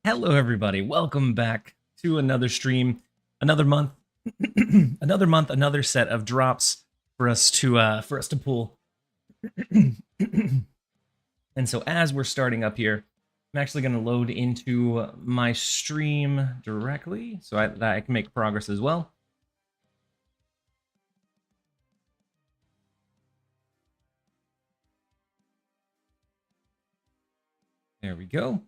Hello, everybody. Welcome back to another stream, another month, another set of drops for us to pull. And so, as we're starting up here, I'm actually going to load into my stream directly so that I can make progress as well. There we go.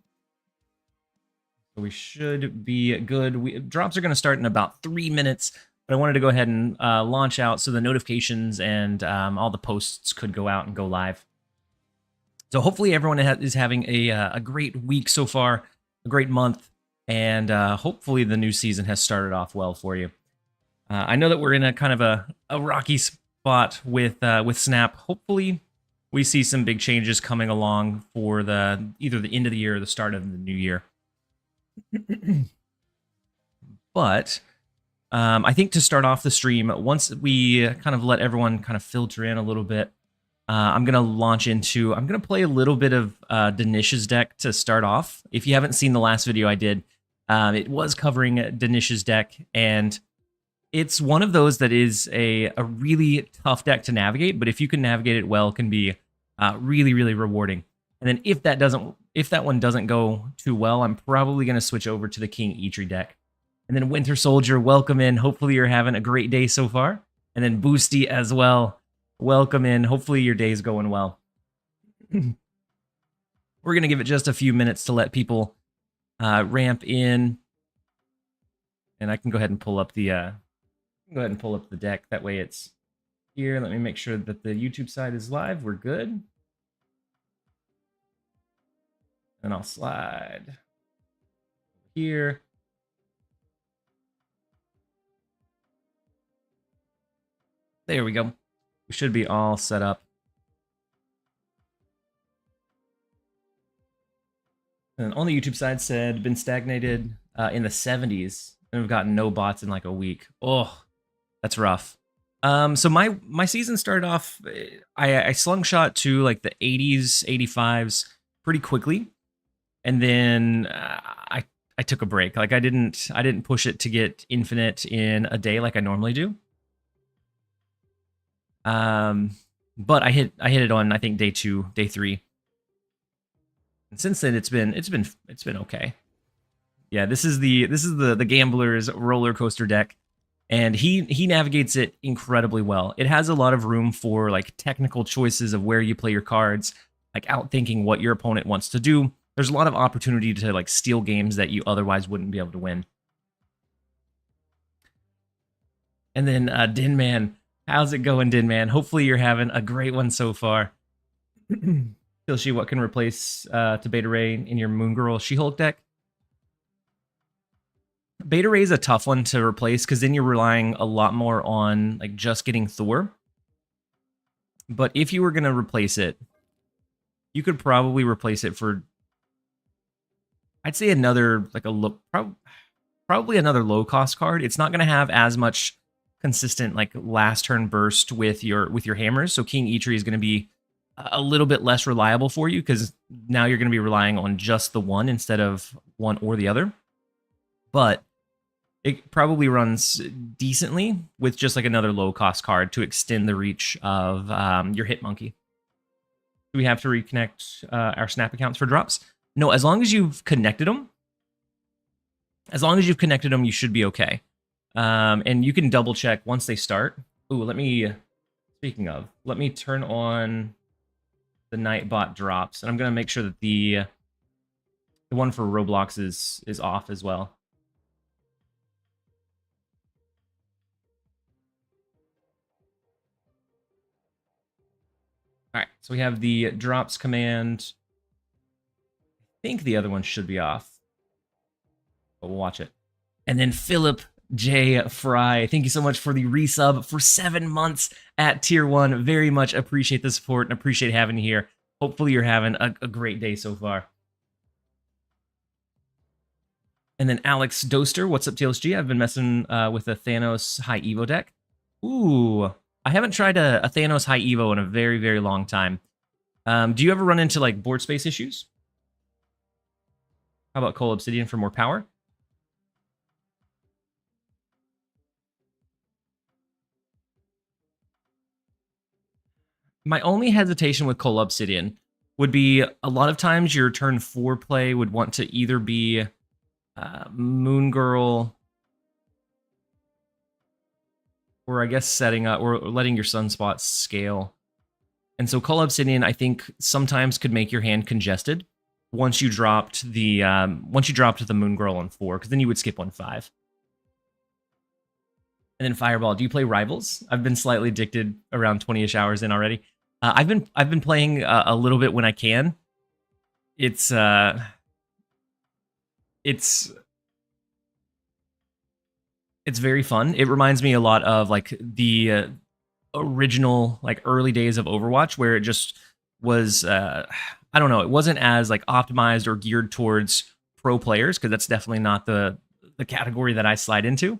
So we should be good. Drops are going to start in about 3 minutes, but I wanted to go ahead and launch out so the notifications and all the posts could go out and go live. So hopefully everyone is having a great week so far, a great month, and hopefully the new season has started off well for you. I know that we're in a kind of a rocky spot with Snap. Hopefully we see some big changes coming along for either the end of the year or the start of the new year. But I think to start off the stream, once we kind of let everyone kind of filter in a little bit, I'm going to play a little bit of Danish's deck to start off. If you haven't seen the last video I did, it was covering Danish's deck, and it's one of those that is a really tough deck to navigate, but if you can navigate it well, it can be really, really rewarding. And then if that one doesn't go too well, I'm probably going to switch over to the King Eitri deck. And then Winter Soldier, welcome in. Hopefully you're having a great day so far. And then Boosty as well. Welcome in. Hopefully your day's going well. We're going to give it just a few minutes to let people ramp in. And I can go ahead and pull up the deck. That way it's here. Let me make sure that the YouTube side is live. We're good. And I'll slide here. There we go. We should be all set up. And on the YouTube side said, been stagnated in the 70s, and we've gotten no bots in like a week. Oh, that's rough. So my season started off, I slungshot to like the 80s, 85s pretty quickly. And then I took a break. Like I didn't push it to get infinite in a day like I normally do. But I hit it on I think day 2, day 3. And since then it's been okay. Yeah, this is the gambler's roller coaster deck, and he navigates it incredibly well. It has a lot of room for like technical choices of where you play your cards, like outthinking what your opponent wants to do. There's a lot of opportunity to like steal games that you otherwise wouldn't be able to win. And then Dinman, how's it going, Dinman? Hopefully you're having a great one so far. Tilshi, what can replace to Beta Ray in your Moon Girl She-Hulk deck? Beta Ray is a tough one to replace because then you're relying a lot more on like just getting Thor. But if you were going to replace it, you could probably replace it for, I'd say another like probably another low cost card. It's not going to have as much consistent like last turn burst with your hammers. So King Eitri is going to be a little bit less reliable for you because now you're going to be relying on just the one instead of one or the other. But it probably runs decently with just like another low cost card to extend the reach of your Hit Monkey. Do we have to reconnect our Snap accounts for drops? No, as long as you've connected them. As long as you've connected them, you should be okay. And you can double check once they start. Ooh, speaking of, let me turn on the Nightbot drops. And I'm going to make sure that the one for Roblox is off as well. All right, so we have the drops command. I think the other one should be off, but we'll watch it. And then Philip J. Fry, thank you so much for the resub for 7 months at Tier 1. Very much appreciate the support and appreciate having you here. Hopefully you're having a great day so far. And then Alex Doster, what's up, TLSG? I've been messing with a Thanos High Evo deck. Ooh, I haven't tried a Thanos High Evo in a very, very long time. Do you ever run into like board space issues? How about Coal Obsidian for more power? My only hesitation with Coal Obsidian would be a lot of times your turn 4 play would want to either be Moon Girl, or I guess setting up or letting your Sunspot scale. And so Coal Obsidian, I think, sometimes could make your hand congested once you dropped the Moon Girl on 4, because then you would skip on 5. And then Fireball. Do you play Rivals? I've been slightly addicted around 20ish hours in already. I've been playing a little bit when I can. It's very fun. It reminds me a lot of like the original like early days of Overwatch, where it just was I don't know, it wasn't as like optimized or geared towards pro players, because that's definitely not the category that I slide into.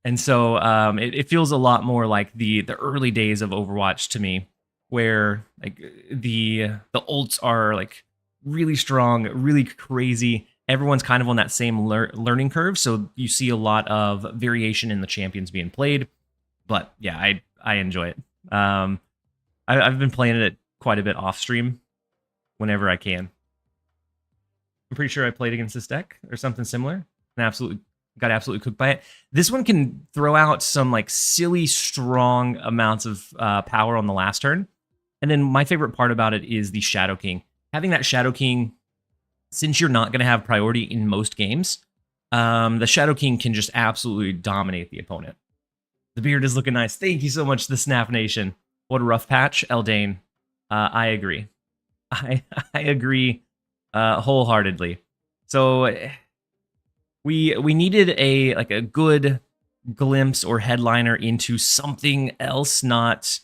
And so it feels a lot more like the early days of Overwatch to me, where like the ults are like really strong, really crazy. Everyone's kind of on that same learning curve, so you see a lot of variation in the champions being played. But yeah, I enjoy it. I've been playing it quite a bit off stream whenever I can. I'm pretty sure I played against this deck or something similar and got absolutely cooked by it. This one can throw out some like silly strong amounts of power on the last turn. And then my favorite part about it is the Shadow King. Having that Shadow King, since you're not going to have priority in most games, the Shadow King can just absolutely dominate the opponent. The beard is looking nice. Thank you so much, the Snap Nation. What a rough patch, Eldane. I agree. I agree wholeheartedly. So we needed a good glimpse or headliner into something else, not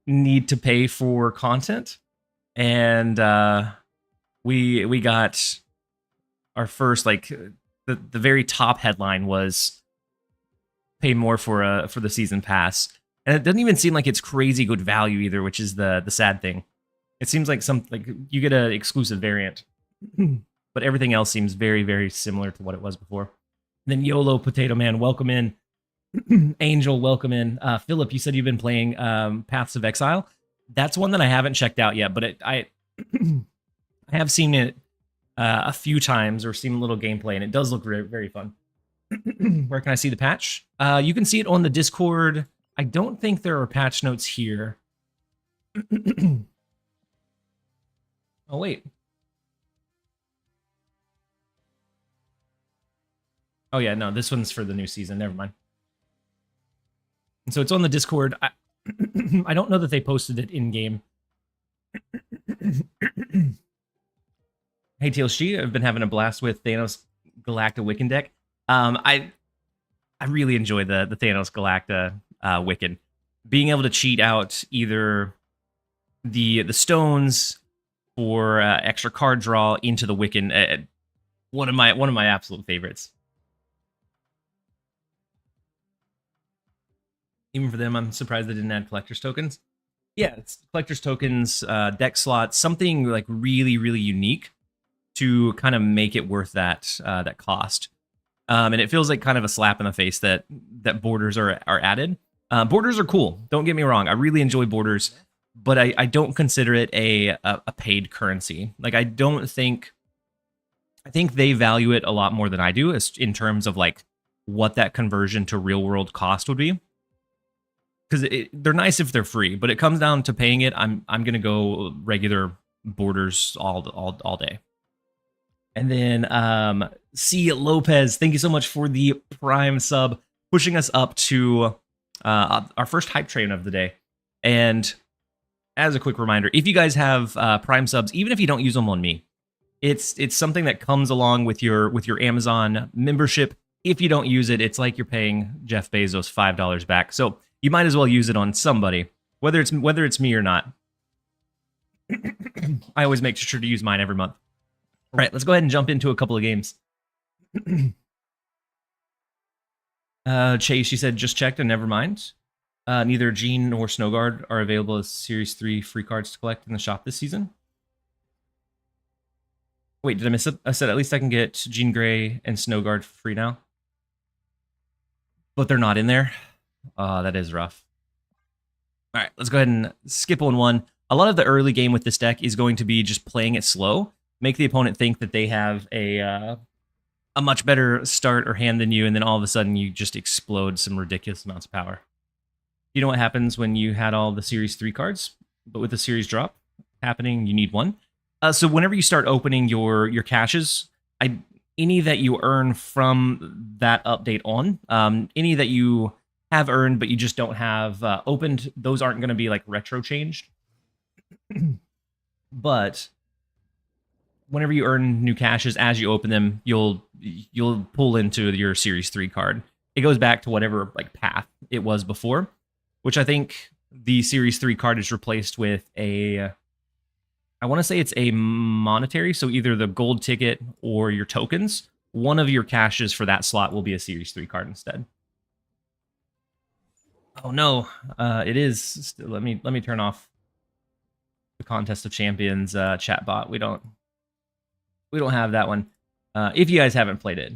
need to pay for content. And we got our first, like, the very top headline was pay more for the season pass. And it doesn't even seem like it's crazy good value either, which is the sad thing. It seems like you get an exclusive variant, but everything else seems very, very similar to what it was before. And then YOLO Potato Man, welcome in. Angel, welcome in. Philip, you said you've been playing Paths of Exile. That's one that I haven't checked out yet, but I have seen it a few times or seen a little gameplay, and it does look very, very fun. Where can I see the patch? You can see it on the Discord. I don't think there are patch notes here. Oh, wait. Oh, yeah, no, this one's for the new season. Never mind. And so it's on the Discord. I don't know that they posted it in-game. Hey, TLSG, I've been having a blast with Thanos Galacta Wiccan deck. I really enjoy the Thanos Galacta Wiccan. Being able to cheat out either the stones or extra card draw into the Wiccan, one of my absolute favorites. Even for them, I'm surprised they didn't add collector's tokens. Yeah, it's collector's tokens, deck slots, something like really, really unique to kind of make it worth that cost. And it feels like kind of a slap in the face that borders are added. Borders are cool. Don't get me wrong. I really enjoy borders, but I don't consider it a paid currency. Like I think they value it a lot more than I do in terms of like what that conversion to real world cost would be. Because they're nice if they're free, but it comes down to paying it. I'm gonna go regular borders all day. And then C Lopez, thank you so much for the Prime sub, pushing us up to our first hype train of the day. And as a quick reminder, if you guys have Prime subs, even if you don't use them on me, it's something that comes along with your Amazon membership. If you don't use it, it's like you're paying Jeff Bezos $5 back. So you might as well use it on somebody, whether it's me or not. I always make sure to use mine every month. All right, let's go ahead and jump into a couple of games. Chase, she said, just checked and never mind. Neither Jean nor Snowguard are available as Series 3 free cards to collect in the shop this season. Wait, did I miss it? I said at least I can get Jean Grey and Snowguard for free now. But they're not in there. That is rough. All right, let's go ahead and skip on one. A lot of the early game with this deck is going to be just playing it slow. Make the opponent think that they have a much better start or hand than you, and then all of a sudden you just explode some ridiculous amounts of power. You know what happens when you had all the Series 3 cards, but with the Series drop happening, you need one. So whenever you start opening your caches, any that you earn from that update on, any that you have earned but you just don't have opened, those aren't going to be like retro changed. But whenever you earn new caches, as you open them, you'll pull into your Series 3 card. It goes back to whatever like path it was before, which I think the Series 3 card is replaced with a, I want to say it's a monetary, so either the gold ticket or your tokens. One of your caches for that slot will be a Series 3 card instead. Oh no, it is. Let me turn off the Contest of Champions chat bot. We don't have that one. If you guys haven't played it,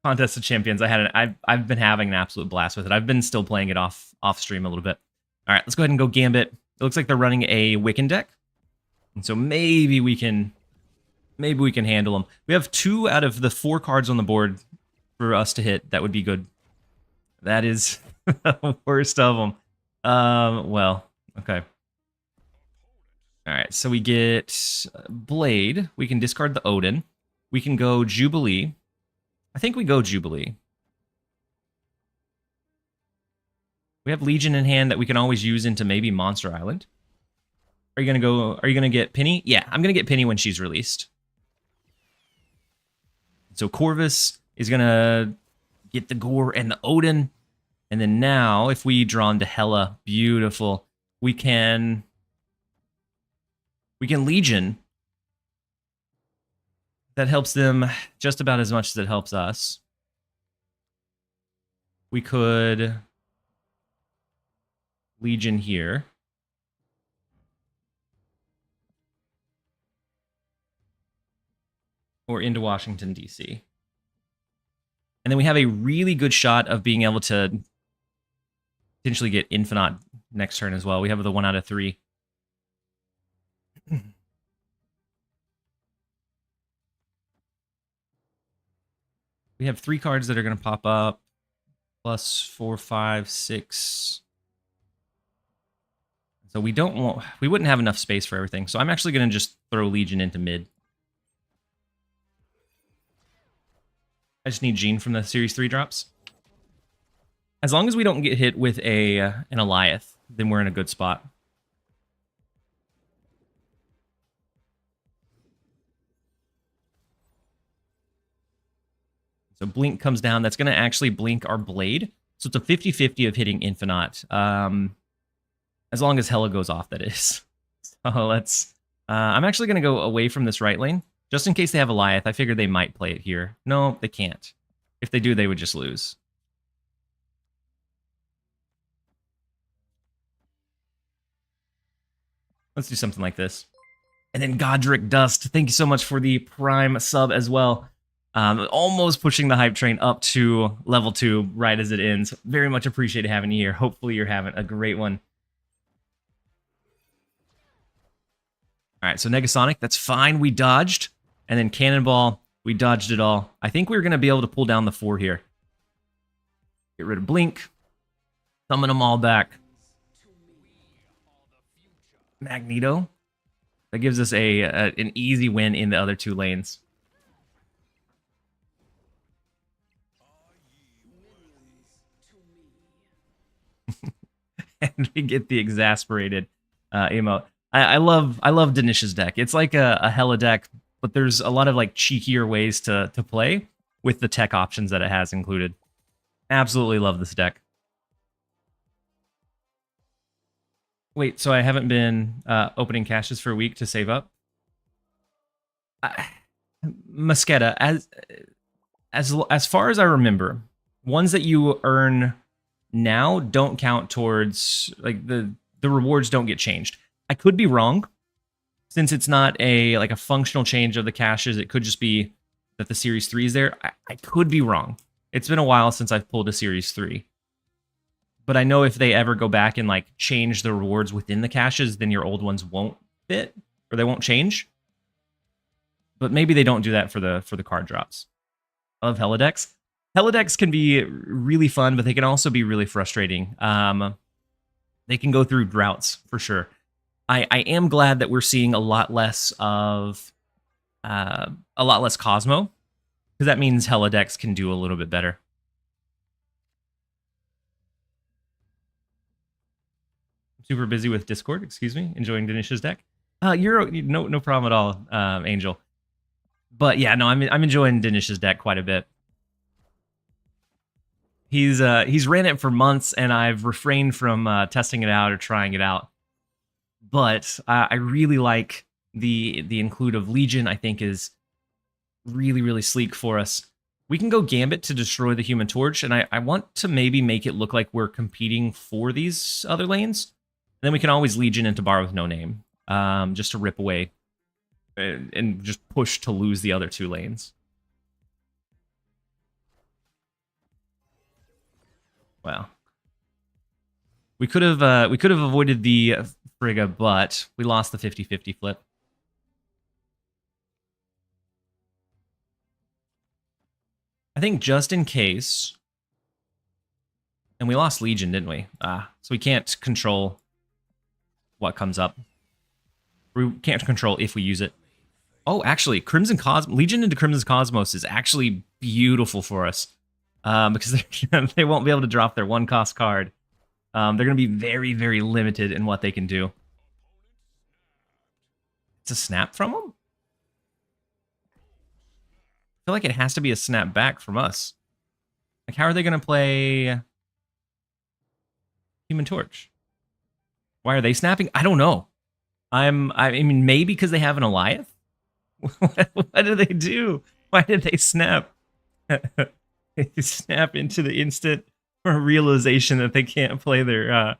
Contest of Champions, I've been having an absolute blast with it. I've been still playing it off stream a little bit. All right, let's go ahead and go Gambit. It looks like they're running a Wiccan deck, and so maybe we can handle them. We have 2 out of the 4 cards on the board for us to hit. That would be good. That is the worst of them. Well, okay. All right, so we get Blade. We can discard the Odin. We can go Jubilee. I think we go Jubilee. We have Legion in hand that we can always use into maybe Monster Island. Are you gonna get Peni? Yeah, I'm gonna get Peni when she's released. So Corvus is gonna get the Gore and the Odin. And then now, if we draw into Hela, beautiful. We can Legion. That helps them just about as much as it helps us. We could Legion here. Or into Washington, D.C. And then we have a really good shot of being able to potentially get Infinite next turn as well. We have the 1 out of 3. We have 3 cards that are going to pop up. Plus 4, 5, 6. So we wouldn't have enough space for everything. So I'm actually going to just throw Legion into mid. I just need Jean from the Series 3 drops. As long as we don't get hit with an Eliath, then we're in a good spot. So Blink comes down. That's going to actually blink our Blade. So it's a 50-50 of hitting Infinite. As long as Hela goes off, that is. So let's... I'm actually going to go away from this right lane. Just in case they have Eliath. I figured they might play it here. No, they can't. If they do, they would just lose. Let's do something like this. And then Godric Dust, thank you so much for the Prime sub as well. Almost pushing the hype train up to level 2 right as it ends. Very much appreciate having you here. Hopefully you're having a great one. All right, so Negasonic, that's fine. We dodged. And then Cannonball, we dodged it all. I think we're going to be able to pull down the 4 here. Get rid of Blink. Summon them all back. Magneto. That gives us an easy win in the other 2 lanes. And we get the exasperated emote. I love Danish's deck. It's like a Hela deck, but there's a lot of like cheekier ways to play with the tech options that it has included. Absolutely love this deck. Wait, so I haven't been opening caches for a week to save up? Mosqueda, as far as I remember, ones that you earn now don't count towards, like, the rewards don't get changed. I could be wrong, since it's not a like a functional change of the caches, it could just be that the Series 3 is there. I could be wrong. It's been a while since I've pulled a Series 3. But I know if they ever go back and like change the rewards within the caches, then your old ones won't fit or they won't change. But maybe they don't do that for the card drops. I love Helodecks. Helodecks can be really fun, but they can also be really frustrating. They can go through droughts for sure. I am glad that we're seeing a lot less of Cosmo, because that means Helodecks can do a little bit better. Super busy with Discord, excuse me, enjoying Denish's deck. You're no problem at all, Angel. But yeah, no, I'm enjoying Denish's deck quite a bit. He's ran it for months, and I've refrained from testing it out or trying it out. But I really like the include of Legion. I think is really sleek for us. We can go Gambit to destroy the Human Torch, and I want to maybe make it look like we're competing for these other lanes. And then we can always Legion into Bar with no name, just to rip away and just push to lose the other 2 lanes. Wow. We could have avoided the Frigga, but we lost the 50-50 flip. I think just in case, and we lost Legion, didn't we? So we can't control what comes up. We can't control if we use it. Oh, actually, Legion into Crimson Cosmos is actually beautiful for us. Because they won't be able to drop their 1-cost card. They're going to be very limited in what they can do. It's a snap from them? I feel like it has to be a snap back from us. Like, how are they going to play Human Torch? Why are they snapping? I don't know. I mean, maybe because they have an Alioth? What did they do? Why did they snap? They snap into the instant realization that they can't play their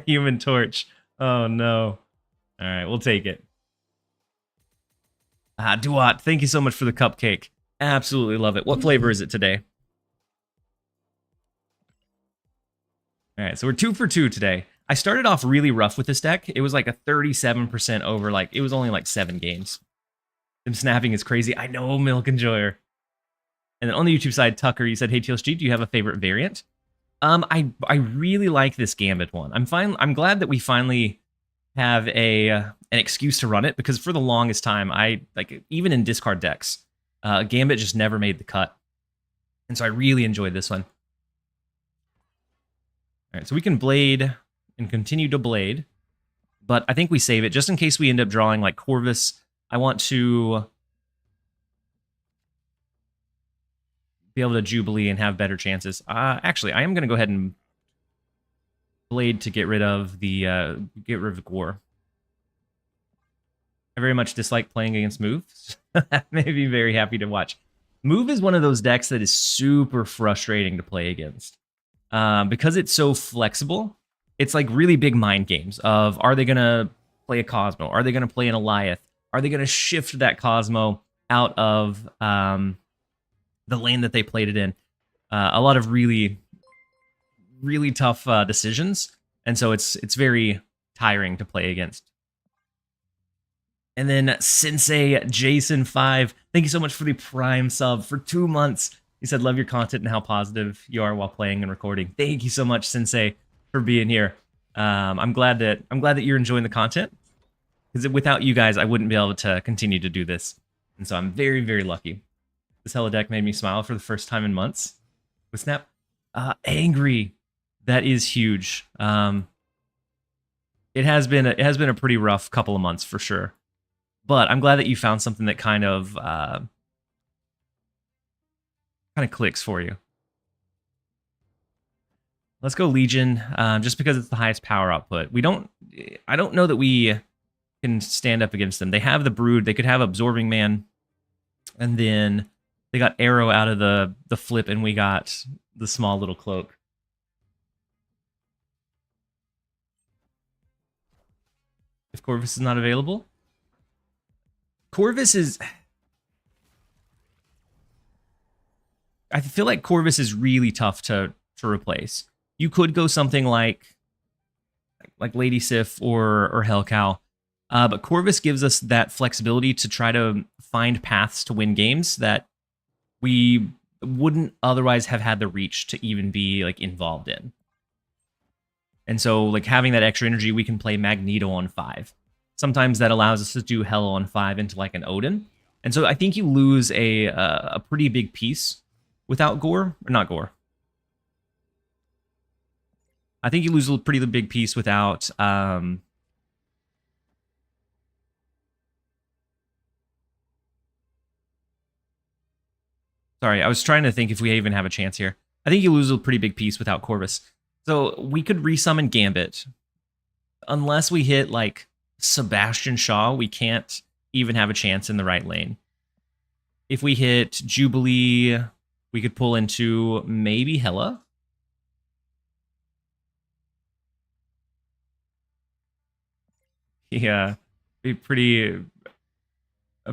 Human Torch. Oh no! All right, we'll take it. Duat, thank you so much for the cupcake. Absolutely love it. What flavor is it today? All right, so we're 2 for 2 today. I started off really rough with this deck. It was like a 37% over. Like it was only like 7 games. Them snapping is crazy. I know, Milk Enjoyer. And then on the YouTube side, Tucker, you said, "Hey TLSG, do you have a favorite variant?" I really like this Gambit one. I'm glad that we finally have an excuse to run it, because for the longest time, even in discard decks, Gambit just never made the cut, and so I really enjoyed this one. All right, so we can Blade and continue to Blade, but I think we save it just in case we end up drawing like Corvus. I want to be able to Jubilee and have better chances. Actually, I am going to go ahead and Blade to get rid of Gore. I very much dislike playing against Move. May be very happy to watch. Move is one of those decks that is super frustrating to play against. Because it's so flexible, it's like really big mind games of, are they going to play a Cosmo? Are they going to play an Alioth? Are they going to shift that Cosmo out of the lane that they played it in? A lot of really tough decisions, and so it's very tiring to play against. And then Sensei Jason 5, thank you so much for the Prime sub for 2 months. He said, "Love your content and how positive you are while playing and recording." Thank you so much, Sensei, for being here. I'm glad that you're enjoying the content, because without you guys, I wouldn't be able to continue to do this, and so I'm very lucky. This holodeck made me smile for the first time in months. With Snap, angry. That is huge. It has been a pretty rough couple of months for sure, but I'm glad that you found something that kind of clicks for you. Let's go Legion, just because it's the highest power output. I don't know that we can stand up against them. They have the Brood. They could have Absorbing Man, and then they got Arrow out of the flip, and we got the small little cloak. If Corvus is not available, Corvus is... I feel like Corvus is really tough to replace. You could go something like Lady Sif or Hellcow, but Corvus gives us that flexibility to try to find paths to win games that we wouldn't otherwise have had the reach to even be like involved in. And so like having that extra energy, we can play Magneto on 5. Sometimes that allows us to do Hela on 5 into like an Odin. And so I think you lose a pretty big piece without Gore, or not Gore. I think you lose a pretty big piece without sorry, I was trying to think if we even have a chance here. I think you lose a pretty big piece without Corvus. So we could resummon Gambit. Unless we hit like Sebastian Shaw, we can't even have a chance in the right lane. If we hit Jubilee, we could pull into maybe Hela. Yeah, be a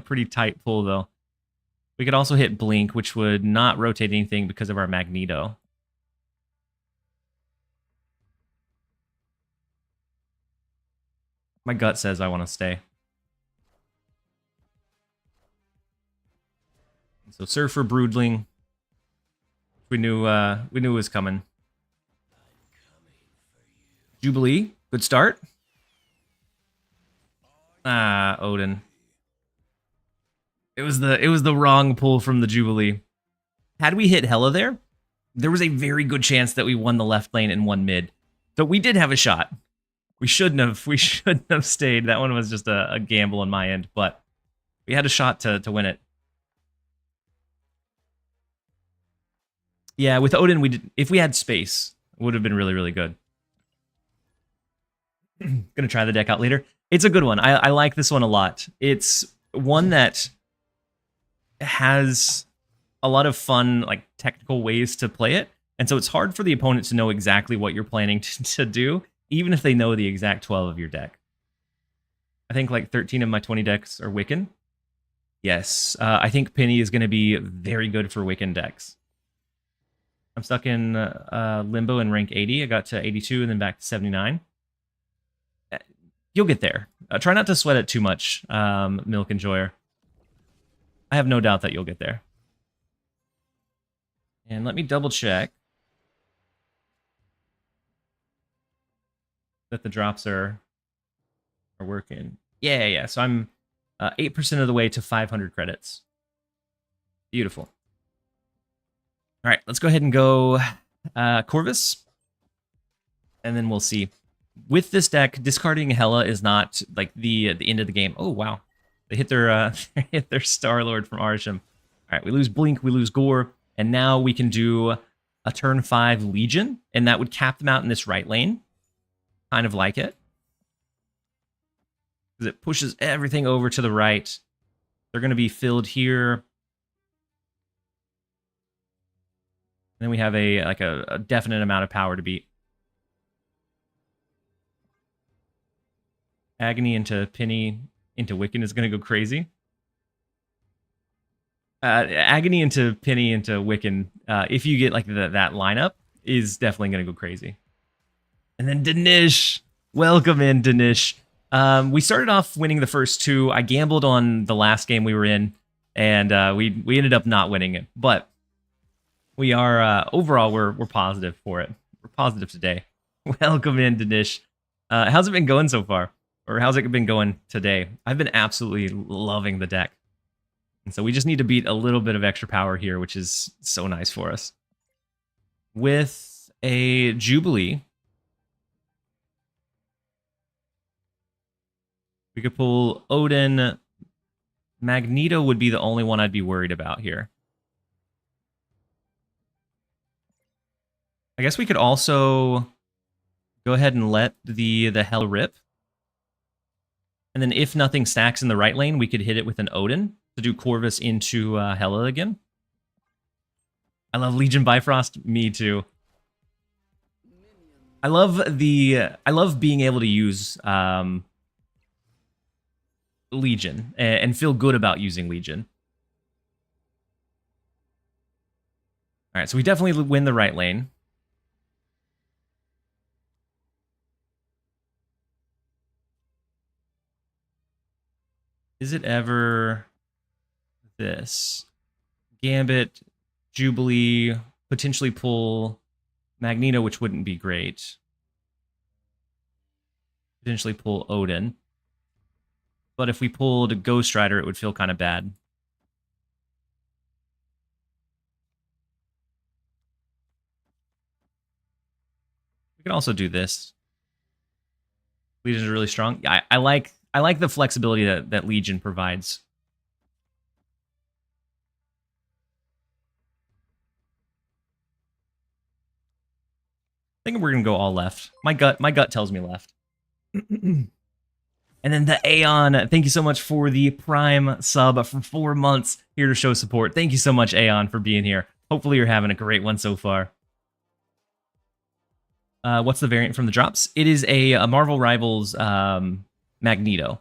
pretty tight pull though. We could also hit Blink, which would not rotate anything because of our Magneto. My gut says I want to stay. So Surfer, Broodling. We knew it was coming. Jubilee, good start. Ah, Odin. It was the wrong pull from the Jubilee. Had we hit Hela there, there was a very good chance that we won the left lane and won mid. So we did have a shot. We shouldn't have stayed. That one was just a gamble on my end, but we had a shot to win it. Yeah, with Odin, if we had space, it would have been really, really good. Gonna try the deck out later. It's a good one. I like this one a lot. It's one that has a lot of fun, like technical ways to play it, and so it's hard for the opponent to know exactly what you're planning to do, even if they know the exact 12 of your deck. I think like 13 of my 20 decks are Wiccan. Yes, I think Peni is going to be very good for Wiccan decks. I'm stuck in limbo in rank 80. I got to 82 and then back to 79. You'll get there. Try not to sweat it too much, Milk Enjoyer. I have no doubt that you'll get there. And let me double check that the drops are working. Yeah. So I'm 8% of the way to 500 credits. Beautiful. All right, let's go ahead and go Corvus, and then we'll see. With this deck, discarding Hela is not like the end of the game. Oh wow, they hit their hit their Star-Lord from Arsham. All right, we lose Blink, we lose Gore, and now we can do a turn 5 Legion, and that would cap them out in this right lane. Kind of like it, because it pushes everything over to the right. They're going to be filled here. And then we have a definite amount of power to beat. Agony into Penny into Wiccan is going to go crazy. Agony into Penny into Wiccan, if you get like that lineup, is definitely going to go crazy. And then Danish. Welcome in, Danish. We started off winning the first 2. I gambled on the last game we were in, and we ended up not winning it. But we are, overall, we're positive for it. We're positive today. Welcome in, Danish. How's it been going so far? Or how's it been going today? I've been absolutely loving the deck. And so we just need to beat a little bit of extra power here, which is so nice for us. With a Jubilee, we could pull Odin. Magneto would be the only one I'd be worried about here. I guess we could also go ahead and let the Hell rip. And then if nothing stacks in the right lane, we could hit it with an Odin to do Corvus into Hela again. I love Legion Bifrost. Me too. I love being able to use Legion and feel good about using Legion. All right, so we definitely win the right lane. Is it ever this? Gambit, Jubilee, potentially pull Magneto, which wouldn't be great. Potentially pull Odin. But if we pulled Ghost Rider, it would feel kind of bad. We could also do this. Legion is really strong. Yeah, I like the flexibility that Legion provides. I think we're gonna go all left. My gut tells me left. And then the Aeon, thank you so much for the Prime sub for 4 months here to show support. Thank you so much, Aeon, for being here. Hopefully you're having a great one so far. What's the variant from the drops? It is a Marvel Rivals Magneto.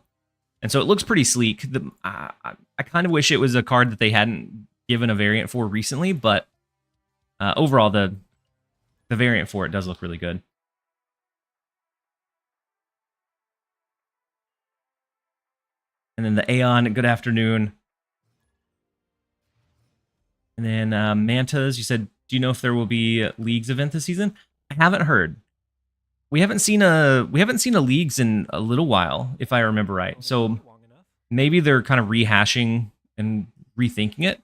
And so it looks pretty sleek. I kind of wish it was a card that they hadn't given a variant for recently, but overall, the variant for it does look really good. And then the Aeon, good afternoon. And then Mantas, you said, do you know if there will be a Leagues event this season? I haven't heard. We haven't seen a Leagues in a little while, if I remember right. So maybe they're kind of rehashing and rethinking it.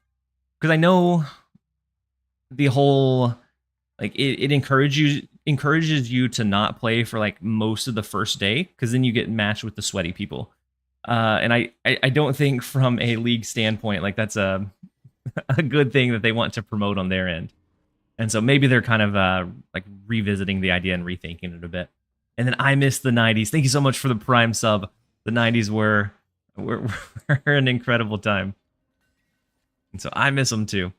Because I know the whole it encourages you to not play for like most of the first day, because then you get matched with the sweaty people. And I don't think from a league standpoint, like that's a good thing that they want to promote on their end. And so maybe they're kind of like revisiting the idea and rethinking it a bit. And then I miss the 90s. Thank you so much for the Prime sub. The 90s were an incredible time. And so I miss them too.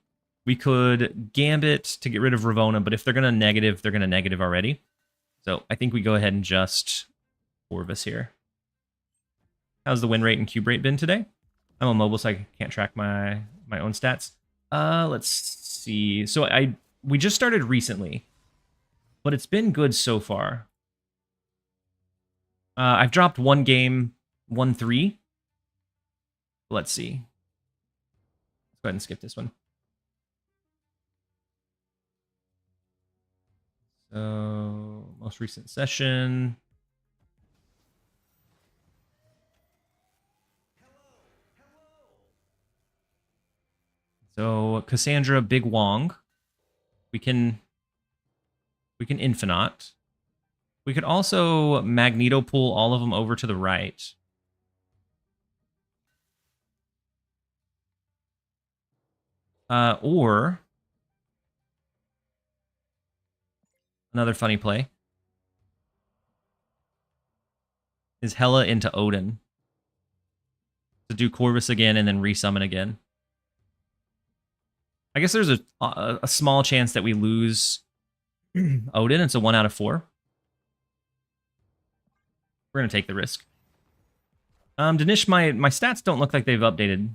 We could Gambit to get rid of Ravonna, but if they're going to negative, they're going to negative already. So I think we go ahead and just Corvus here. How's the win rate and cube rate been today? I'm on mobile, so I can't track my own stats. Let's see. So we just started recently, but it's been good so far. I've dropped one game, 1-3. Let's see. Let's go ahead and skip this one. So, most recent session. So, Cassandra, Big Wong. We can Infinite. We could also Magneto pull all of them over to the right. Or another funny play is Hela into Odin to do Corvus again and then resummon again. I guess there's a small chance that we lose Odin. It's a 1 out of 4. We're gonna take the risk. Danish, my stats don't look like they've updated,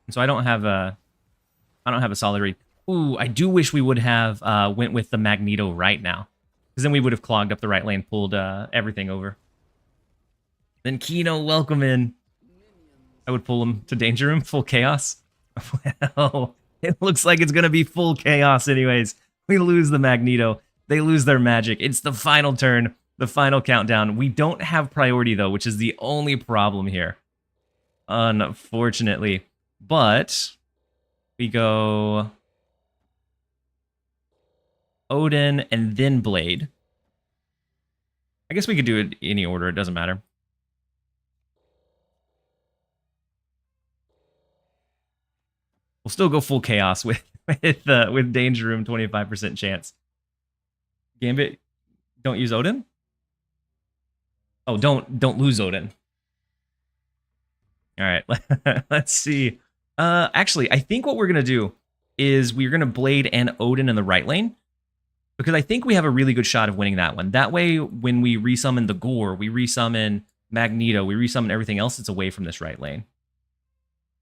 so I don't have a solid read. Ooh, I do wish we would have went with the Magneto right now, because then we would have clogged up the right lane, pulled everything over. Then Kino, welcome in. I would pull him to Danger Room, full chaos. Well, it looks like it's gonna be full chaos anyways. We lose the Magneto. They lose their magic. It's the final turn, the final countdown. We don't have priority though, which is the only problem here, unfortunately. But we go Odin and then Blade. I guess we could do it in any order. It doesn't matter. We'll still go full chaos with Danger Room, 25% chance. Gambit, don't use Odin. Oh, don't lose Odin. All right, let's see. Actually, I think what we're gonna do is we're gonna Blade and Odin in the right lane, because I think we have a really good shot of winning that one. That way, when we resummon the Gore, we resummon Magneto. We resummon everything else that's away from this right lane.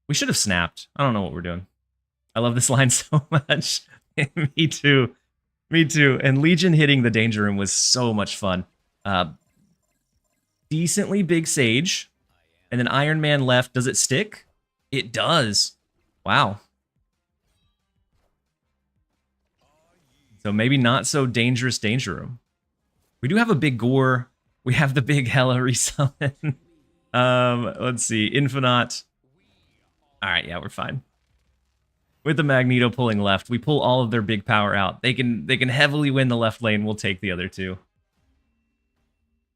We should have snapped. I don't know what we're doing. I love this line so much. Me too. Me too. And Legion hitting the Danger Room was so much fun. Decently big Sage. And then Iron Man left. Does it stick? It does. Wow. So maybe not so dangerous Danger Room. We do have a big Gore. We have the big Hela resummon. Let's see. Infinite. All right, yeah, we're fine. With the Magneto pulling left, we pull all of their big power out. They can heavily win the left lane. We'll take the other two.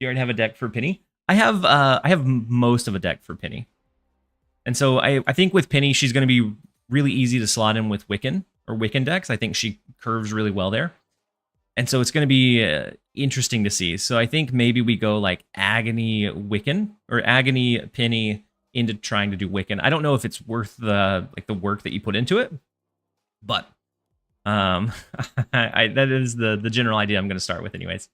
You already have a deck for Peni? I have most of a deck for Peni. And so I think with Peni, she's going to be really easy to slot in with Wiccan or Wiccan decks. I think she curves really well there. And so it's going to be interesting to see. So I think maybe we go like Agony Wiccan or Agony Peni into trying to do Wiccan. I don't know if it's worth the work that you put into it, but that is the general idea I'm going to start with anyways.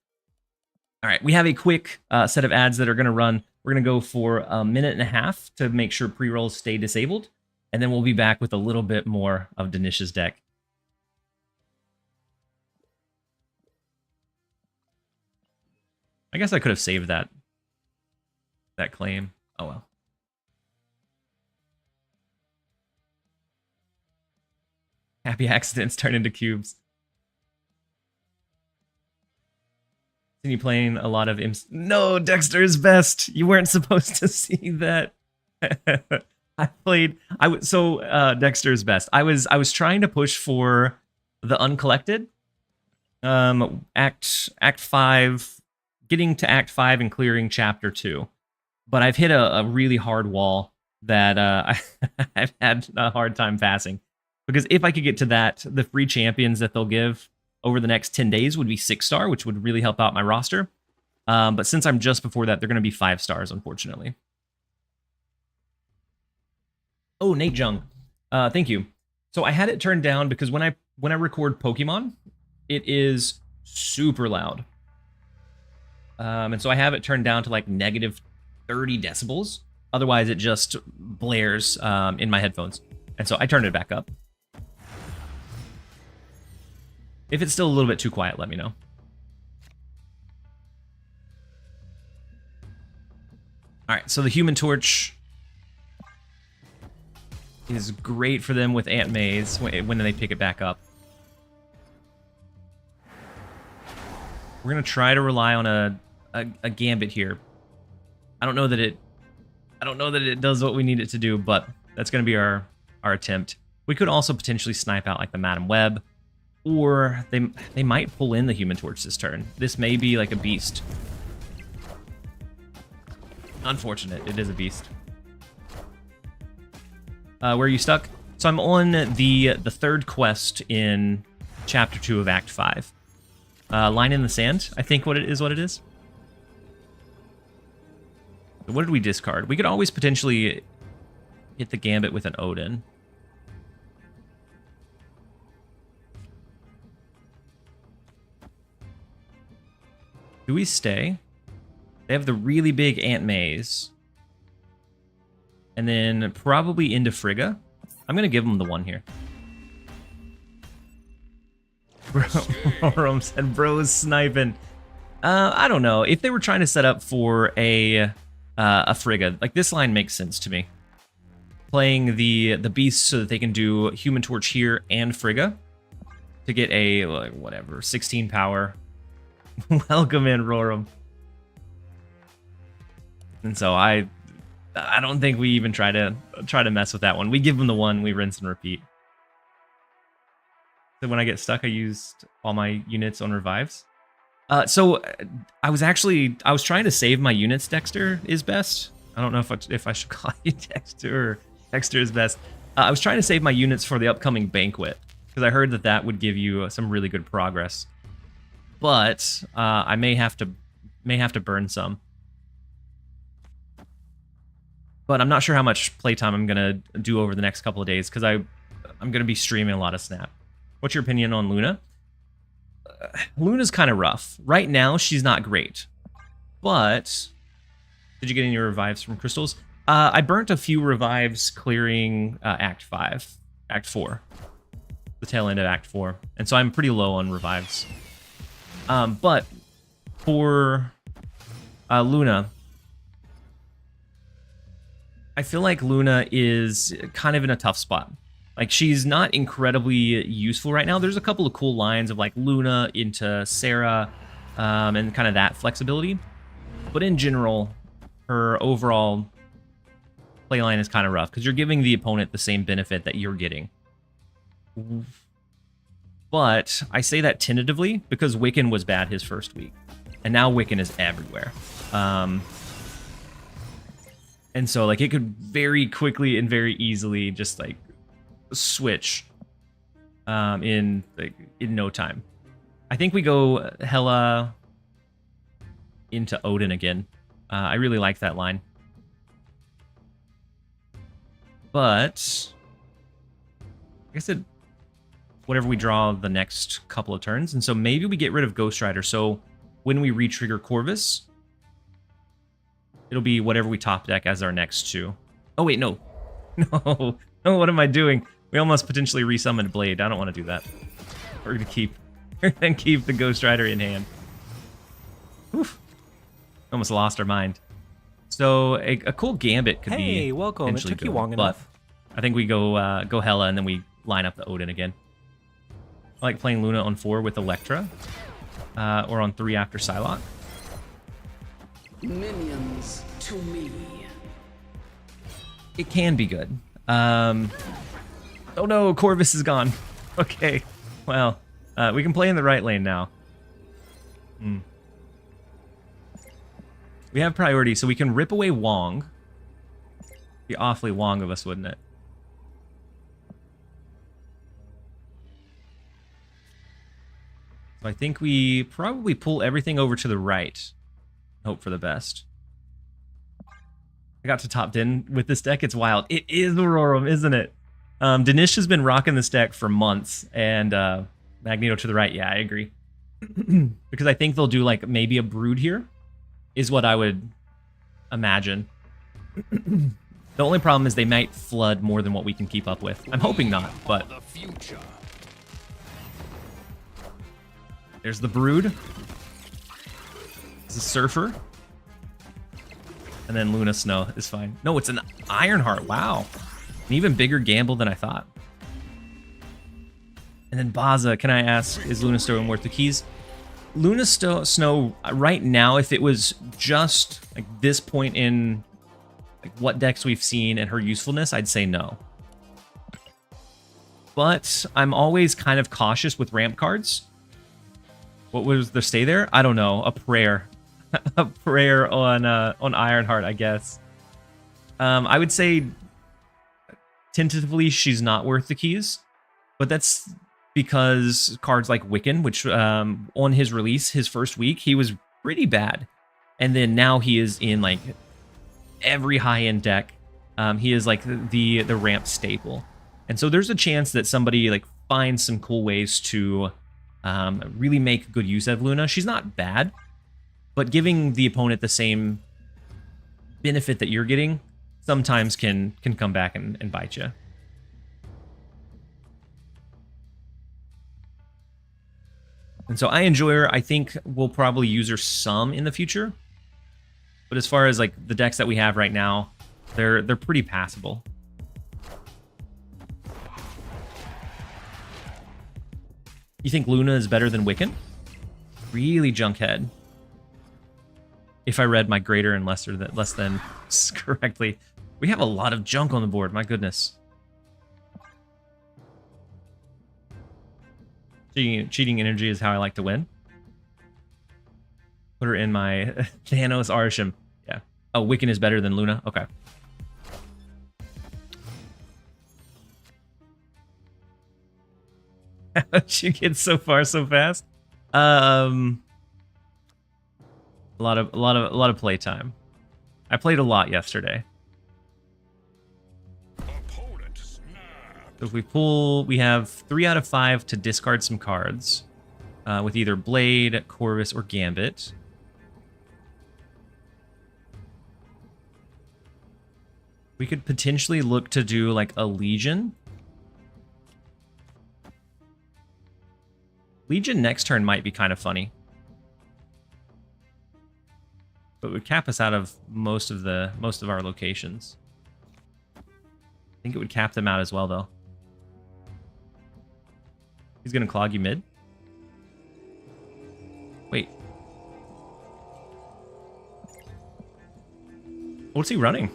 All right, we have a quick set of ads that are going to run. We're going to go for a minute and a half to make sure pre-rolls stay disabled, and then we'll be back with a little bit more of Danish's deck. I guess I could have saved that claim. Oh well. Happy accidents turn into cubes. You playing a lot of imps? No, Dexter is best. You weren't supposed to see that. Dexter is best. I was trying to push for the Uncollected. Act 5, getting to Act 5 and clearing Chapter 2. But I've hit a really hard wall that I've had a hard time passing. Because if I could get to that, the free champions that they'll give over the next 10 days would be 6-star, which would really help out my roster. But since I'm just before that, they're going to be 5 stars, unfortunately. Oh, Nate Jung. Thank you. So I had it turned down because when I record Pokemon, it is super loud. And so I have it turned down to like negative 30 decibels. Otherwise, it just blares in my headphones. And so I turned it back up. If it's still a little bit too quiet, let me know. All right, so the Human Torch is great for them with Aunt May's when they pick it back up. We're gonna try to rely on a Gambit here. I don't know that it does what we need it to do, but that's gonna be our attempt. We could also potentially snipe out like the Madam Web. Or they might pull in the Human Torch this turn. This may be like a beast. Unfortunate, it is a beast. Where are you stuck? So I'm on the third quest in Chapter 2 of Act 5. Line in the Sand, I think what it is. What did we discard? We could always potentially hit the Gambit with an Odin. Do we stay? They have the really big Aunt May's. And then probably into Frigga. I'm going to give them the 1 here. Bro said, bro's sniping. I don't know. If they were trying to set up for a Frigga, like this line makes sense to me. Playing the beasts so that they can do Human Torch here and Frigga to get a, like, whatever, 16 power. Welcome in, Roram. And so I don't think we even try to mess with that one. We give them the 1, we rinse and repeat. So when I get stuck, I used all my units on revives. So I was trying to save my units. Dexter is best. I don't know if I should call you Dexter or Dexter is best. I was trying to save my units for the upcoming banquet because I heard that would give you some really good progress. But I may have to burn some. But I'm not sure how much playtime I'm gonna do over the next couple of days because I'm gonna be streaming a lot of Snap. What's your opinion on Luna? Luna's kind of rough. Right now, she's not great. But Did you get any revives from crystals? I burnt a few revives clearing Act 5, Act 4, the tail end of Act 4, and so I'm pretty low on revives. But for Luna, I feel like Luna is kind of in a tough spot. Like, she's not incredibly useful right now. There's a couple of cool lines of like Luna into Sarah and kind of that flexibility. But in general, her overall playline is kind of rough because you're giving the opponent the same benefit that you're getting. But I say that tentatively because Wiccan was bad his first week. And now Wiccan is everywhere. And so, like, it could very quickly and very easily just, like, switch in no time. I think we go Hela into Odin again. I really like that line. But I guess whatever we draw the next couple of turns. And so maybe we get rid of Ghost Rider. So when we re-trigger Corvus, it'll be whatever we top deck as our next two. Oh, wait, no. No, what am I doing? We almost potentially resummoned Blade. I don't want to do that. We're going to keep the Ghost Rider in hand. Oof. Almost lost our mind. So a cool Gambit could be. Hey, welcome. It took you long enough. I think we go Hela and then we line up the Odin again. I like playing Luna on 4 with Electra, or on 3 after Psylocke. Minions to me. It can be good. Oh no, Corvus is gone. Okay, well, we can play in the right lane now. We have priority, so we can rip away Wong. Be awfully Wong of us, wouldn't it? So I think we probably pull everything over to the right. Hope for the best. I got to top 10 with this deck. It's wild. It is Aurorum, isn't it? Danish has been rocking this deck for months, and Magneto to the right. Yeah, I agree. Because I think they'll do like maybe a Brood here, is what I would imagine. The only problem is they might flood more than what we can keep up with. I'm hoping not, but... There's the Brood. It's a Surfer. And then Luna Snow is fine. No, it's an Ironheart. Wow. An even bigger gamble than I thought. And then Baza, can I ask, is Luna Snow worth the keys? Luna Snow, right now, if it was just like this point in like what decks we've seen and her usefulness, I'd say no. But I'm always kind of cautious with ramp cards. What was the stay there? I don't know. A prayer. A prayer on Ironheart, I guess. I would say tentatively she's not worth the keys, but that's because cards like Wiccan, which on his release, his first week, he was pretty bad. And then now he is in like every high-end deck. He is like the ramp staple. And so there's a chance that somebody like finds some cool ways to really make good use of Luna. She's not bad, but giving the opponent the same benefit that you're getting sometimes can come back and bite you. And so I enjoy her. I think we'll probably use her some in the future. But as far as like the decks that we have right now, they're pretty passable. You think Luna is better than Wiccan? Really, Junkhead. If I read my greater and less than correctly. We have a lot of junk on the board, my goodness. Cheating energy is how I like to win. Put her in my Thanos Arsham. Yeah. Oh, Wiccan is better than Luna? Okay. How'd you get so far so fast? A lot of playtime. I played a lot yesterday. So if we pull, we have 3 out of 5 to discard some cards with either Blade, Corvus, or Gambit. We could potentially look to do like a Legion. Legion next turn might be kind of funny. But it would cap us out of most of our locations. I think it would cap them out as well, though. He's gonna clog you mid. Wait. What's he running?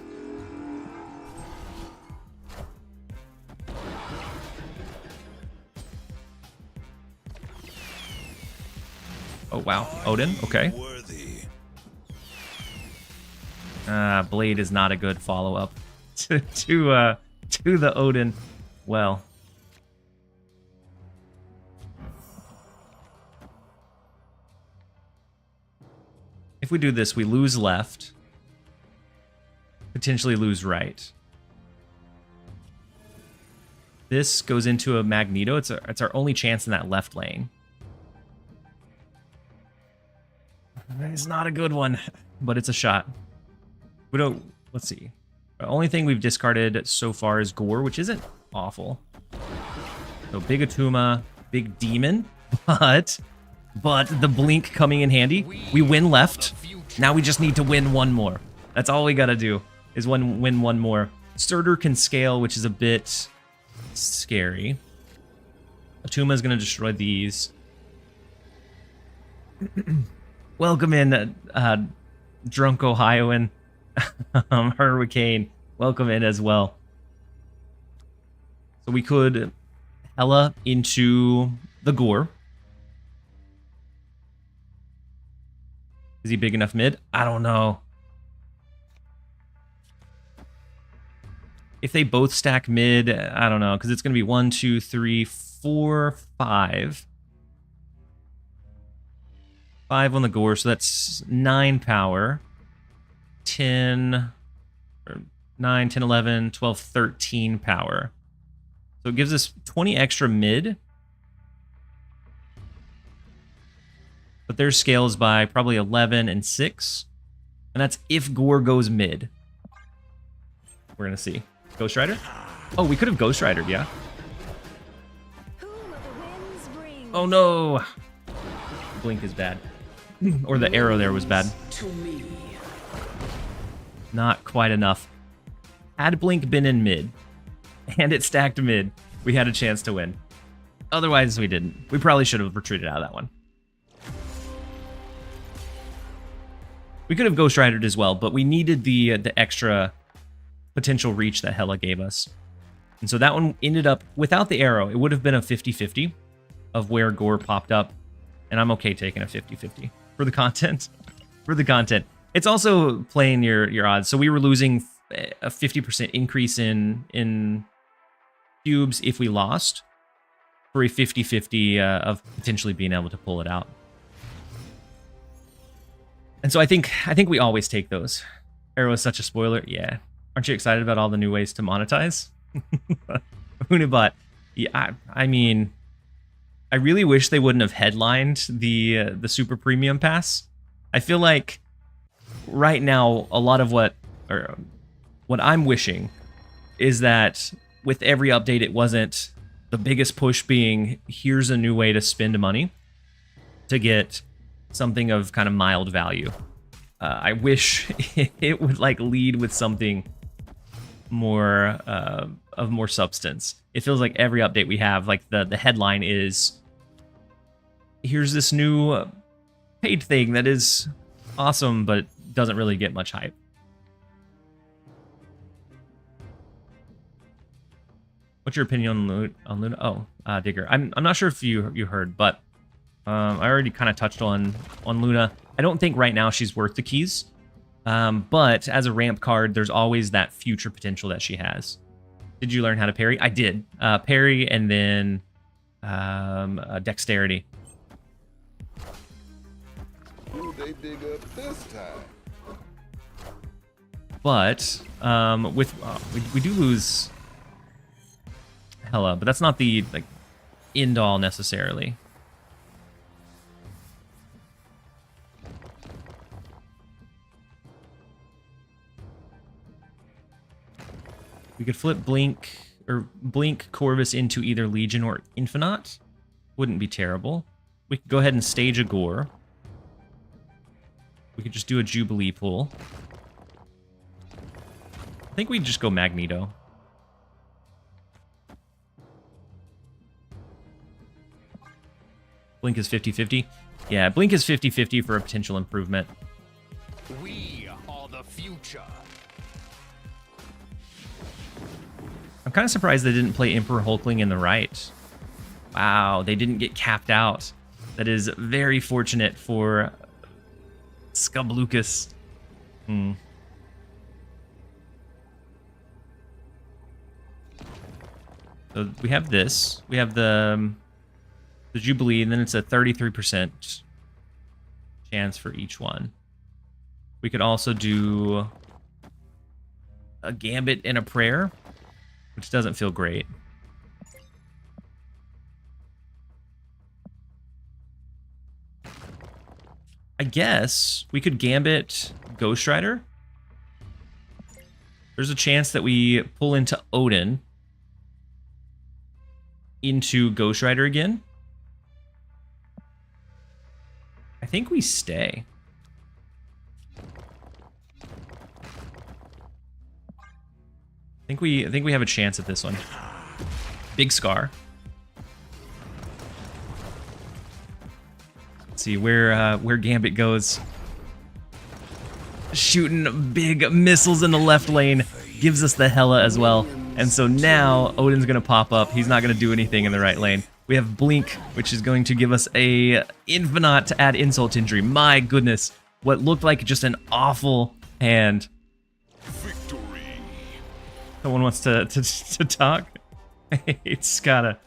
Oh wow, Odin. Okay. Blade is not a good follow-up to the Odin. Well, if we do this, we lose left, potentially lose right. This goes into a Magneto. It's our only chance in that left lane. It's not a good one, but it's a shot. We don't. Let's see. The only thing we've discarded so far is Gore, which isn't awful. So big Atuma, big Demon, but the Blink coming in handy. We win left. Now we just need to win one more. That's all we gotta do is win one more. Surtur can scale, which is a bit scary. Atuma is gonna destroy these. Welcome in, drunk Ohioan. Hurricane, welcome in as well. So we could Hela into the Gore. Is he big enough mid? I don't know. If they both stack mid, I don't know, because it's going to be 1, 2, 3, 4, 5. 5 on the Gore, so that's 9 power. 10, or 9, 10, 11, 12, 13 power. So it gives us 20 extra mid. But their scales by probably 11 and 6. And that's if Gore goes mid. We're going to see. Ghost Rider? Oh, we could have Ghost Ridered, yeah. Oh no! Blink is bad. Or the arrow there was bad. Not quite enough. Had Blink been in mid, and it stacked mid, we had a chance to win. Otherwise, we didn't. We probably should have retreated out of that one. We could have Ghost Ridered as well, but we needed the extra potential reach that Hela gave us. And so that one ended up, without the arrow, it would have been a 50-50 of where Gore popped up. And I'm okay taking a 50-50 for the content. For the content. It's also playing your odds. So we were losing a 50% increase in cubes if we lost, for a 50-50 of potentially being able to pull it out. And so I think we always take those. Arrow is such a spoiler. Yeah. Aren't you excited about all the new ways to monetize? Unibot. Yeah, I mean, I really wish they wouldn't have headlined the super premium pass. I feel like right now a lot of what I'm wishing is that with every update it wasn't the biggest push being here's a new way to spend money to get something of kind of mild value. I wish it would like lead with something more of more substance. It feels like every update we have, like the headline is here's this new paid thing that is awesome but doesn't really get much hype. What's your opinion on Luna? Oh, Digger. I'm not sure if you heard, but I already kind of touched on Luna. I don't think right now she's worth the keys. But as a ramp card, there's always that future potential that she has. Did you learn how to parry? I did. Parry and then dexterity. Who they dig up this time? But we do lose Hela, but that's not the like end all necessarily. could flip Blink Corvus into either Legion or Infinite. Wouldn't be terrible. We could go ahead and stage a Gore. We could just do a Jubilee pull. I think we'd just go Magneto. Blink is 50-50. Yeah, Blink is 50-50 for a potential improvement. We are the future. I'm kind of surprised they didn't play Emperor Hulkling in the right. Wow, they didn't get capped out. That is very fortunate for Scublucas. So we have this. We have the Jubilee, and then it's a 33% chance for each one. We could also do a Gambit and a Prayer, which doesn't feel great. I guess we could Gambit Ghost Rider. There's a chance that we pull into Odin into Ghost Rider again. I think we stay. I think we have a chance at this one. Big Scar. Let's see where Gambit goes. Shooting big missiles in the left lane gives us the Hela as well. And so now Odin's gonna pop up. He's not gonna do anything in the right lane. We have Blink, which is going to give us a Infinite to add insult to injury. My goodness, what looked like just an awful hand. Victory. Someone wants to talk? It's Skada.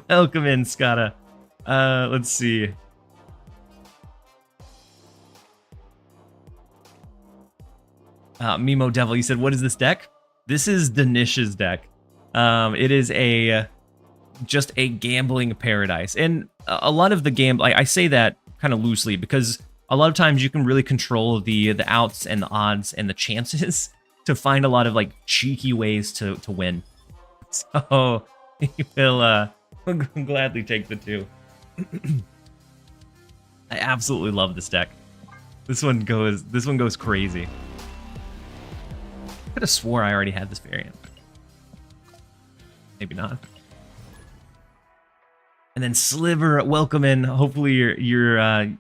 Welcome in, Skada. Let's see. Mimo Devil, you said, what is this deck? This is Danish's deck. It is just a gambling paradise. And a lot of the game, I say that kind of loosely because a lot of times you can really control the outs and the odds and the chances to find a lot of like cheeky ways to win. So we'll gladly take the 2. I absolutely love this deck. This one goes crazy. I could have swore I already had this variant. Maybe not. And then Sliver, welcome in. Hopefully you're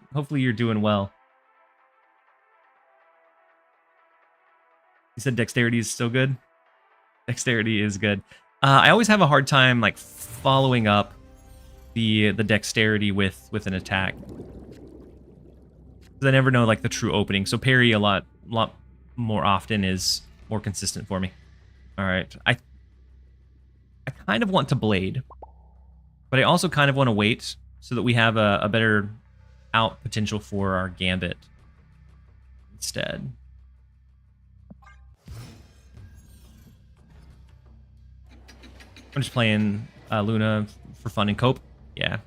doing well. You said dexterity is still good? Dexterity is good. I always have a hard time like following up the dexterity with an attack. Because I never know like the true opening. So parry a lot more often is more consistent for me. All right. I kind of want to blade, but I also kind of want to wait so that we have a better out potential for our Gambit instead. I'm just playing Luna for fun and cope. Yeah.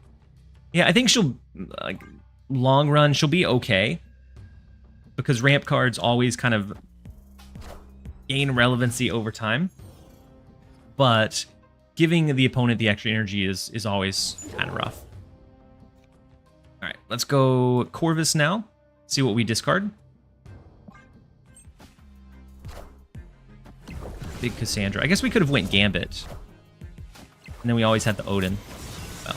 Yeah, I think she'll, like, long run, she'll be okay. Because ramp cards always kind of gain relevancy over time. But giving the opponent the extra energy is always kind of rough. Alright, let's go Corvus now. See what we discard. Big Cassandra. I guess we could have went Gambit. And then we always had the Odin. Well,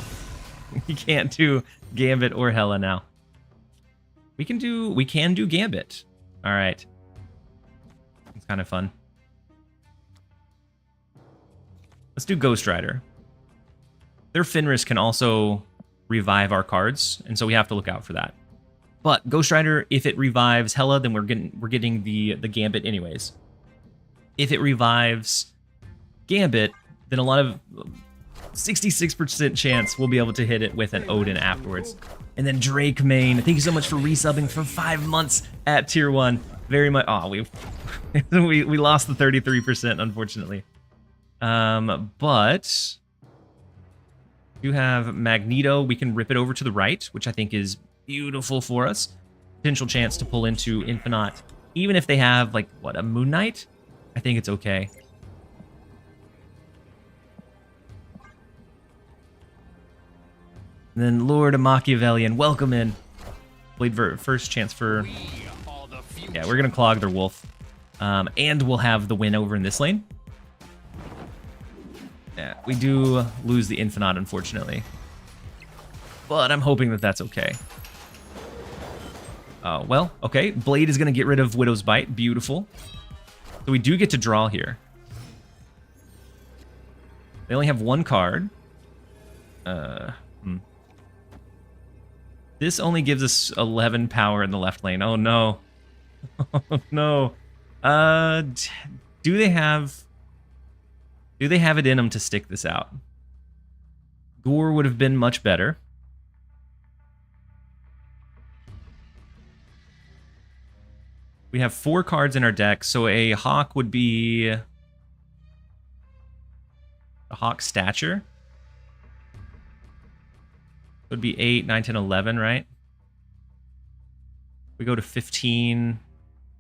we can't do Gambit or Hela now. We can do Gambit. All right. It's kind of fun. Let's do Ghost Rider. Their Fenris can also revive our cards, and so we have to look out for that. But Ghost Rider, if it revives Hela, then we're getting the Gambit anyways. If it revives Gambit, then a lot of 66% chance we'll be able to hit it with an Odin afterwards. And then Drake Main, thank you so much for resubbing for 5 months at tier 1. Very much. Oh, we lost the 33%, unfortunately. But you have Magneto. We can rip it over to the right, which I think is beautiful for us. Potential chance to pull into Infinite, even if they have like what, a Moon Knight. I think it's okay. And then Lord of Machiavellian, welcome in. Blade first chance for... Yeah, we're going to clog their wolf. And we'll have the win over in this lane. Yeah, we do lose the Infinite, unfortunately. But I'm hoping that that's okay. Well, okay. Blade is going to get rid of Widow's Bite. Beautiful. So we do get to draw here. They only have one card. This only gives us 11 power in the left lane. Oh, no. Oh, no. Do they have it in them to stick this out? Gore would have been much better. We have 4 cards in our deck, so a Hawk would be a Hawk Stature. Would be 8, 9, 10, 11, right? We go to 15.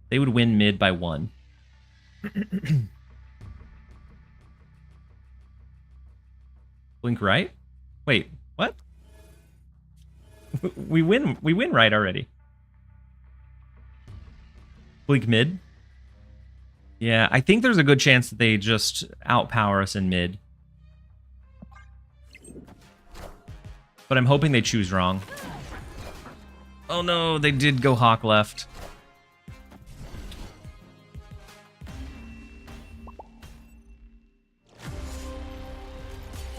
They would win mid by 1. Blink right? Wait, what? We win right already. Blink mid? Yeah, I think there's a good chance that they just outpower us in mid. But I'm hoping they choose wrong. Oh no, they did go Hawk left.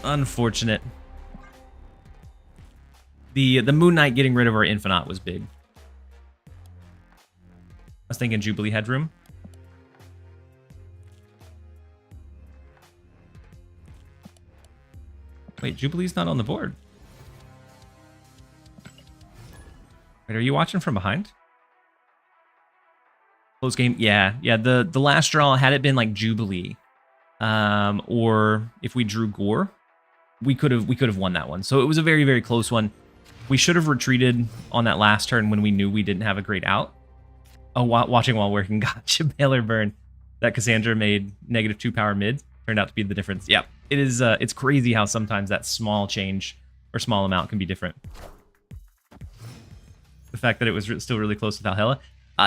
Unfortunate. The Moon Knight getting rid of our Infinite was big. I was thinking Jubilee Headroom. Wait, Jubilee's not on the board. Wait, are you watching from behind? Close game? Yeah. The last draw, had it been like Jubilee, or if we drew Gore, we could have won that one. So it was a very, very close one. We should have retreated on that last turn when we knew we didn't have a great out. Oh, watching while working. Gotcha, Baylor Burn. That Cassandra made -2 power mid turned out to be the difference. Yep. It is. It's crazy how sometimes that small change or small amount can be different. The fact that it was still really close with Valhalla.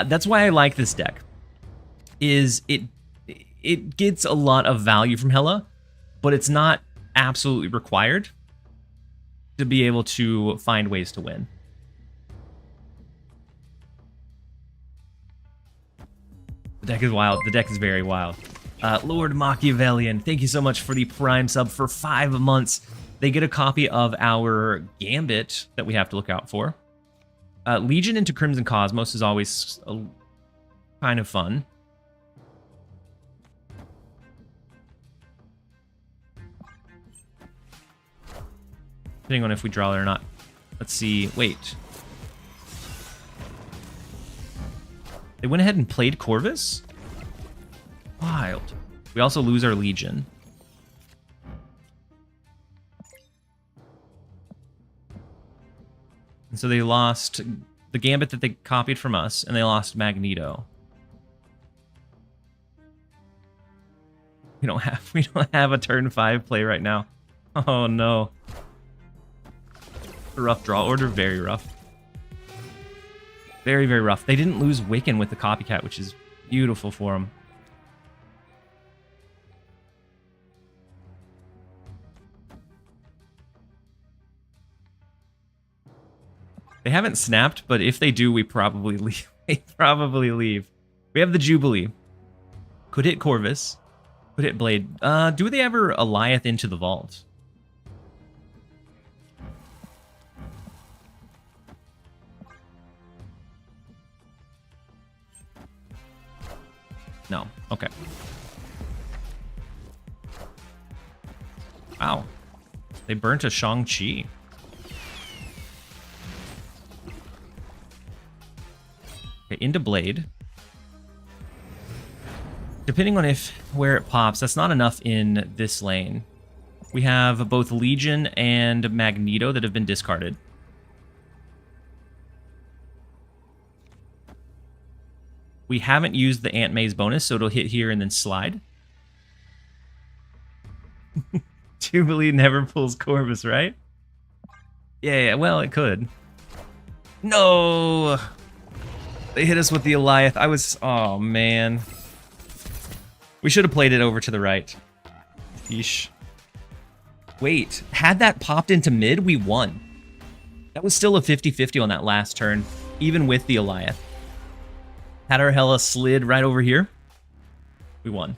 That's why I like this deck. Is it gets a lot of value from Hela, but it's not absolutely required to be able to find ways to win. The deck is wild. The deck is very wild. Lord Machiavellian, thank you so much for the Prime sub for 5 months. They get a copy of our Gambit that we have to look out for. Legion into Crimson Cosmos is always kind of fun. Depending on if we draw it or not. Let's see. Wait. They went ahead and played Corvus? Wild. We also lose our Legion. And so they lost the Gambit that they copied from us, and they lost Magneto. We don't have a turn 5 play right now. Oh no. A rough draw order, very rough. Very, very rough. They didn't lose Wiccan with the copycat, which is beautiful for them. They haven't snapped, but if they do, we probably leave. They probably leave. We have the Jubilee. Could hit Corvus. Could hit Blade. Do they ever Eliath into the vault? No. Okay. Wow. They burnt a Shang-Chi. Okay, into Blade. Depending on where it pops, that's not enough in this lane. We have both Legion and Magneto that have been discarded. We haven't used the Ant Maze bonus, so it'll hit here and then slide. Jubilee never pulls Corvus, right? Yeah, well, it could. No! They hit us with the Eliath. Oh, man. We should have played it over to the right. Yeesh. Wait, had that popped into mid, we won. That was still a 50-50 on that last turn, even with the Eliath. Had our Hela slid right over here, we won.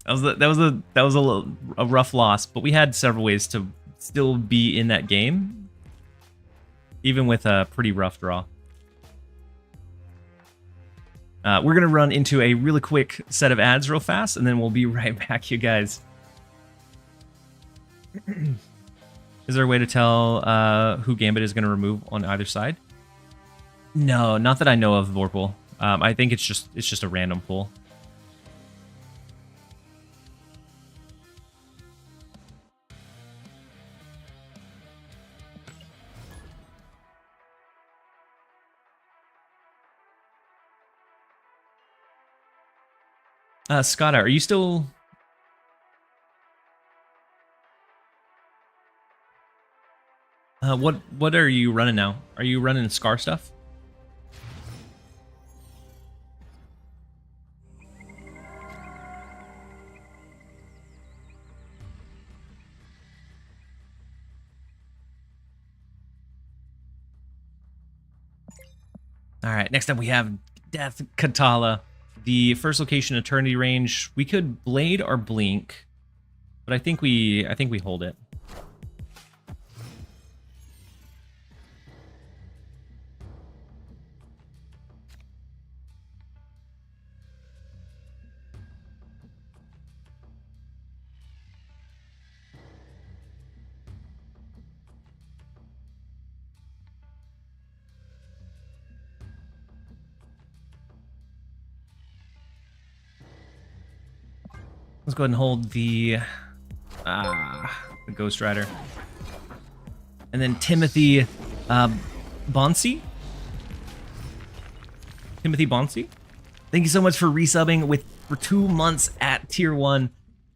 That was a rough loss, but we had several ways to still be in that game, even with a pretty rough draw. We're going to run into a really quick set of ads real fast, and then we'll be right back, you guys. Is there a way to tell who Gambit is going to remove on either side? No, not that I know of, Vorpal. I think it's just a random pull. Scott, are you still... What are you running now? Are you running Scar stuff? All right, next up we have Death Katala. The first location, Eternity Range. We could Blade or Blink, but I think we hold it. Let's go ahead and hold the Ghost Rider. And then Timothy Bonsi. Timothy Bonsi. Thank you so much for resubbing for 2 months at tier 1.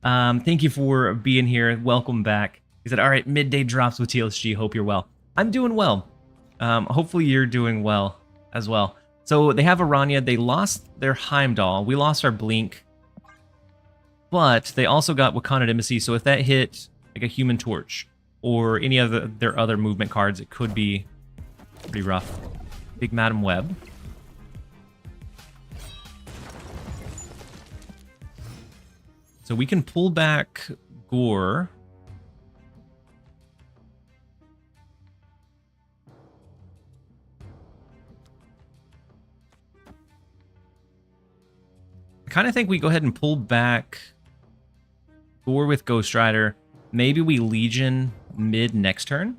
Thank you for being here. Welcome back. He said, all right, midday drops with TLSG. Hope you're well. I'm doing well. Hopefully you're doing well as well. So they have Aranya. They lost their Heimdall. We lost our Blink. But they also got Wakanda Embassy, so if that hit like a Human Torch or any of their other movement cards, it could be pretty rough. Big Madam Web. So we can pull back Gore. I kind of think we go ahead and pull back Gore with Ghost Rider. Maybe we Legion mid next turn.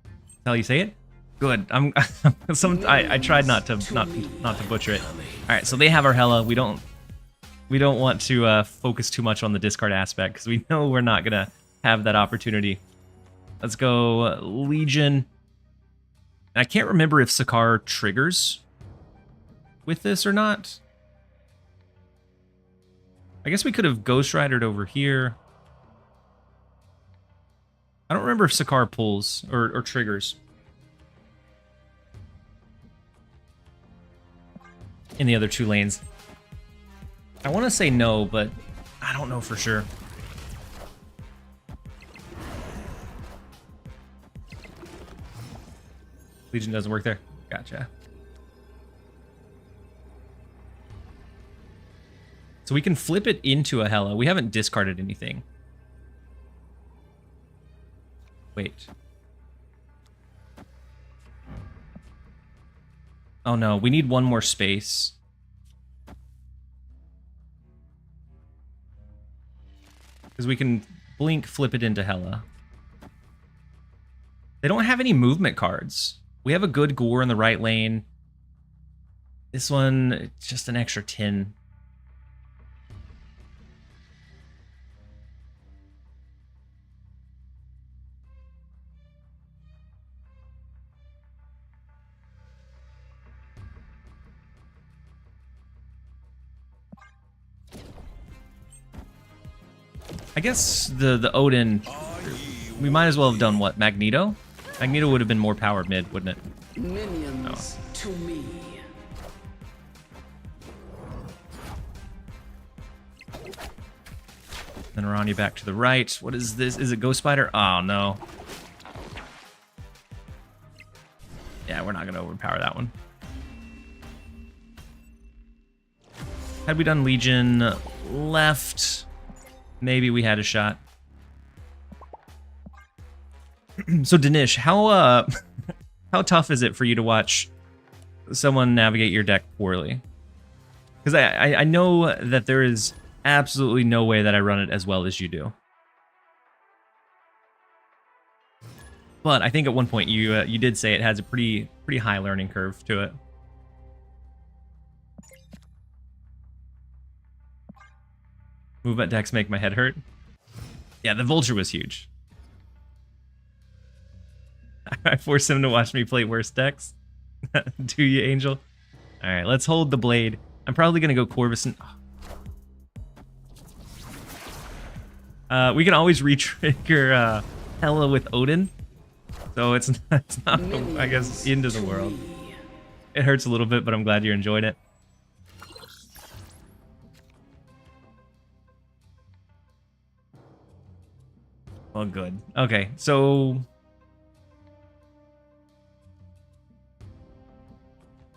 That's how you say it? Good. I tried not to butcher it. All right, so they have our Hela. We don't want to focus too much on the discard aspect because we know we're not gonna have that opportunity. Let's go Legion. And I can't remember if Sakaar triggers with this or not. I guess we could have Ghost Ridered over here. I don't remember if Sakaar pulls or triggers in the other 2 lanes. I want to say no, but I don't know for sure. Legion doesn't work there. Gotcha. So we can flip it into a Hela. We haven't discarded anything. Wait. Oh no, we need one more space. Because we can Blink, flip it into Hela. They don't have any movement cards. We have a good Gore in the right lane. This one, it's just an extra 10. I guess the Odin, we might as well have done what? Magneto? Magneto would have been more power mid, wouldn't it? Minions to me. Then Aranya back to the right. What is this? Is it Ghost Spider? Oh, no. Yeah, we're not going to overpower that one. Had we done Legion left, maybe we had a shot. So, Danish, how how tough is it for you to watch someone navigate your deck poorly? Because I know that there is absolutely no way that I run it as well as you do. But I think at one point you did say it has a pretty high learning curve to it. Movement decks make my head hurt. Yeah, the Vulture was huge. I forced him to watch me play worse decks. Do you, Angel? All right, let's hold the blade. I'm probably gonna go Corvus and. We can always retrigger Hela with Odin, so it's not I guess the end of the world. It hurts a little bit, but I'm glad you enjoyed it. Well, good. Okay, so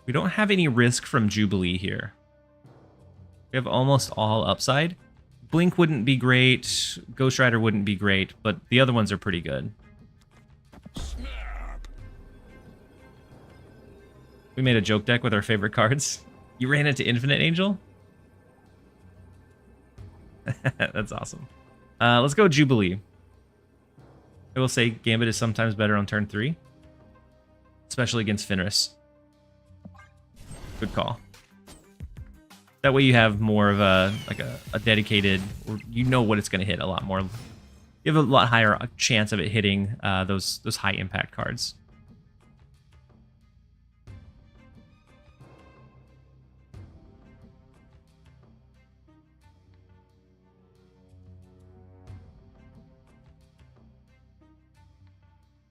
we don't have any risk from Jubilee here. We have almost all upside. Blink wouldn't be great, Ghost Rider wouldn't be great, but the other ones are pretty good. Snap. We made a joke deck with our favorite cards. You ran into Infinite Angel? That's awesome. Let's go Jubilee. I will say Gambit is sometimes better on turn 3, especially against Fenris. Good call. That way you have more of a dedicated, or you know what it's going to hit a lot more. You have a lot higher chance of it hitting those high impact cards.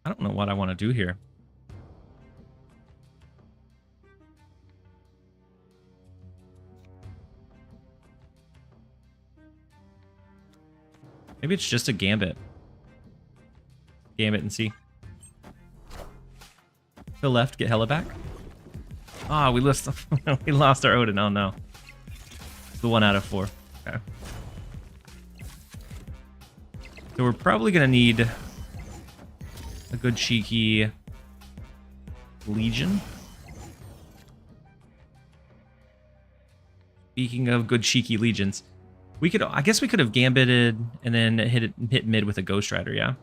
I don't know what I want to do here. Maybe it's just a Gambit. Gambit and see. To the left, get Hela back. Ah, we lost we lost our Odin. Oh no. It's the 1 out of 4. Okay. So we're probably gonna need a good cheeky Legion. Speaking of good cheeky Legions, we could, I guess we could have Gambited and then hit mid with a Ghost Rider, yeah?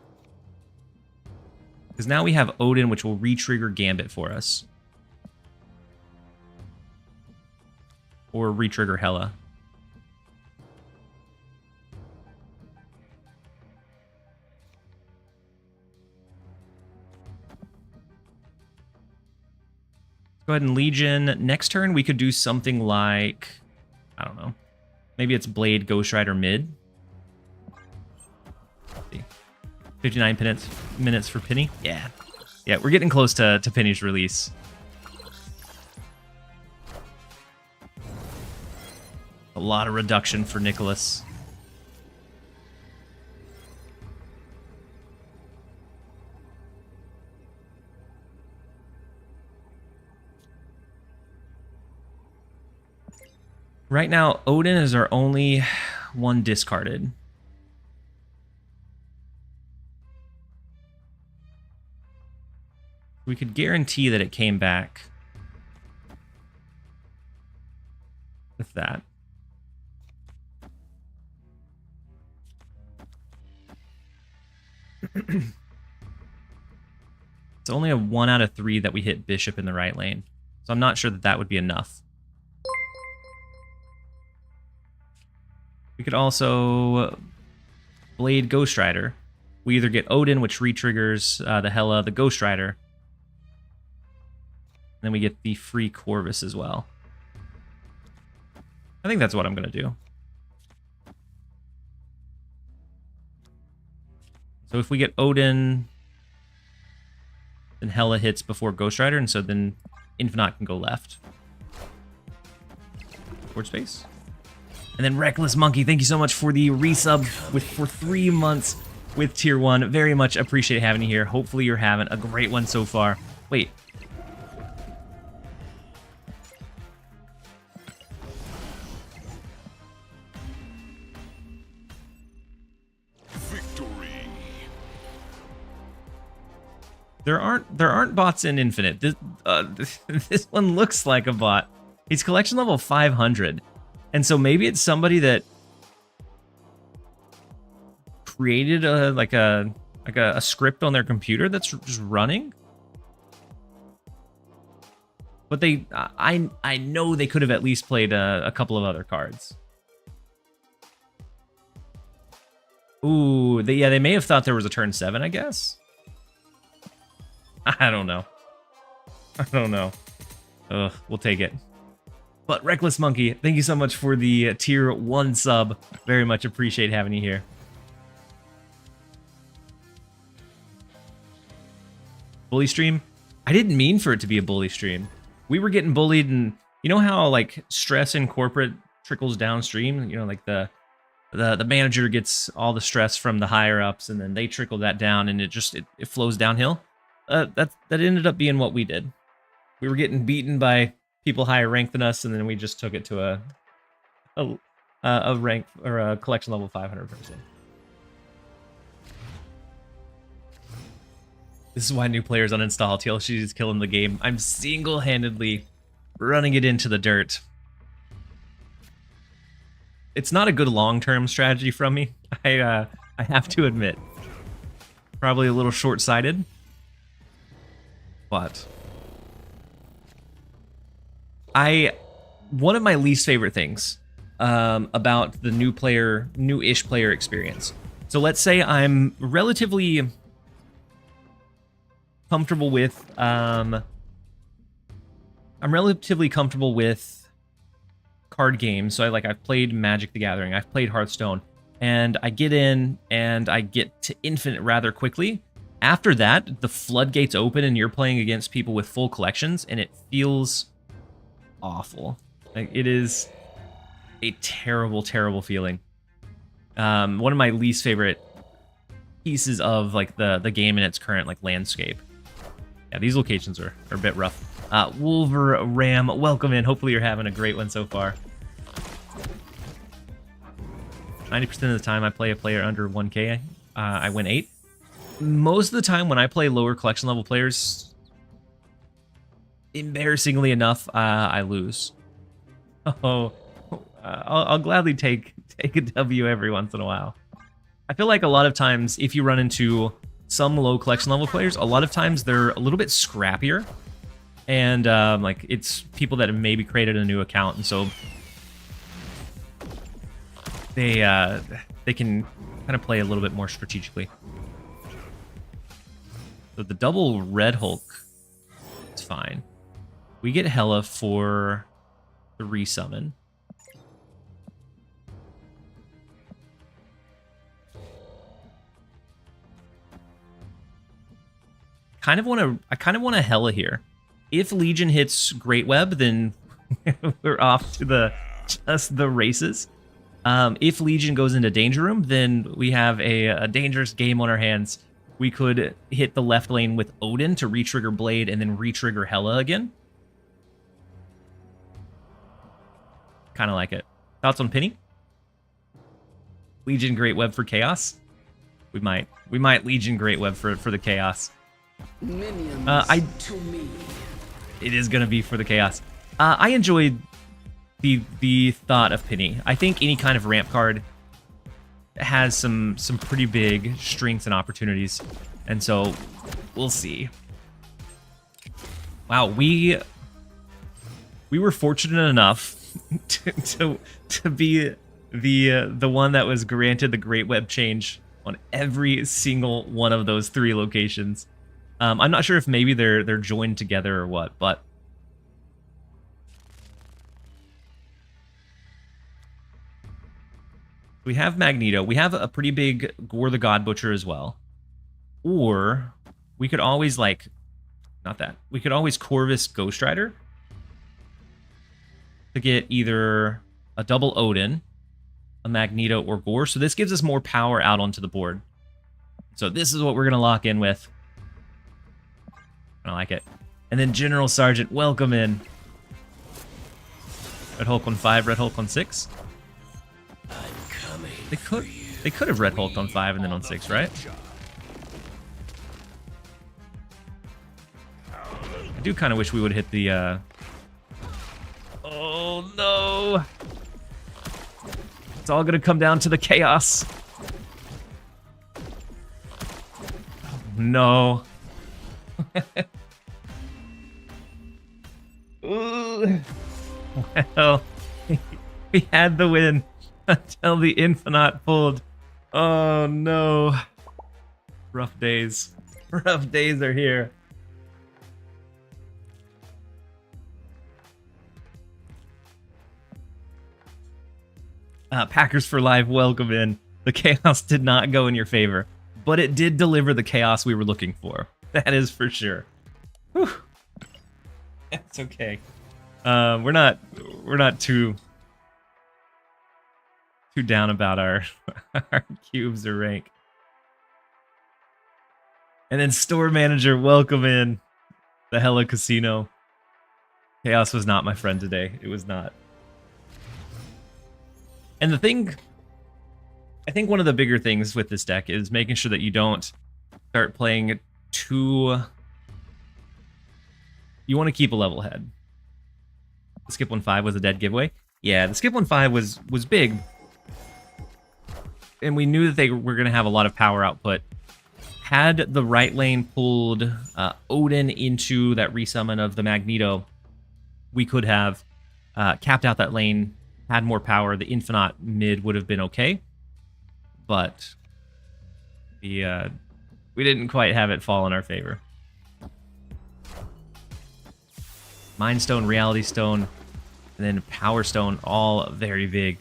Because now we have Odin, which will re-trigger Gambit for us. Or re-trigger Hela. Go ahead and Legion. Next turn, we could do something like, I don't know. Maybe it's Blade, Ghost Rider, mid. Let's see. 59 minutes for Peni. Yeah. Yeah, we're getting close to Penny's release. A lot of reduction for Nicholas. Right now, Odin is our only one discarded. We could guarantee that it came back with that. It's only a 1 out of 3 that we hit Bishop in the right lane. So I'm not sure that that would be enough. We could also Blade Ghost Rider. We either get Odin, which re-triggers the Hela, the Ghost Rider. And then we get the free Corvus as well. I think that's what I'm going to do. So if we get Odin, then Hela hits before Ghost Rider, and so then Infinite can go left. Forward space. And then Reckless Monkey, thank you so much for the resub for 3 months with Tier 1. Very much appreciate having you here. Hopefully you're having a great one so far. Wait. Victory. There aren't bots in Infinite. This one looks like a bot. He's collection level 500. And so maybe it's somebody that created a script on their computer that's just running. But I know they could have at least played a couple of other cards. Ooh, they may have thought there was a turn 7, I guess. I don't know. Ugh, we'll take it. But Reckless Monkey, thank you so much for the Tier 1 sub. Very much appreciate having you here. Bully stream? I didn't mean for it to be a bully stream. We were getting bullied, and you know how like stress in corporate trickles downstream? You know, like the manager gets all the stress from the higher ups, and then they trickle that down, and it flows downhill. That ended up being what we did. We were getting beaten by people higher ranked than us, and then we just took it to a rank or a collection level 500 person. This is why new players uninstall. TLSG is killing the game. I'm single-handedly running it into the dirt. It's not a good long-term strategy from me. I have to admit, probably a little short-sighted, but one of my least favorite things about the new-ish player experience. So let's say I'm relatively comfortable with card games. So I've played Magic the Gathering, I've played Hearthstone, and I get in and I get to Infinite rather quickly. After that, the floodgates open and you're playing against people with full collections, and it feels awful. Like, it is a terrible, terrible feeling. One of my least favorite pieces of like the game in its current landscape. Yeah, these locations are a bit rough. Wolver Ram, welcome in. Hopefully you're having a great one so far. 90% of the time I play a player under 1k, I win 8. Most of the time when I play lower collection level players, embarrassingly enough, I lose. Oh, I'll gladly take a W every once in a while. I feel like a lot of times if you run into some low collection level players, a lot of times they're a little bit scrappier, and it's people that have maybe created a new account, and so they can kind of play a little bit more strategically. So the double Red Hulk, it's fine. We get Hela for the resummon. I kind of want a Hela here. If Legion hits Great Web, then we're off to just the races. If Legion goes into Danger Room, then we have a dangerous game on our hands. We could hit the left lane with Odin to re-trigger Blade and then re-trigger Hela again. Kind of like it. Thoughts on Peni? Legion Great Web for Chaos? We might Legion Great Web for the Chaos. Minions to me. It is gonna be for the Chaos. I enjoyed the thought of Peni. I think any kind of ramp card has some pretty big strengths and opportunities, and so we'll see. Wow, we were fortunate enough to be the one that was granted the Great Web change on every single one of those 3 locations. I'm not sure if maybe they're joined together or what, but we have Magneto. We have a pretty big Gore the God Butcher as well. Or we could always like, not that. We could always Corvus Ghost Rider to get either a double Odin, a Magneto, or Gore. So this gives us more power out onto the board. So this is what we're going to lock in with. I like it. And then General Sergeant, welcome in. Red Hulk on 5, Red Hulk on 6. They could have Red Hulk on 5 and then on 6, right? I do kind of wish we would hit the... Oh, no! It's all going to come down to the chaos. Oh, no. Ooh. Well, we had the win until the Infinite pulled. Oh, no. Rough days. Rough days are here. Packers for Life, welcome in. The chaos did not go in your favor, but it did deliver the chaos we were looking for. That is for sure. Whew. It's okay. We're not too down about our our cubes or rank. And then store manager, welcome in. The Hella Casino. Chaos was not my friend today. It was not. And the thing, I think one of the bigger things with this deck is making sure that you don't start playing too... You want to keep a level head. The skip 1-5 was a dead giveaway. Yeah, the skip 1-5 was big. And we knew that they were going to have a lot of power output. Had the right lane pulled Odin into that resummon of the Magneto, we could have capped out that lane, had more power. The Infinite mid would have been okay. But we didn't quite have it fall in our favor. Mind Stone, Reality Stone, and then Power Stone, all very big.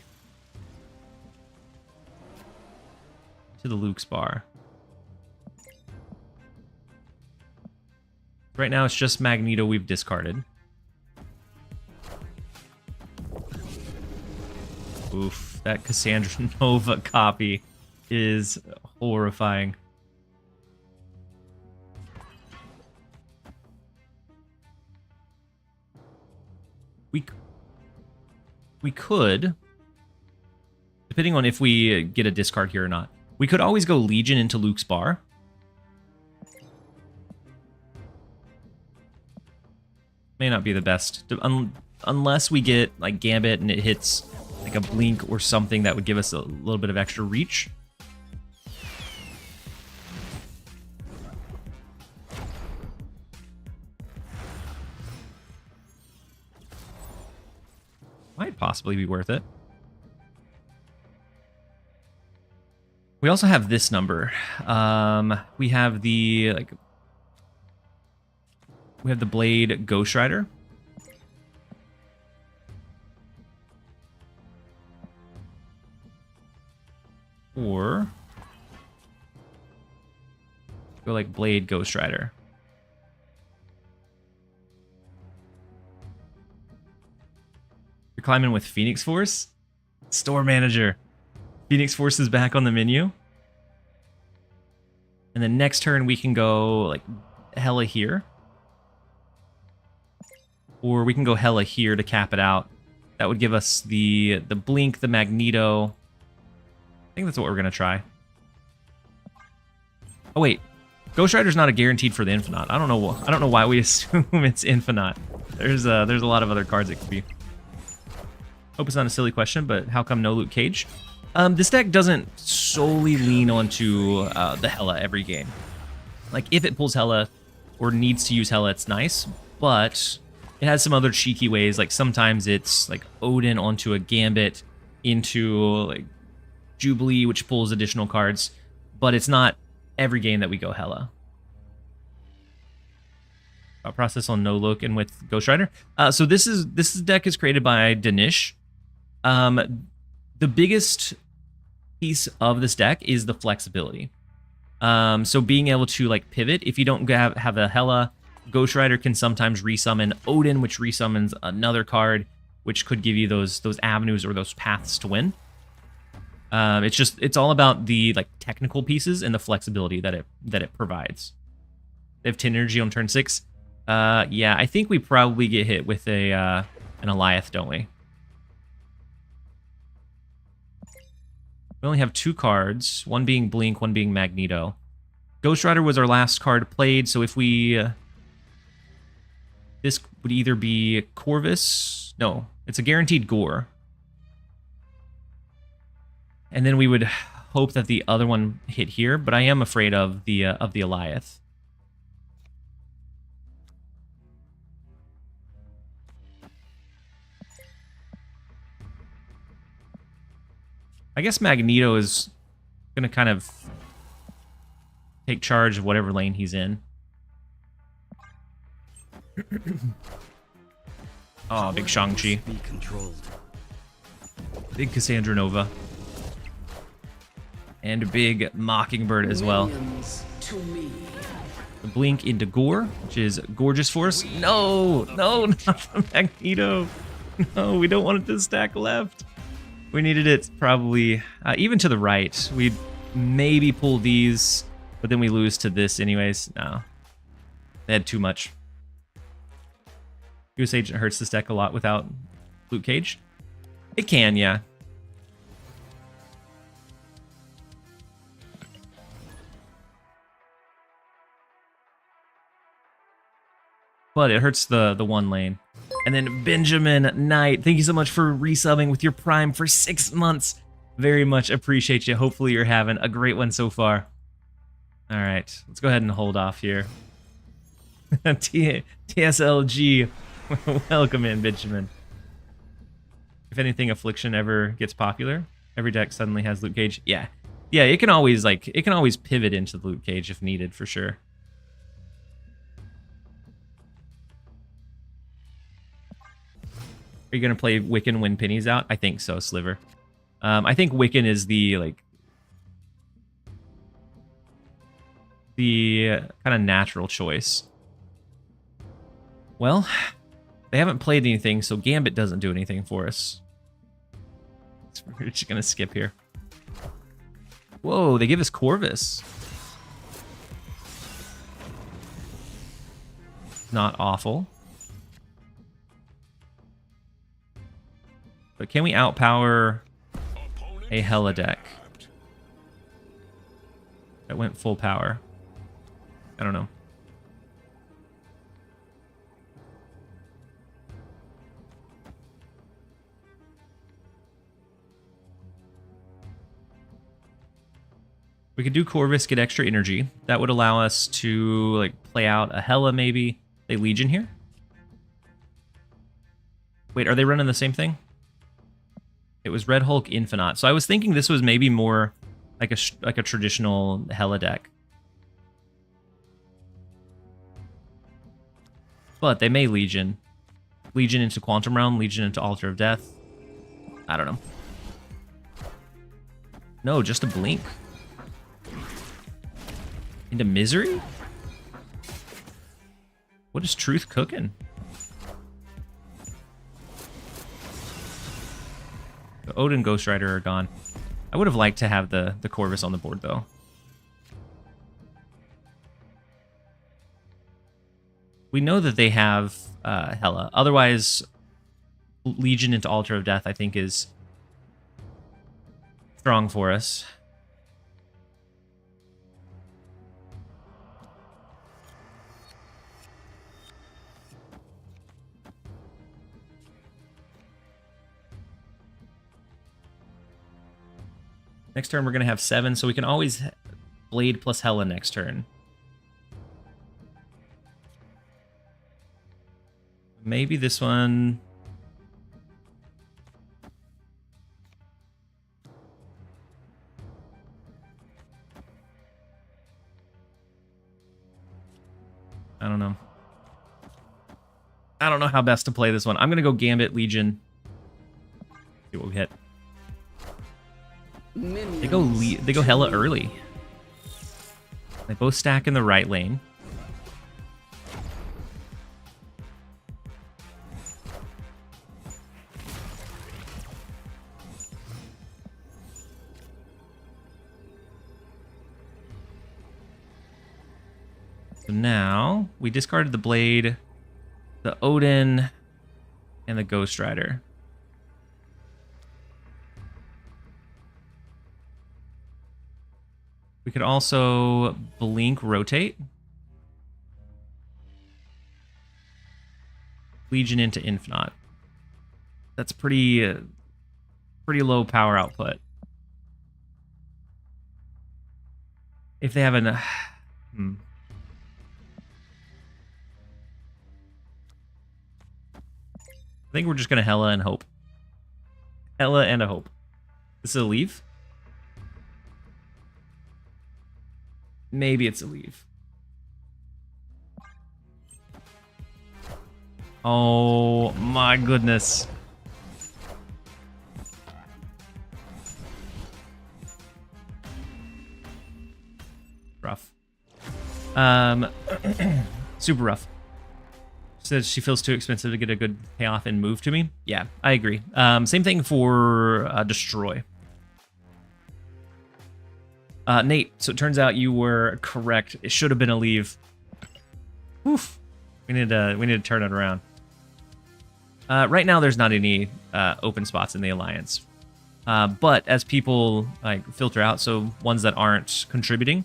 To the Luke's bar. Right now it's just Magneto we've discarded. Oof, that Cassandra Nova copy is horrifying. We could, depending on if we get a discard here or not, we could always go Legion into Luke's bar. May not be the best, unless we get like Gambit and it hits like a blink or something that would give us a little bit of extra reach. Might possibly be worth it. We also have this number. We have the Blade Ghost Rider. Or go like Blade Ghost Rider. You're climbing with Phoenix Force? Store manager. Phoenix Force is back on the menu. And then next turn we can go like Hella here. Or we can go Hella here to cap it out. That would give us the Blink, the Magneto. I think that's what we're going to try. Oh wait, Ghost Rider's not a guaranteed for the Infinite. I don't know why we assume it's Infinite. There's a lot of other cards it could be. Hope it's not a silly question, but how come no Luke Cage? This deck doesn't solely lean onto the Hella every game. Like, if it pulls Hella or needs to use Hella, it's nice, but it has some other cheeky ways. Like, sometimes it's like Odin onto a Gambit into like Jubilee, which pulls additional cards, but it's not every game that we go Hella. Process on no look and with Ghost Rider. So this deck is created by Danish. The biggest piece of this deck is the flexibility. So being able to like pivot, if you don't have a Hela, Ghost Rider can sometimes resummon Odin, which resummons another card, which could give you those avenues or those paths to win. It's all about the like technical pieces and the flexibility that it provides. They have Synergy on turn 6. Yeah, I think we probably get hit with an Alioth, don't we? We only have 2 cards, one being Blink, one being Magneto. Ghost Rider was our last card played, so if we... this would either be Corvus... No, it's a guaranteed Gore. And then we would hope that the other one hit here, but I am afraid of the Alioth. I guess Magneto is going to kind of take charge of whatever lane he's in. Oh, big Shang-Chi. Big Cassandra Nova. And a big Mockingbird as well. The Blink into Gore, which is gorgeous for us. No, not the Magneto. No, we don't want it to stack left. We needed it probably even to the right. We'd maybe pull these, but then we lose to this anyways. No, they had too much. Goose Agent hurts this deck a lot without Luke Cage. It can, yeah. But it hurts the one lane. And then Benjamin Knight, thank you so much for resubbing with your Prime for 6 months. Very much appreciate you. Hopefully you're having a great one so far. All right, let's go ahead and hold off here. TSLG, welcome in, Benjamin. If anything, Affliction ever gets popular, every deck suddenly has Luke Cage. Yeah, it can always pivot into the Luke Cage if needed, for sure. Are you going to play Wiccan when Penny's out? I think so, Sliver. I think Wiccan is the kind of natural choice. Well, they haven't played anything, so Gambit doesn't do anything for us. We're just going to skip here. Whoa, they give us Corvus. Not awful. But can we outpower a Hela deck that went full power? I don't know. We could do Corvus, get extra energy. That would allow us to like play out a Hela maybe. They Legion here? Wait, are they running the same thing? It was Red Hulk Infinite. So I was thinking this was maybe more like a traditional Hela deck. But they may Legion. Legion into Quantum Realm, Legion into Altar of Death. I don't know. No, just a Blink. Into Misery? What is Truth cooking? The Odin Ghost Rider are gone. I would have liked to have the Corvus on the board, though. We know that they have Hela. Otherwise, Legion into Altar of Death, I think, is strong for us. Next turn, we're going to have 7, so we can always Blade plus Hela next turn. Maybe this one... I don't know. I don't know how best to play this one. I'm going to go Gambit, Legion. See what we hit. They go Hela early. They both stack in the right lane. So now we discarded the Blade, the Odin, and the Ghost Rider. We could also blink rotate. Legion into Infinite. That's pretty low power output. If they have an I think we're just gonna Hella and hope. Hella and a hope. This is a leave? Maybe it's a leave. Oh my goodness. Rough. Super rough. Says she feels too expensive to get a good payoff and move to me. Yeah, I agree. Same thing for Destroy. Nate, so it turns out you were correct. It should have been a leave. Oof. We need to turn it around. Right now, there's not any open spots in the alliance, but as people like filter out, so ones that aren't contributing,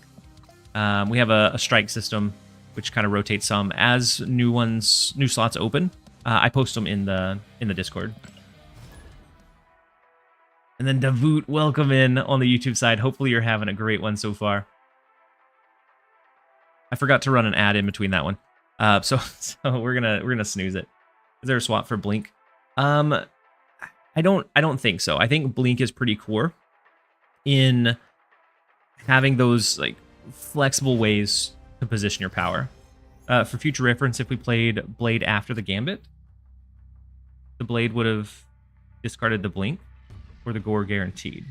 we have a strike system which kind of rotates some as new slots open. I post them in the Discord. And then Davoot, welcome in on the YouTube side. Hopefully you're having a great one so far. I forgot to run an ad in between that one. So we're gonna snooze it. Is there a swap for Blink? I don't think so. I think Blink is pretty core in having those like flexible ways to position your power. For future reference, if we played Blade after the Gambit, the Blade would have discarded the Blink or the Gore guaranteed.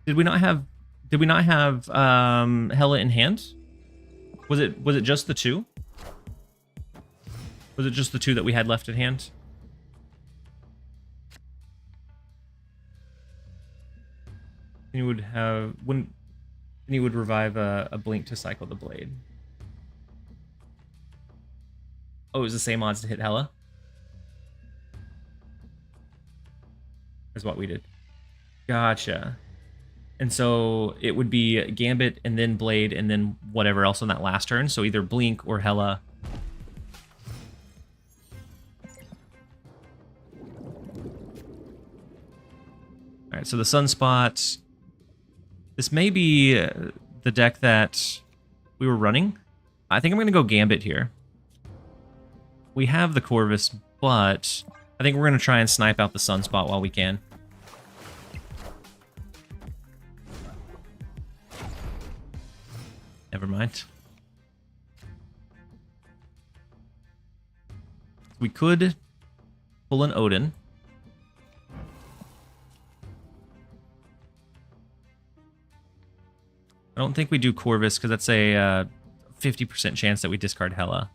Did we not have Hela in hand? Was it just the two? Was it just the two that we had left in hand? And you would revive a Blink to cycle the Blade. Oh, it was the same odds to hit Hela as what we did. Gotcha. And so it would be Gambit and then Blade and then whatever else on that last turn. So either Blink or Hela. All right, so the Sunspot. This may be the deck that we were running. I think I'm going to go Gambit here. We have the Corvus, but I think we're going to try and snipe out the Sunspot while we can. Never mind. We could pull an Odin. I don't think we do Corvus because that's a 50% chance that we discard Hela.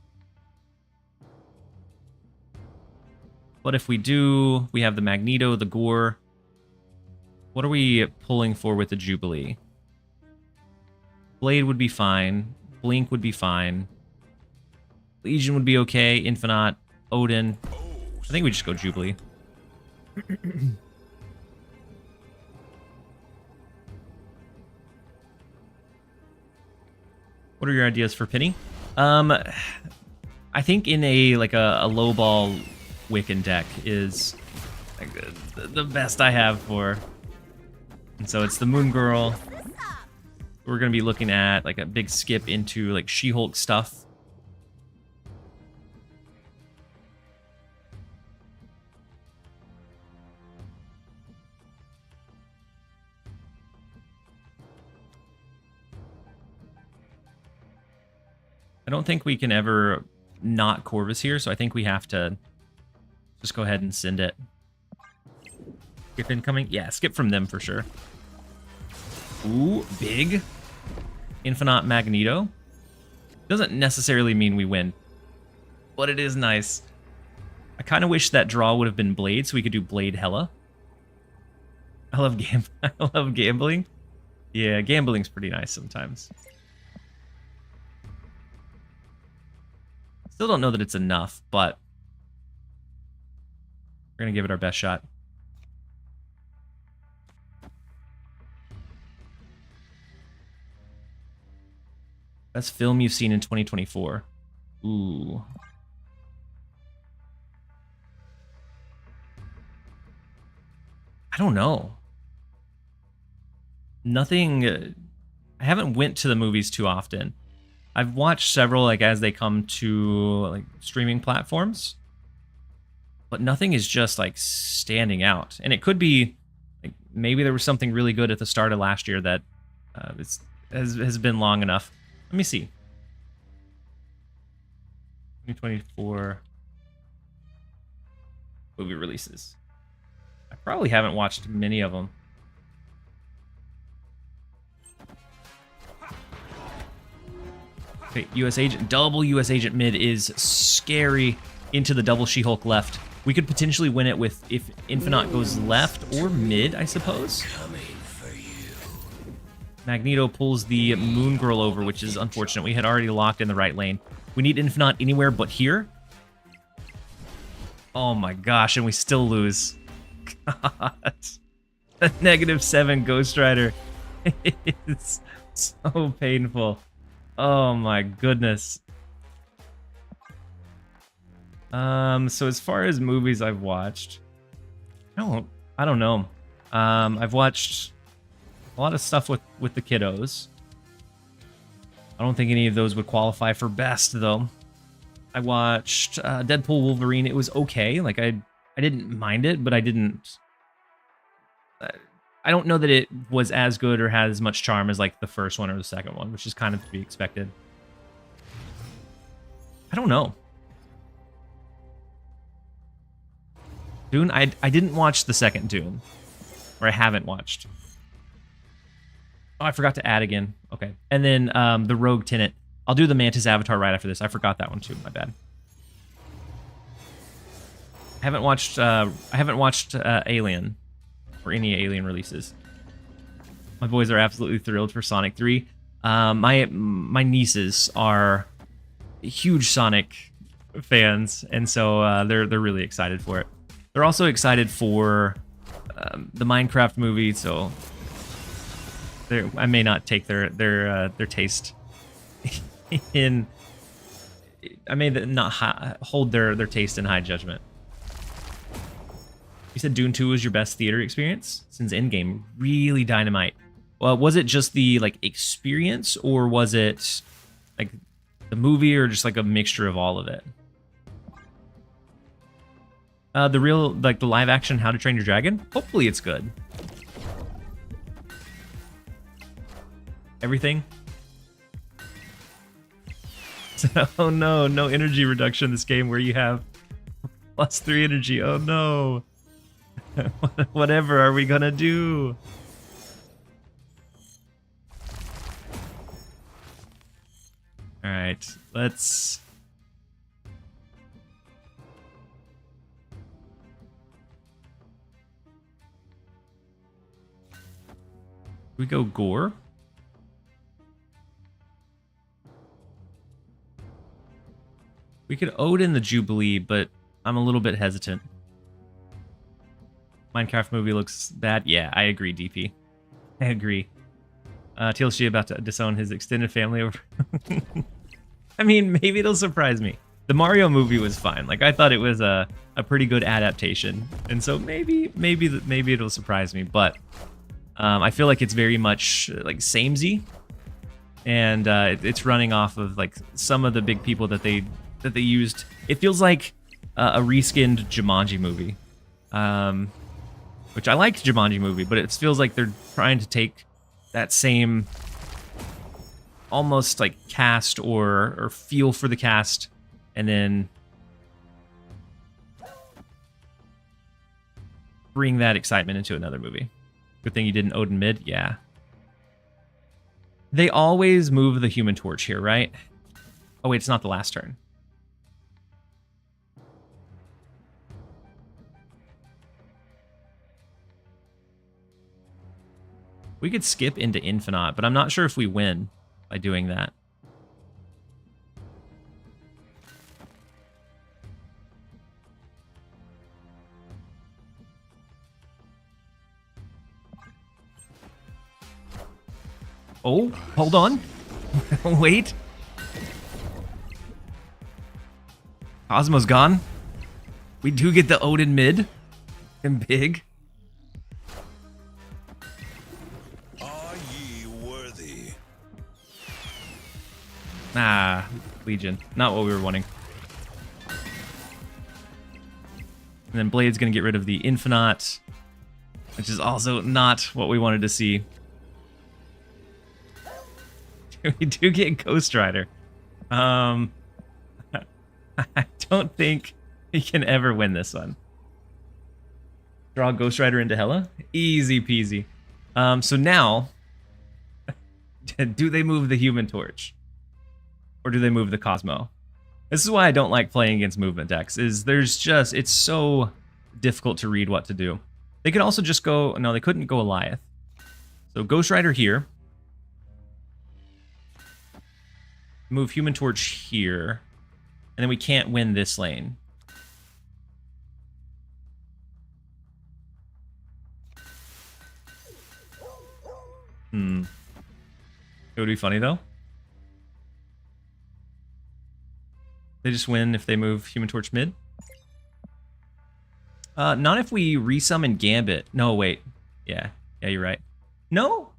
But if we do, we have the Magneto, the Gore. What are we pulling for with the Jubilee? Blade would be fine. Blink would be fine. Legion would be okay. Infinite, Odin. I think we just go Jubilee. What are your ideas for Peni? I think in a low ball Wiccan deck is like the best I have for. And so it's the Moon Girl. We're gonna be looking at like a big skip into like She-Hulk stuff. I don't think we can ever not Corvus here, so I think we have to just go ahead and send it. Skip incoming? Yeah, skip from them for sure. Ooh, big. Infinite Magneto. Doesn't necessarily mean we win, but it is nice. I kind of wish that draw would have been Blade, so we could do Blade Hella. I love I love gambling. Yeah, gambling's pretty nice sometimes. Still don't know that it's enough, but we're gonna give it our best shot. Best film you've seen in 2024. Ooh. I don't know. Nothing. I haven't went to the movies too often. I've watched several like as they come to like streaming platforms, but nothing is just like standing out. And it could be like maybe there was something really good at the start of last year that has been long enough. Let me see. 2024 movie releases. I probably haven't watched many of them. Okay, US Agent, double US Agent mid is scary into the double She-Hulk left. We could potentially win it with if Infinite goes left or mid, I suppose. Magneto pulls the Moon Girl over, which is unfortunate. We had already locked in the right lane. We need Infinite anywhere but here. Oh my gosh, and we still lose. God. A -7 Ghost Rider is so painful. Oh my goodness. So as far as movies I've watched, I don't know. I've watched a lot of stuff with the kiddos. I don't think any of those would qualify for best though. I watched Deadpool Wolverine. It was okay. Like I didn't mind it, but I didn't. I don't know that it was as good or had as much charm as like the first one or the second one, which is kind of to be expected. I don't know. Dune, I didn't watch the second Dune, or I haven't watched. Oh, I forgot to add again. Okay, and then the Rogue Tenant. I'll do the Mantis Avatar right after this. I forgot that one too. My bad. I haven't watched Alien or any Alien releases. My boys are absolutely thrilled for Sonic 3. My nieces are huge Sonic fans, and so they're really excited for it. They're also excited for the Minecraft movie, so I may not take their taste in. I may not hold their taste in high judgment. You said Dune 2 was your best theater experience since Endgame. Really dynamite. Well, was it just the like experience, or was it like the movie, or just like a mixture of all of it? The real, like the live action How to Train Your Dragon? Hopefully it's good. Everything? Oh no, no energy reduction in this game where you have +3 energy. Oh no. Whatever are we gonna do? Alright, let's... we go Gore? We could Odin the Jubilee, but I'm a little bit hesitant. Minecraft movie looks bad. Yeah, I agree, DP. I agree. TLSG about to disown his extended family over... I mean, maybe it'll surprise me. The Mario movie was fine. Like, I thought it was a pretty good adaptation. And so maybe it'll surprise me. But I feel like it's very much like samey. And it's running off of like some of the big people that they used. It feels like a reskinned Jumanji movie. Which I like Jumanji movie, but it feels like they're trying to take that same almost like cast or feel for the cast and then bring that excitement into another movie. Good thing you didn't Odin mid. Yeah. They always move the Human Torch here, right? Oh, wait, it's not the last turn. We could skip into Infinite, but I'm not sure if we win by doing that. Oh, hold on. Wait. Cosmo's gone. We do get the Odin mid. And big. Are ye worthy? Ah, Legion. Not what we were wanting. And then Blade's going to get rid of the Infinite, which is also not what we wanted to see. We do get Ghost Rider. I don't think he can ever win this one. Draw Ghost Rider into Hela? Easy peasy. So now, do they move the Human Torch? Or do they move the Cosmo? This is why I don't like playing against movement decks, is there's just, it's so difficult to read what to do. They could also just go, no, they couldn't go Goliath. So Ghost Rider here. Move Human Torch here. And then we can't win this lane. It would be funny, though. They just win if they move Human Torch mid. Not if we resummon Gambit. No, wait. Yeah, you're right. No?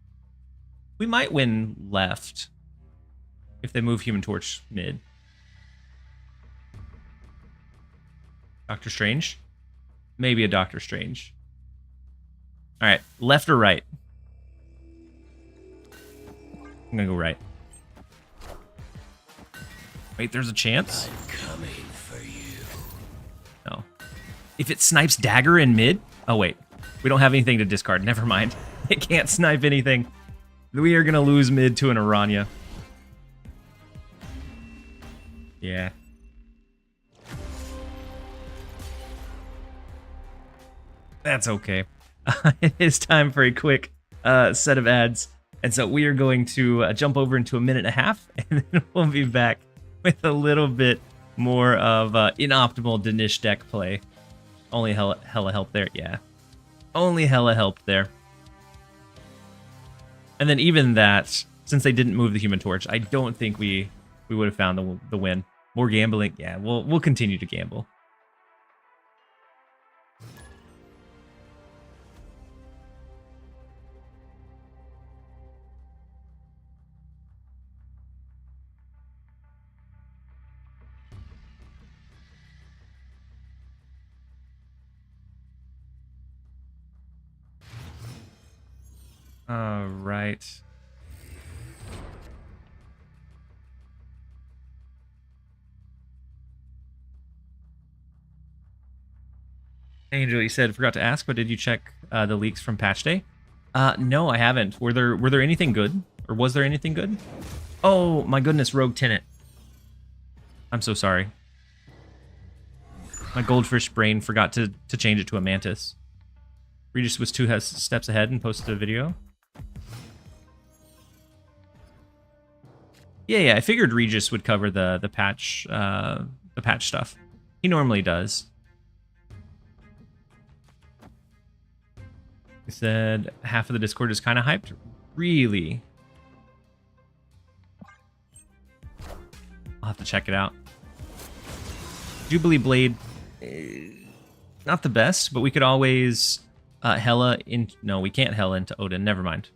We might win left if they move Human Torch mid. Doctor Strange? Maybe a Doctor Strange. Alright, left or right? I'm gonna go right. Wait, there's a chance? I'm coming for you. No. If it snipes Dagger in mid? Oh, wait. We don't have anything to discard. Never mind. It can't snipe anything. We are gonna lose mid to an Aranya. Yeah. That's okay. It is time for a quick set of ads. And so we are going to jump over into a minute and a half, and then we'll be back with a little bit more of inoptimal Danish deck play. Only hella help there, yeah. Only hella help there. And then even that, since they didn't move the Human Torch, I don't think we would have found the win. More gambling, yeah, we'll continue to gamble. All right. Angel, you said forgot to ask, but did you check the leaks from patch day? No, I haven't. Were there anything good, or was there anything good? Oh my goodness, Rogue Tenant. I'm so sorry. My goldfish brain forgot to change it to a mantis. Regis was 2 steps ahead and posted a video. Yeah, I figured Regis would cover the patch stuff. He normally does. He said half of the Discord is kind of hyped. Really? I'll have to check it out. Jubilee Blade, not the best, but we could always Hela in. No, we can't Hela into Odin. Never mind.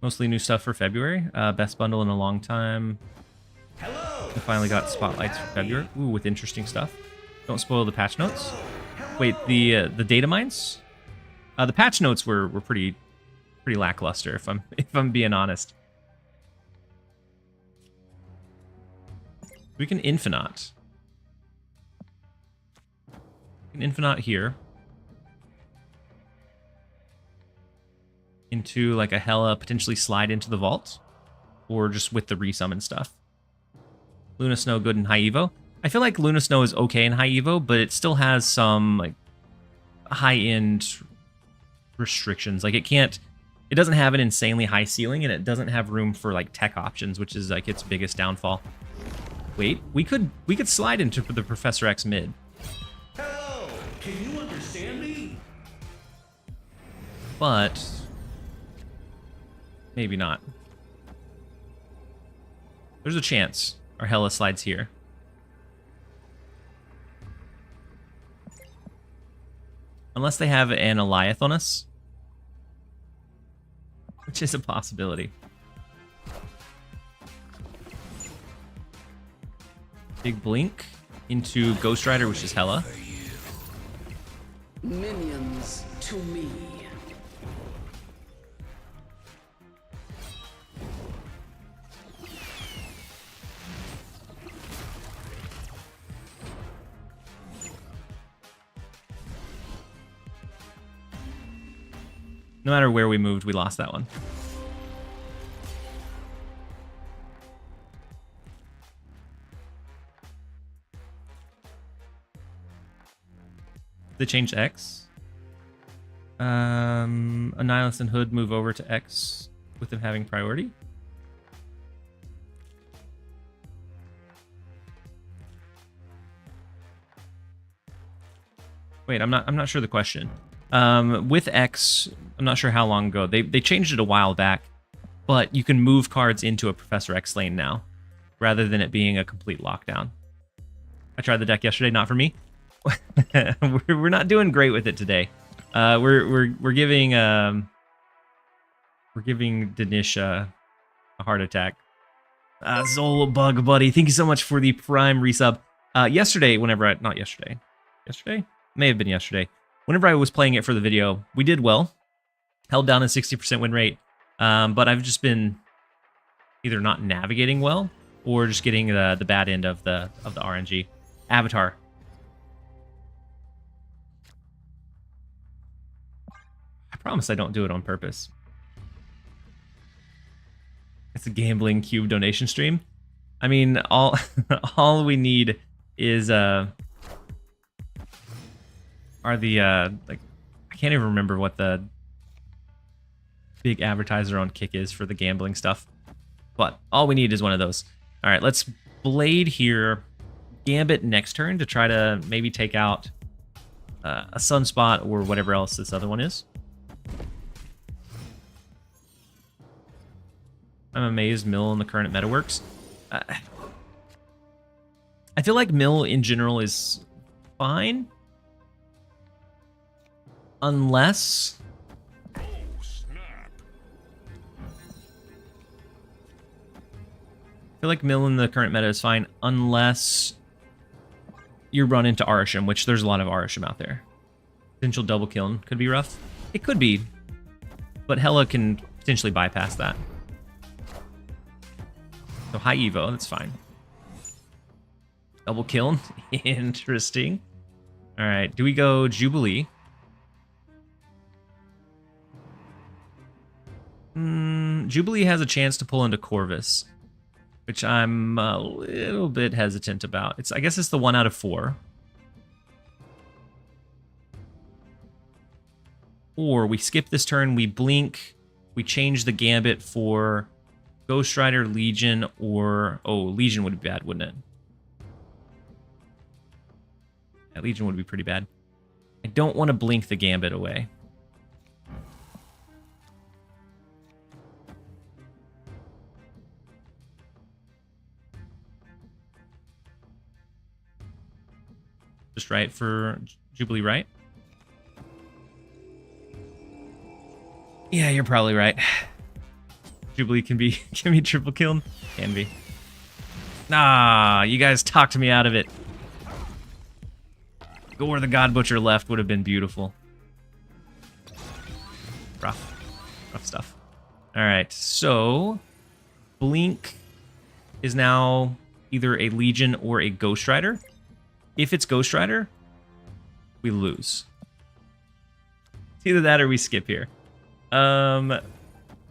Mostly new stuff for February. Best bundle in a long time. Hello. We finally got spotlights for February. Ooh, with interesting stuff. Don't spoil the patch notes. Wait, the data mines? The patch notes were pretty lackluster, if I'm being honest. We can Infinite. We can Infinite here. Into like a Hela, potentially slide into the vault. Or just with the resummon stuff. Luna Snow good in high Evo. I feel like Luna Snow is okay in high Evo, but it still has some like high-end restrictions. Like it doesn't have an insanely high ceiling, and it doesn't have room for like tech options, which is like its biggest downfall. Wait, we could slide into the Professor X mid. Hello! Can you understand me? But maybe not. There's a chance our Hela slides here. Unless they have an Eliath on us. Which is a possibility. Big blink into Ghost Rider, which is Hela. Minions to me. No matter where we moved, we lost that one. They changed X. Annihilus and Hood move over to X with them having priority. Wait, I'm not sure the question. With X, I'm not sure how long ago. They changed it a while back, but you can move cards into a Professor X lane now, rather than it being a complete lockdown. I tried the deck yesterday, not for me. We're not doing great with it today. We're giving Danish a heart attack. Zol Bug Buddy, thank you so much for the Prime resub. Yesterday, not yesterday. Yesterday? May have been yesterday. Whenever I was playing it for the video, we did well. Held down a 60% win rate. But I've just been either not navigating well or just getting the bad end of the RNG. Avatar. I promise I don't do it on purpose. It's a gambling cube donation stream. I mean, all we need is are the like, I can't even remember what the big advertiser on Kick is for the gambling stuff, but all we need is one of those. All right, let's Blade here, Gambit next turn to try to maybe take out a Sunspot or whatever else this other one is. I'm amazed Mill in the current meta works. I feel like Mill in general is fine. Unless... Oh, snap. I feel like Mill in the current meta is fine unless you run into Arisham, which there's a lot of Arisham out there. Potential double kill could be rough. It could be, but Hela can potentially bypass that. So high Evo, that's fine. Double kill, interesting. All right, do we go Jubilee? Jubilee has a chance to pull into Corvus, which I'm a little bit hesitant about. I guess it's the 1 out of 4. Or we skip this turn, we blink, we change the Gambit for Ghost Rider, Legion, or... Oh, Legion would be bad, wouldn't it? Yeah, Legion would be pretty bad. I don't want to blink the Gambit away. Just right for Jubilee, right? Yeah, you're probably right. Jubilee can be triple killed. Can be. Nah, you guys talked me out of it. Go where the God Butcher left would have been beautiful. Rough stuff. All right, so Blink is now either a Legion or a Ghost Rider. If it's Ghost Rider, we lose. It's either that or we skip here.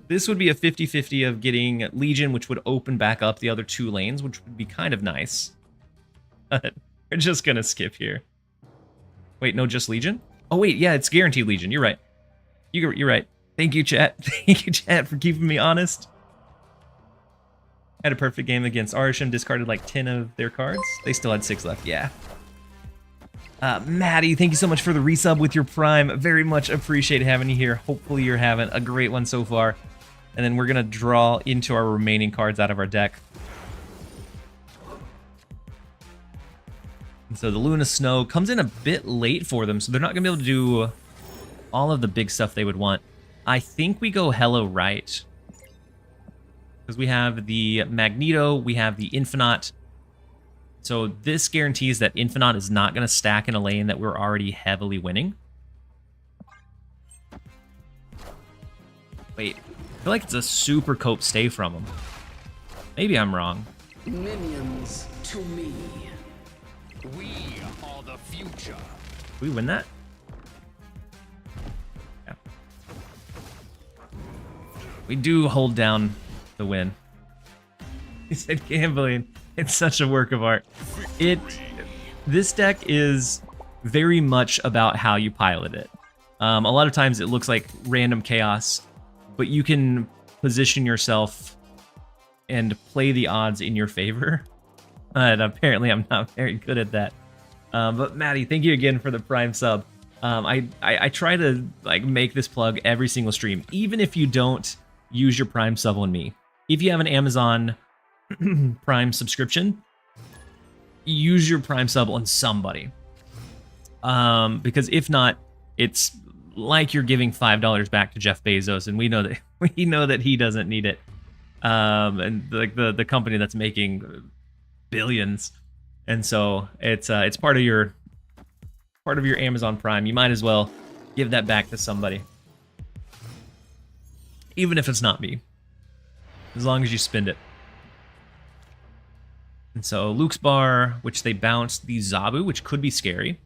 This would be a 50-50 of getting Legion, which would open back up the other 2 lanes, which would be kind of nice. But we're just going to skip here. Wait, no, just Legion? Oh, wait, yeah, it's guaranteed Legion. You're right. You're right. Thank you, chat. Thank you, chat, for keeping me honest. Had a perfect game against Arisham, discarded like 10 of their cards. They still had 6 left, yeah. Maddie, thank you so much for the resub with your Prime. Very much appreciate having you here. Hopefully you're having a great one so far. And then we're going to draw into our remaining cards out of our deck. And so the Luna Snow comes in a bit late for them, so they're not going to be able to do all of the big stuff they would want. I think we go Hello Right. Because we have the Magneto, we have the Infinite. So this guarantees that Infinite is not going to stack in a lane that we're already heavily winning. Wait, I feel like it's a super cope stay from him. Maybe I'm wrong. Minions to me. We are the future. We win that? Yeah. We do hold down the win. He said gambling. It's such a work of art. This deck is very much about how you pilot it. A lot of times it looks like random chaos, but you can position yourself and play the odds in your favor. And apparently I'm not very good at that. But Maddie, thank you again for the Prime sub. I try to like make this plug every single stream, even if you don't use your Prime sub on me. If you have an Amazon Prime subscription, use your Prime sub on somebody. Because if not, it's like you're giving $5 back to Jeff Bezos, and we know that he doesn't need it. And like the company that's making billions, and so it's part of your Amazon Prime. You might as well give that back to somebody, even if it's not me, as long as you spend it. And so Luke's Bar, which they bounced, the Zabu, which could be scary.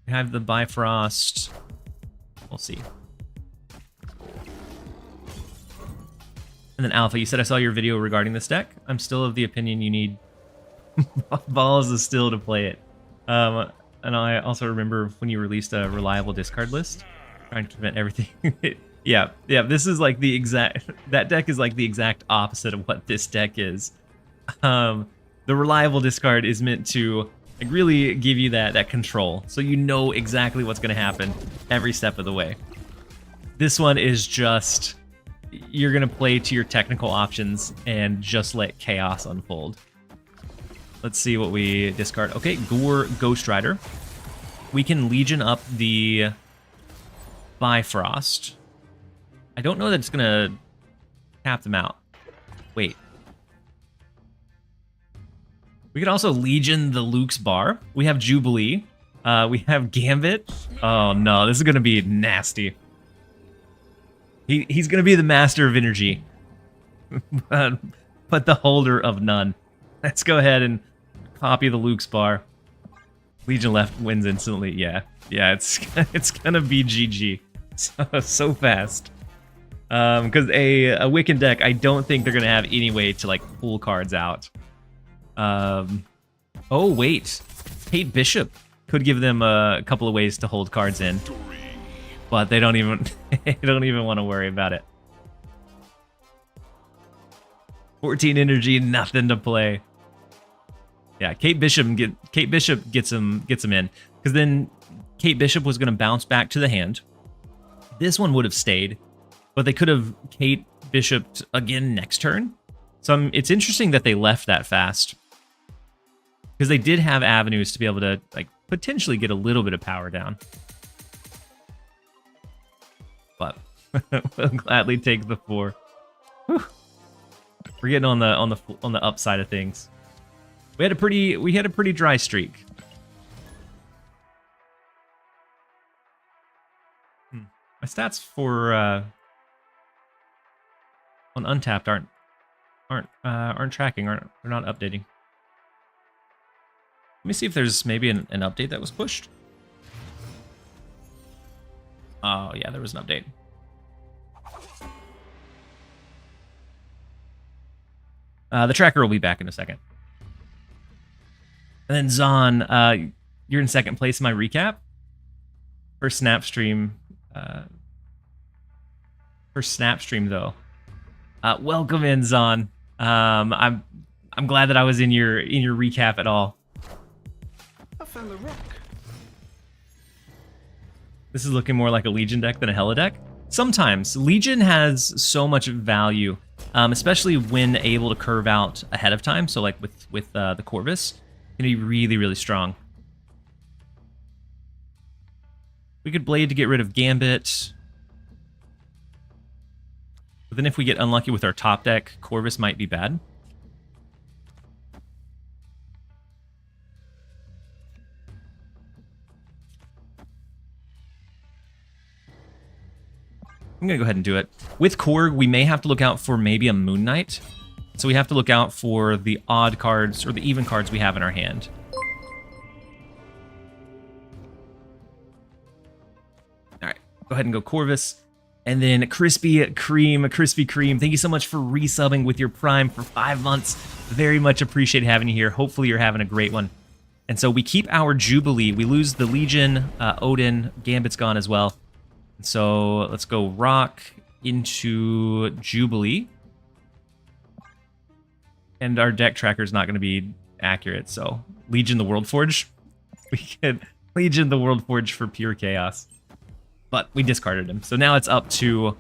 We have the Bifrost. We'll see. And then Alpha, you said I saw your video regarding this deck. I'm still of the opinion you need balls of steel to play it. And I also remember when you released a reliable discard list, trying to prevent everything. Yeah, this is like the exact... That deck is like the exact opposite of what this deck is. The reliable discard is meant to like really give you that control, so you know exactly what's going to happen every step of the way. This one is just... You're going to play to your technical options and just let chaos unfold. Let's see what we discard. Okay, Gore Ghost Rider. We can Legion up the Bifrost. I don't know that it's going to tap them out. Wait. We could also Legion the Luke's Bar. We have Jubilee. We have Gambit. Oh no, this is going to be nasty. He's going to be the master of energy. But the holder of none. Let's go ahead and copy the Luke's Bar. Legion left wins instantly. Yeah, it's going to be GG. So fast. Because a Wiccan deck, I don't think they're going to have any way to like pull cards out. Oh, wait. Kate Bishop could give them a couple of ways to hold cards in. But they don't even want to worry about it. 14 energy, nothing to play. Yeah, Kate Bishop gets him in, because then Kate Bishop was going to bounce back to the hand. This one would have stayed, but they could have Kate Bishoped again next turn. So it's interesting that they left that fast, because they did have avenues to be able to like potentially get a little bit of power down. But we'll gladly take the 4. Whew. We're getting on the upside of things. We had a pretty dry streak. My stats for on Untapped aren't aren't tracking, they're not updating. Let me see if there's maybe an update that was pushed. Oh yeah, there was an update. The tracker will be back in a second. And then Zon, you're in second place in my recap. For Snapstream, though. Welcome in, Zon. I'm glad that I was in your recap at all. I found the rock. This is looking more like a Legion deck than a Hela deck. Sometimes Legion has so much value, especially when able to curve out ahead of time. So like with the Corvus, can be really, really strong. We could Blade to get rid of Gambit. But then if we get unlucky with our top deck, Corvus might be bad. I'm going to go ahead and do it. With Korg, we may have to look out for maybe a Moon Knight. So we have to look out for the odd cards or the even cards we have in our hand. All right, go ahead and go Corvus. And then Crispy Cream, thank you so much for resubbing with your Prime for 5 months. Very much appreciate having you here. Hopefully you're having a great one. And so we keep our Jubilee. We lose the Legion, Odin, Gambit's gone as well. So let's go Rock into Jubilee. And our deck tracker is not going to be accurate, so Legion the World Forge. We can Legion the World Forge for pure chaos. But we discarded him. So now it's up to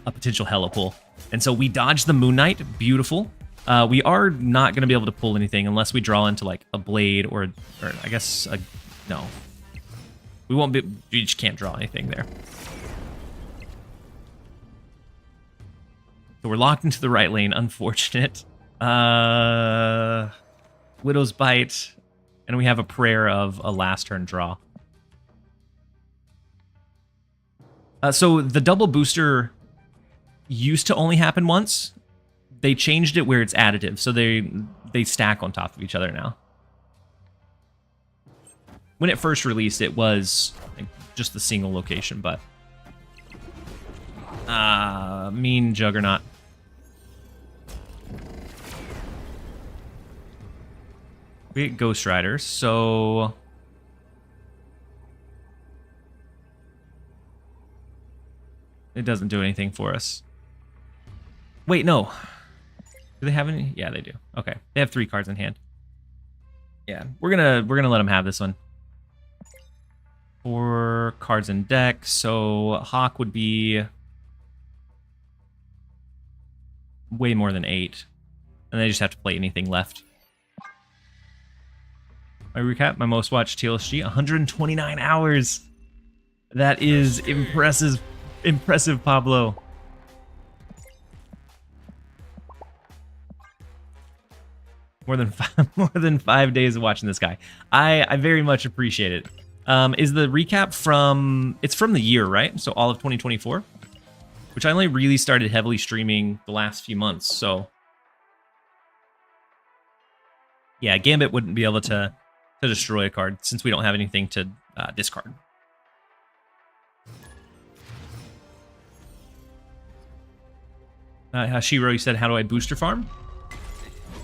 a potential Hela pull. And so we dodged the Moon Knight. Beautiful. We are not going to be able to pull anything unless we draw into like a Blade or I guess, no. We won't be, we just can't draw anything there. So we're locked into the right lane, unfortunate. Widow's Bite, and we have a prayer of a last turn draw. So the double booster used to only happen once. They changed it where it's additive, so they stack on top of each other now. When it first released, it was like just the single location, but mean Juggernaut. We get Ghost Riders, so it doesn't do anything for us. Wait, no. Do they have any? Yeah, they do. Okay, they have 3 cards in hand. Yeah, we're gonna let them have this one. 4 cards in deck, so Hawk would be way more than 8, and they just have to play anything left. My recap, my most watched TLSG, 129 hours. That is impressive, Pablo. More than 5 days of watching this guy. I very much appreciate it. Is the recap from? It's from the year, right? So all of 2024, which I only really started heavily streaming the last few months. So yeah, Gambit wouldn't be able to destroy a card since we don't have anything to discard. Hashiro, you said, how do I booster farm?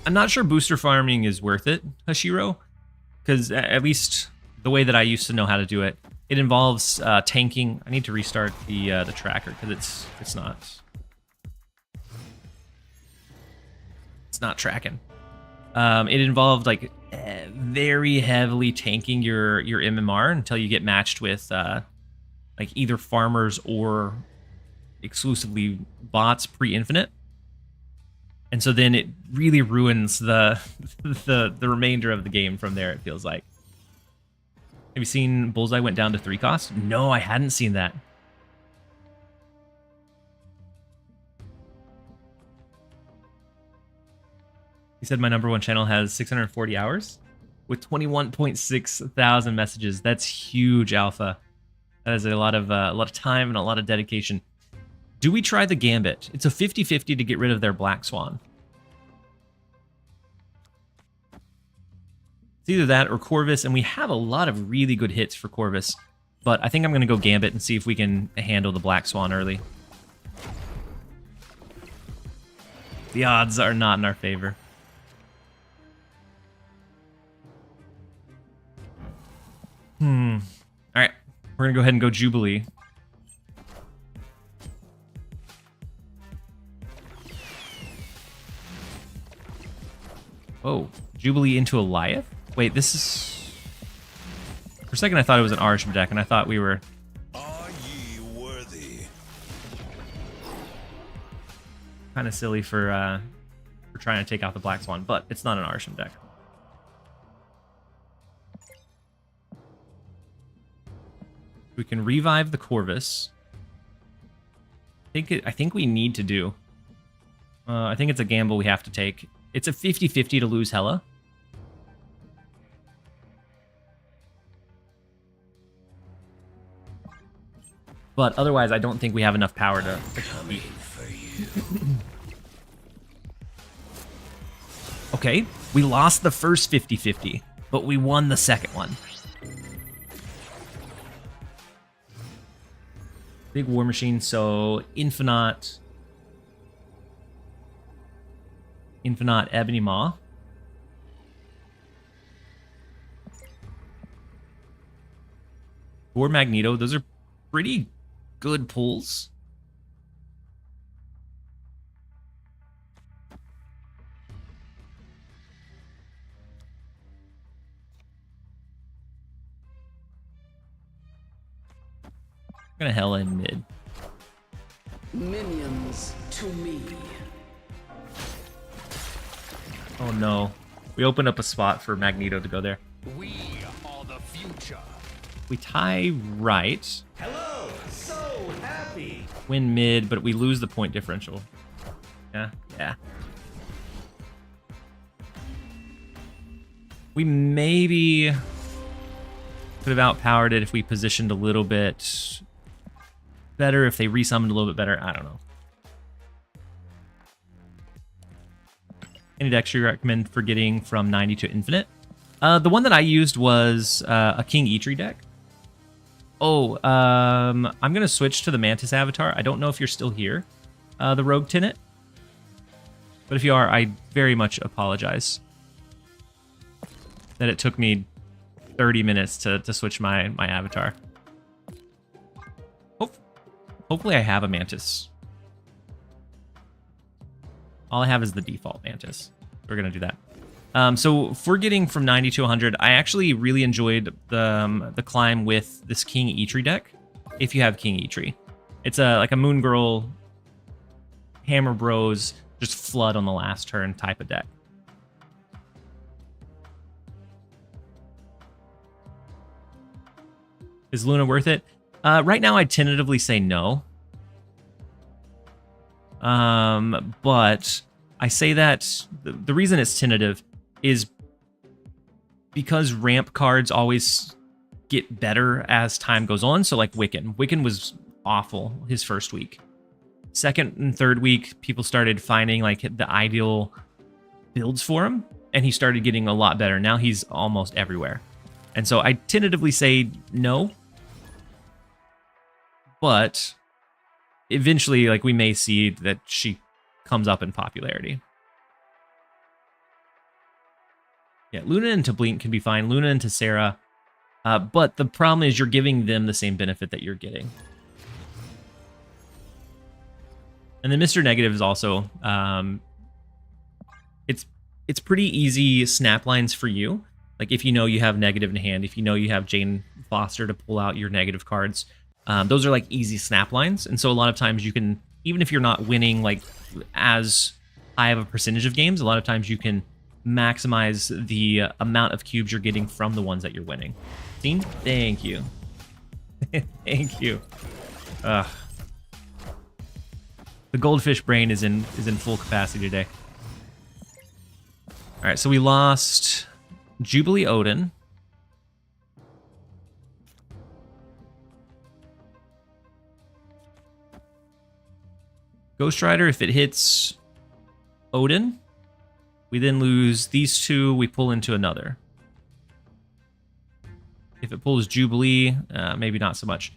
I'm not sure booster farming is worth it, Hashiro, because at least the way that I used to know how to do it, it involves tanking. I need to restart the tracker because it's not tracking. It involved like very heavily tanking your MMR until you get matched with like either farmers or exclusively bots pre-infinite. And so then it really ruins the remainder of the game from there, it feels like. Have you seen Bullseye went down to 3 cost? No, I hadn't seen that. He said my #1 channel has 640 hours with 21.6 thousand messages. That's huge, Alpha. That is a lot of time and a lot of dedication. Do we try the Gambit? It's a 50-50 to get rid of their Black Swan. It's either that or Corvus, and we have a lot of really good hits for Corvus. But I think I'm going to go Gambit and see if we can handle the Black Swan early. The odds are not in our favor. Alright, we're going to go ahead and go Jubilee. Oh, Jubilee into Eliath? Wait, this is... For a second I thought it was an Arsham deck, and I thought we were... Are ye worthy? Kind of silly for trying to take out the Black Swan, but it's not an Arsham deck. We can revive the Corvus. I think we need to do. I think it's a gamble we have to take. It's a 50-50 to lose Hela. But otherwise, I don't think we have enough power to compete. Okay, we lost the first 50-50, but we won the second one. Big War Machine, so Infinite Ebony Maw. Or Magneto, those are pretty good pulls. I'm gonna Hela in mid. Minions to me. Oh no. We opened up a spot for Magneto to go there. We are the future. We tie right. Hello, so happy. Win mid, but we lose the point differential. Yeah, yeah. We maybe could have outpowered it if we positioned a little bit better, if they resummoned a little bit better. I don't know. Any decks you recommend for getting from 90 to infinite? The one that I used was a King Eitri deck. Oh, I'm going to switch to the Mantis avatar. I don't know if you're still here, the Rogue Tenant. But if you are, I very much apologize that it took me 30 minutes to switch my avatar. Hopefully I have a Mantis. All I have is the default Mantis. We're going to do that. So for getting from 90 to 100, I actually really enjoyed the climb with this King Eitri deck, if you have King Eitri. It's like a Moon Girl, Hammer Bros, just flood on the last turn type of deck. Is Luna worth it? Right now, I'd tentatively say no. But I say that the reason it's tentative is because ramp cards always get better as time goes on. So like Wiccan. Wiccan was awful his first week. Second and third week, people started finding like the ideal builds for him, and he started getting a lot better. Now he's almost everywhere. And so I tentatively say no. But eventually, like, we may see that she comes up in popularity. Yeah, Luna into Blink can be fine. Luna into Sarah. But the problem is you're giving them the same benefit that you're getting. And then Mr. Negative is also... it's pretty easy snap lines for you. Like, if you know you have negative in hand, if you know you have Jane Foster to pull out your negative cards... those are like easy snap lines. And so a lot of times you can, even if you're not winning like as high of a percentage of games, a lot of times you can maximize the amount of cubes you're getting from the ones that you're winning. Team, thank you. Thank you. The goldfish brain is in full capacity today. All right, so we lost Jubilee Odin. Ghost Rider, if it hits Odin, we then lose these two, we pull into another. If it pulls Jubilee, maybe not so much.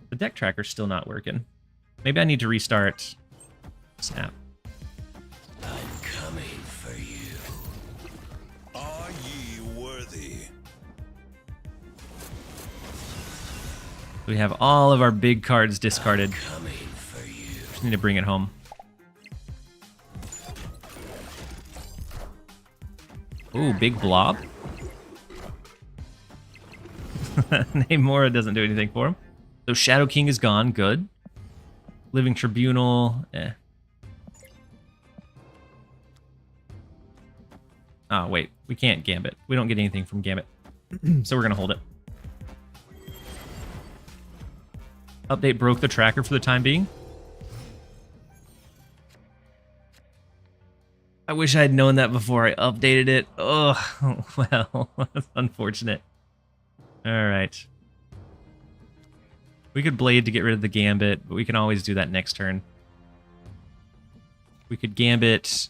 The deck tracker's still not working. Maybe I need to restart Snap. I'm coming for you. Are ye worthy? We have all of our big cards discarded. Coming for you. Just need to bring it home. Ooh, big blob. Namora doesn't do anything for him. So Shadow King is gone. Good. Living Tribunal. Eh. Oh, wait. We can't Gambit. We don't get anything from Gambit. So we're going to hold it. Update broke the tracker for the time being. I wish I had known that before I updated it. Oh, well, that's unfortunate. All right. We could Blade to get rid of the Gambit, but we can always do that next turn. We could Gambit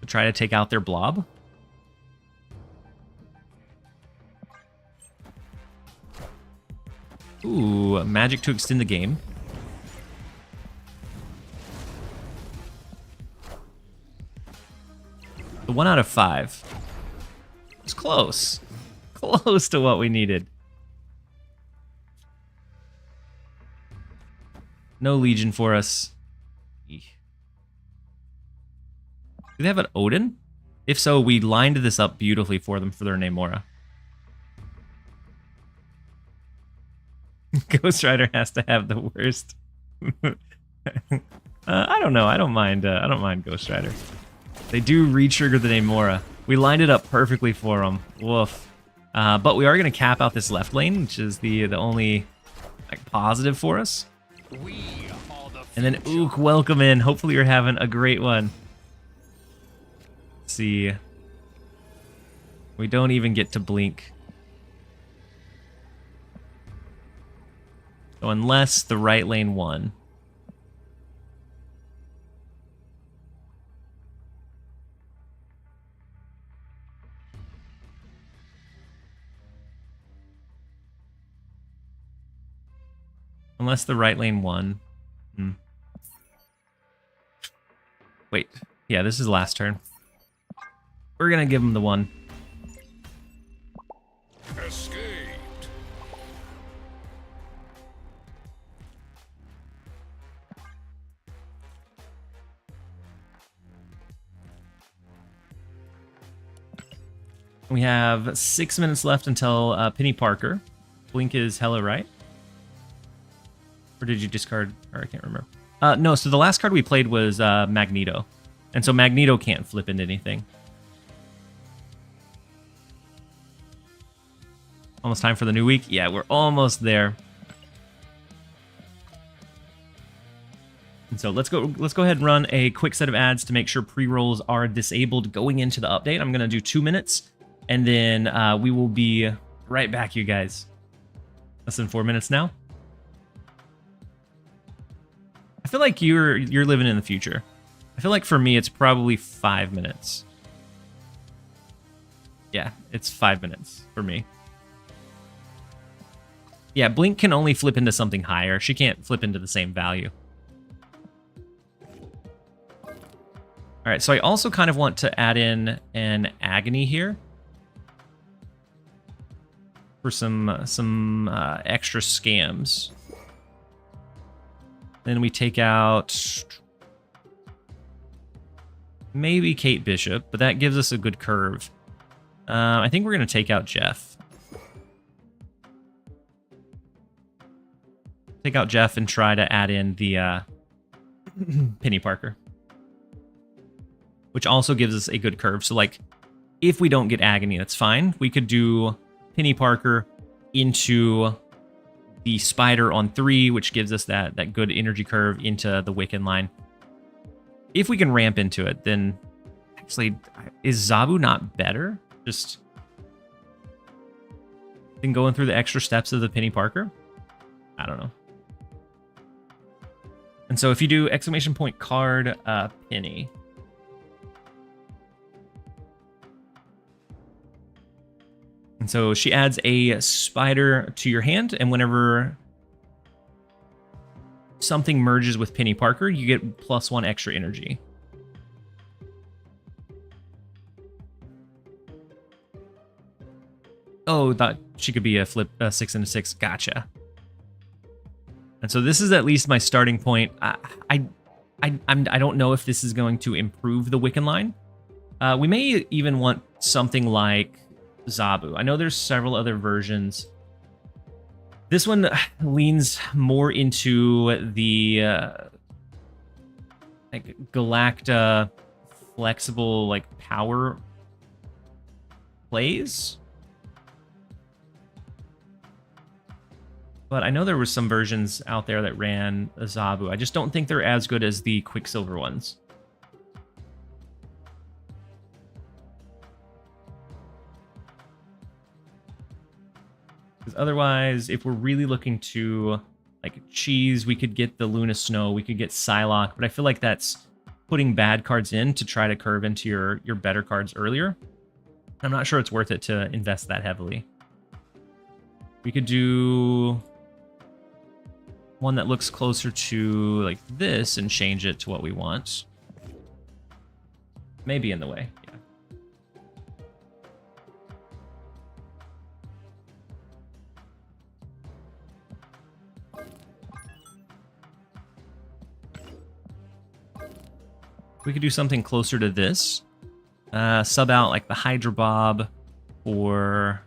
to try to take out their blob. Ooh, magic to extend the game. The 1 out of 5. It's close. Close to what we needed. No Legion for us. Eek. Do they have an Odin? If so, we lined this up beautifully for them for their Namora. Ghost Rider has to have the worst. I don't know. I don't mind Ghost Rider. They do re-trigger the Namora. We lined it up perfectly for them. Woof. But we are going to cap out this left lane, which is the only like positive for us. And then Ook, welcome in. Hopefully you're having a great one. Let's see. We don't even get to blink. So unless the right lane won. Unless the right lane won. Wait. Yeah, this is last turn. We're going to give him the 1. Escaped. We have 6 minutes left until Penny Parker. Blink is hella right. Or did you discard? Or I can't remember. No, so the last card we played was Magneto. And so Magneto can't flip into anything. Almost time for the new week? Yeah, we're almost there. And so let's go ahead and run a quick set of ads to make sure pre-rolls are disabled going into the update. I'm going to do 2 minutes, and then we will be right back, you guys. Less than 4 minutes now. I feel like you're living in the future. I feel like for me, it's probably 5 minutes. Yeah, it's 5 minutes for me. Yeah, Blink can only flip into something higher. She can't flip into the same value. All right, so I also kind of want to add in an Agony here for some extra scams. Then we take out maybe Kate Bishop, but that gives us a good curve. I think we're going to take out Jeff. Take out Jeff and try to add in the Penny Parker, which also gives us a good curve. So, like, if we don't get Agony, that's fine. We could do Penny Parker into the Spider on 3, which gives us that good energy curve into the Wiccan line. If we can ramp into it, then actually, is Zabu not better? Just than going through the extra steps of the Penny Parker? I don't know. And so if you do exclamation point card Penny. And And so she adds a spider to your hand, and whenever something merges with Penny Parker, you get +1 extra energy. Oh, thought she could be a flip 6 and a 6. Gotcha. And so this is at least my starting point. I don't know if this is going to improve the Wiccan line. We may even want something like Zabu. I know there's several other versions. This one leans more into the like Galacta flexible like power plays. But I know there were some versions out there that ran a Zabu. I just don't think they're as good as the Quicksilver ones. Because otherwise, if we're really looking to like cheese, we could get the Luna Snow, we could get Psylocke, but I feel like that's putting bad cards in to try to curve into your better cards earlier. I'm not sure it's worth it to invest that heavily. We could do one that looks closer to like this and change it to what we want. Maybe in the way, yeah. We could do something closer to this. Sub out like the Hydra Bob or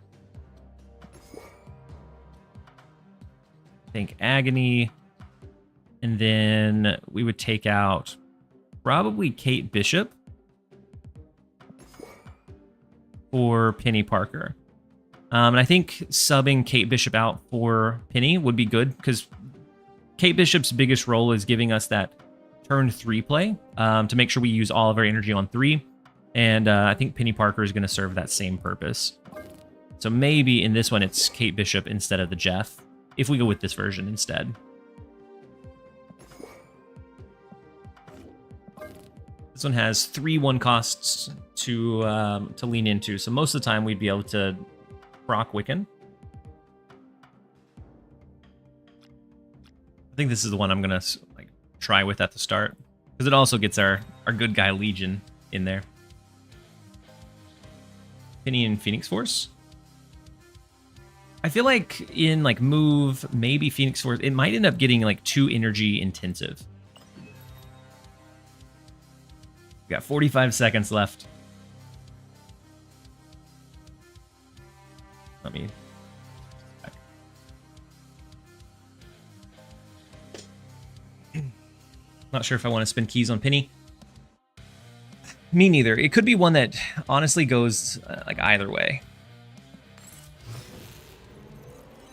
I think Agony, and then we would take out probably Kate Bishop for Penny Parker. And I think subbing Kate Bishop out for Penny would be good because Kate Bishop's biggest role is giving us that turn 3 play to make sure we use all of our energy on 3. And I think Penny Parker is going to serve that same purpose. So maybe in this one it's Kate Bishop instead of the Jeff, if we go with this version instead. This one has 3 1 costs to lean into, so most of the time we'd be able to proc Wiccan. I think this is the one I'm gonna like try with at the start because it also gets our good guy Legion in there. Penny and Phoenix Force. I feel like in like move, maybe Phoenix Force, it might end up getting like too energy intensive. We got 45 seconds left. Let me... Not sure if I want to spend keys on Penny. Me neither. It could be one that honestly goes like either way.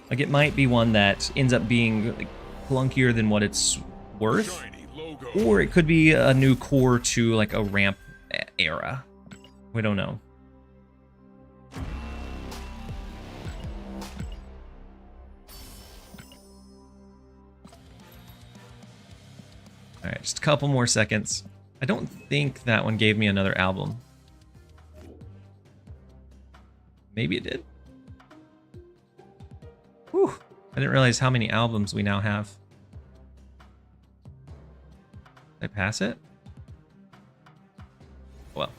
Like it might be one that ends up being like clunkier than what it's worth, or it could be a new core to like a ramp era. We don't know. All right, just a couple more seconds. I don't think that one gave me another album. Maybe it did. Whew. I didn't realize how many albums we now have. Did I pass it? Well.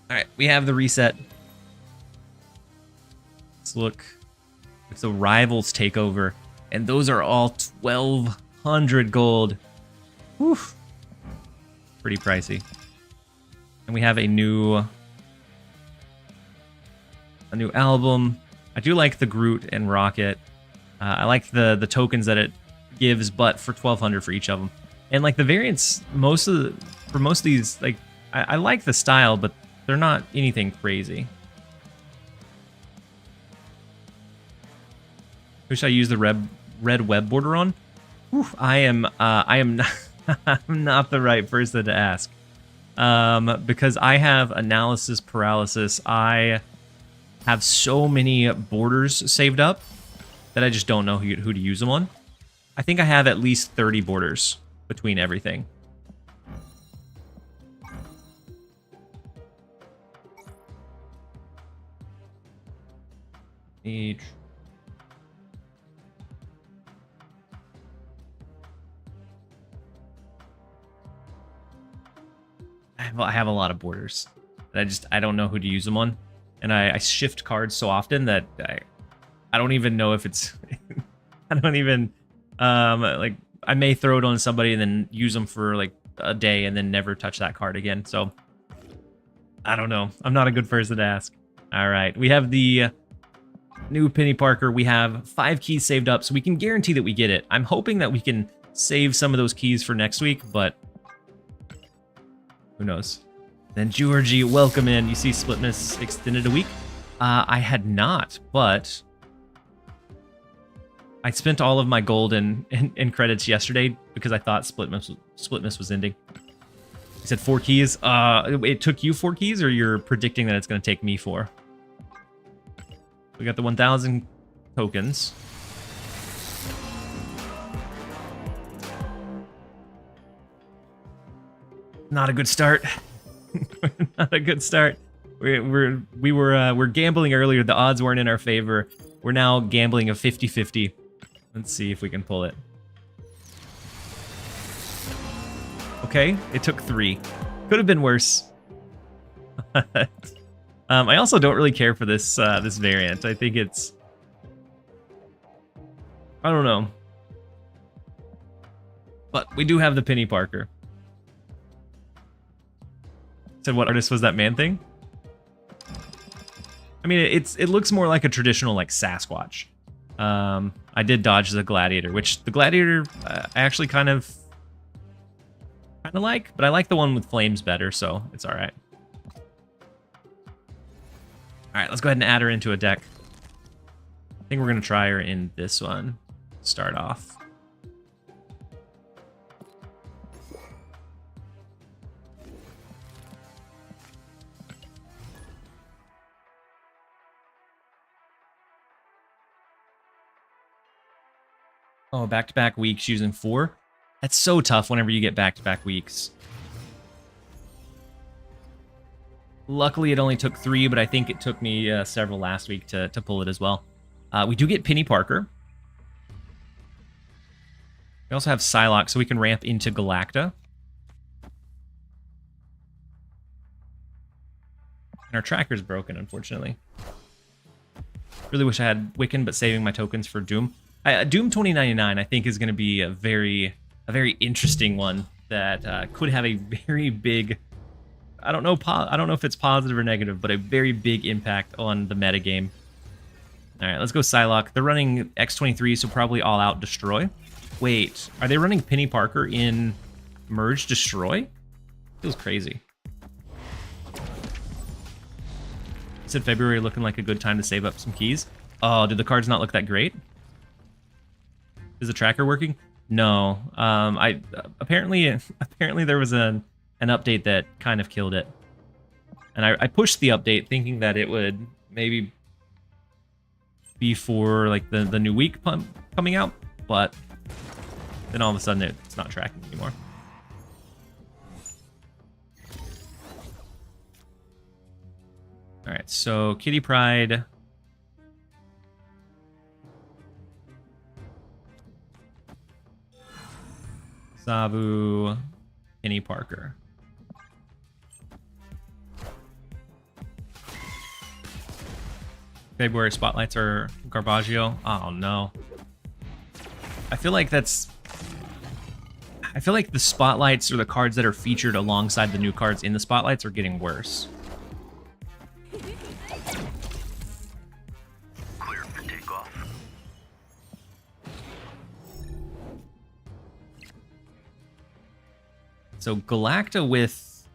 Alright, we have the reset. Let's look. It's the Rivals takeover. And those are all 1,200 gold. Whew. Pretty pricey. And we have a new album. I do like the Groot and Rocket. I like the tokens that it gives, but for 1,200 for each of them. And like the variants, for most of these, like I like the style, but they're not anything crazy. Who should I use the red web border on? Whew, I am not, I'm not the right person to ask. Because I have analysis paralysis. I have so many borders saved up that I just don't know who to use them on. I think I have at least 30 borders between everything. H. I have a lot of borders. I don't know who to use them on. And I shift cards so often that I don't even know if it's... I don't even... like, I may throw it on somebody and then use them for, like, a day and then never touch that card again. So, I don't know. I'm not a good person to ask. All right. We have the new Penny Parker. We have 5 keys saved up, so we can guarantee that we get it. I'm hoping that we can save some of those keys for next week, but who knows? Then Georgie, welcome in. You see Splitness extended a week? I had not, but I spent all of my gold and credits yesterday because I thought Splitness was ending. You said 4 keys. It took you 4 keys, or you're predicting that it's going to take me 4? We got the 1,000 tokens. Not a good start. Not a good start. We're gambling earlier. The odds weren't in our favor. We're now gambling a 50-50. Let's see if we can pull it. Okay, it took 3. Could have been worse. I also don't really care for this this variant. I think it's... I don't know. But we do have the Penny Parker. Said what artist was that man thing? I mean, it looks more like a traditional like Sasquatch. I did dodge the Gladiator, which the Gladiator I actually kind of like, but I like the one with flames better, so it's all right. All right, let's go ahead and add her into a deck. I think we're gonna try her in this one. Start off. Oh, back-to-back weeks using 4? That's so tough whenever you get back-to-back weeks. Luckily, it only took 3, but I think it took me several last week to pull it as well. We do get Penny Parker. We also have Psylocke, so we can ramp into Galacta. And our tracker's broken, unfortunately. Really wish I had Wiccan, but saving my tokens for Doom. Doom 2099, I think, is going to be a very interesting one that could have a very big, I don't know if it's positive or negative, but a very big impact on the metagame. All right, let's go Psylocke. They're running X23, so probably all out Destroy. Wait, are they running Penny Parker in Merge Destroy? Feels crazy. Said February looking like a good time to save up some keys. Oh, did the cards not look that great? Is the tracker working? No. Apparently there was an update that kind of killed it. And I pushed the update thinking that it would maybe be for like the new week coming out, but then all of a sudden it's not tracking anymore. All right, so Kitty Pryde. Zabu, Penny Parker. February spotlights are Garbaggio. Oh no. I feel like the spotlights or the cards that are featured alongside the new cards in the spotlights are getting worse. Clear for takeoff. So Galacta with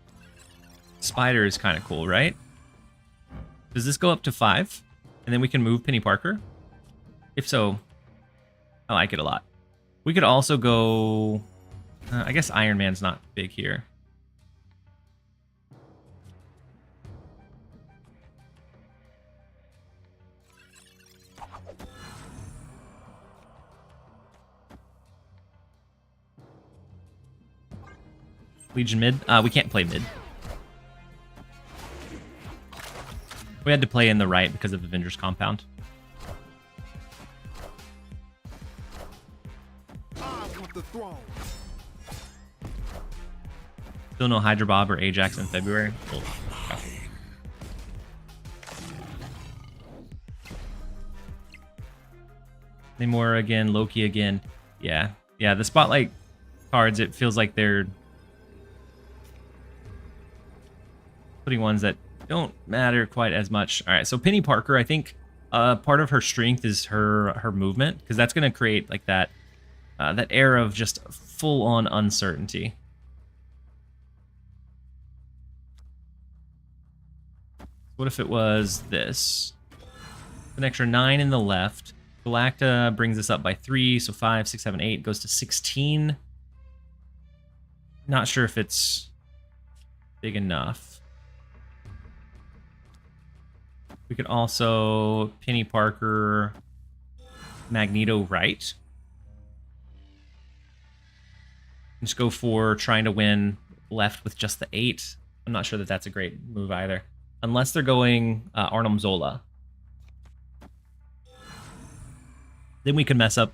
Spider is kind of cool, right? Does this go up to 5? And then we can move Penny Parker? If so, I like it a lot. We could also go... I guess Iron Man's not big here. Legion mid? We can't play mid. We had to play in the right because of Avengers Compound. Still no Hydra Bob or Ajax in February. Oh, okay. Namor again, Loki again. Yeah. Yeah, the Spotlight cards, it feels like they're putting ones that don't matter quite as much. All right, so Penny Parker, I think part of her strength is her movement, because that's going to create like that that air of just full-on uncertainty. What if it was this? An extra 9 in the left. Galacta brings us up by 3, so 5, 6, 7, 8 goes to 16. Not sure if it's big enough. We could also Penny Parker, Magneto right. Just go for trying to win left with just the 8. I'm not sure that that's a great move either. Unless they're going Arnim Zola. Then we could mess up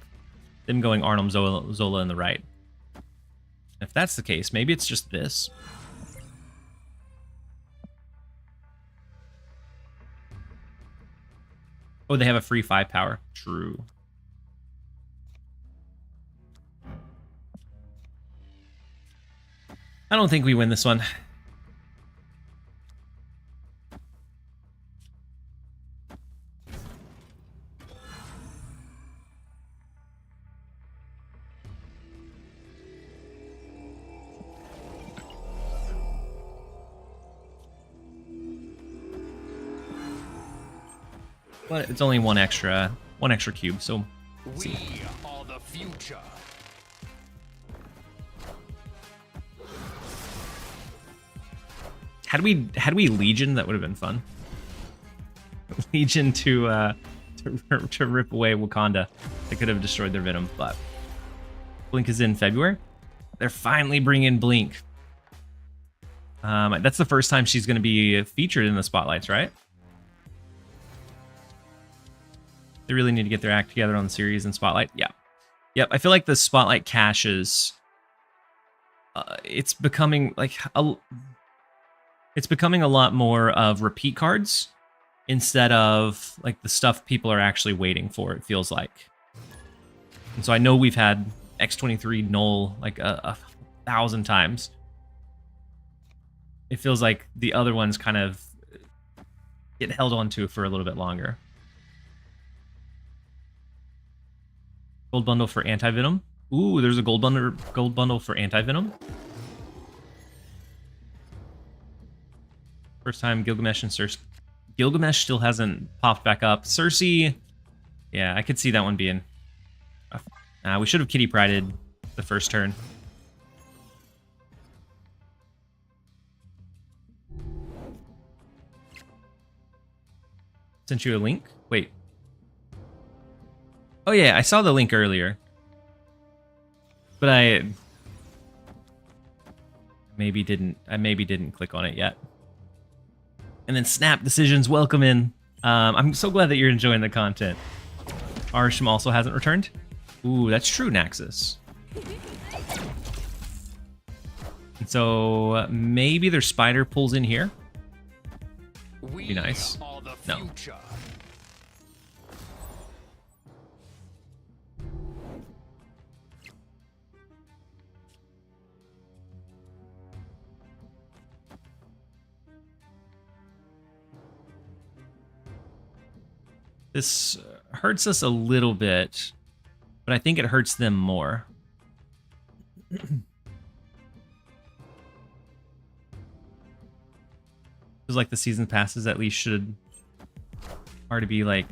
them going Arnim Zola in the right. If that's the case, maybe it's just this. Oh, they have a free 5 power. True. I don't think we win this one. But it's only one extra cube, so let's see. We are the future. Had we Legion, that would have been fun. Legion to rip away Wakanda. They could have destroyed their Venom, but Blink is in February. They're finally bringing Blink. That's the first time she's going to be featured in the spotlights, right? They really need to get their act together on the series and Spotlight. Yeah. Yep, I feel like the Spotlight caches, it's becoming like it's becoming a lot more of repeat cards instead of like the stuff people are actually waiting for, it feels like. And so I know we've had X-23 null like a 1,000 times. It feels like the other ones kind of get held onto for a little bit longer. Gold bundle for anti-venom. Ooh, there's a gold bundle for anti-venom. First time Gilgamesh and Cersei. Gilgamesh still hasn't popped back up. Cersei, yeah, I could see that one being. We should have Kitty Prided the first turn. Sent you a link? Wait. Oh yeah, I saw the link earlier. But I maybe didn't click on it yet. And then Snap Decisions, welcome in. I'm so glad that you're enjoying the content. Arsham also hasn't returned. Ooh, that's true, Naxus. And so maybe their spider pulls in here. Be nice. No. This hurts us a little bit, but I think it hurts them more. Feels like the season passes at least should already be like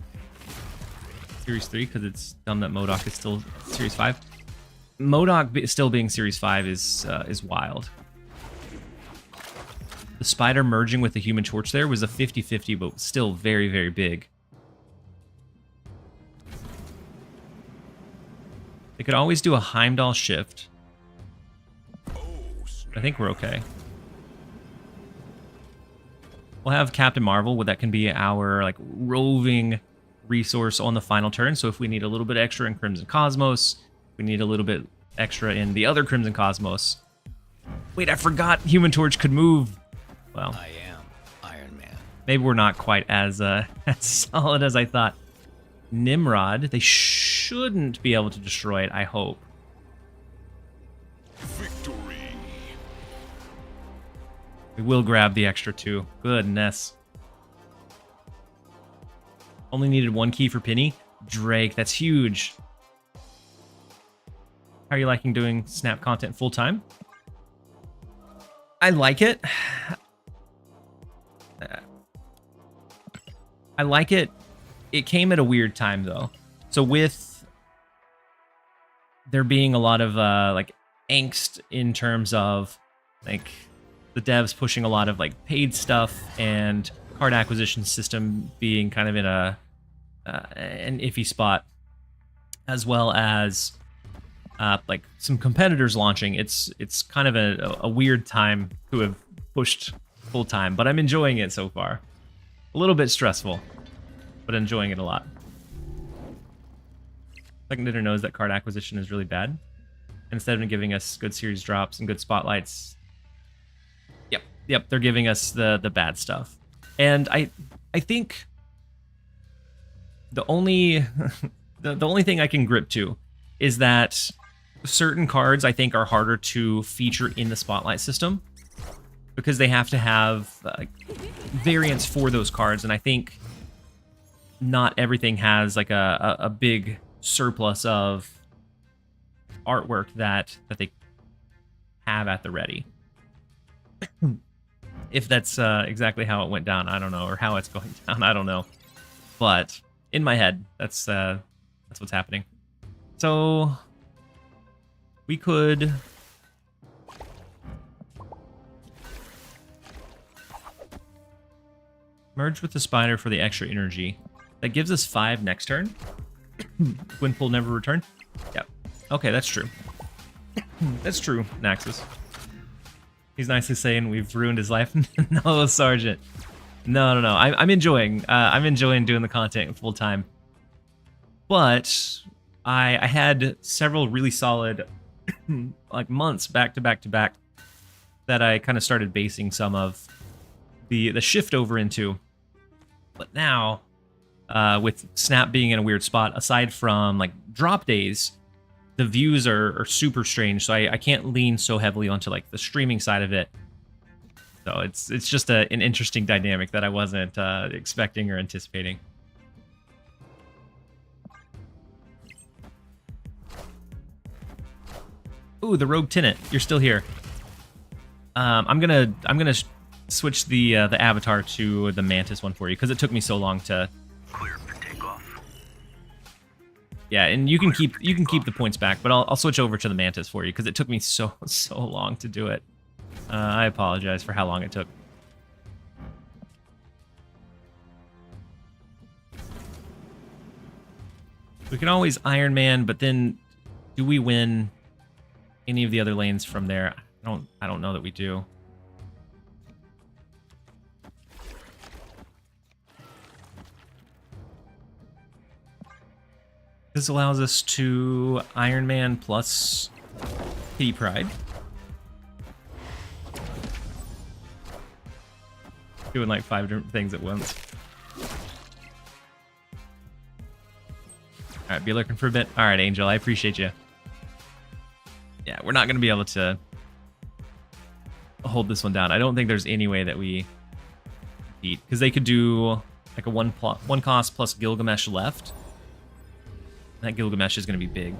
Series 3, because it's dumb that MODOK is still Series 5. MODOK still being Series 5 is wild. The spider merging with the Human Torch there was a 50-50, but still very, very big. They could always do a Heimdall shift. I think we're okay. We'll have Captain Marvel, that can be our like roving resource on the final turn. So if we need a little bit extra in Crimson Cosmos, we need a little bit extra in the other Crimson Cosmos, Wait, I forgot Human Torch could move. Well, I am Iron Man. maybe we're not quite as as solid as I thought. Nimrod, they shouldn't be able to destroy it, I hope. Victory. We will grab the extra 2. Goodness. Only needed 1 key for Peni. Drake, that's huge. How are you liking doing Snap content full time? I like it. I like it. It came at a weird time though. So with there being a lot of like angst in terms of like the devs pushing a lot of like paid stuff and card acquisition system being kind of in a an iffy spot, as well as like some competitors launching. It's kind of a weird time to have pushed full time, but I'm enjoying it so far. A little bit stressful, but enjoying it a lot. Second Dinner knows that card acquisition is really bad. Instead of giving us good series drops and good spotlights, yep, they're giving us the bad stuff. And I think the only the only thing I can grip to is that certain cards I think are harder to feature in the spotlight system because they have to have variants for those cards, and I think not everything has like a big surplus of artwork that they have at the ready. If that's exactly how it went down, I don't know, or how it's going down, I don't know. But in my head, that's what's happening. So we could merge with the spider for the extra energy. That gives us 5 next turn. Gwynpool never return. Yep. Okay, that's true. That's true, Naxus. He's nicely saying we've ruined his life. No, Sergeant. No. I'm enjoying doing the content full time. But I had several really solid like months back to back that I kind of started basing some of the shift over into. But now, with Snap being in a weird spot, aside from like drop days, the views are super strange, so I can't lean so heavily onto like the streaming side of it. So it's just an interesting dynamic that I wasn't expecting or anticipating. Ooh, the Rogue Tenant, you're still here. I'm gonna switch the avatar to the Mantis one for you because it took me so long to Clear for takeoff. Yeah, and you can keep the points back, but I'll switch over to the Mantis for you because it took me so long to do it. I apologize for how long it took. We can always Iron Man, but then do we win any of the other lanes from there? I don't know that we do. This allows us to Iron Man plus Kitty Pride. Doing like 5 different things at once. Alright, be looking for a bit. Alright, Angel, I appreciate you. Yeah, we're not going to be able to hold this one down. I don't think there's any way that we beat. Because they could do like a one cost plus Gilgamesh left. That Gilgamesh is going to be big.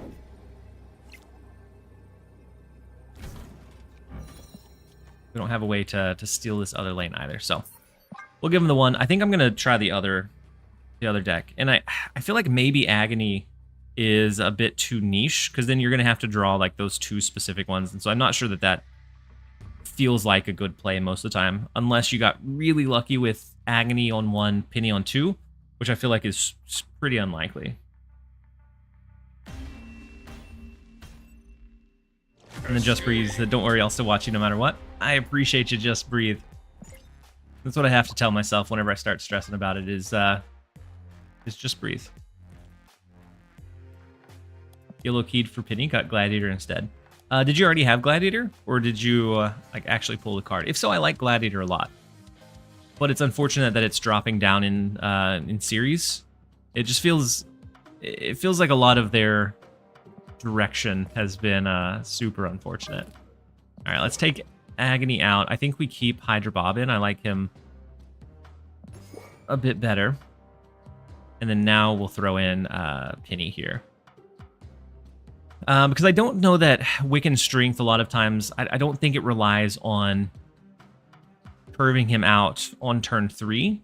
We don't have a way to steal this other lane either, so we'll give him the one. I think I'm going to try the other deck. And I feel like maybe Agony is a bit too niche, because then you're going to have to draw like those 2 specific ones. And so I'm not sure that feels like a good play most of the time, unless you got really lucky with Agony on 1, Peni on 2, which I feel like is pretty unlikely. And then Just Breathe said, don't worry, I'll still watch you no matter what. I appreciate you, Just Breathe. That's what I have to tell myself whenever I start stressing about it is just breathe. Yellow keyed for Peni, got Gladiator instead. Did you already have Gladiator, or did you like actually pull the card? If so, I like Gladiator a lot, but it's unfortunate that it's dropping down in series. It just feels like a lot of their direction has been super unfortunate. All right, let's take Agony out. I think we keep Hydra Bob in. I like him a bit better. And then now we'll throw in Peni here. Because I don't know that Wiccan Strength, a lot of times, I don't think it relies on curving him out on turn 3.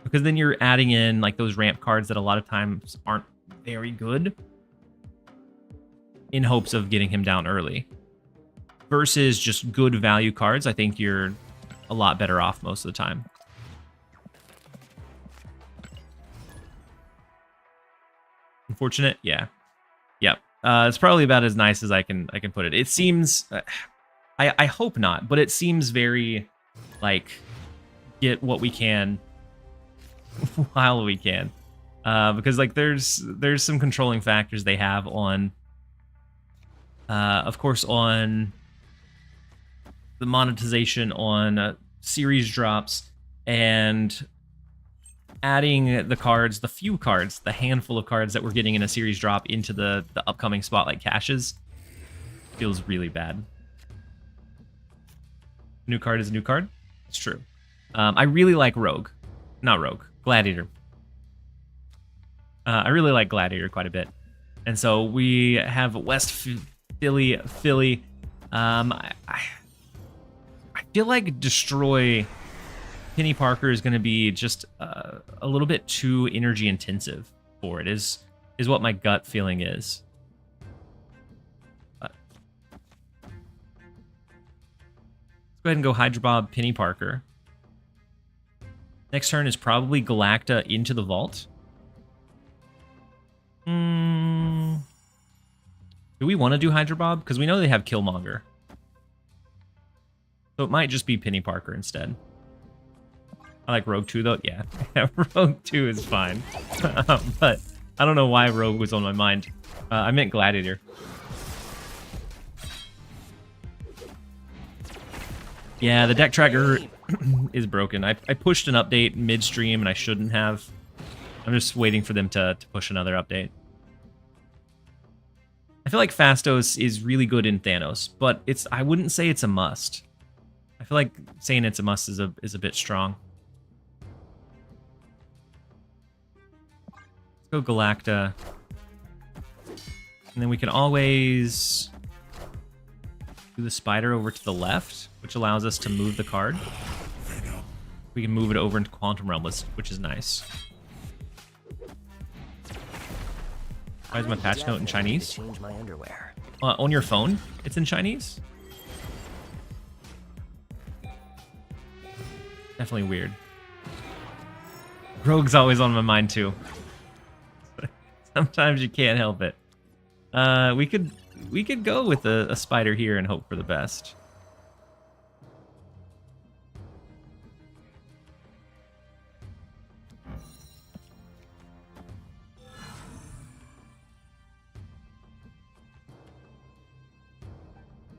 Because then you're adding in like those ramp cards that a lot of times aren't very good in hopes of getting him down early. Versus just good value cards, I think you're a lot better off most of the time. Unfortunate? Yeah. Yep. It's probably about as nice as I can put it. It seems... I hope not, but it seems very, like, get what we can while we can. Because, like, there's some controlling factors they have on... of course, on the monetization on series drops and adding the cards, the few cards, the handful of cards that we're getting in a series drop into the upcoming Spotlight caches feels really bad. New card is a new card. It's true. I really like Rogue. Not Rogue. Gladiator. I really like Gladiator quite a bit. And so we have West Philly. I feel like Destroy Peni Parker is going to be just a little bit too energy intensive for it, is what my gut feeling is. But let's go ahead and go Hydra Bob, Peni Parker. Next turn is probably Galacta into the vault. Do we want to do Hydra Bob? Because we know they have Killmonger. So it might just be Peni Parker instead. I like Rogue 2 though. Yeah, Rogue 2 is fine. But I don't know why Rogue was on my mind. I meant Gladiator. Yeah, the deck tracker is broken. I pushed an update midstream and I shouldn't have. I'm just waiting for them to push another update. I feel like Fastos is really good in Thanos, but I wouldn't say it's a must. I feel like saying it's a must is a bit strong. Let's go Galacta. And then we can always do the spider over to the left, which allows us to move the card. We can move it over into Quantum Realm, which is nice. Why is my patch note in Chinese? Change my underwear. On your phone, it's in Chinese? Definitely weird. Rogue's always on my mind too. Sometimes you can't help it. We could go with a spider here and hope for the best.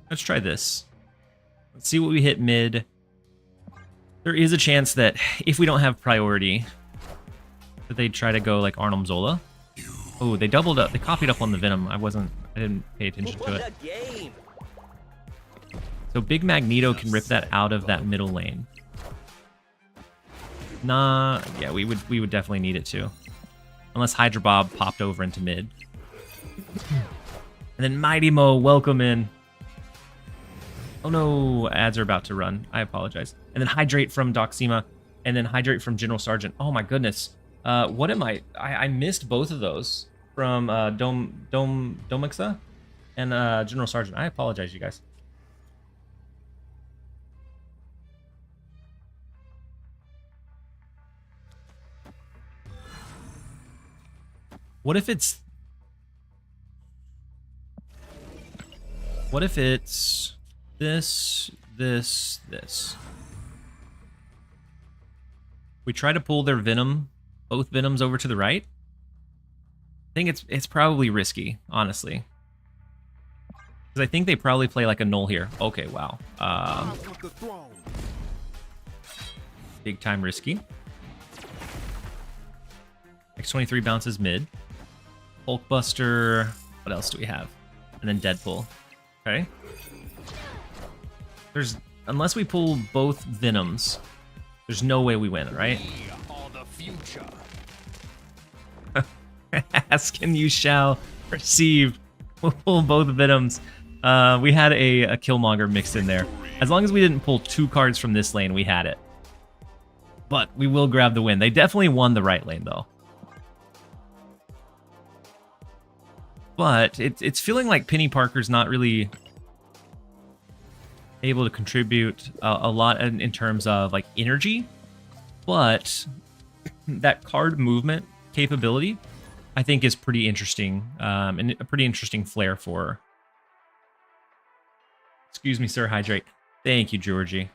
Let's try this. Let's see what we hit mid. There is a chance that if we don't have priority, that they try to go like Arnim Zola. Oh, they doubled up. They copied up on the Venom. I didn't pay attention to it. So Big Magneto can rip that out of that middle lane. Nah, yeah, we would definitely need it to. Unless Hydra Bob popped over into mid. And then Mighty Mo, welcome in. Oh no, ads are about to run. I apologize. And then Hydrate from Doxima, and then Hydrate from General Sergeant. Oh my goodness. What am I missed both of those from Domixa and General Sergeant. I apologize, you guys. What if it's this? We try to pull their Venom, both Venoms over to the right. I think it's probably risky, honestly. Because I think they probably play like a null here. Okay, wow. Big time risky. X23 bounces mid. Hulkbuster. What else do we have? And then Deadpool. Okay. There's, unless we pull both Venoms, there's no way we win, right? Ask and you shall receive. We'll pull both Venoms. We had a Killmonger mixed in there. As long as we didn't pull 2 cards from this lane, we had it. But we will grab the win. They definitely won the right lane, though. But it's feeling like Penny Parker's not really able to contribute a lot in terms of like energy. But that card movement capability, I think, is pretty interesting. And a pretty interesting flair for... Excuse me, sir, hydrate. Thank you, Georgie.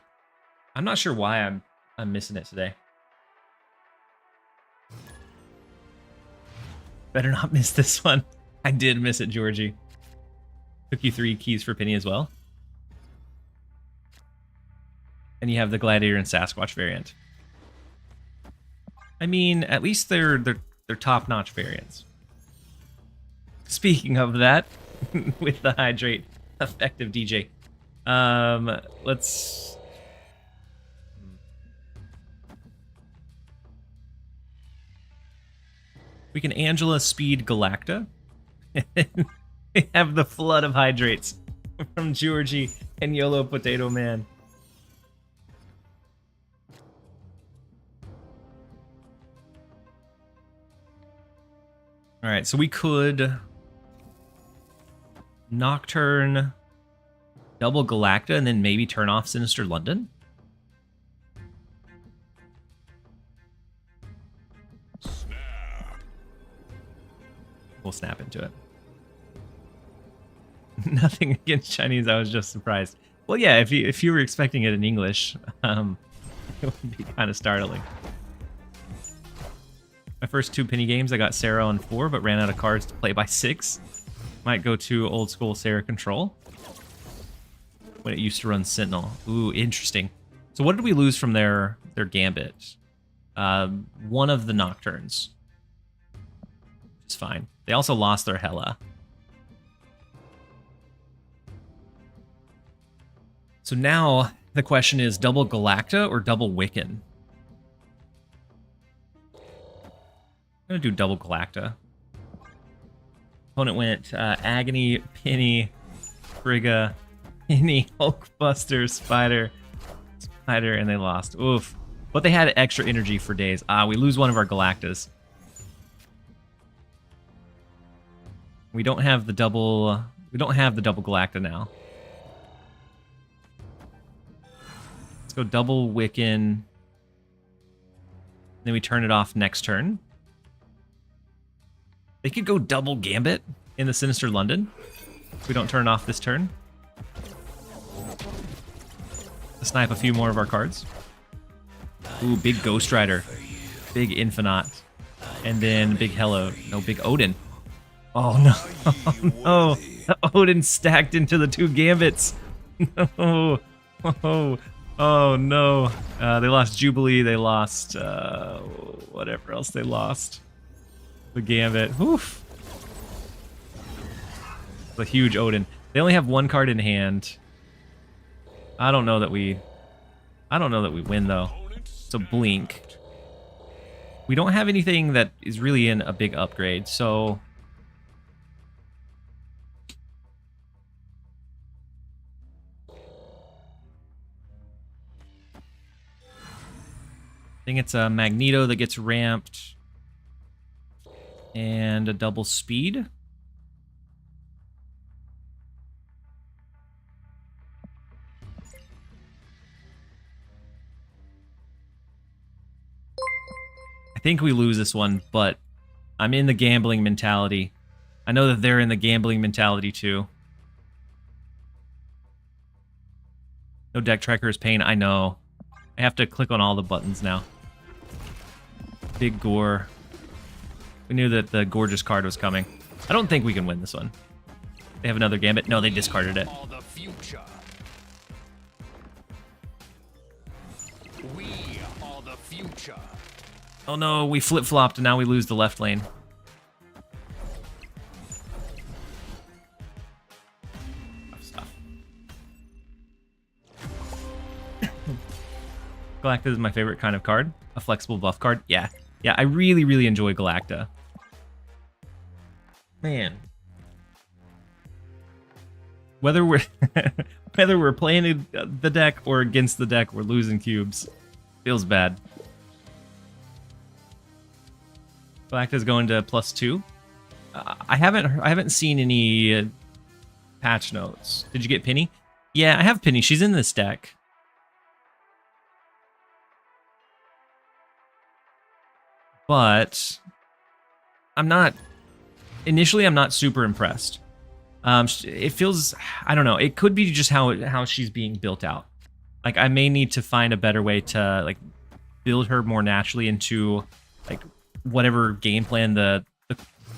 I'm not sure why I'm missing it today. Better not miss this one. I did miss it, Georgie. Took you 3 keys for Penny as well. And you have the Gladiator and Sasquatch variant. I mean, at least they're top-notch variants. Speaking of that, with the hydrate, effective DJ. Let's... We can Angela speed Galacta. We have the flood of hydrates from Georgie and YOLO Potato Man. Alright, so we could Nocturne, double Galacta, and then maybe turn off Sinister London. We'll snap into it. Nothing against Chinese, I was just surprised. Well, yeah, if you were expecting it in English, it would be kind of startling. My first 2 Penny games, I got Sarah on 4, but ran out of cards to play by 6. Might go to old school Sarah control when it used to run Sentinel. Ooh, interesting. So what did we lose from their Gambit? One of the Nocturnes. It's fine. They also lost their Hela. So now the question is double Galacta or double Wiccan? I'm going to do double Galacta. Opponent went Agony, Penny, Frigga, Penny, Hulkbuster, Spider, and they lost. Oof. But they had extra energy for days. We lose one of our Galactas. We don't have the double Galacta now. Let's go double Wiccan. Then we turn it off next turn. They could go double Gambit in the Sinister London if we don't turn it off this turn. To snipe a few more of our cards. Ooh, big Ghost Rider. Big Infinite. And then big Hello. No, big Odin. Oh no. Oh no. Odin stacked into the 2 Gambits. No. Oh no. They lost Jubilee. They lost whatever else they lost. The Gambit. Oof. The huge Odin. They only have 1 card in hand. I don't know that we win though. So blink. We don't have anything that is really in a big upgrade, so I think it's a Magneto that gets ramped. And a double speed. I think we lose this one, but I'm in the gambling mentality. I know that they're in the gambling mentality too. No deck tracker is pain, I know. I have to click on all the buttons now. Big Gore. We knew that the gorgeous card was coming. I don't think we can win this one. They have another Gambit. No, they discarded it. Are the future. We are the future. Oh no, we flip-flopped and now we lose the left lane. Tough stuff. Galacta is my favorite kind of card. A flexible buff card. Yeah. Yeah, I really, really enjoy Galacta. Man. Whether we're whether we're playing the deck or against the deck, we're losing cubes. Feels bad. Galacta's going to +2. I haven't seen any patch notes. Did you get Peni? Yeah, I have Peni. She's in this deck. But I'm not super impressed. It feels, I don't know, it could be just how she's being built out. Like, I may need to find a better way to like build her more naturally into like whatever game plan that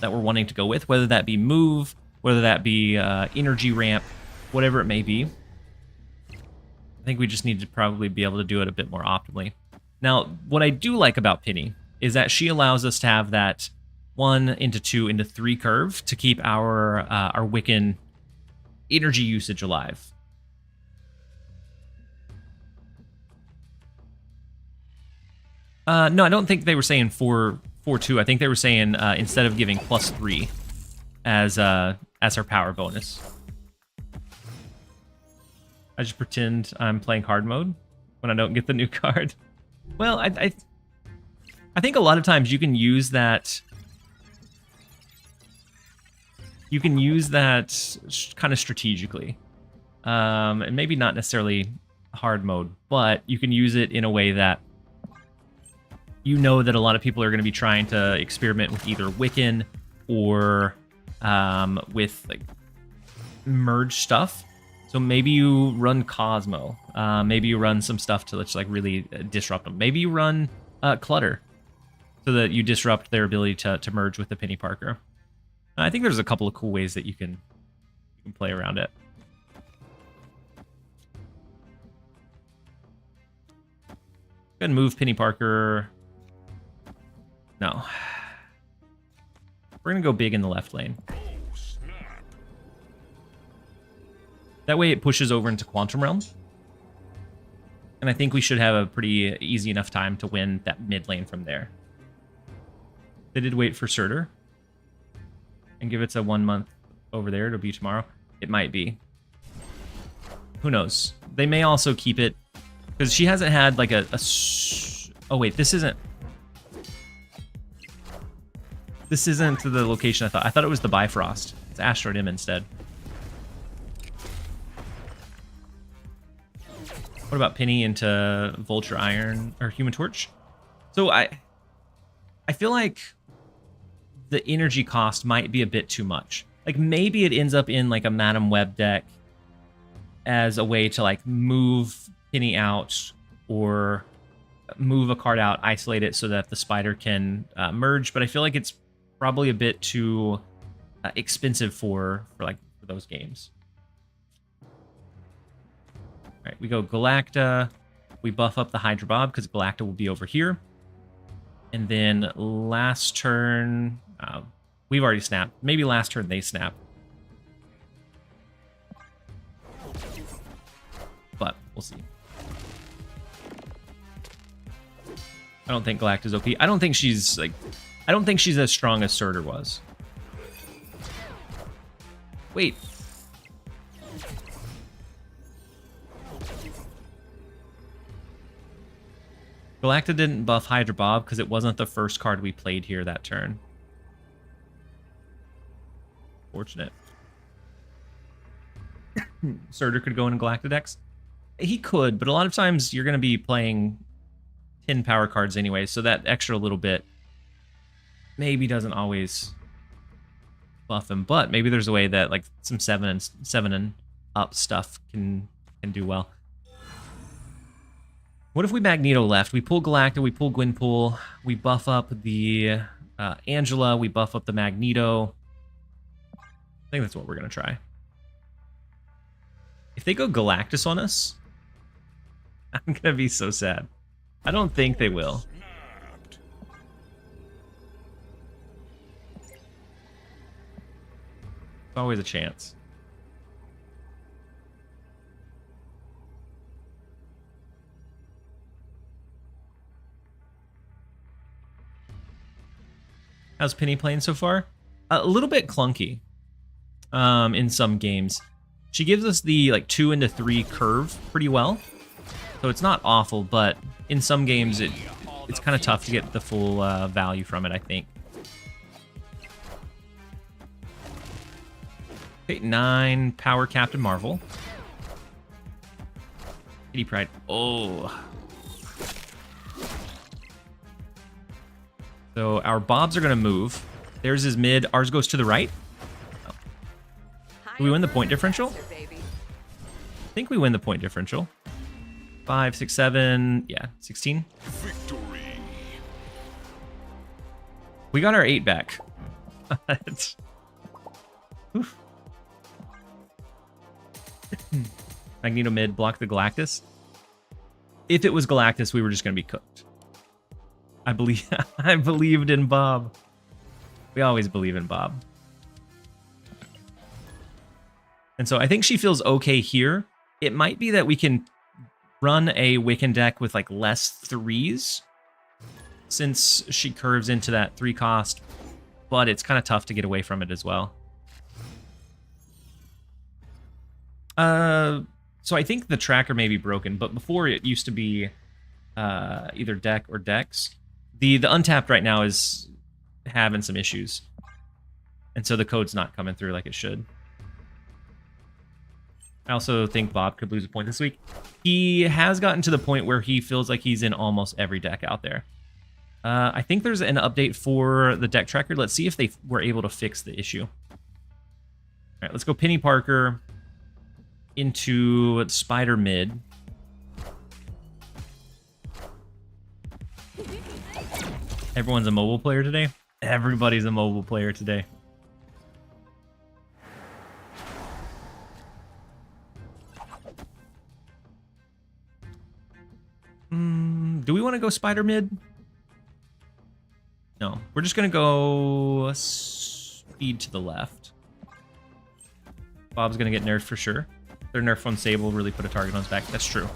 we're wanting to go with, whether that be move, whether that be energy ramp, whatever it may be. I think we just need to probably be able to do it a bit more optimally. Now, what I do like about Peni is that she allows us to have that 1 into 2 into 3 curve to keep our Wiccan energy usage alive. No, I don't think they were saying 4-2. I think they were saying instead of giving +3 as her power bonus. I just pretend I'm playing hard mode when I don't get the new card. Well, I think a lot of times you can use that. You can use that kind of strategically, and maybe not necessarily hard mode, but you can use it in a way that you know that a lot of people are going to be trying to experiment with either Wiccan or with like merge stuff. So maybe you run Cosmo, maybe you run some stuff to just like really disrupt them. Maybe you run Clutter, so that you disrupt their ability to merge with the Peni Parker. I think there's a couple of cool ways that you can play around it. Go ahead and move Peni Parker. No. We're going to go big in the left lane. That way it pushes over into Quantum Realm. And I think we should have a pretty easy enough time to win that mid lane from there. They did wait for Surtur. And give it a 1 month over there. It'll be tomorrow. It might be. Who knows? They may also keep it. Because she hasn't had like a... Oh wait, this isn't... This isn't the location I thought. I thought it was the Bifrost. It's Asteroid M instead. What about Peni into Vulture Iron or Human Torch? So I feel like the energy cost might be a bit too much. Like maybe it ends up in like a Madam Web deck as a way to like move Peni out or move a card out, isolate it so that the spider can merge. But I feel like it's probably a bit too expensive for those games. All right, we go Galacta. We buff up the Hydra Bob because Galacta will be over here. And then last turn, we've already snapped. Maybe last turn they snap. But we'll see. I don't think Galacta's OP. I don't think she's as strong as Surtur was. Wait. Galacta didn't buff Hydra Bob because it wasn't the first card we played here that turn. Fortunate. Surtur could go into Galacta decks. He could, but a lot of times you're going to be playing 10 power cards anyway, so that extra little bit maybe doesn't always buff him. But maybe there's a way that like some 7 and up stuff can do well. What if we Magneto left? We pull Galacta, we pull Gwenpool, we buff up the Angela, we buff up the Magneto. I think that's what we're going to try. If they go Galactus on us, I'm gonna be so sad. I don't think they will. There's always a chance. How's Penny playing so far? A little bit clunky in some games. She gives us the like 2 into 3 curve pretty well. So it's not awful, but in some games it's kind of tough to get the full value from it, I think. Okay, 9 power Captain Marvel. Kitty Pride. Oh. So our Bobs are going to move. Theirs is mid. Ours goes to the right. Oh. Do we win the point differential? I think we win the point differential. 5, 6, 7. Yeah, 16. Victory. We got our 8 back. Oof. Magneto mid, block the Galactus. If it was Galactus, we were just going to be cooked. I believed in Bob. We always believe in Bob. And so I think she feels okay here. It might be that we can run a Wiccan deck with like less 3s since she curves into that 3 cost, but it's kind of tough to get away from it as well. So I think the tracker may be broken, but before it used to be either deck or decks. The untapped right now is having some issues. And so the code's not coming through like it should. I also think Bob could lose a point this week. He has gotten to the point where he feels like he's in almost every deck out there. I think there's an update for the deck tracker. Let's see if they were able to fix the issue. All right, let's go Penny Parker into Spider mid. Everyone's a mobile player today. Everybody's a mobile player today. Do we want to go Spider mid? No, we're just going to go speed to the left. Bob's going to get nerfed for sure. Their nerf on Sable really put a target on his back. That's true.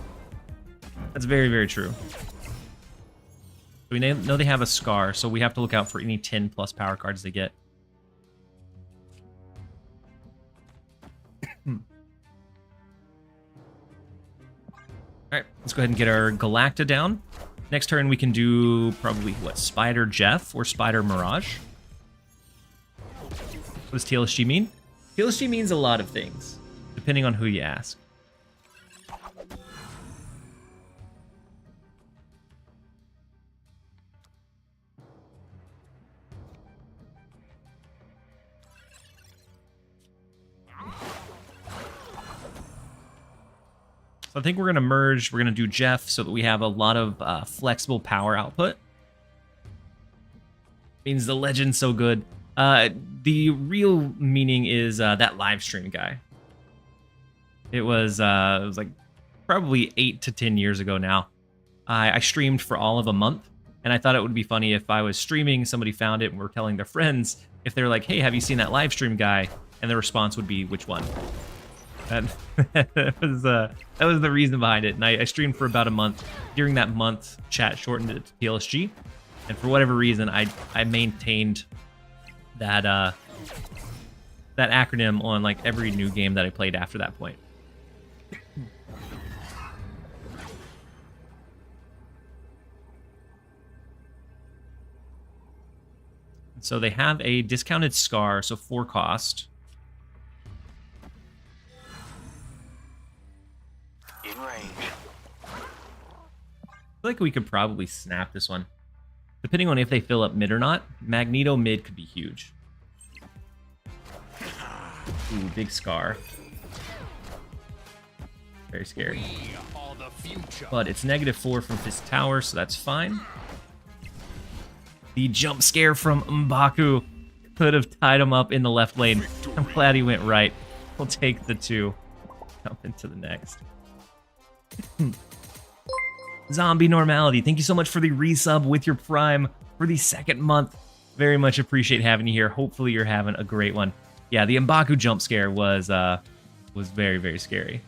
That's very, very true. We know they have a Scar, so we have to look out for any 10 plus power cards they get. Alright, let's go ahead and get our Galacta down. Next turn we can do probably, what, Spider Jeff or Spider Mirage? What does TLSG mean? TLSG means a lot of things, depending on who you ask. So I think we're going to merge. We're going to do Jeff so that we have a lot of flexible power output. Means the legend's so good. The real meaning is that live stream guy. It was like probably 8 to 10 years ago now. I streamed for all of a month, and I thought it would be funny if I was streaming, somebody found it and were telling their friends, if they're like, hey, have you seen that live stream guy? And the response would be, which one? That was the reason behind it. And I streamed for about a month. During that month, chat shortened it to TLSG. And for whatever reason, I maintained that that acronym on like every new game that I played after that point. So they have a discounted Scar, so 4 cost. In range. I feel like we could probably snap this one. Depending on if they fill up mid or not, Magneto mid could be huge. Ooh, big Scar. Very scary. We are the future. But it's -4 from Fist Tower, so that's fine. The jump scare from M'Baku could have tied him up in the left lane. I'm glad he went right. We'll take the 2. Jump into the next. Zombie Normality, thank you so much for the resub with your Prime for the 2nd month. Very much appreciate having you here. Hopefully you're having a great one. Yeah, the M'Baku jump scare was very, very scary.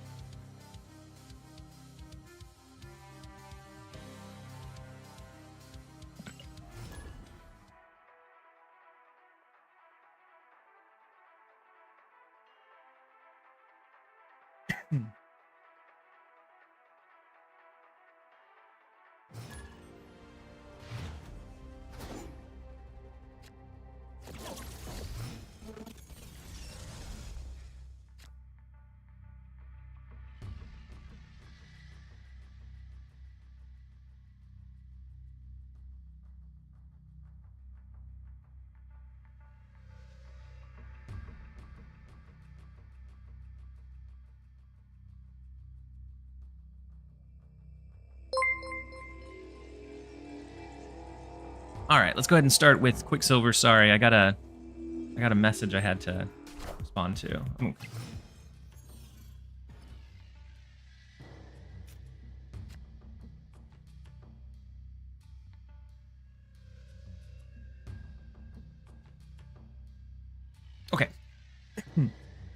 All right, let's go ahead and start with Quicksilver. Sorry, I got a message I had to respond to. Okay.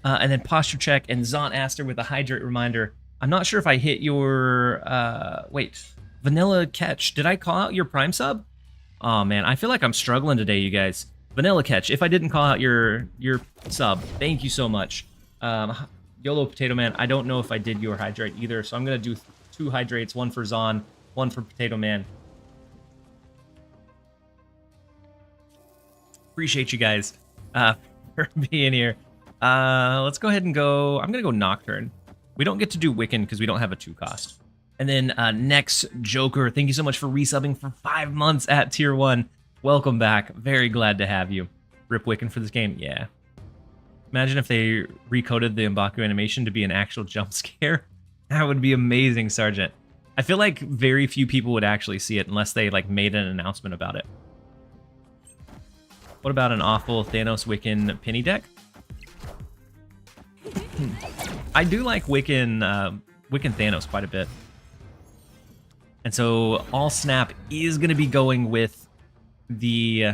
And then posture check, and Zont Aster with a hydrate reminder. I'm not sure if I hit your Vanilla Catch. Did I call out your Prime sub? Oh man, I feel like I'm struggling today, you guys. Vanilla Catch, if I didn't call out your sub, thank you so much. YOLO Potato Man, I don't know if I did your hydrate either, so I'm gonna do 2 hydrates, one for Zon, one for Potato Man. Appreciate you guys for being here. Let's go ahead and go. I'm gonna go Nocturne. We don't get to do Wiccan because we don't have a 2 cost. And then next, Joker, thank you so much for resubbing for 5 months at tier 1. Welcome back. Very glad to have you. Rip Wiccan for this game. Yeah. Imagine if they recoded the M'Baku animation to be an actual jump scare. That would be amazing, Sergeant. I feel like very few people would actually see it unless they like made an announcement about it. What about an awful Thanos Wiccan Peni deck? I do like Wiccan Thanos quite a bit. And so all snap is going to be going with the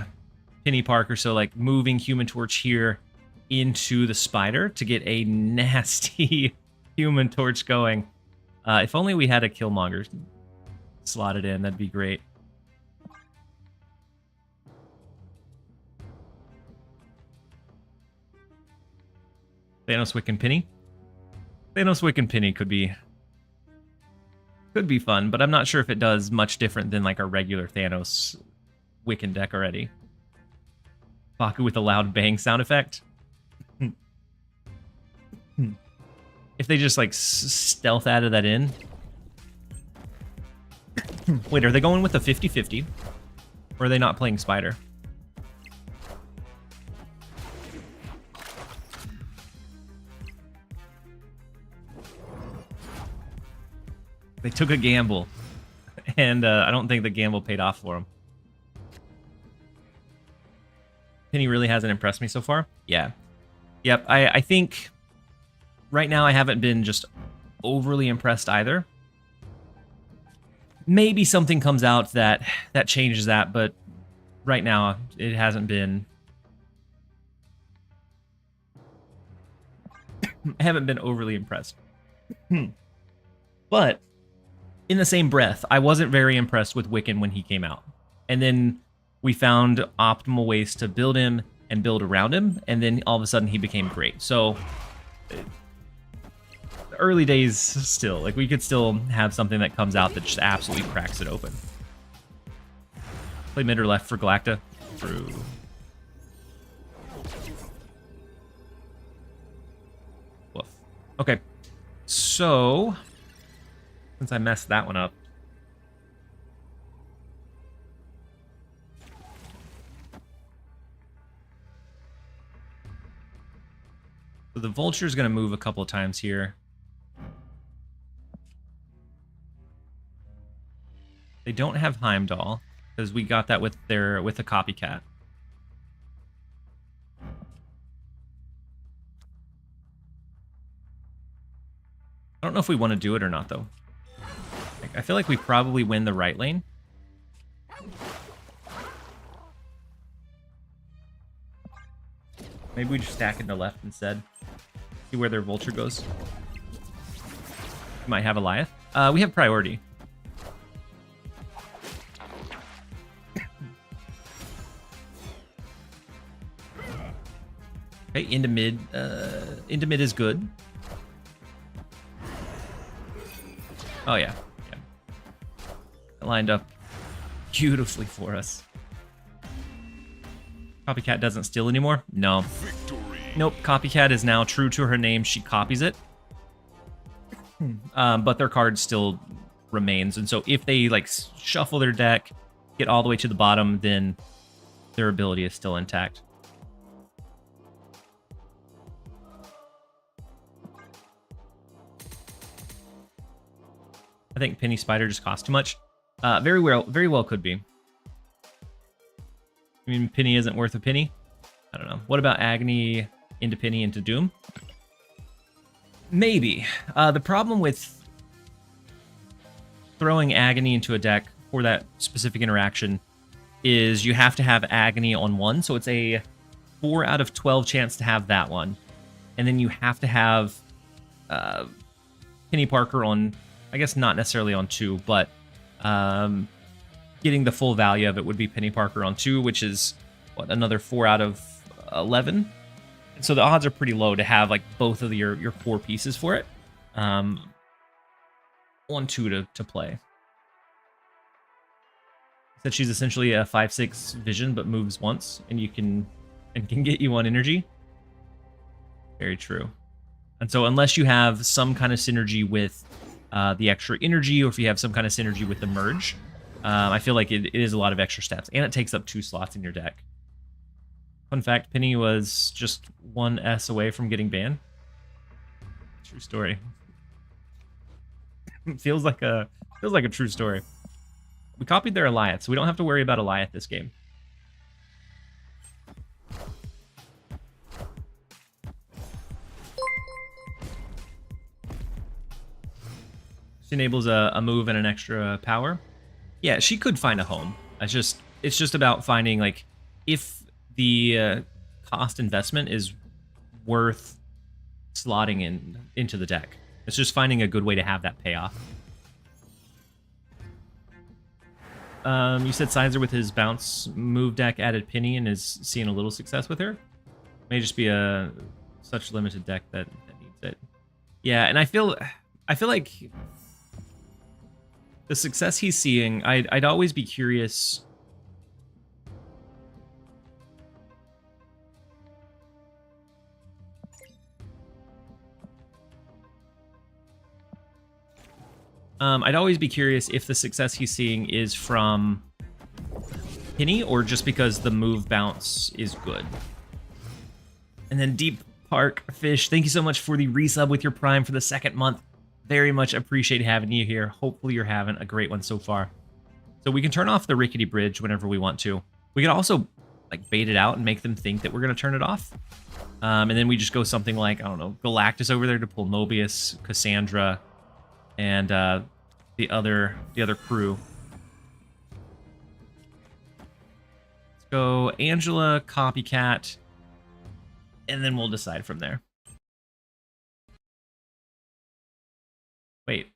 Penny Parker. So like moving Human Torch here into the spider to get a nasty Human Torch going. If only we had a Killmonger slotted in, that'd be great. Thanos Wiccan Penny. Thanos Wiccan Penny could be fun, but I'm not sure if it does much different than like our regular Thanos Wiccan deck already. Baku with a loud bang sound effect. If they just like stealth added that in. Wait, are they going with a 50-50? Or are they not playing Spider? They took a gamble, and I don't think the gamble paid off for them. Penny really hasn't impressed me so far. Yeah. Yep, I think right now I haven't been just overly impressed either. Maybe something comes out that changes that, but right now it hasn't been... I haven't been overly impressed. But... in the same breath, I wasn't very impressed with Wiccan when he came out. And then we found optimal ways to build him and build around him, and then all of a sudden he became great. So, the early days still, like we could still have something that comes out that just absolutely cracks it open. Play mid or left for Galacta. True. Woof. Okay. So... since I messed that one up. So the Vulture's going to move a couple of times here. They don't have Heimdall, because we got that with a copycat. if we want to do it or not, though. Like, I feel like we probably win the right lane. Maybe we just stack in the left instead. See where their vulture goes. We might have Eliath. We have priority. Okay, into mid. Into mid is good. Oh yeah. It lined up beautifully for us. Copycat doesn't steal anymore? No. Victory. Nope, Copycat is now true to her name. She copies it. But their card still remains. And so if they like shuffle their deck, get all the way to the bottom, then their ability is still intact. I think Penny Spider just cost too much. Very well could be. I mean, Penny isn't worth a penny. I don't know. What about Agony into Penny into Doom? Maybe. The problem with throwing Agony into a deck for that specific interaction is you have to have Agony on one, so it's a 4 out of 12 chance to have that one. And then you have to have Penny Parker on, I guess not necessarily on 2, but getting the full value of it would be Penny Parker on 2, which is, what, another 4 out of 11? And so the odds are pretty low to have like both of your core pieces for it on 2 to play. Said she's essentially a 5/6 vision, but moves once, and can get you on energy. Very true. And so unless you have some kind of synergy with the extra energy, or if you have some kind of synergy with the merge, I feel like it is a lot of extra steps, and it takes up 2 slots in your deck. Fun fact, Penny was just 1 S away from getting banned. True story. feels like a true story. We copied their Eliath, so we don't have to worry about Eliath this game. She enables a move and an extra power. Yeah, she could find a home. It's just about finding, like, if the cost investment is worth slotting into the deck. It's just finding a good way to have that payoff. You said Sizer with his bounce move deck added Penny and is seeing a little success with her. May just be such limited deck that needs it. Yeah, and I feel like the success he's seeing, I'd always be curious. I'd always be curious if the success he's seeing is from Penny or just because the move bounce is good. And then Deep Park Fish, thank you so much for the resub with your Prime for the 2nd month. Very much appreciate having you here. Hopefully you're having a great one so far. So we can turn off the rickety bridge whenever we want to. We can also like bait it out and make them think that we're going to turn it off. And then we just go something like, I don't know, Galactus over there to pull Mobius, Cassandra, and the other crew. Let's go Angela, Copycat, and then we'll decide from there. Wait.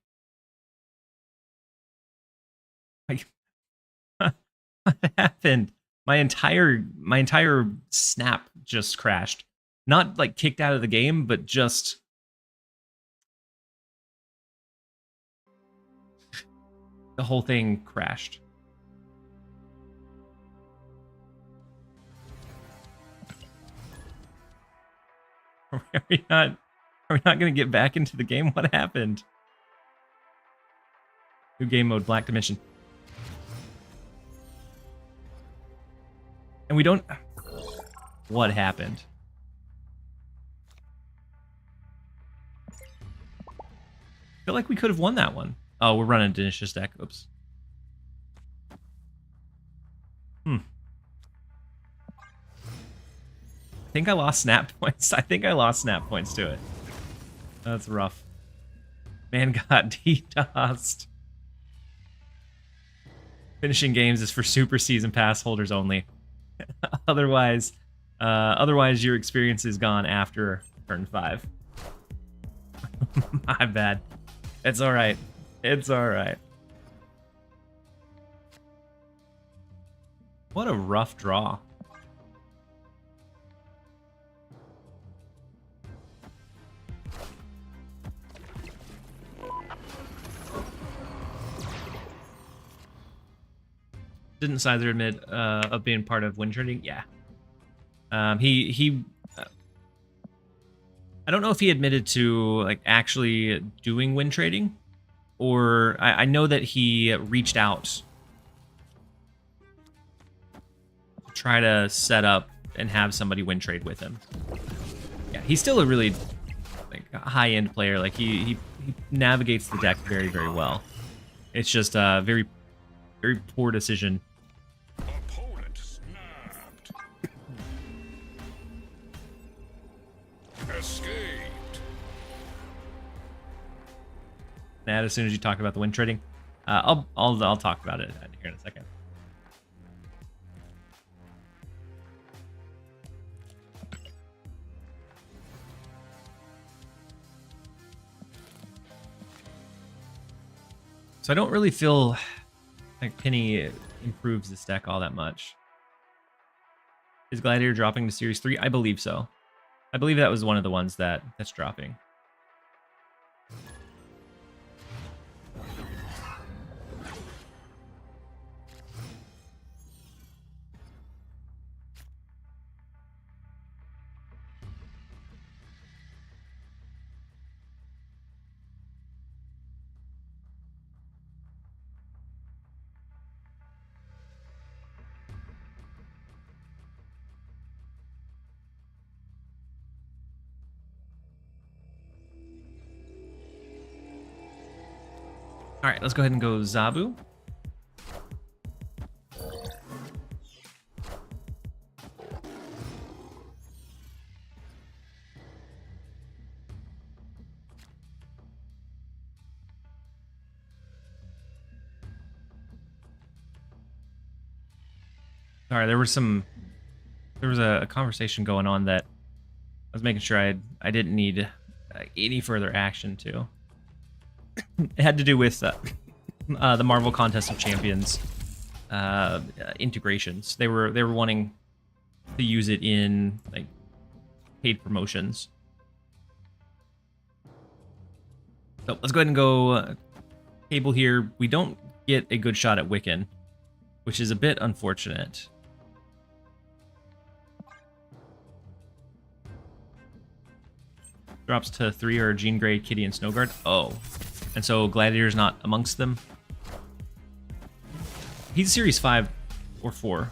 What happened? My entire snap just crashed. Not like kicked out of the game, but just the whole thing crashed. Are we not going to get back into the game? What happened? New game mode, Black Dimension. And we don't... What happened? I feel like we could have won that one. Oh, we're running Dinish's deck. Oops. I think I lost snap points. I think I lost snap points to it. That's rough. Man got DDoSed. Finishing games is for super season pass holders only. Otherwise your experience is gone after turn 5. My bad. It's all right. It's all right. What a rough draw. Didn't Sizer admit of being part of win trading? Yeah. He I don't know if he admitted to like actually doing win trading, or I know that he reached out to try to set up and have somebody win trade with him. Yeah, he's still a really like high end player. Like he navigates the deck very, very well. It's just a very poor decision. Opponent snapped. Escaped. Nat, as soon as you talk about the win trading, I'll talk about it here in a second. So I don't really feel like Peni improves this deck all that much. Is Gladiator dropping to Series 3? I believe so. I believe that was one of the ones that's dropping. All right, let's go ahead and go Zabu. All right, there was a conversation going on that I was making sure I didn't need any further action to. It had to do with the Marvel Contest of Champions integrations. They were wanting to use it in like paid promotions. So let's go ahead and go Cable here. We don't get a good shot at Wiccan, which is a bit unfortunate. Drops to 3 are Jean Grey, Kitty, and Snowguard. Oh. And so Gladiator's not amongst them. He's Series 5 or 4.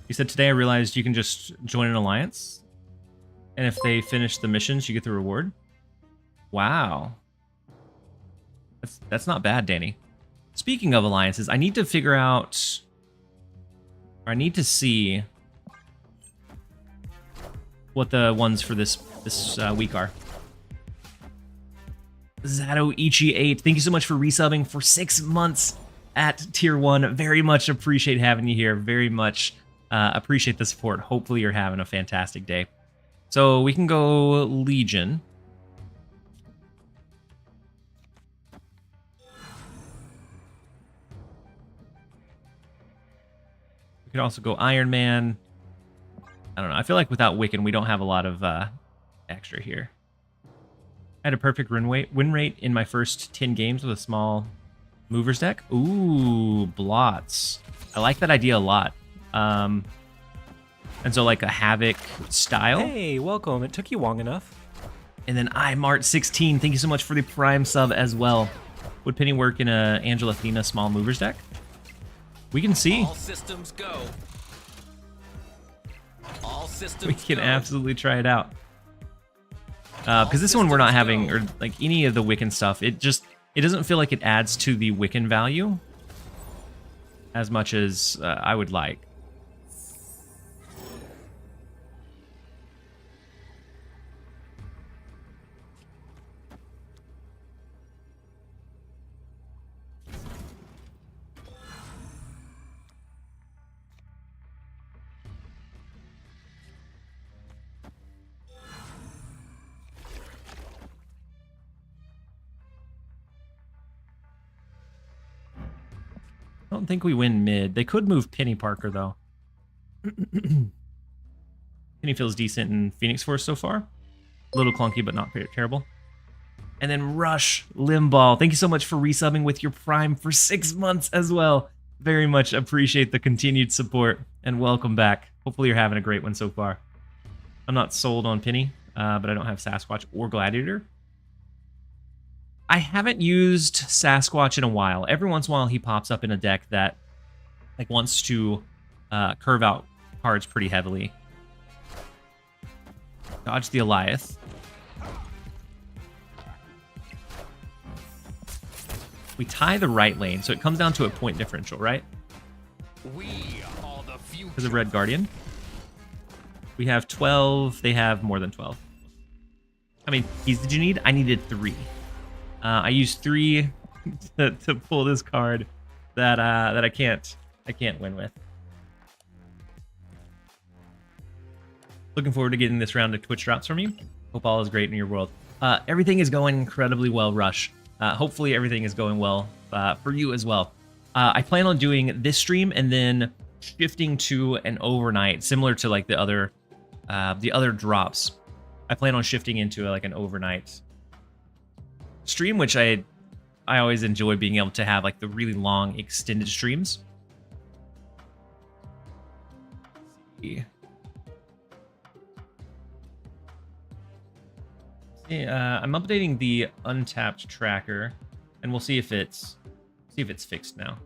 He said, today I realized you can just join an alliance. And if they finish the missions, you get the reward. Wow. That's not bad, Danny. Speaking of alliances, I need to figure out... Or I need to see what the ones for this week are. Zato Ichi 8, thank you so much for resubbing for 6 months at tier 1. Very much appreciate having you here. Very much appreciate the support. Hopefully you're having a fantastic day. So we can go Legion. We could also go Iron Man. I don't know. I feel like without Wiccan, we don't have a lot of extra here. I had a perfect win rate in my first 10 games with a small movers deck. Ooh, blots. I like that idea a lot. And so like a Havoc style. Hey, welcome. It took you long enough. And then iMart16, thank you so much for the Prime sub as well. Would Peni work in a Angela Athena small movers deck? We can see. All systems go. All systems We can go. absolutely try it out. Because this one we're not having, or like any of the Wiccan stuff, it doesn't feel like it adds to the Wiccan value as much as I would like. I don't think we win mid. They could move Penny Parker, though. Penny feels decent in Phoenix Force so far. A little clunky, but not terrible. And then Rush Limbaugh. Thank you so much for resubbing with your Prime for 6 months as well. Very much appreciate the continued support, and welcome back. Hopefully you're having a great one so far. I'm not sold on Penny, but I don't have Sasquatch or Gladiator. I haven't used Sasquatch in a while. Every once in a while he pops up in a deck that like wants to curve out cards pretty heavily. Dodge the Eliath. We tie the right lane, so it comes down to a point differential, right? We are the future. Because of Red Guardian. We have 12. They have more than 12. How many keys did you need? I needed 3. I used 3 to pull this card that I can't win with. Looking forward to getting this round of Twitch drops from you. Hope all is great in your world. Everything is going incredibly well, Rush. Hopefully everything is going well for you as well. I plan on doing this stream and then shifting to an overnight, similar to like the other drops. I plan on shifting into like an overnight stream, which I always enjoy being able to have like the really long extended streams. Yeah. I'm updating the untapped tracker, and we'll see if it's fixed now.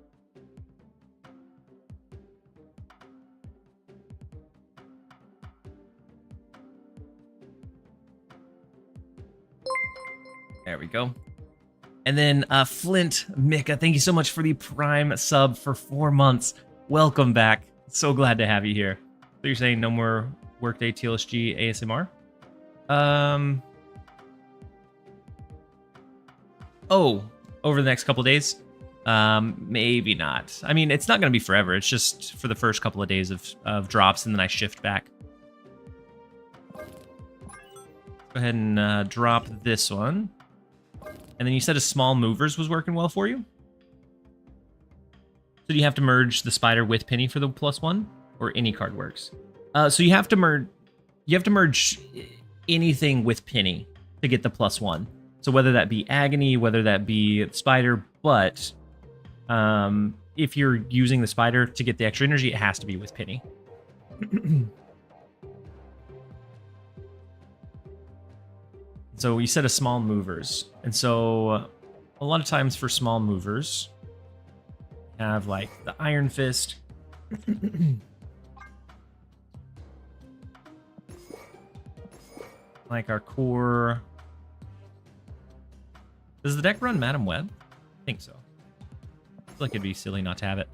There we go. And then Flint Mika, thank you so much for the Prime sub for 4 months. Welcome back. So glad to have you here. So you're saying no more Workday TLSG ASMR? Oh, over the next couple of days? Maybe not. I mean, it's not going to be forever. It's just for the first couple of days of drops, and then I shift back. Go ahead and drop this one. And then you said a small movers was working well for you? So do you have to merge the spider with Penny for the +1? Or any card works? So you have to merge anything with Penny to get the +1. So whether that be Agony, whether that be Spider, but if you're using the Spider to get the extra energy, it has to be with Penny. So you said a small movers. And so a lot of times for small movers, you have like the Iron Fist. Like our core. Does the deck run Madam Web? I think so. I feel like it'd be silly not to have it.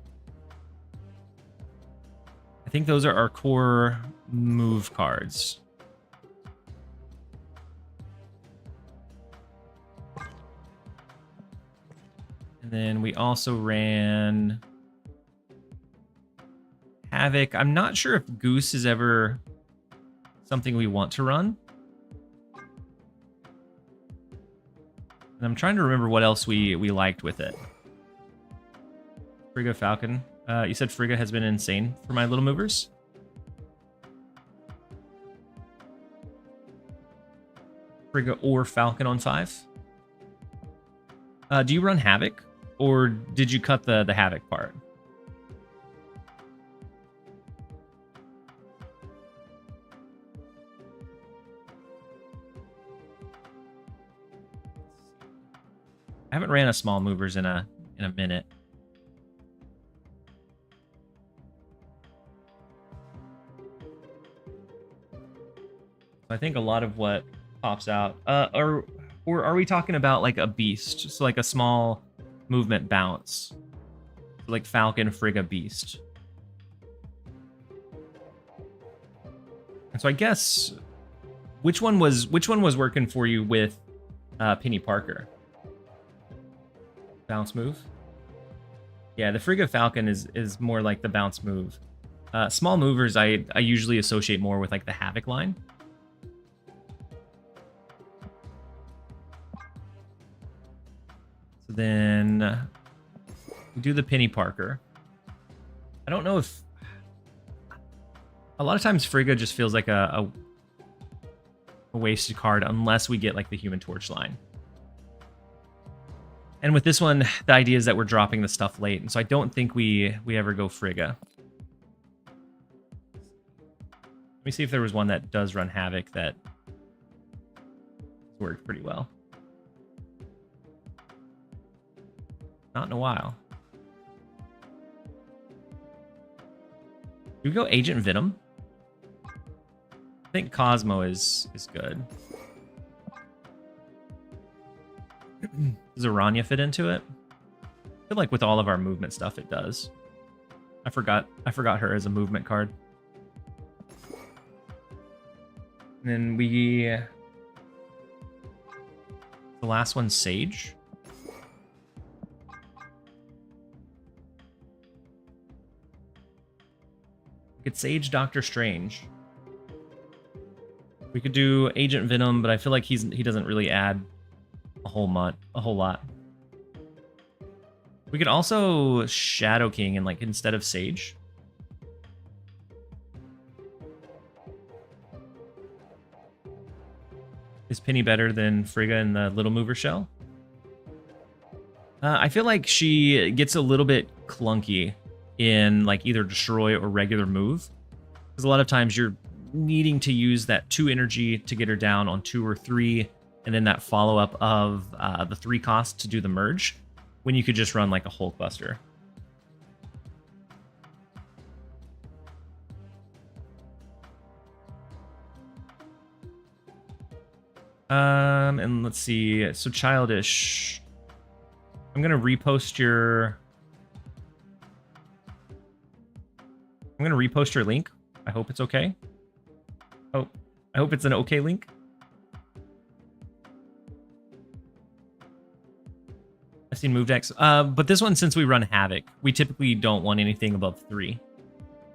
I think those are our core move cards. And then we also ran Havoc. I'm not sure if Goose is ever something we want to run. And I'm trying to remember what else we liked with it. Frigga Falcon. You said Frigga has been insane for my little movers. Frigga or Falcon on 5. Do you run Havoc? Or did you cut the Havoc part? I haven't ran a small movers in a minute. I think a lot of what pops out, or are we talking about like a beast, so like a small movement bounce, like Falcon, Frigga, Beast? And so I guess which one was working for you with Penny Parker? Bounce move. Yeah, the Frigga Falcon is more like the bounce move. Small movers I usually associate more with like the Havoc line. So then We do the Penny Parker. I don't know if... A lot of times Frigga just feels like a wasted card unless we get like the Human Torch line. And with this one, the idea is that we're dropping the stuff late, and so I don't think we ever go Frigga. Let me see if there was one that does run Havoc that worked pretty well. Not in a while. Do we go Agent Venom? I think Cosmo is good. Does Aranya fit into it? I feel like with all of our movement stuff, it does. I forgot her as a movement card. And then the last one's Sage. We could Sage Doctor Strange. We could do Agent Venom, but I feel like he doesn't really add a whole lot. We could also Shadow King and like instead of Sage. Is Penny better than Frigga in the Little Mover shell? I feel like she gets a little bit clunky in like either destroy or regular move, because a lot of times you're needing to use that 2 energy to get her down on 2 or 3, and then that follow-up of the 3 cost to do the merge, when you could just run like a Hulk Buster. And let's see, so Childish, I'm gonna repost your link. I hope it's okay. Oh, I hope it's an okay link. I've seen move decks. But this one, since we run Havoc, we typically don't want anything above 3,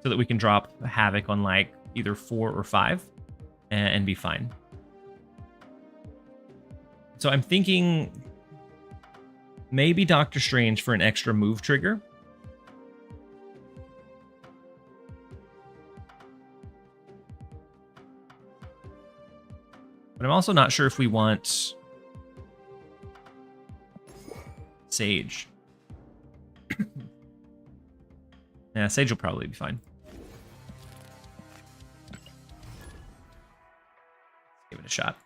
so that we can drop Havoc on like either 4 or 5 and be fine. So I'm thinking maybe Doctor Strange for an extra move trigger. But I'm also not sure if we want Sage. Yeah, Sage will probably be fine. Give it a shot.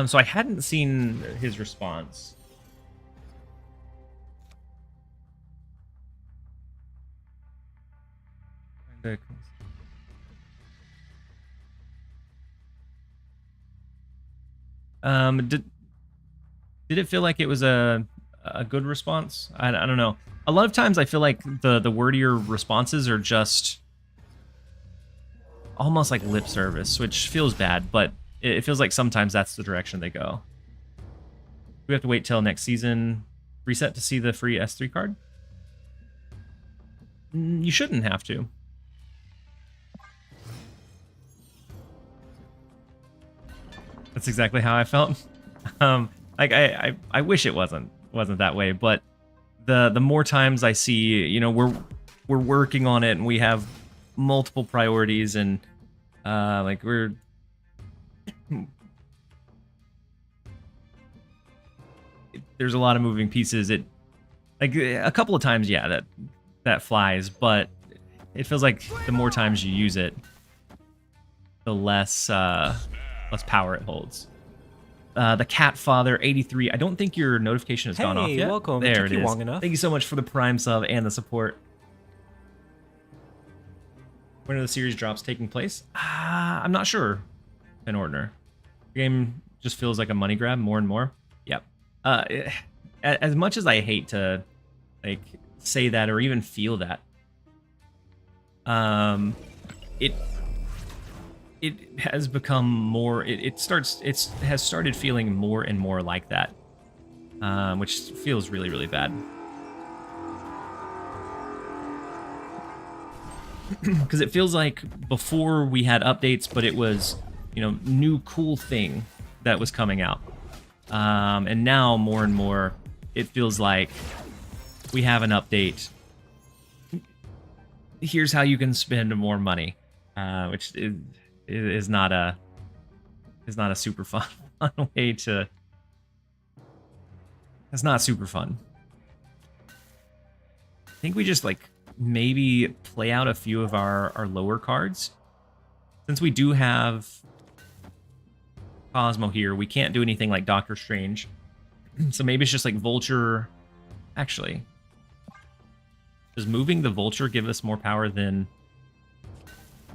So I hadn't seen his response. Did it feel like it was a good response? I don't know. A lot of times I feel like the wordier responses are just almost like lip service, which feels bad, but it feels like sometimes that's the direction they go. We have to wait till next season reset to see the free S3 card? You shouldn't have to. That's exactly how I felt. Like I wish it wasn't that way, but the more times I see, you know, we're working on it and we have multiple priorities and like there's a lot of moving pieces. It like a couple of times, yeah, that flies, but it feels like the more times you use it, the less power it holds. The Cat Father 83. I don't think your notification has gone off yet. Hey, welcome. There It it took you is. long enough. Thank you so much for the Prime sub and the support. When are the series drops taking place? I'm not sure. In order, the game just feels like a money grab more and more. Yep. As much as I hate to like say that or even feel that, it has become more. It has started feeling more and more like that, which feels really, really bad. because it feels like before we had updates, but it was, you know, new cool thing that was coming out. And now more and more, it feels like we have an update. Here's how you can spend more money, which is not a super fun way to. It's not super fun. I think we just like maybe play out a few of our lower cards. Since we do have Cosmo here, we can't do anything like Doctor Strange. So maybe it's just like Vulture. Actually, does moving the Vulture give us more power than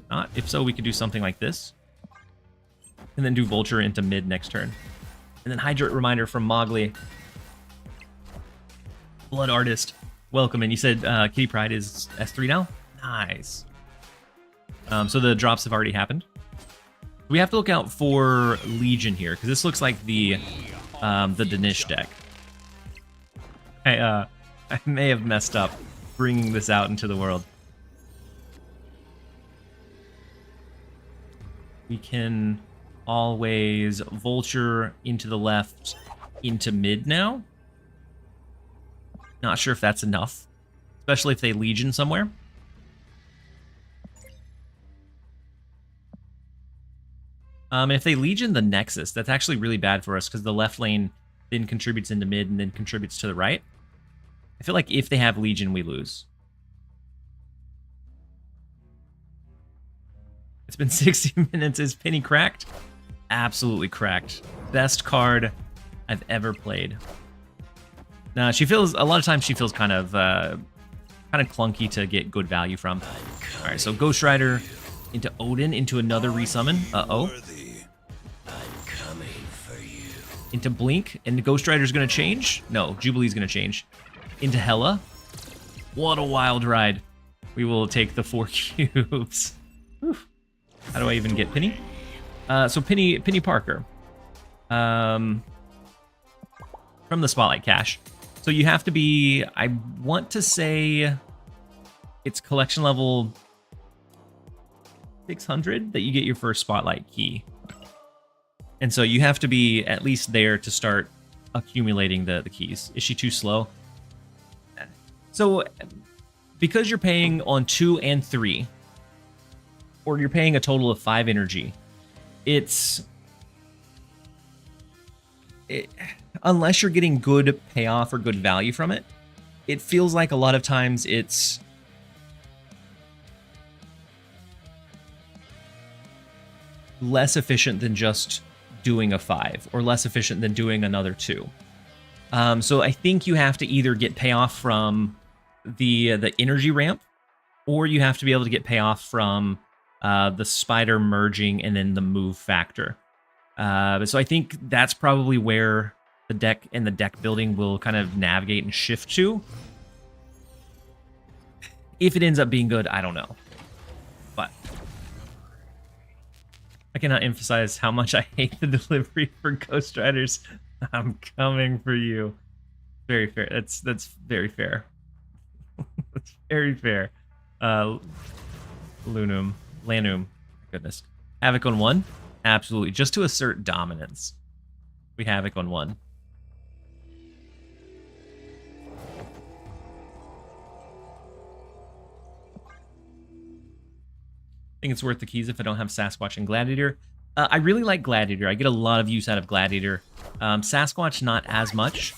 not? If so, we could do something like this. And then do Vulture into mid next turn. And then Hydrate Reminder from Mowgli. Blood Artist, welcome. And you said Kitty Pryde is S3 now? Nice. So the drops have already happened. We have to look out for Legion here, because this looks like the Danish deck. I may have messed up bringing this out into the world. We can always Vulture into the left, into mid now. Not sure if that's enough, especially if they Legion somewhere. If they Legion the Nexus, that's actually really bad for us because the left lane then contributes into mid and then contributes to the right. I feel like if they have Legion, we lose. It's been 60 minutes. Is Penny cracked? Absolutely cracked. Best card I've ever played. Now she feels a lot of times she feels kind of clunky to get good value from. All right, so Ghost Rider into Odin into another resummon. Uh-oh. Into Blink, and Ghost Rider's gonna change? No, Jubilee's gonna change. Into Hela. What a wild ride. We will take the 4 cubes. Whew. How do I even get Penny? So Penny Parker. From the Spotlight Cache. So you have to be, I want to say it's collection level 600 that you get your first Spotlight key. And so you have to be at least there to start accumulating the keys. Is she too slow? So because you're paying on 2 and 3, or you're paying a total of 5 energy, unless you're getting good payoff or good value from it, it feels like a lot of times it's less efficient than just doing a 5, or less efficient than doing another 2. So I think you have to either get payoff from the energy ramp, or you have to be able to get payoff from the spider merging and then the move factor. So I think that's probably where the deck and the deck building will kind of navigate and shift to. If it ends up being good, I don't know. But I cannot emphasize how much I hate the delivery for Ghost Riders. I'm coming for you. Very fair. That's very fair. That's very fair. Lanum. Goodness. Havoc on 1? Absolutely. Just to assert dominance. We Havoc on 1. I think it's worth the keys if I don't have Sasquatch and Gladiator. I really like Gladiator. I get a lot of use out of Gladiator. Sasquatch, not as much.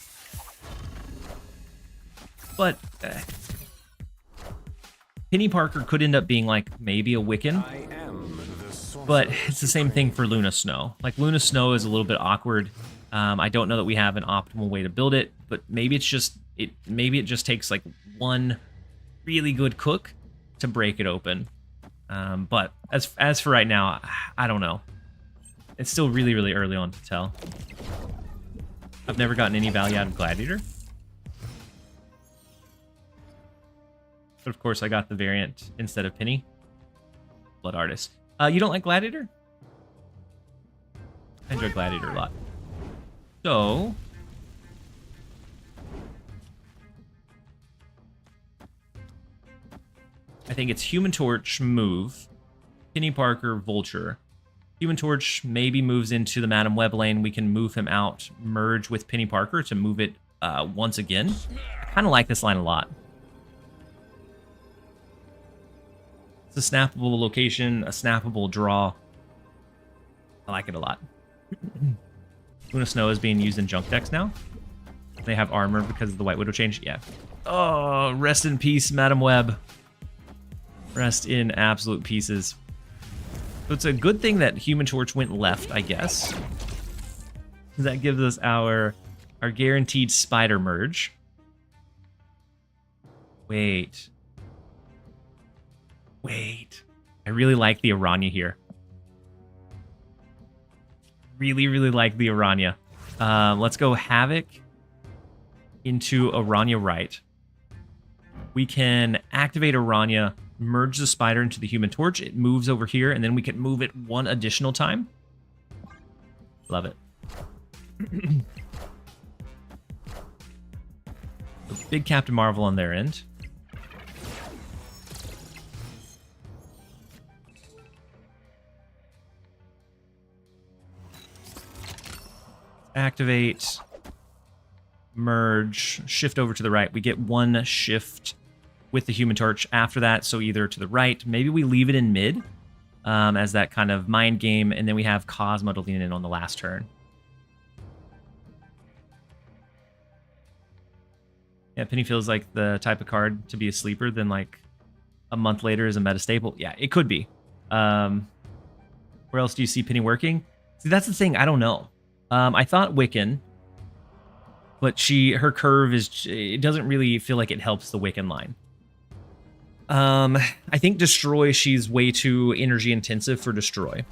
But Penny Parker could end up being like maybe a Wiccan. But it's the same thing for Luna Snow. Like Luna Snow is a little bit awkward. I don't know that we have an optimal way to build it, but maybe it just takes like one really good cook to break it open. But as for right now, I don't know. It's still really, really early on to tell. I've never gotten any value out of Gladiator. But of course, I got the variant instead of Penny. Blood Artist. You don't like Gladiator? I enjoy Gladiator a lot. So... I think it's Human Torch, move. Penny Parker, Vulture. Human Torch maybe moves into the Madam Web lane. We can move him out, merge with Penny Parker to move it once again. I kind of like this line a lot. It's a snappable location, a snappable draw. I like it a lot. Luna Snow is being used in junk decks now. They have armor because of the White Widow change. Yeah. Oh, rest in peace, Madam Web. Rest in absolute pieces. So it's a good thing that Human Torch went left, I guess. That gives us our guaranteed spider merge. Wait. I really like the Aranya here. Really, really like the Aranya. Let's go Havoc into Aranya right. We can activate Aranya, merge the spider into the Human Torch. It moves over here, and then we can move it one additional time. Love it. Big Captain Marvel on their end. Activate, merge, shift over to the right. We get one shift with the Human Torch after that, so either to the right, maybe we leave it in mid as that kind of mind game, and then we have Cosmo to lean in on the last turn. Yeah, Penny feels like the type of card to be a sleeper, then like a month later is a meta staple. Yeah, it could be. Where else do you see Penny working? See, that's the thing, I don't know. I thought Wiccan, but her curve it doesn't really feel like it helps the Wiccan line. I think Destroy, she's way too energy intensive for Destroy.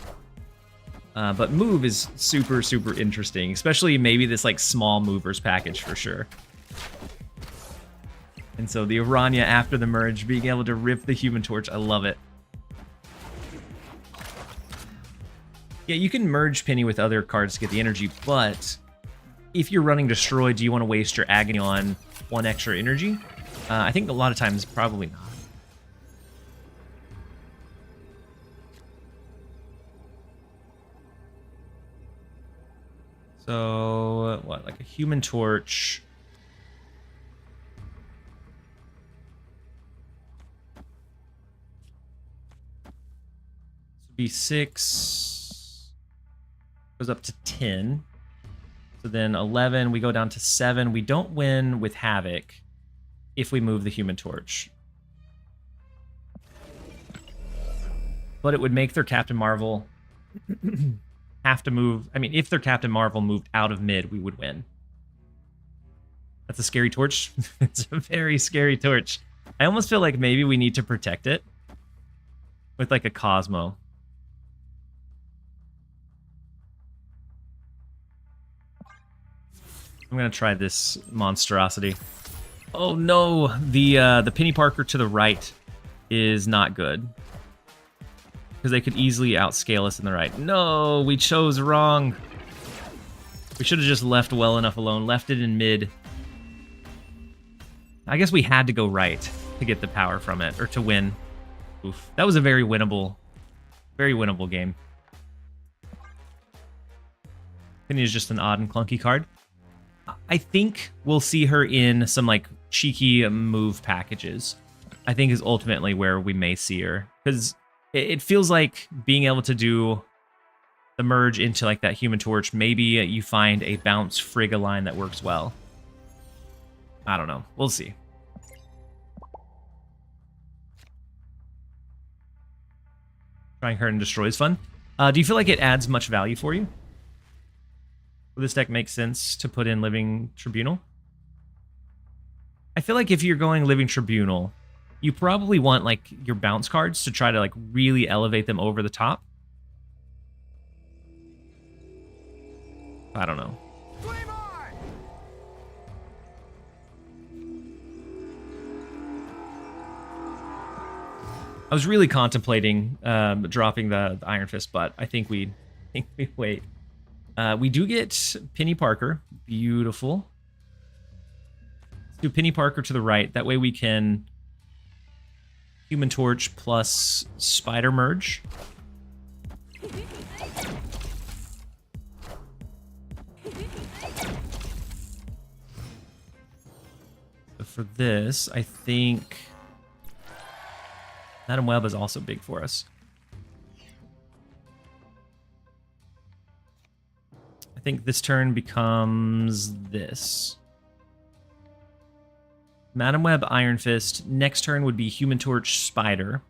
But Move is super, super interesting, especially maybe this like small movers package for sure. And so the Aranya after the merge, being able to rip the Human Torch, I love it. Yeah, you can merge Penny with other cards to get the energy, but if you're running Destroy, do you want to waste your Agony on one extra energy? I think a lot of times, probably not. So, what, like a Human Torch. This would be 6. Goes up to 10. So then 11, we go down to 7. We don't win with Havoc if we move the Human Torch. But it would make their Captain Marvel have to move. I mean, if their Captain Marvel moved out of mid, we would win. That's a scary torch. It's a very scary torch. I almost feel like maybe we need to protect it with like a Cosmo. I'm gonna try this monstrosity. Oh no, the Penny Parker to the right is not good because they could easily outscale us in the right. No, we chose wrong. We should have just left well enough alone. Left it in mid. I guess we had to go right to get the power from it or to win. Oof, that was a very winnable game. Penny is just an odd and clunky card. I think we'll see her in some like cheeky move packages. I think is ultimately where we may see her because it feels like being able to do the merge into like that Human Torch. Maybe you find a bounce Frigga line that works well. I don't know. We'll see. Trying her and Destroy is fun. Do you feel like it adds much value for you? Will this deck make sense to put in Living Tribunal? I feel like if you're going Living Tribunal, you probably want like your bounce cards to try to like really elevate them over the top. I don't know. I was really contemplating dropping the Iron Fist, but I think we wait. We do get Penny Parker. Beautiful. Let's do Penny Parker to the right. That way we can Human Torch plus Spider Merge. So for this, I think Madam Web is also big for us. I think this turn becomes this. Madam Web, Iron Fist. Next turn would be Human Torch, Spider.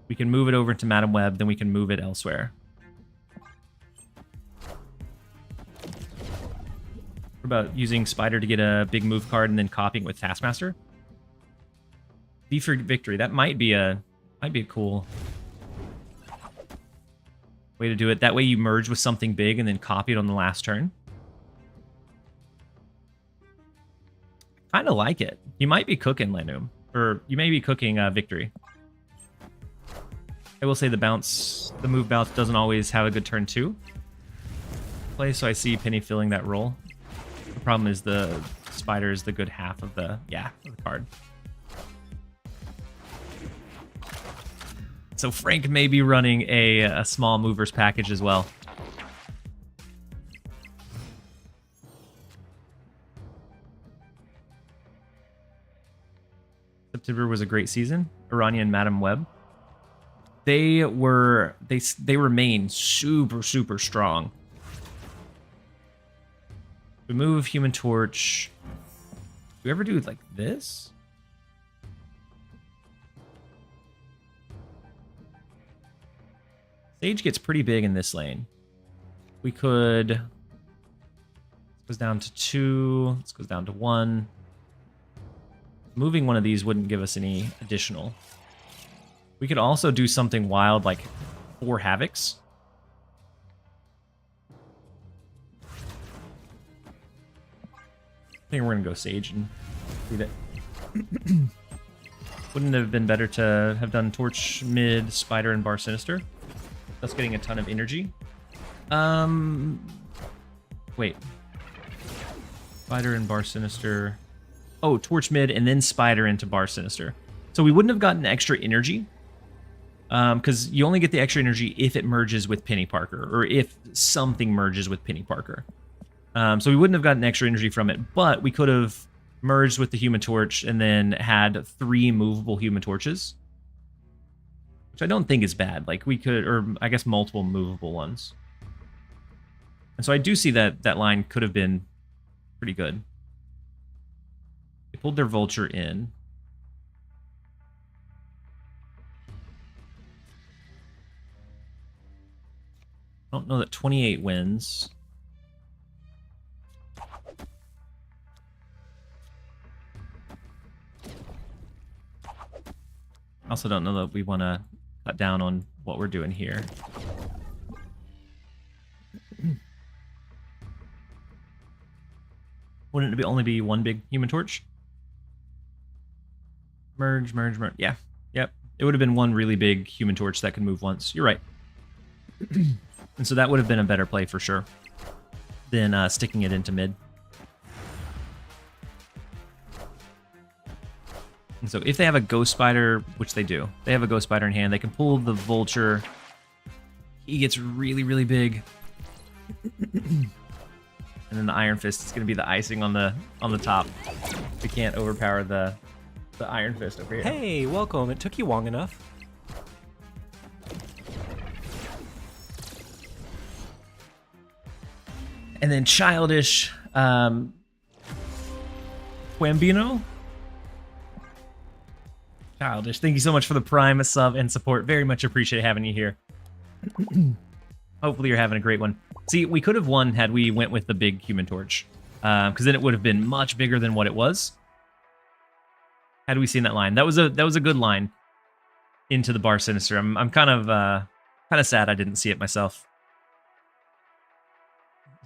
We can move it over to Madam Web, then we can move it elsewhere. What about using Spider to get a big move card and then copying with Taskmaster? V for victory. That might be a cool way to do it. That way you merge with something big and then copy it on the last turn. Kind of like it. You might be cooking Lenum, or you may be cooking Victory. I will say the move bounce doesn't always have a good turn 2 play, so I see Penny filling that role. The problem is the Spider is the good half of the card. So Frank may be running a small movers package as well. September was a great season. Irania and Madam Web. They remain super, super strong. We move Human Torch. Do we ever do like this? Sage gets pretty big in this lane. We could... This goes down to 2. This goes down to 1. Moving one of these wouldn't give us any additional. We could also do something wild like 4 Havocs. I think we're going to go Sage and leave it. Wouldn't it have been better to have done Torch mid, Spider, and Bar Sinister? That's getting a ton of energy. Wait. Spider and Bar Sinister. Oh, Torch mid and then Spider into Bar Sinister. So we wouldn't have gotten extra energy. Because you only get the extra energy if it merges with Penny Parker. Or if something merges with Penny Parker. So we wouldn't have gotten extra energy from it. But we could have merged with the Human Torch and then had 3 movable Human Torches. Which I don't think is bad. Like we could, or I guess multiple movable ones. And so I do see that that line could have been pretty good. They pulled their Vulture in. I don't know that 28 wins. I also don't know that we want to cut down on what we're doing here. Wouldn't it only be one big Human Torch? Merge, merge, merge. Yeah. Yep. It would have been one really big Human Torch that could move once. You're right. And so that would have been a better play for sure than sticking it into mid. And so if they have a Ghost Spider, which they do, they have a Ghost Spider in hand, they can pull the Vulture. He gets really, really big. And then the Iron Fist is going to be the icing on the top. We can't overpower the Iron Fist over here. Hey, welcome. It took you long enough. And then Childish Quambino. Childish, thank you so much for the Prime sub and support. Very much appreciate having you here. Hopefully you're having a great one. See, we could have won had we went with the big Human Torch. Because then it would have been much bigger than what it was. Had we seen that line. That was a good line into the Bar Sinister. I'm kind of sad I didn't see it myself.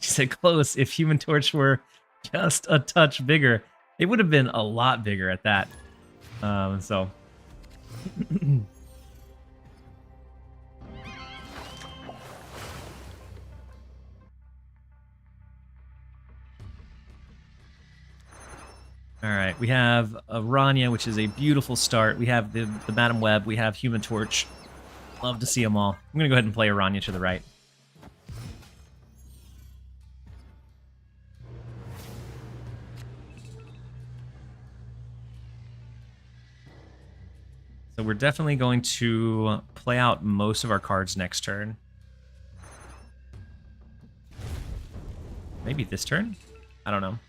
She said close. If Human Torch were just a touch bigger, it would have been a lot bigger at that. So. All right. We have Aranya, which is a beautiful start. We have the Madam Web. We have Human Torch. Love to see them all. I'm going to go ahead and play Aranya to the right. So we're definitely going to play out most of our cards next turn. Maybe this turn? I don't know.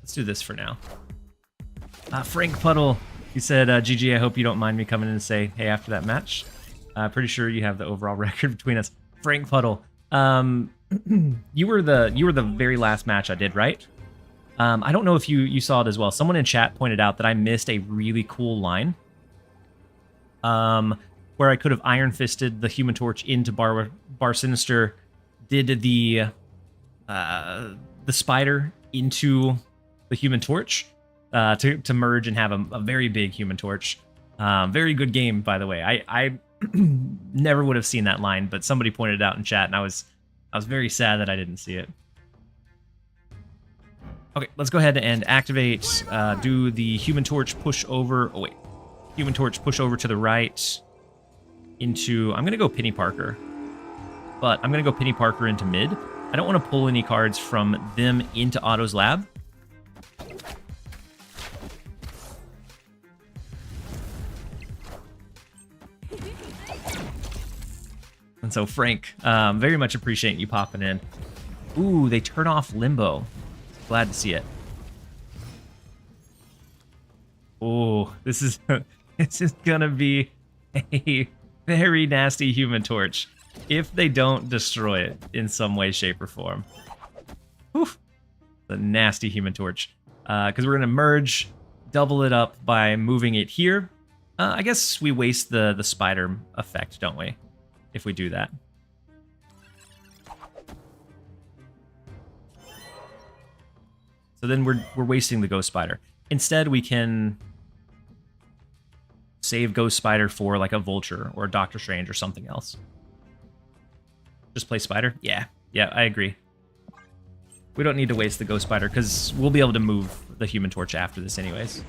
Let's do this for now. Frank Puddle, he said, GG, I hope you don't mind me coming in and say, hey, after that match. Pretty sure you have the overall record between us. Frank Puddle, you were the very last match I did, right? I don't know if you saw it as well. Someone in chat pointed out that I missed a really cool line. Where I could have Iron Fisted the Human Torch into Bar Sinister, did the spider into the Human Torch to merge and have a very big Human Torch. Very good game, by the way. I never would have seen that line, but somebody pointed it out in chat, and I was very sad that I didn't see it. Okay, let's go ahead and activate, do the Human Torch push over. Oh, wait. Human Torch push over to the right into... I'm going to go Peni Parker. But I'm going to go Peni Parker into mid. I don't want to pull any cards from them into Otto's lab. And so, Frank, very much appreciate you popping in. Ooh, they turn off Limbo. Glad to see it. Oh, this is gonna be a very nasty Human Torch if they don't destroy it in some way, shape, or form. Whew. The nasty Human Torch. Because we're gonna merge, double it up by moving it here. I guess we waste the spider effect, don't we? If we do that. So then we're wasting the Ghost Spider. Instead, we can save Ghost Spider for like a Vulture or a Doctor Strange or something else. Just play Spider? Yeah, I agree. We don't need to waste the Ghost Spider because we'll be able to move the Human Torch after this anyways.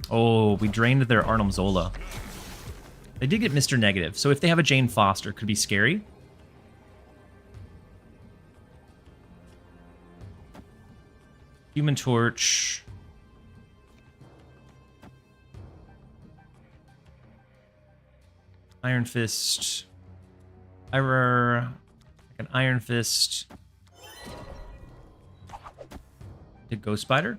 Oh, we drained their Arnhem Zola. They did get Mr. Negative, so if they have a Jane Foster, could be scary. Human Torch. Iron Fist. Like an Iron Fist. Did Ghost Spider?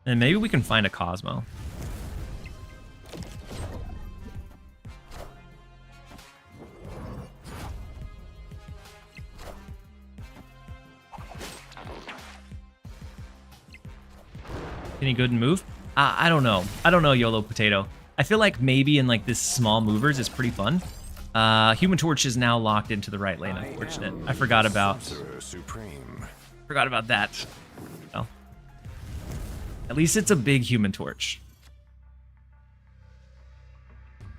And maybe we can find a Cosmo. Any good move? I don't know. I don't know, YOLO Potato. I feel like maybe in like this small movers is pretty fun. Human Torch is now locked into the right lane, unfortunate. I forgot about that. Oh. At least it's a big Human Torch.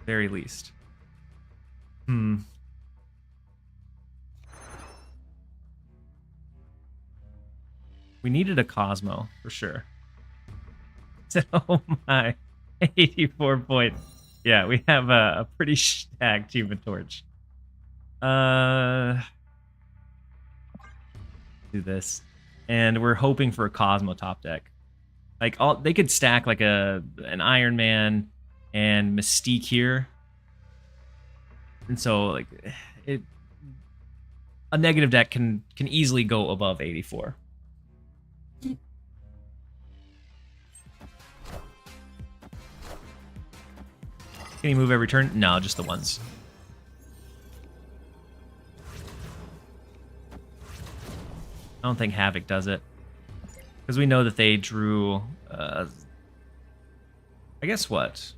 Very least. We needed a Cosmo, for sure. Oh my. 84 point. Yeah, we have a pretty stacked Human Torch. Do this. And we're hoping for a Cosmo top deck. Like they could stack like an Iron Man and Mystique here. And so like a negative deck can easily go above 84. Can he move every turn? No, just the ones. I don't think Havoc does it. Because we know that they drew... I guess what?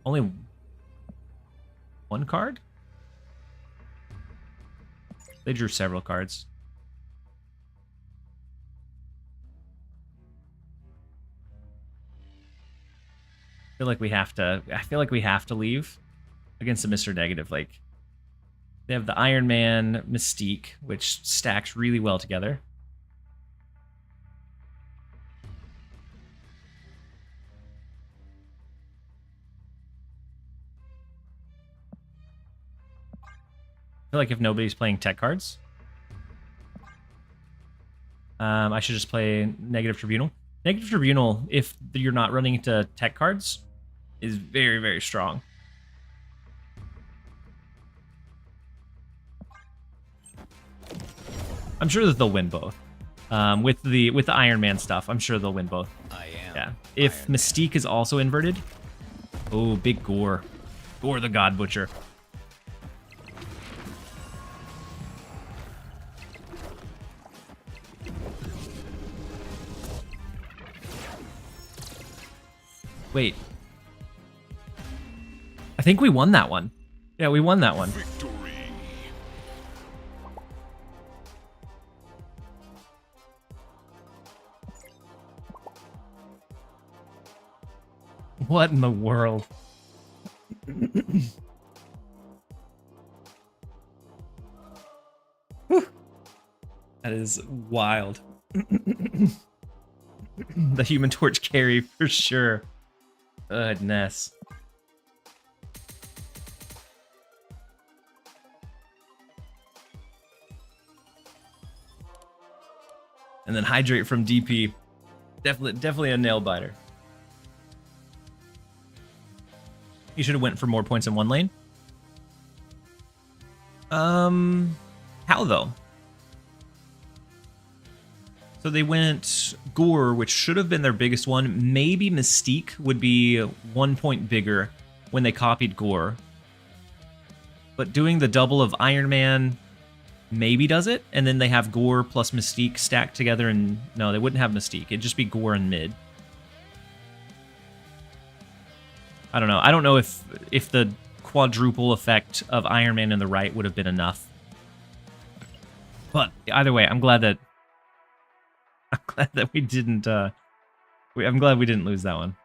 Only one card? They drew several cards. feel like we have to. I feel like we have to leave against the Mr. Negative. Like they have the Iron Man Mystique, which stacks really well together. I feel like if nobody's playing tech cards, I should just play Negative Tribunal. Negative Tribunal, if you're not running into tech cards, is very, very strong. I'm sure that they'll win both. With the Iron Man stuff, I'm sure they'll win both. I am. Yeah. If Mystique is also inverted, oh, big Gore. Gore the God Butcher. Wait. I think we won that one. Yeah, we won that one. Victory. What in the world? Whew. That is wild. The Human Torch carry for sure. Goodness. And then Hydrate from DP. Definitely a nail biter. You should have went for more points in one lane. How though? So they went Gore, which should have been their biggest one. Maybe Mystique would be 1 point bigger when they copied Gore. But doing the double of Iron Man maybe does it, and then they have Gore plus Mystique stacked together, and no, they wouldn't have Mystique. It'd just be Gore and mid. I don't know. I don't know if the quadruple effect of Iron Man in the right would have been enough. But either way, I'm glad that we didn't. I'm glad we didn't lose that one.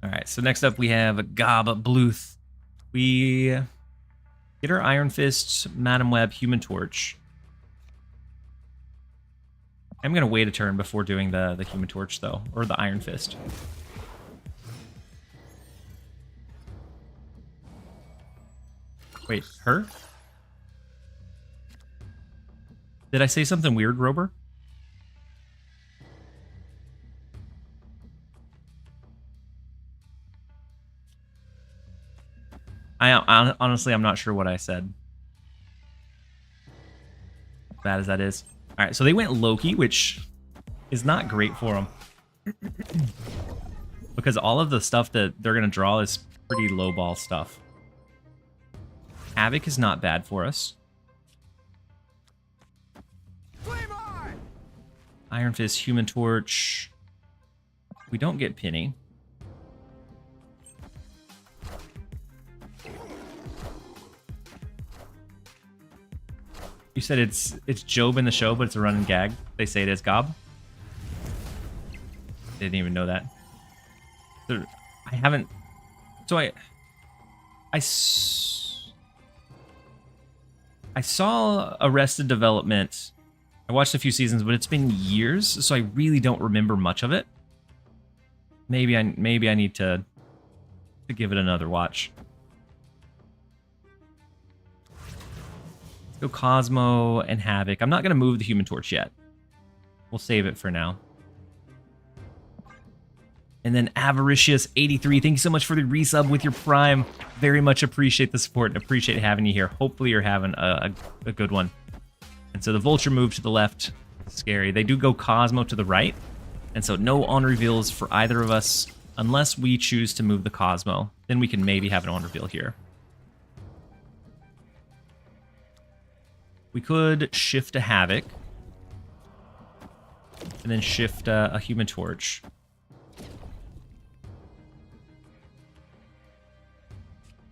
All right, so next up we have Gob Bluth. We get our Iron Fist, Madam Web, Human Torch. I'm going to wait a turn before doing the Human Torch, though, or the Iron Fist. Wait, her? Did I say something weird, Rober? Honestly, I'm not sure what I said. As bad as that is. All right, so they went Loki, which is not great for them. Because all of the stuff that they're going to draw is pretty low ball stuff. Havoc is not bad for us. Iron Fist, Human Torch. We don't get Peni. You said it's Job in the show, but it's a running gag. They say it is Gob. Didn't even know that. I haven't. So I saw Arrested Development. I watched a few seasons, but it's been years, so I really don't remember much of it. Maybe I need to give it another watch. Let's go Cosmo and Havoc. I'm not going to move the Human Torch yet. We'll save it for now. And then Avaricious83, thank you so much for the resub with your Prime. Very much appreciate the support and appreciate having you here. Hopefully you're having a good one. And so the Vulture move to the left, scary. They do go Cosmo to the right. And so no on reveals for either of us unless we choose to move the Cosmo. Then we can maybe have an on reveal here. We could shift a Havoc. And then shift a Human Torch.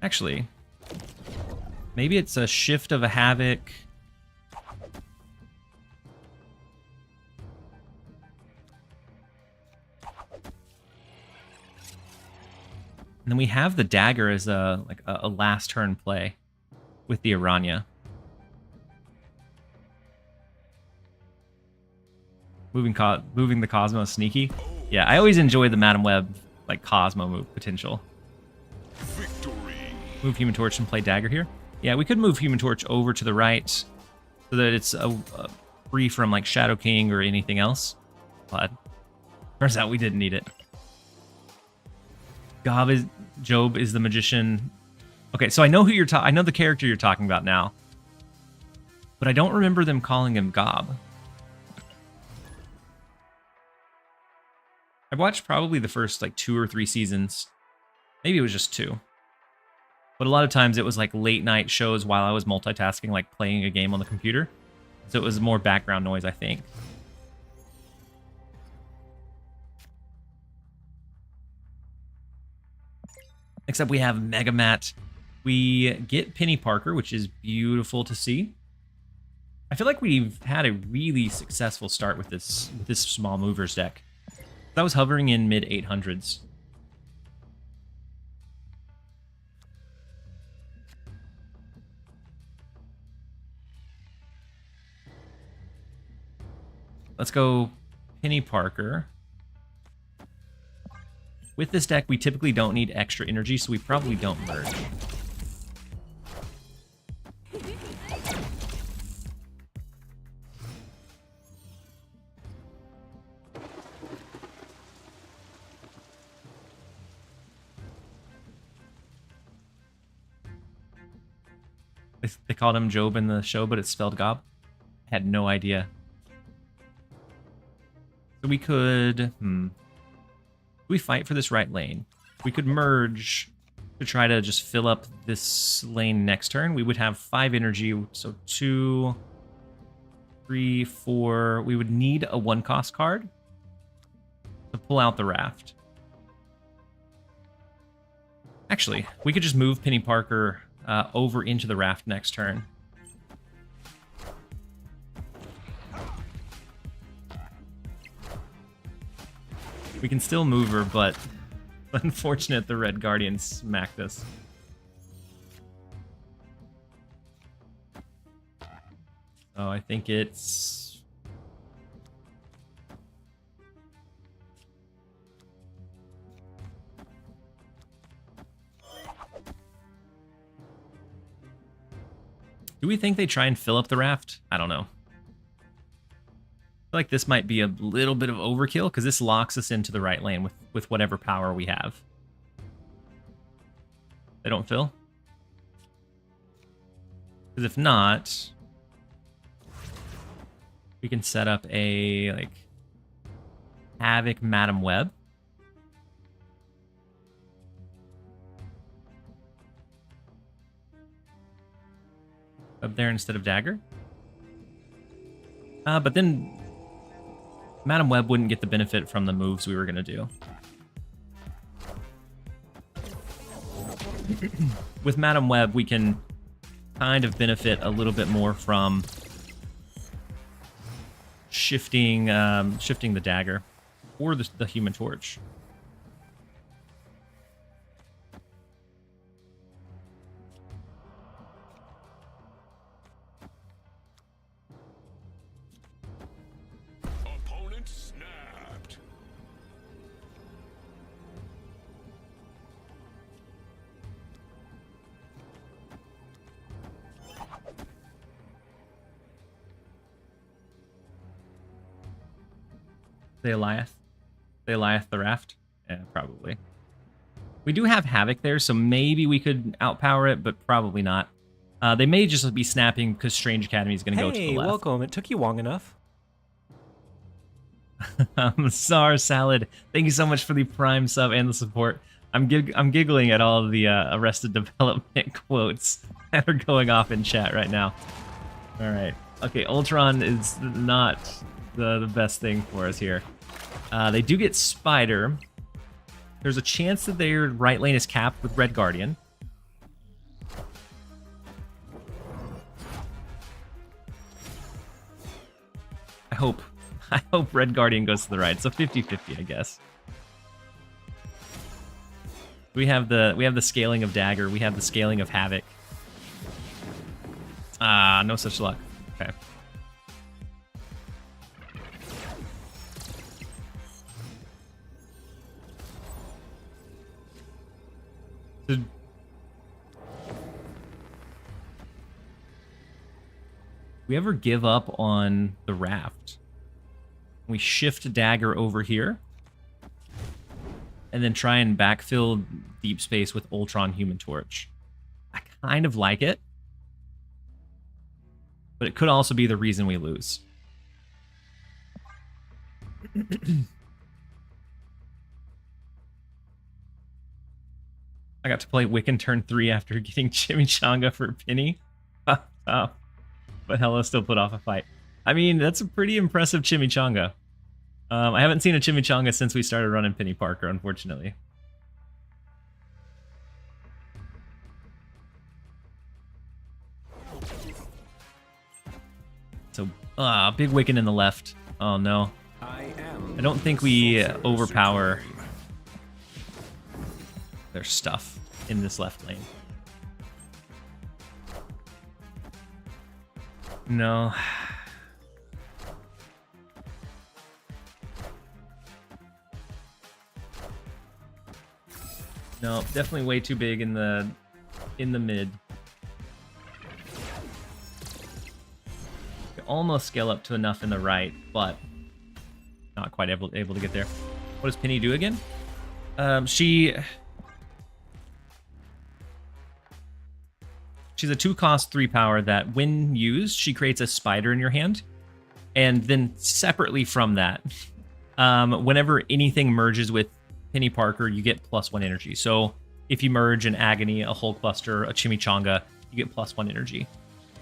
Actually, maybe it's a shift of a Havoc. And then we have the dagger as a last turn play with the Aranya. Moving the Cosmo sneaky. Yeah, I always enjoy the Madam Web like Cosmo move potential. Victory. Move Human Torch and play dagger here. Yeah, we could move Human Torch over to the right so that it's free from like Shadow King or anything else. But turns out we didn't need it. Job is the magician. Okay, so I know who you're I know the character you're talking about now. But I don't remember them calling him Gob. I've watched probably the first like 2 or 3 seasons. Maybe it was just 2. But a lot of times it was like late night shows while I was multitasking, like playing a game on the computer. So it was more background noise, I think. Except we have Mega Mat. We get Penny Parker, which is beautiful to see. I feel like we've had a really successful start with this small movers deck. That was hovering in mid 800s. Let's go Penny Parker. With this deck, we typically don't need extra energy, so we probably don't merge. They called him Job in the show, but it's spelled Gob. I had no idea. So we could... we fight for this right lane. We could merge to try to just fill up this lane next turn. We would have 5 energy, so 2, 3, 4. We would need a 1-cost card to pull out the raft. Actually, we could just move Penny Parker over into the raft next turn. We can still move her, but unfortunate the Red Guardian smacked us. So I think it's... Do we think they try and fill up the raft? I don't know. I feel like this might be a little bit of overkill because this locks us into the right lane with whatever power we have. They don't fill? Because if not, we can set up a like Havoc Madam Web. Up there instead of dagger. But then Madam Web wouldn't get the benefit from the moves we were going to do. With Madam Web, we can kind of benefit a little bit more from shifting the dagger or the Human Torch. Opponent snapped. The Eliath the raft? Yeah, probably. We do have Havoc there, so maybe we could outpower it, but probably not. They may just be snapping because Strange Academy is going to go to the Hey, left. welcome. It took you long enough. Sar Salad, thank you so much for the Prime sub and the support. I'm giggling at all of the Arrested Development quotes that are going off in chat right now. All right. Okay, Ultron is not the best thing for us here. They do get Spider. There's a chance that their right lane is capped with Red Guardian. I hope. I hope Red Guardian goes to the right. So 50-50, I guess. We have the scaling of Dagger. We have the scaling of Havoc. Ah, no such luck. Okay. So, we ever give up on the raft? We shift Dagger over here and then try and backfill deep space with Ultron Human Torch. I kind of like it, but it could also be the reason we lose. I got to play Wiccan turn 3 after getting Chimichanga for Peni. Oh, but Hella still put off a fight. I mean, that's a pretty impressive Chimichanga. I haven't seen a Chimichanga since we started running Penny Parker, unfortunately. So, big Wiccan in the left. Oh no. I don't think we overpower their stuff in this left lane. No. No, definitely way too big in the mid. We almost scale up to enough in the right, but not quite able to get there. What does Penny do again? She's a 2-cost 3-power that, when used, she creates a spider in your hand, and then separately from that, whenever anything merges with Penny Parker, you get +1 energy. So if you merge an Agony, a Hulkbuster, a Chimichanga, you get +1 energy.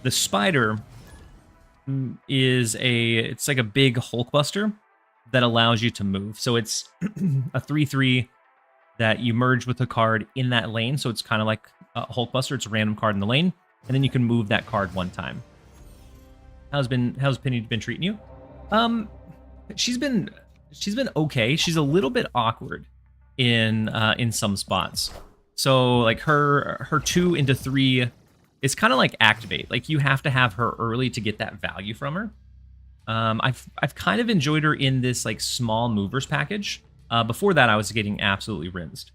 The spider is it's like a big Hulkbuster that allows you to move. So it's a 3/3 that you merge with a card in that lane. So it's kind of like a Hulkbuster. It's a random card in the lane, and then you can move that card one time. How's Penny been treating you? She's been okay. She's a little bit awkward in some spots. So like her 2 into 3 is kind of like activate. Like you have to have her early to get that value from her. I've kind of enjoyed her in this like small movers package. Before that, I was getting absolutely rinsed.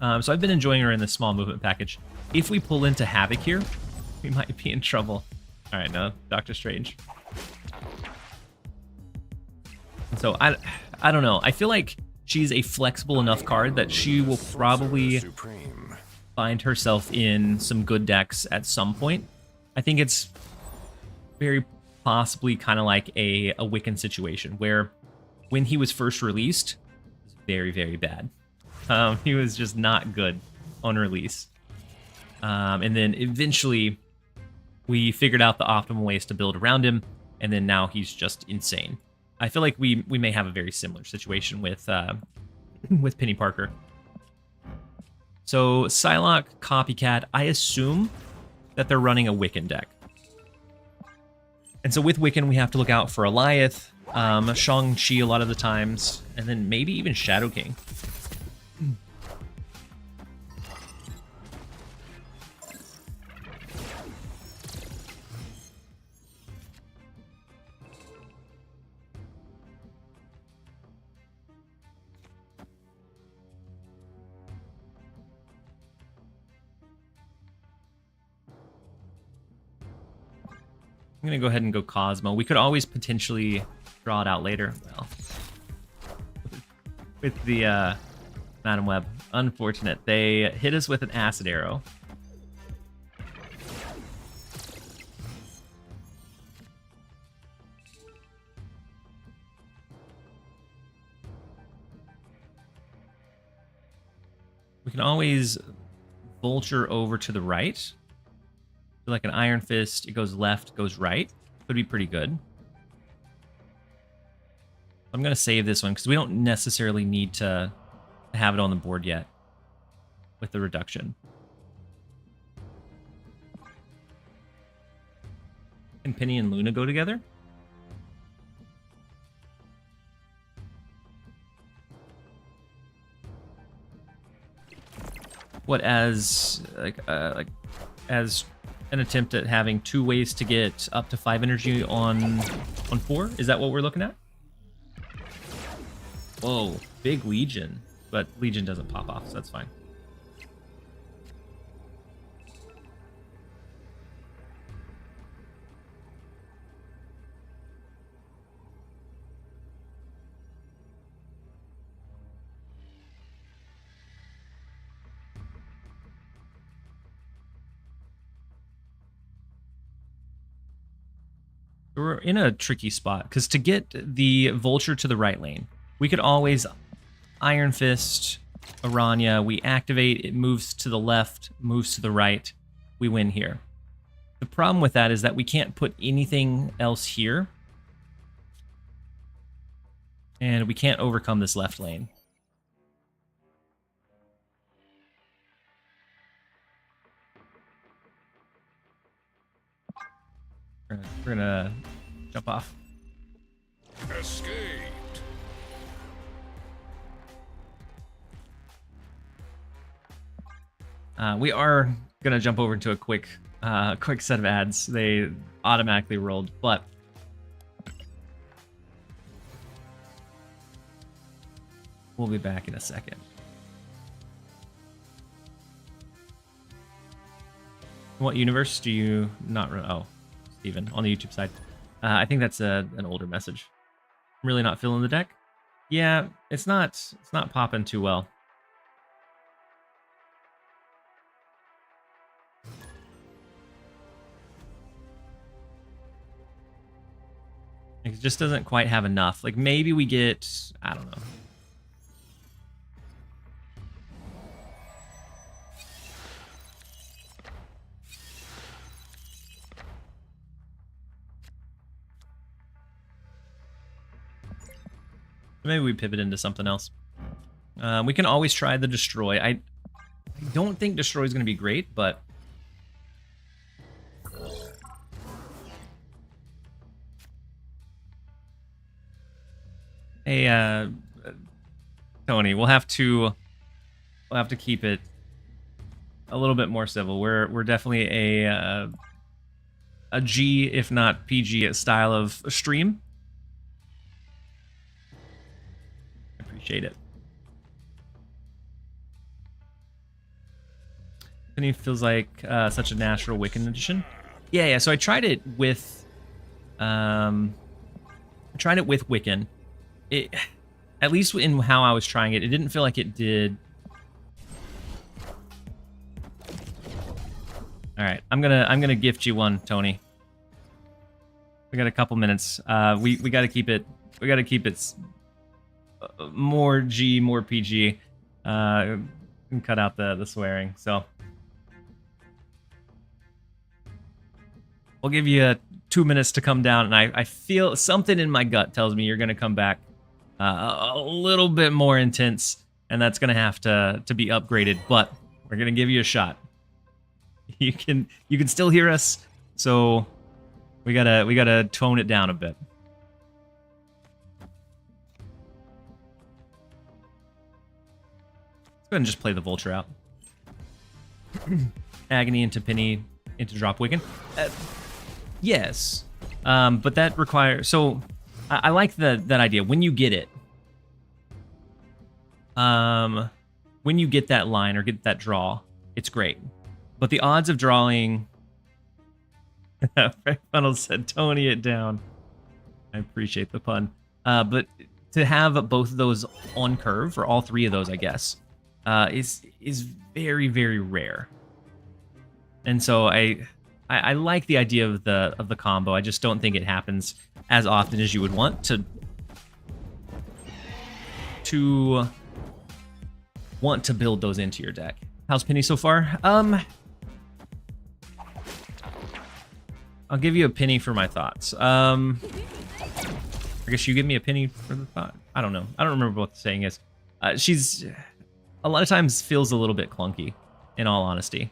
So I've been enjoying her in this small movement package. If we pull into Havoc here, we might be in trouble. All right, no, Doctor Strange. So I don't know. I feel like she's a flexible enough card that she will probably find herself in some good decks at some point. I think it's very possibly kind of like a Wiccan situation where when he was first released, it was very, very bad. He was just not good on release. And then eventually we figured out the optimal ways to build around him, and then now he's just insane. I feel like we may have a very similar situation with Penny Parker. So Psylocke, Copycat, I assume that they're running a Wiccan deck. And so with Wiccan, we have to look out for Eliath, Shang-Chi a lot of the times, and then maybe even Shadow King. I'm going to go ahead and go Cosmo. We could always potentially draw it out later. Well, with the Madam Web. Unfortunate. They hit us with an Acid Arrow. We can always Vulture over to the right. Like an Iron Fist, it goes left, goes right. Could be pretty good. I'm going to save this one because we don't necessarily need to have it on the board yet with the reduction. Can Penny and Luna go together? What, as like as an attempt at having 2 ways to get up to 5 energy on 4? Is that what we're looking at? Whoa, big Legion, but Legion doesn't pop off, so that's fine. We're in a tricky spot, because to get the Vulture to the right lane, we could always Iron Fist Aranya. We activate, it moves to the left, moves to the right. We win here. The problem with that is that we can't put anything else here. And we can't overcome this left lane. We're gonna jump off. Escaped. We are gonna jump over to a quick set of ads. They automatically rolled, but we'll be back in a second. What universe do you not run? Oh, Steven, on the YouTube side. I think that's an older message. I'm really not feeling the deck. Yeah, it's not popping too well. It just doesn't quite have enough. Like, maybe we get, I don't know. Maybe we pivot into something else. We can always try the Destroy. I don't think Destroy is going to be great, but... Hey, Tony, we'll have to keep it a little bit more civil. We're definitely a G, if not PG, style of stream. Appreciate it. Peni feels like such a natural Wiccan addition. Yeah. So I tried it with Wiccan. It, at least in how I was trying it, it didn't feel like it did. All right, I'm gonna gift you one, Tony. We got a couple minutes. We got to keep it. We got to keep it more G, more PG. And cut out the swearing. So we'll give you 2 minutes to come down, and I feel something in my gut tells me you're gonna come back a little bit more intense, and that's gonna have to be upgraded. But we're gonna give you a shot. You can still hear us, so we gotta tone it down a bit. Let's go ahead and just play the Vulture out. Agony into Peni into drop Wiccan. Yes, but that requires. So I like that idea. When you get it, when you get that line or get that draw, it's great. But the odds of drawing... Funnel said, Tony it down. I appreciate the pun. But to have both of those on curve, or all 3 of those, I guess, is very, very rare. And so I like the idea of the combo. I just don't think it happens as often as you would want to want to build those into your deck. How's Peni so far? I'll give you a penny for my thoughts. I guess you give me a penny for the thought. I don't know. I don't remember what the saying is. She's a lot of times feels a little bit clunky, in all honesty.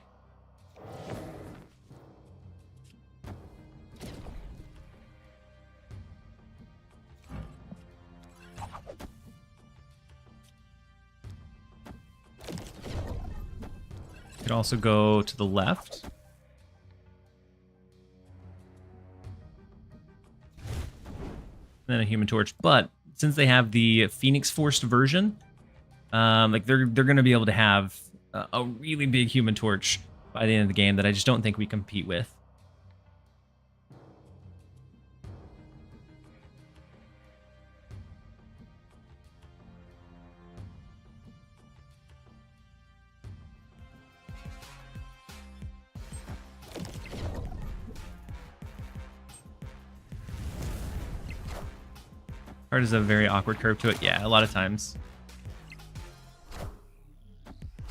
Could also go to the left. And then a Human Torch. But since they have the Phoenix Forced version, like they're going to be able to have a really big Human Torch by the end of the game that I just don't think we compete with. Card is a very awkward curve to it. Yeah, a lot of times.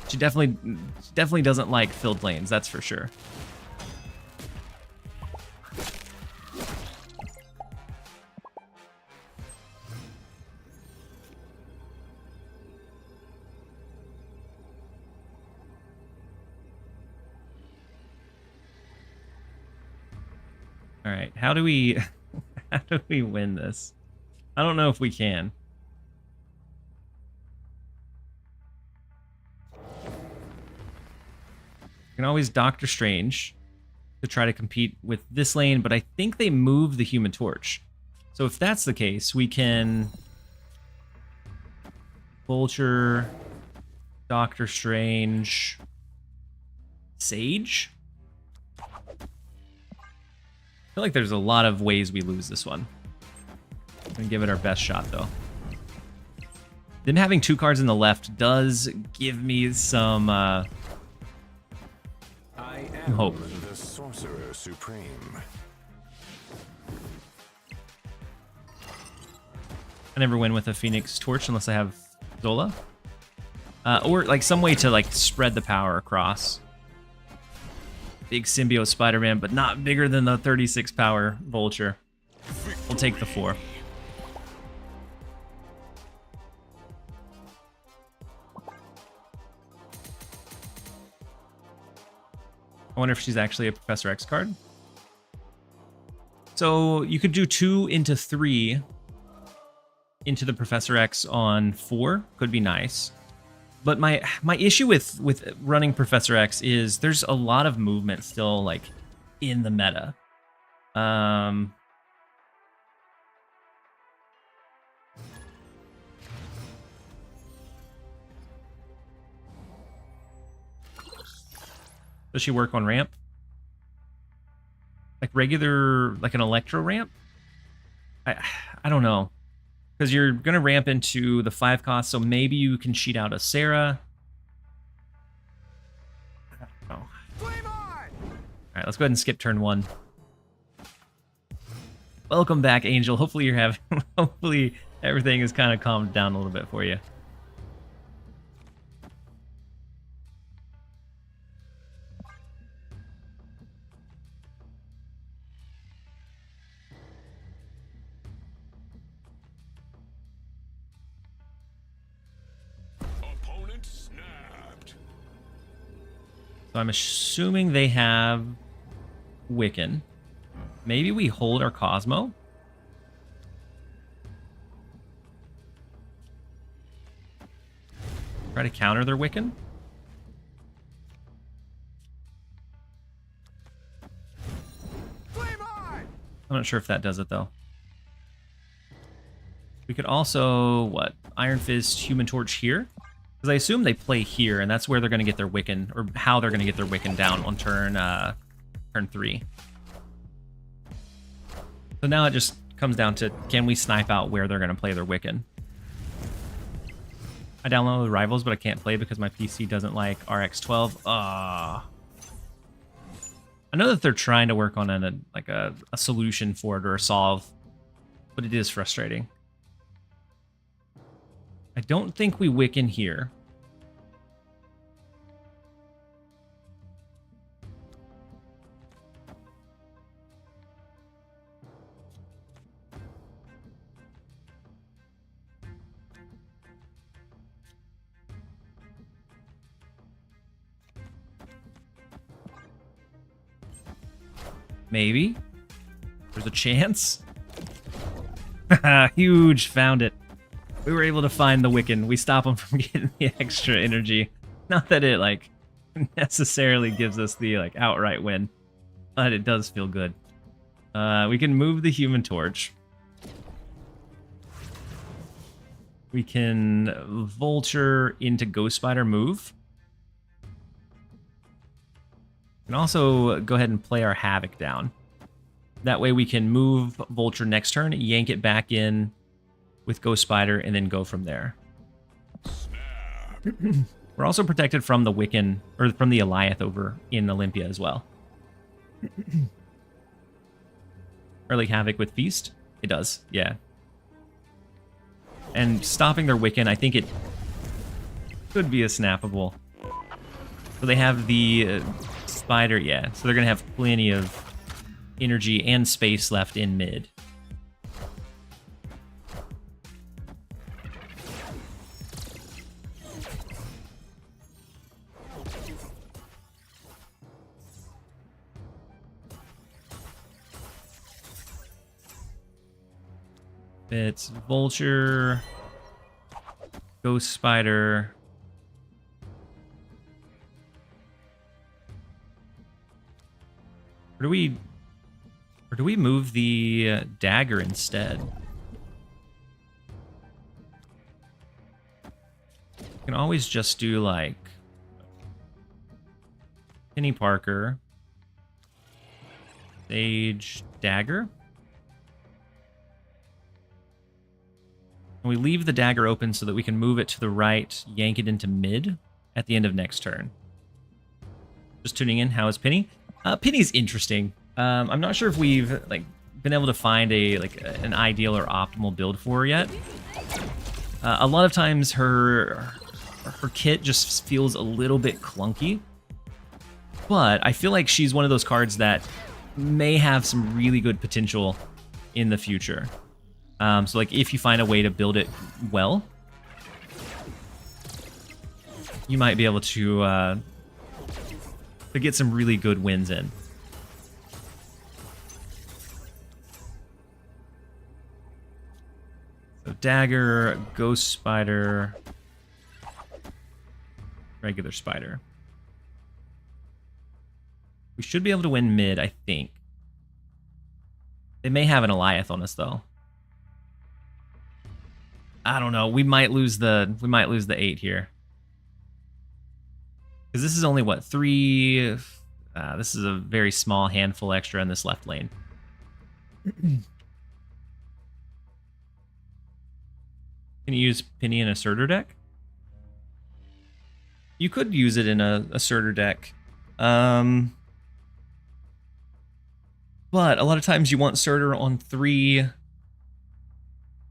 She definitely doesn't like filled lanes, that's for sure. All right, how do we win this? I don't know if we can. You can always Doctor Strange to try to compete with this lane, but I think they move the Human Torch. So if that's the case, we can Vulture, Doctor Strange, Sage. I feel like there's a lot of ways we lose this one. I'm gonna give it our best shot, though. Them having 2 cards in the left does give me some hope. The Sorcerer Supreme. I never win with a Phoenix Torch unless I have Zola. Or like some way to like spread the power across. Big symbiote Spider-Man, but not bigger than the 36 power Vulture. We'll take the 4. I wonder if she's actually a Professor X card. So you could do 2 into 3 into the Professor X on 4. Could be nice. But my issue with running Professor X is there's a lot of movement still like in the meta. Does she work on ramp? Like regular, like an electro ramp? I don't know. Because you're going to ramp into the 5 cost, so maybe you can cheat out a Sarah. I don't know. Alright, let's go ahead and skip turn 1. Welcome back, Angel. Hopefully you're having... hopefully everything is kind of calmed down a little bit for you. So I'm assuming they have Wiccan. Maybe we hold our Cosmo? Try to counter their Wiccan? I'm not sure if that does it, though. We could also, what? Iron Fist, Human Torch here? Because I assume they play here, and that's where they're going to get their Wiccan, or how they're going to get their Wiccan down on turn 3. So now it just comes down to, can we snipe out where they're going to play their Wiccan? I downloaded Rivals, but I can't play because my PC doesn't like RX12. I know that they're trying to work on a solution for it or a solve, but it is frustrating. I don't think we Wiccan here. Maybe. There's a chance. Huge. Found it. We were able to find the Wiccan. We stop him from getting the extra energy. Not that it, like, necessarily gives us the like outright win, but it does feel good. We can move the Human Torch. We can Vulture into Ghost Spider move. We can also go ahead and play our Havoc down. That way we can move Vulture next turn, yank it back in with Ghost Spider, and then go from there. We're also protected from the Wiccan, or from the Eliath over in Olympia as well. Early Havoc with Feast? It does, yeah. And stopping their Wiccan, I think it could be a snappable. So they have the Spider, yeah. So they're going to have plenty of energy and space left in mid. It's Vulture, Ghost Spider. Or do we move the dagger instead? We can always just do like Penny Parker, Sage, dagger. And we leave the dagger open so that we can move it to the right, yank it into mid at the end of next turn. Just tuning in, how is Penny? Penny's interesting. I'm not sure if we've like been able to find an ideal or optimal build for her yet. A lot of times her kit just feels a little bit clunky, but I feel like she's one of those cards that may have some really good potential in the future. So like if you find a way to build it well, you might be able to get some really good wins in. So dagger, Ghost Spider, regular Spider. We should be able to win mid, I think. They may have an Eliath on us though. I don't know. We might lose the 8 here. Because this is only what, 3. This is a very small handful extra in this left lane. Can you use Peni in a Surtur deck? You could use it in a Surtur deck. But a lot of times you want Surtur on 3.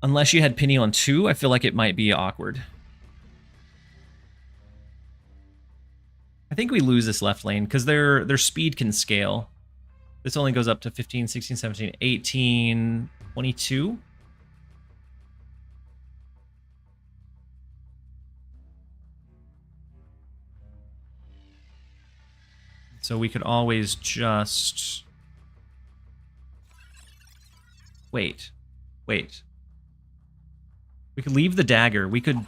Unless you had Peni on 2, I feel like it might be awkward. I think we lose this left lane because their speed can scale. This only goes up to 15, 16, 17, 18, 22. So we could always just... Wait. We could leave the dagger. We could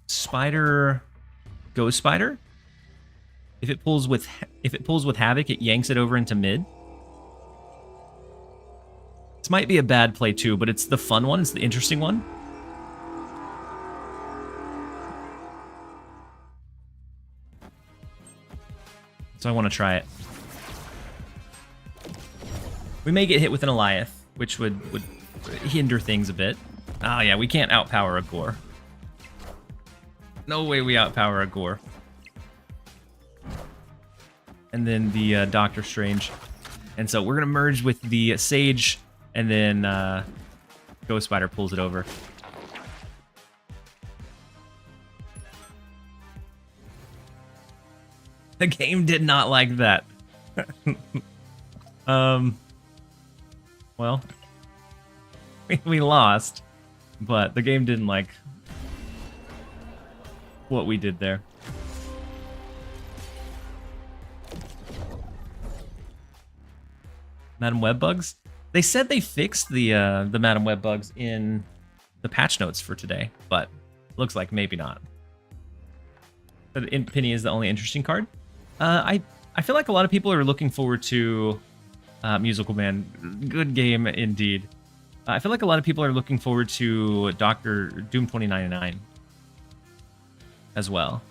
Spider... Ghost Spider? If it pulls with Havoc, it yanks it over into mid. This might be a bad play too, but it's the fun one. It's the interesting one. So I want to try it. We may get hit with an Eliath, which would hinder things a bit. Oh yeah, we can't outpower a Gore. No way we outpower a Gore. And then the Doctor Strange. And so we're going to merge with the Sage, and then Ghost Spider pulls it over. The game did not like that. Well, we lost, but the game didn't like what we did there. Madam Web bugs? They said they fixed the Madam Web bugs in the patch notes for today, but looks like maybe not. But Penny is the only interesting card. I feel like a lot of people are looking forward to Musical Man. Good game indeed. I feel like a lot of people are looking forward to Doctor Doom 2099 as well.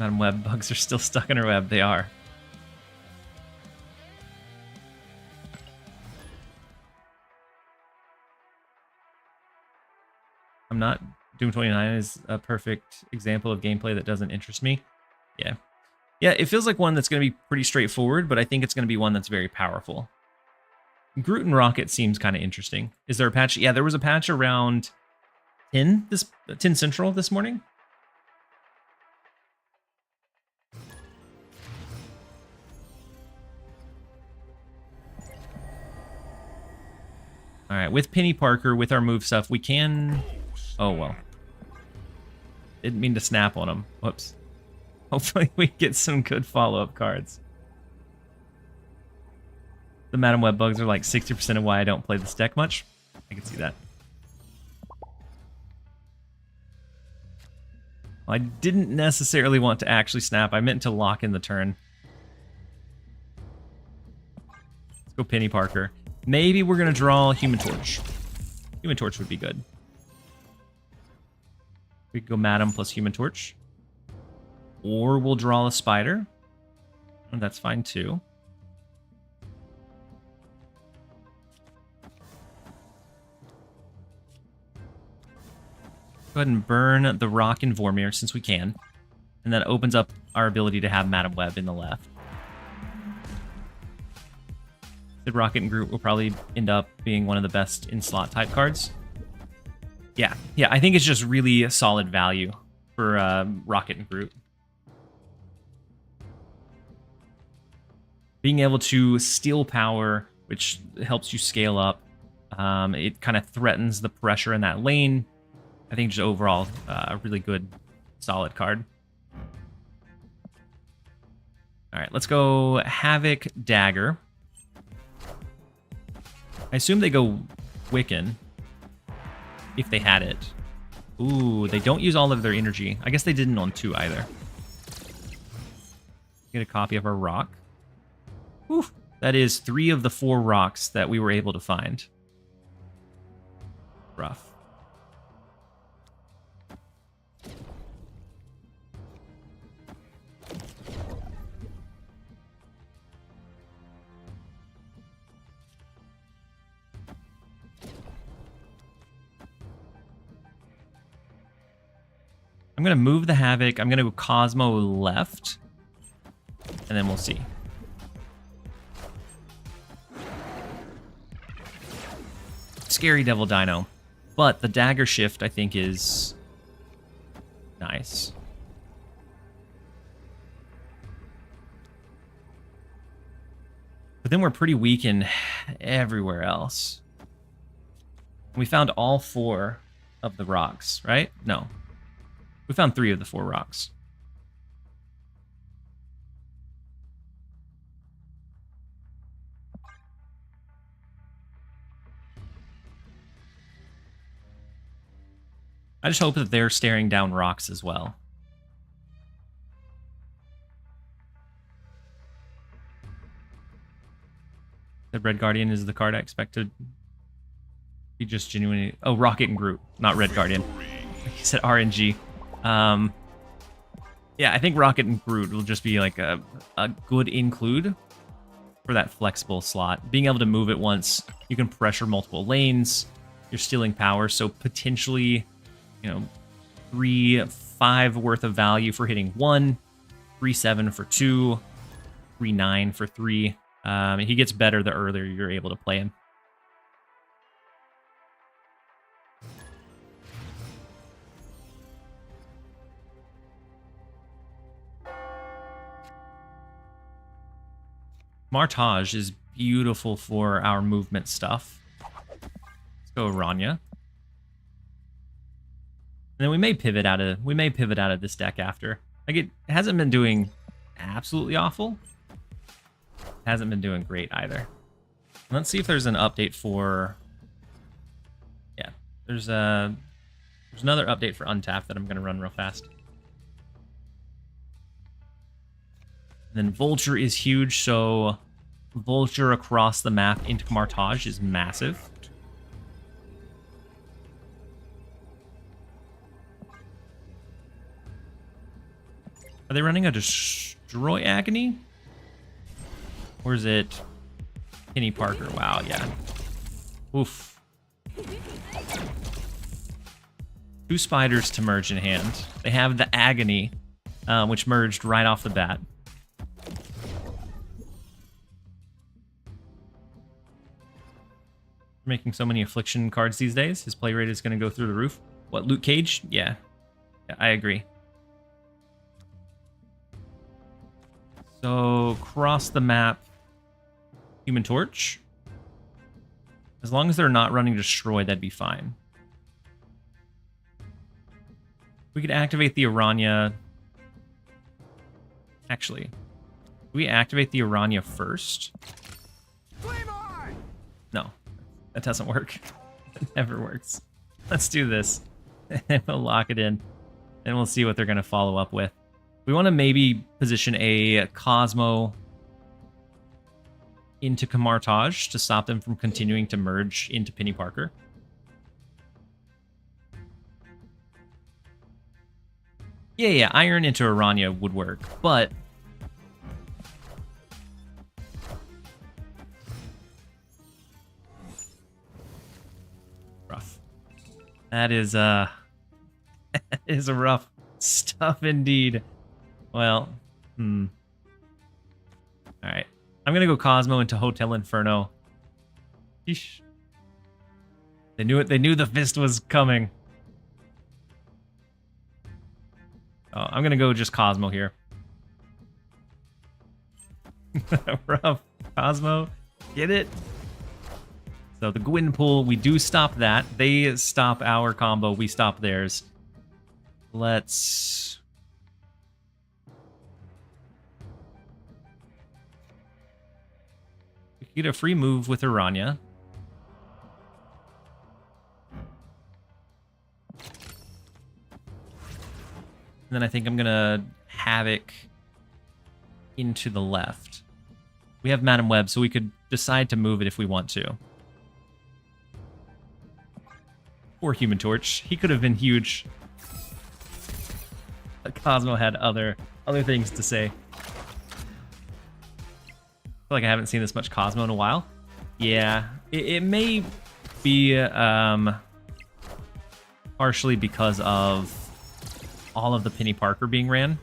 Madam Web bugs are still stuck in her web. They are. I'm not. Doom 29 is a perfect example of gameplay that doesn't interest me. Yeah. Yeah, it feels like one that's going to be pretty straightforward, but I think it's going to be one that's very powerful. Groot and Rocket seems kind of interesting. Is there a patch? Yeah, there was a patch around 10 Central this morning. All right, with Penny Parker, with our move stuff, we can... Oh, well. Didn't mean to snap on him. Whoops. Hopefully we get some good follow-up cards. The Madam Web bugs are like 60% of why I don't play this deck much. I can see that. Well, I didn't necessarily want to actually snap. I meant to lock in the turn. Let's go Penny Parker. Maybe we're going to draw Human Torch. Human Torch would be good. We could go Madam plus Human Torch. Or we'll draw a Spider. And that's fine too. Go ahead and burn the Rock and Vormir since we can. And that opens up our ability to have Madam Web in the left. The Rocket and Groot will probably end up being one of the best in-slot type cards. Yeah, I think it's just really a solid value for Rocket and Groot. Being able to steal power, which helps you scale up. It kind of threatens the pressure in that lane. I think just overall, a really good, solid card. All right, let's go Havoc Dagger. I assume they go Wiccan, if they had it. Ooh, they don't use all of their energy. I guess they didn't on 2 either. Get a copy of our rock. Whew, that is 3 of the 4 rocks that we were able to find. Rough. I'm going to move the Havoc. I'm going to go Cosmo left. And then we'll see. Scary Devil Dino. But the Dagger Shift, I think, is nice. But then we're pretty weak in everywhere else. We found all 4 of the rocks, right? No. We found 3 of the 4 rocks. I just hope that they're staring down rocks as well. The Red Guardian is the card I expected. He just genuinely... Oh, Rocket and Groot, not Red Guardian. He said RNG. Yeah, I think Rocket and Groot will just be like a good include for that flexible slot. Being able to move it once, you can pressure multiple lanes. You're stealing power, so potentially, you know, 3-5 worth of value for hitting 1, 3-7 for 2, 3-9 for 3. He gets better the earlier you're able to play him. Martage is beautiful for our movement stuff. Let's go Rania. And then we may pivot out of this deck after. Like, it hasn't been doing absolutely awful. Hasn't been doing great either. Let's see if there's an update for... Yeah, there's another update for Untap that I'm going to run real fast. And then Vulture is huge, so Vulture across the map into Camartage is massive. Are they running a Destroy Agony? Or is it Peni Parker? Wow, yeah. Oof. 2 spiders to merge in hand. They have the Agony, which merged right off the bat. Making so many Affliction cards these days. His play rate is going to go through the roof. What, Luke Cage? Yeah, I agree. So, cross the map, Human Torch. As long as they're not running Destroy, that'd be fine. We could activate the Aranya. Actually, do we activate the Aranya first? No, that doesn't work. It never works. Let's do this. And we'll lock it in. And we'll see what they're going to follow up with. We want to maybe position a Cosmo into Camartage to stop them from continuing to merge into Peni Parker. Yeah, Iron into Aranya would work, but... rough. That is, that is a rough stuff indeed. Well, Alright. I'm gonna go Cosmo into Hotel Inferno. Yeesh. They knew it. They knew the fist was coming. Oh, I'm gonna go just Cosmo here. Rough. Cosmo. Get it? So the Gwyn pull, we do stop that. They stop our combo. We stop theirs. Let's... get a free move with Aranya. And then I think I'm gonna Havoc into the left. We have Madam Web, so we could decide to move it if we want to. Or Human Torch. He could have been huge. But Cosmo had other things to say. I feel like I haven't seen this much Cosmo in a while. Yeah, it may be partially because of all of the Peni Parker being ran.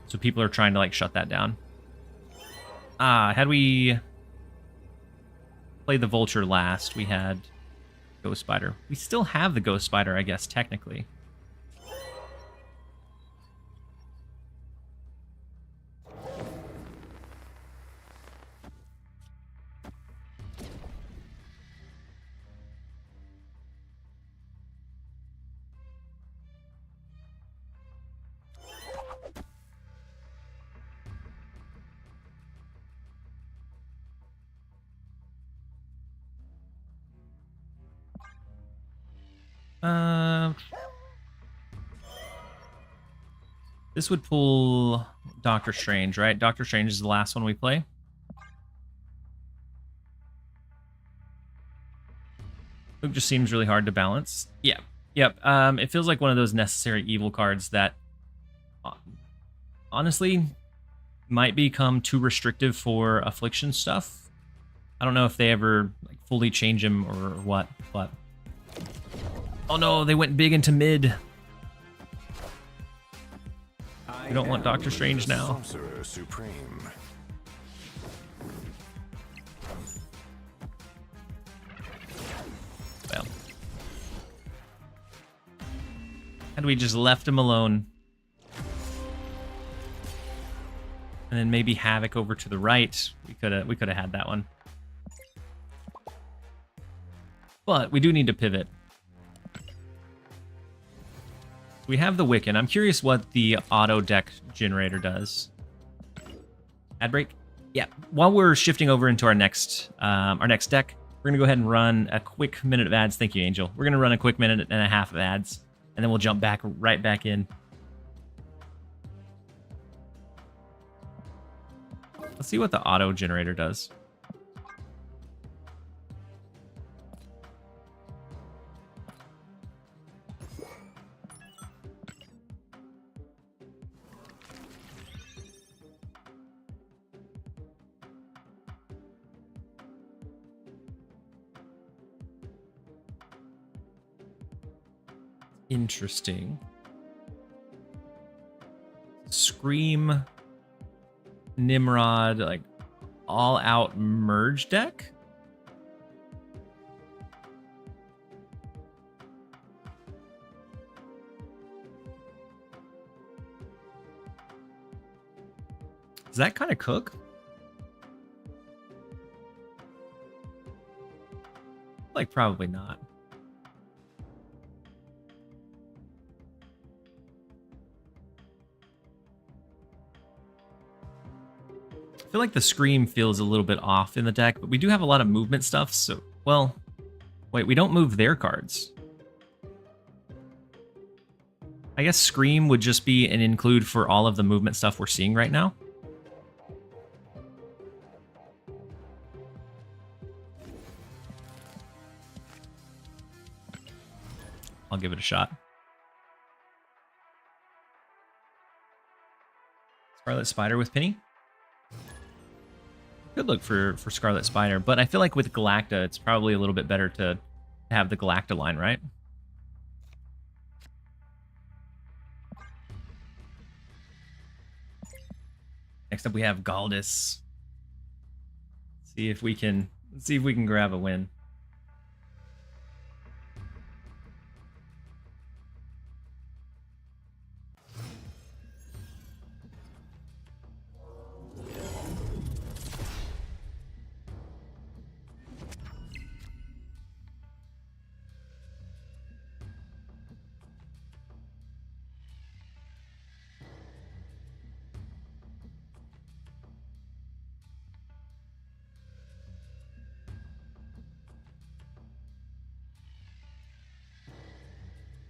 So people are trying to like shut that down. Had we played the Vulture last, we had Ghost Spider. We still have the Ghost Spider, I guess, technically. This would pull Doctor Strange, right? Doctor Strange is the last one we play. Luke just seems really hard to balance. Yeah. Yep. It feels like one of those necessary evil cards that honestly might become too restrictive for Affliction stuff. I don't know if they ever like fully change him or what, but... Oh no, they went big into mid. We don't want Doctor Strange now. Sorcerer Supreme. Well. Had we just left him alone. And then maybe Havoc over to the right, we could have had that one. But we do need to pivot. We have the Wiccan. I'm curious what the auto deck generator does. Ad break? yeah, while we're shifting over into our next deck, we're gonna go ahead and run a quick minute of ads. Thank you, Angel. We're gonna run a quick minute and a half of ads, and then we'll jump right back in. Let's see what the auto generator does. Interesting. Scream, Nimrod, like all out merge deck. Does that kind of cook? Like, probably not. I feel like the Scream feels a little bit off in the deck, but we do have a lot of movement stuff, so... Well, wait, we don't move their cards. I guess Scream would just be an include for all of the movement stuff we're seeing right now. I'll give it a shot. Scarlet Spider with Penny. Good look for Scarlet Spider, but I feel like with Galacta, it's probably a little bit better to have the Galacta line, right? Next up, we have Galdus. See if we can grab a win.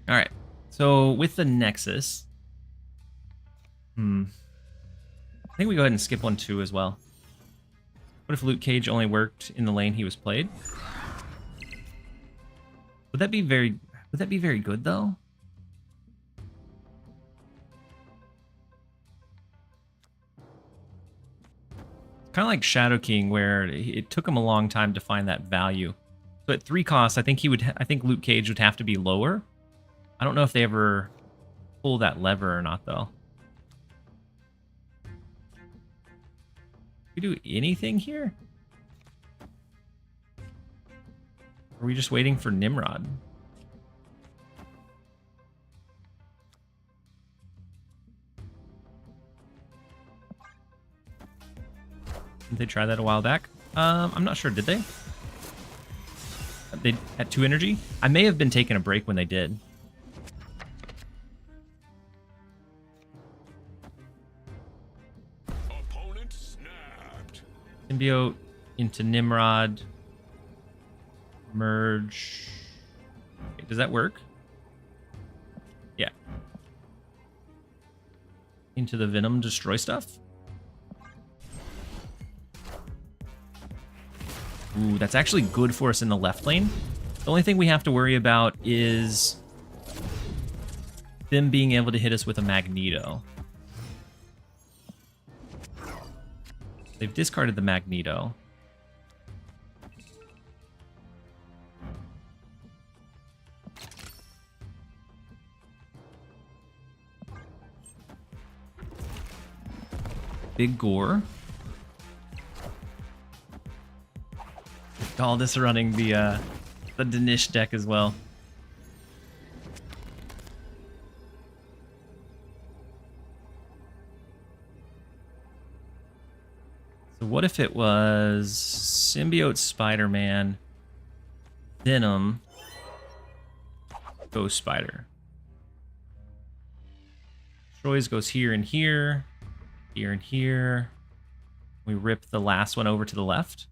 All right, so with the Nexus, I think we go ahead and skip 1-2 as well. What if Luke Cage only worked in the lane he was played? Would that be very good though? Kind of like Shadow King, where it took him a long time to find that value. So at 3 costs, I think Luke Cage would have to be lower. I don't know if they ever pull that lever or not, though. We do anything here? Or are we just waiting for Nimrod? Did they try that a while back? I'm not sure. Did they? They at 2 energy? I may have been taking a break when they did. Symbiote into Nimrod. Merge. Okay, does that work? Yeah. Into the Venom, destroy stuff. Ooh, that's actually good for us in the left lane. The only thing we have to worry about is them being able to hit us with a Magneto. They've discarded the Magneto. Big Gore. Galdus running the Danish deck as well. So what if it was Symbiote Spider-Man, Venom, Ghost Spider? Destroys goes here and here, here and here. We rip the last one over to the left.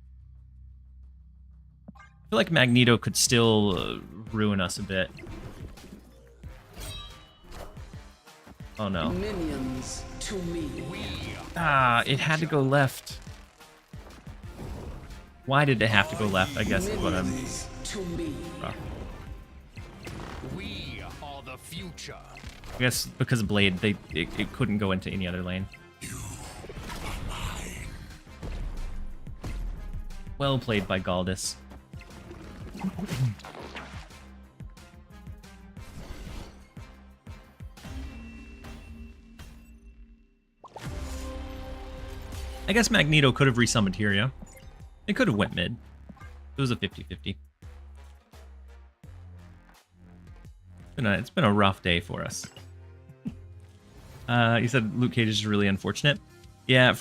I feel like Magneto could still ruin us a bit. Oh no. Minions to me. Ah, it had to go left. Why did it have to go left? I guess is what I'm... Minions to me. We are the future. I guess because of Blade, it couldn't go into any other lane. Well played by Galdus. I guess Magneto could have resummoned here, yeah? It could have went mid. It was a 50-50. It's been a rough day for us. You said Luke Cage is really unfortunate. Yeah,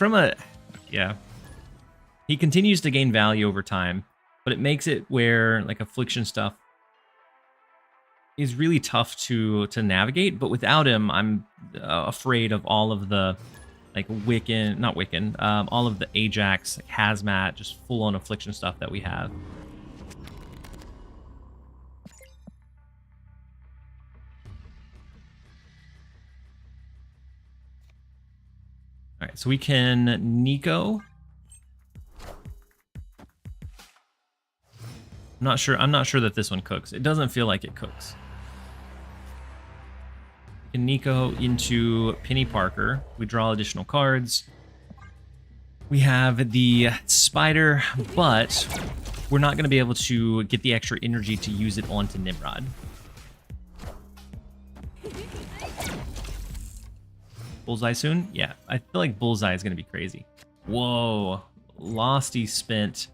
yeah. He continues to gain value over time, but it makes it where like affliction stuff is really tough to navigate. But without him, I'm afraid of all of the like all of the Ajax, like Hazmat, just full on affliction stuff that we have. All right, so we can Nico. I'm not sure that this one cooks. It doesn't feel like it cooks. We can Nico into Penny Parker. We draw additional cards. We have the Spider, but we're not going to be able to get the extra energy to use it onto Nimrod. Bullseye soon? Yeah, I feel like Bullseye is going to be crazy. Whoa. Losty spent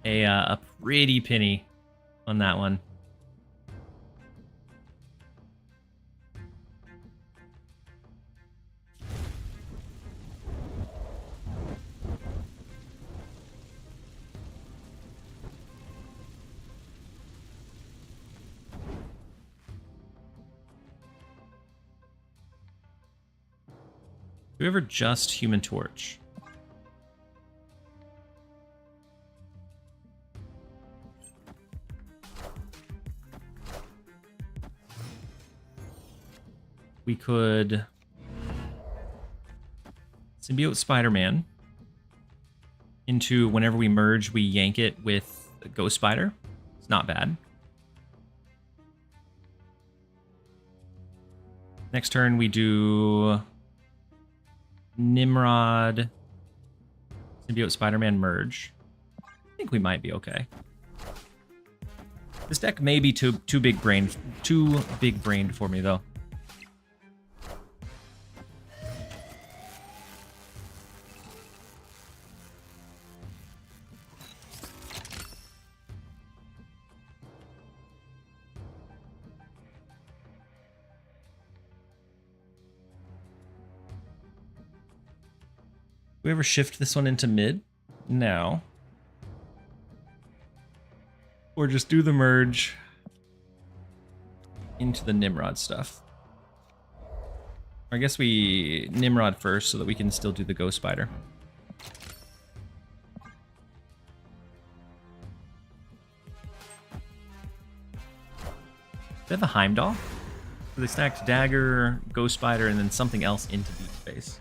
a pretty penny on that one. Do we ever just Human Torch? We could symbiote Spider-Man into whenever we merge, we yank it with Ghost Spider. It's not bad. Next turn we do Nimrod, symbiote Spider-Man merge. I think we might be okay. This deck may be too big brained for me though. We ever shift this one into mid now, or just do the merge into the Nimrod stuff? Or I guess we Nimrod first so that we can still do the Ghost Spider. They have a Heimdall, so they stacked Dagger, Ghost Spider, and then something else into Deep Space.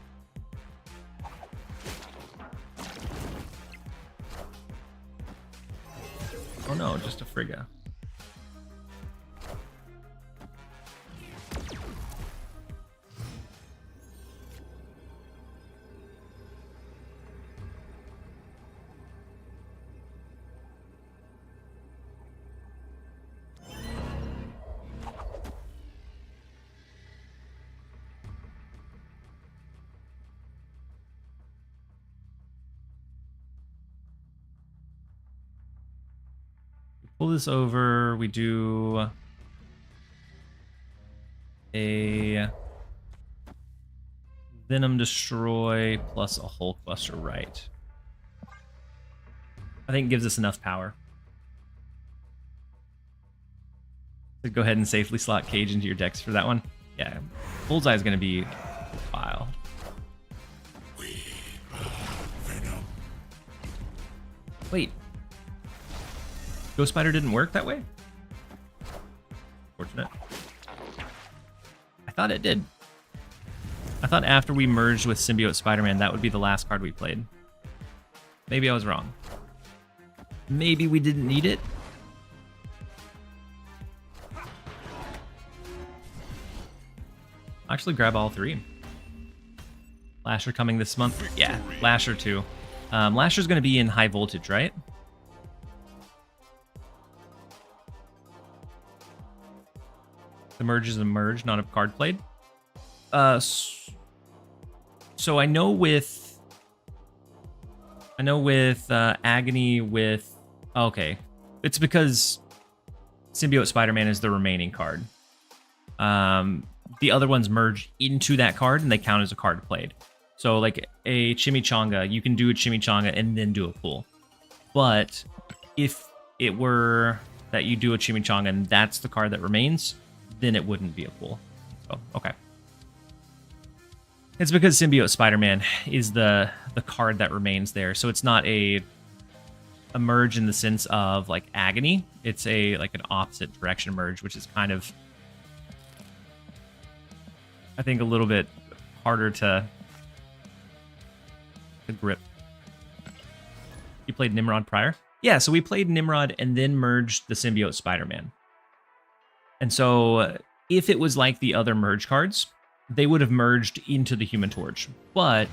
Oh no, just a Frigga. Pull this over, we do a Venom Destroy plus a Hulkbuster right. I think it gives us enough power. So go ahead and safely slot Cage into your decks for that one. Yeah, Bullseye is going to be wild. Wait. Ghost Spider didn't work that way? Fortunate. I thought it did. I thought after we merged with Symbiote Spider-Man, that would be the last card we played. Maybe I was wrong. Maybe we didn't need it. I'll actually grab all three. Lasher coming this month. Yeah, Lasher too. Lasher's going to be in high voltage, right? The merge is a merge, not a card played. So I know with Agony with... Okay. It's because Symbiote Spider-Man is the remaining card. The other ones merge into that card, and they count as a card played. So, like, a Chimichanga, you can do a Chimichanga and then do a pull. But if it were that you do a Chimichanga and that's the card that remains, then it wouldn't be a pull. So, okay. It's because Symbiote Spider-Man is the card that remains there. So it's not a merge in the sense of, like, Agony. It's like an opposite direction merge, which is kind of, I think, a little bit harder to grip. You played Nimrod prior? Yeah, so we played Nimrod and then merged the Symbiote Spider-Man. And so if it was like the other merge cards, they would have merged into the Human Torch. But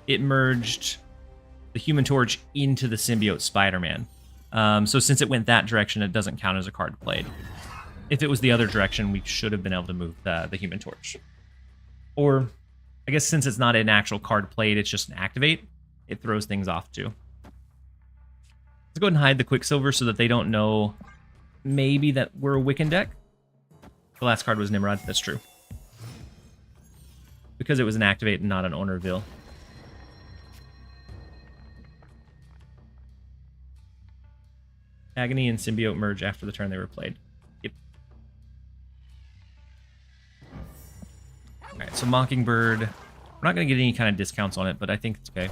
it merged the Human Torch into the Symbiote Spider-Man. So since it went that direction, it doesn't count as a card played. If it was the other direction, we should have been able to move the Human Torch. Or, I guess since it's not an actual card played, it's just an activate, it throws things off too. Let's go ahead and hide the Quicksilver so that they don't know maybe that we're a Wiccan deck. The last card was Nimrod, that's true. Because it was an activate and not an owner reveal. Agony and Symbiote merge after the turn they were played. Yep. Alright, so Mockingbird. We're not going to get any kind of discounts on it, but I think it's okay.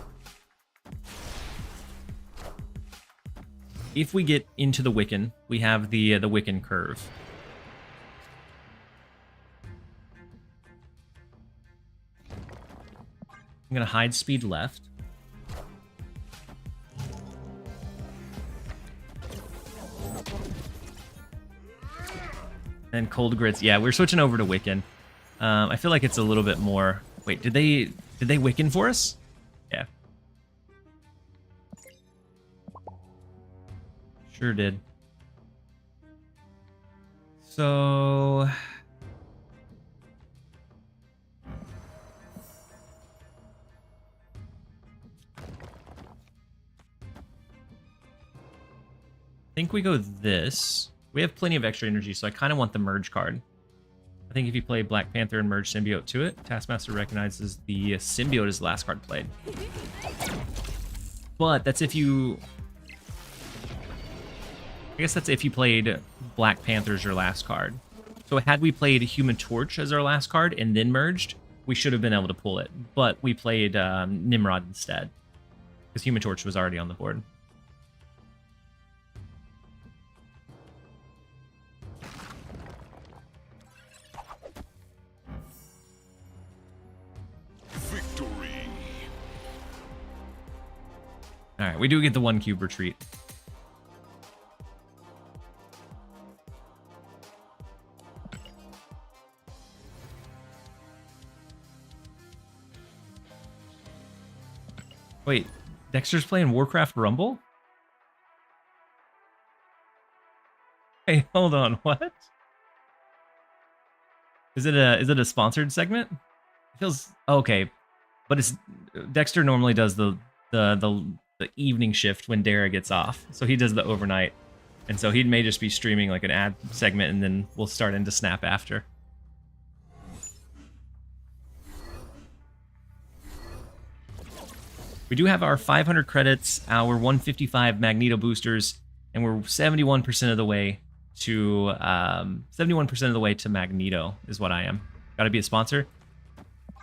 If we get into the Wiccan, we have the Wiccan curve. I'm going to hide speed left. And Cold Grits. Yeah, we're switching over to Wiccan. I feel like it's a little bit more... Wait, did they Wiccan for us? Yeah. Sure did. So... I think we go this. We have plenty of extra energy, so I kind of want the merge card. I think if you play Black Panther and merge Symbiote to it, Taskmaster recognizes the Symbiote as the last card played. But that's if you... I guess that's if you played Black Panther as your last card. So had we played Human Torch as our last card and then merged, we should have been able to pull it. But we played Nimrod instead, because Human Torch was already on the board. All right, we do get the 1 cube retreat. Wait, Dexter's playing Warcraft Rumble? Hey, hold on, what? Is it a sponsored segment? It feels okay, but it's Dexter normally does the evening shift when Dara gets off, so he does the overnight, and so he may just be streaming like an ad segment, and then we'll start into Snap after. We do have our 500 credits, our 155 Magneto boosters, and we're 71% of the way to 71% of the way to Magneto is what I am. Got to be a sponsor?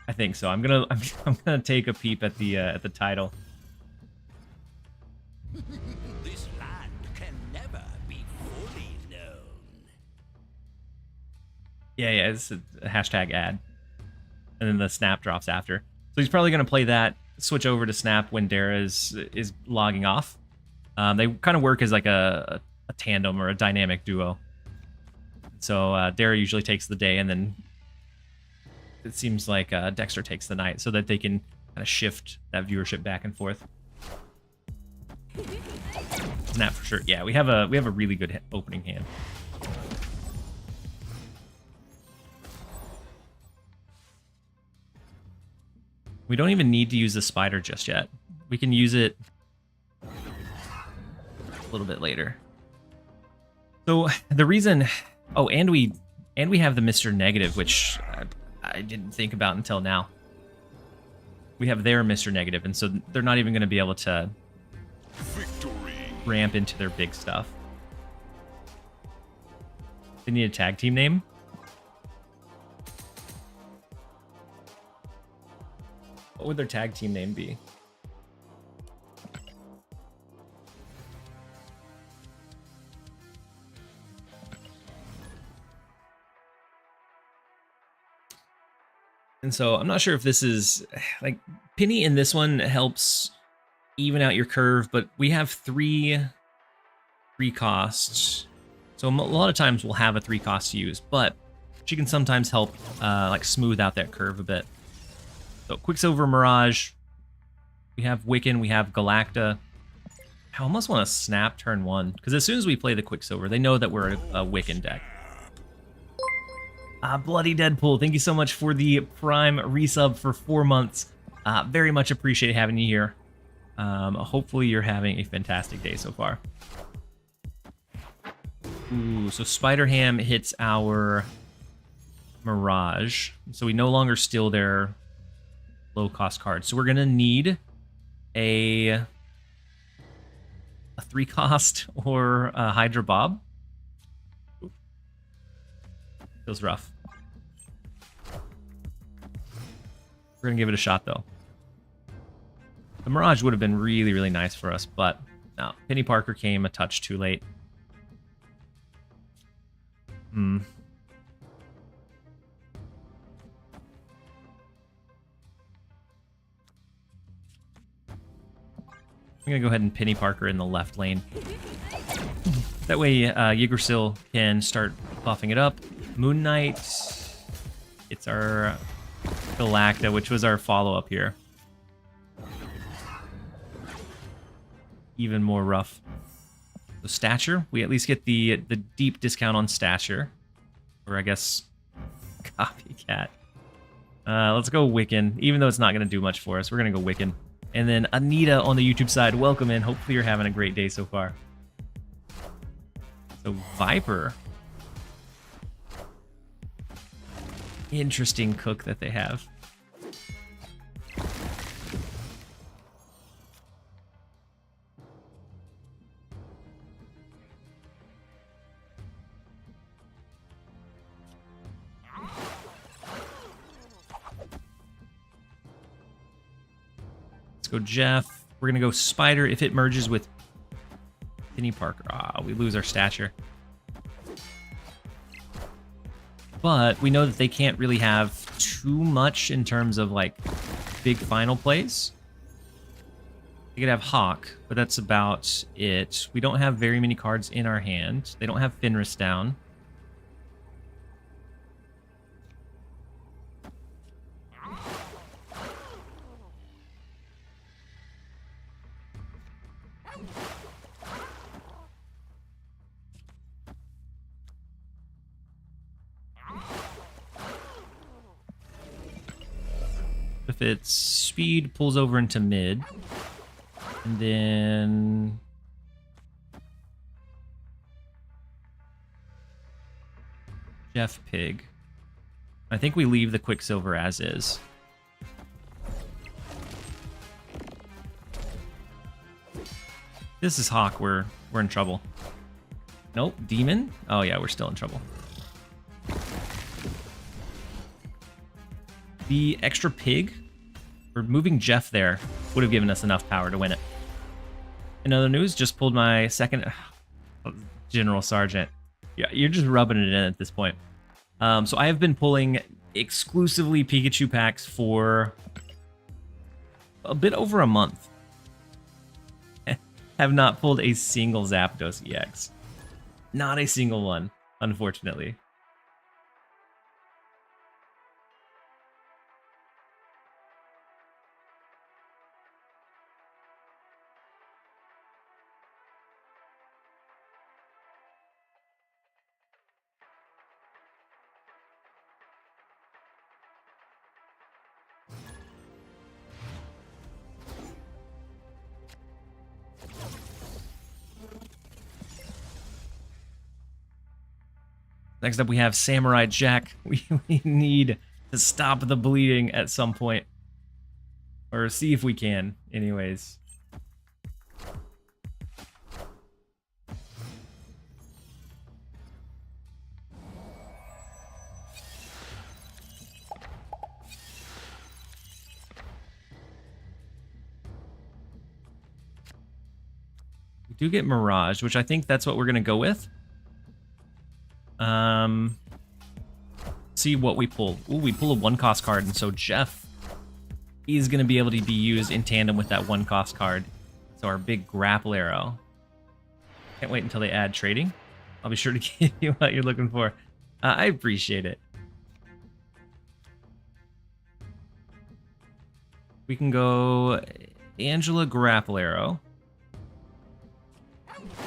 I think so. I'm gonna take a peep at the title. This land can never be fully known. Yeah, it's a hashtag ad. And then the snap drops after. So he's probably going to play that, switch over to snap when Dara is logging off. They kind of work as like a tandem or a dynamic duo. So Dara usually takes the day, and then it seems like Dexter takes the night, so that they can kind of shift that viewership back and forth. Snap for sure. Yeah, we have a really good opening hand. We don't even need to use the spider just yet. We can use it a little bit later. So the reason, oh, and we have the Mr. Negative, which I didn't think about until now. We have their Mr. Negative, and so they're not even going to be able to ramp into their big stuff. They need a tag team name. What would their tag team name be? And so I'm not sure if this is like Peni in this one helps even out your curve, but we have 3 costs. So a lot of times we'll have a 3 cost to use, but she can sometimes help like smooth out that curve a bit. So Quicksilver Mirage, we have Wiccan, we have Galacta. I almost want to snap turn 1, because as soon as we play the Quicksilver, they know that we're a Wiccan deck. Bloody Deadpool, thank you so much for the Prime resub for 4 months. Very much appreciate having you here. Hopefully you're having a fantastic day so far. Ooh, so Spider Ham hits our Mirage. So we no longer steal their low-cost cards. So we're going to need a 3-cost or a Hydra Bob. Feels rough. We're going to give it a shot, though. The Mirage would have been really, really nice for us, but no. Penny Parker came a touch too late. I'm going to go ahead and Penny Parker in the left lane. That way Yggdrasil can start buffing it up. Moon Knight. It's our Galacta, which was our follow-up here. Even more rough. So Stature, we at least get the deep discount on Stature. Or I guess Copycat. Let's go Wiccan. Even though it's not going to do much for us, we're going to go Wiccan. And then Anita on the YouTube side, welcome in. Hopefully you're having a great day so far. So Viper. Interesting cook that they have. Let's go Jeff. We're going to go Spider if it merges with Penny Parker. We lose our Stature. But we know that they can't really have too much in terms of like big final plays. They could have Hawk, but that's about it. We don't have very many cards in our hand. They don't have Fenris down. If it's speed, pulls over into mid. And then Jeff Pig. I think we leave the Quicksilver as is. This is Hawk, we're in trouble. Nope, Demon? Oh yeah, we're still in trouble. The extra pig, or moving Jeff there, would have given us enough power to win it. In other news, just pulled my second General Sergeant. Yeah, you're just rubbing it in at this point. So I have been pulling exclusively Pikachu packs for a bit over a month. Have not pulled a single Zapdos EX. Not a single one, unfortunately. Next up, we have Samurai Jack. We need to stop the bleeding at some point. Or see if we can, anyways. We do get Mirage, which I think that's what we're going to go with. See what we pull. Ooh, we pull a 1-cost card, and so Jeff is going to be able to be used in tandem with that 1-cost card. So our big grapple arrow. Can't wait until they add trading. I'll be sure to give you what you're looking for. I appreciate it. We can go Angela grapple arrow.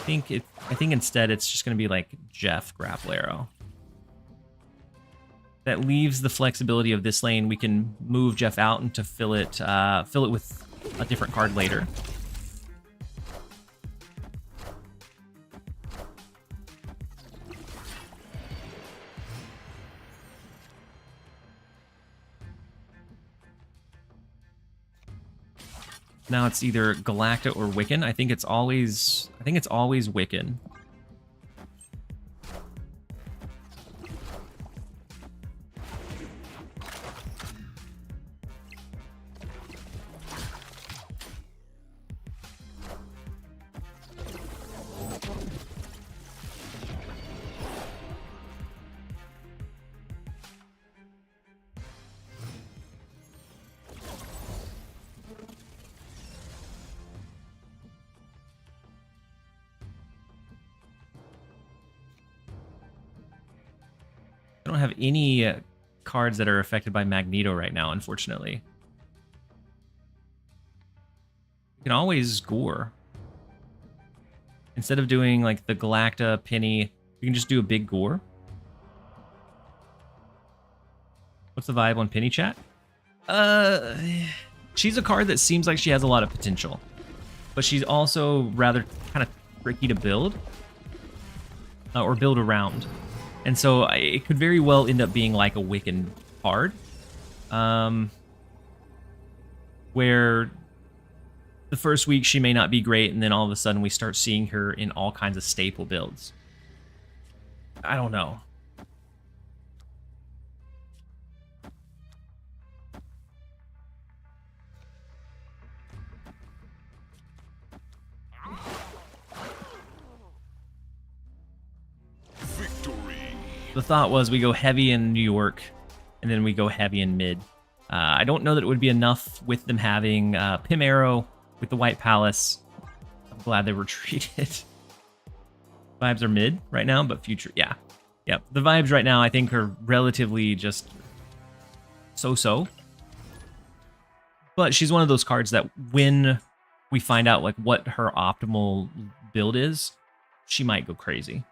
I think instead it's just going to be like Jeff grapple arrow. That leaves the flexibility of this lane. We can move Jeff out and to fill it with a different card later. Now it's either Galacta or Wiccan. I think it's always Wiccan. I don't have any cards that are affected by Magneto right now, unfortunately. You can always Gore. Instead of doing like the Galacta, Penny, you can just do a big Gore. What's the vibe on Penny, chat? She's a card that seems like she has a lot of potential, but she's also rather kind of tricky to build or build around. And so it could very well end up being like a Wiccan card, where the first week she may not be great, and then all of a sudden we start seeing her in all kinds of staple builds. I don't know. The thought was we go heavy in New York, and then we go heavy in mid. I don't know that it would be enough with them having Pim Arrow with the White Palace. I'm glad they retreated. Vibes are mid right now, but future, yeah. Yep, the vibes right now I think are relatively just so-so. But she's one of those cards that when we find out like what her optimal build is, she might go crazy.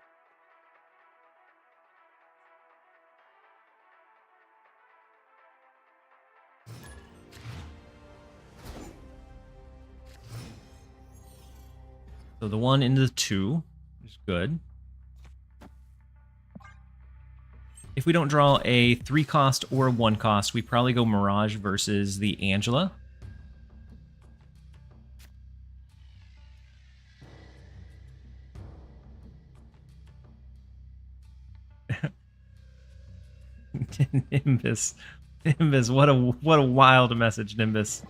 So the 1 into the 2 is good. If we don't draw a 3-cost or a 1-cost, we probably go Mirage versus the Angela. Nimbus. Nimbus, what a wild message, Nimbus.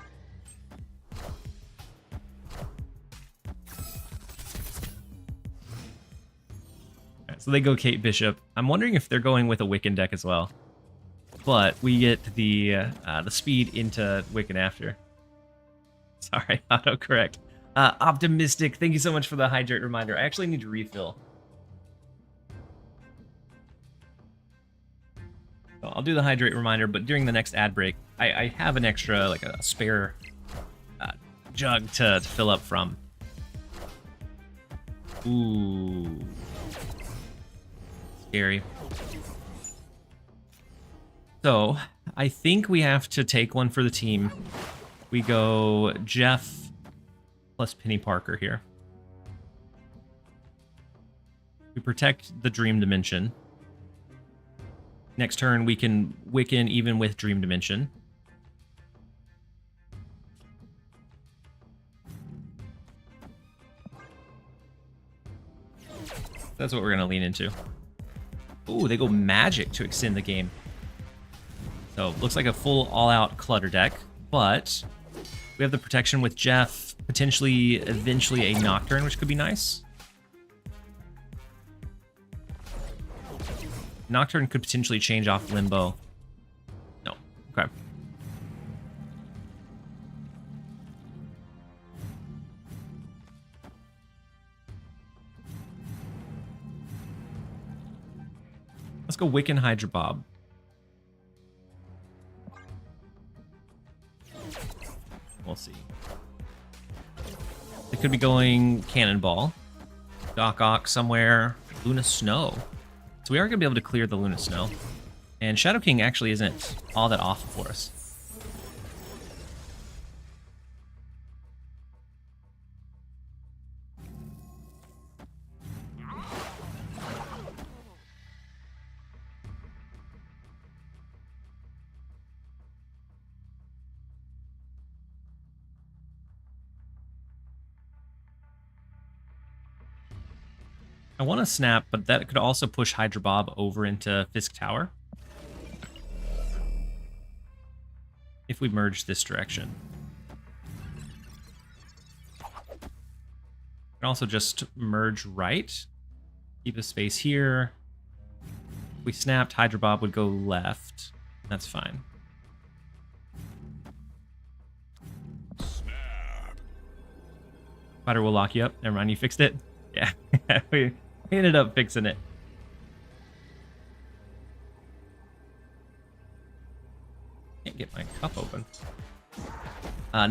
So they go Kate Bishop. I'm wondering if they're going with a Wiccan deck as well. But we get the speed into Wiccan after. Sorry, autocorrect. Optimistic, thank you so much for the hydrate reminder. I actually need to refill. So I'll do the hydrate reminder, but during the next ad break, I have an extra, like a spare jug to fill up from. Ooh. Scary. So, I think we have to take one for the team. We go Jeff plus Penny Parker here. We protect the Dream Dimension. Next turn, we can Wiccan even with Dream Dimension. That's what we're going to lean into. Ooh, they go Magic to extend the game. So, looks like a full all-out clutter deck, but we have the protection with Jeff, potentially, eventually a Nocturne, which could be nice. Nocturne could potentially change off Limbo. No. Okay. Let's go Wiccan Hydra Bob. We'll see. They could be going Cannonball. Doc Ock somewhere. Luna Snow. So we are going to be able to clear the Luna Snow. And Shadow King actually isn't all that awful for us. I want to snap, but that could also push Hydra Bob over into Fisk Tower. If we merge this direction. We can also just merge right. Keep a space here. If we snapped, Hydra Bob would go left. That's fine. Spider will lock you up. Never mind, you fixed it? Yeah, we ended up fixing it. Can't get my cup open.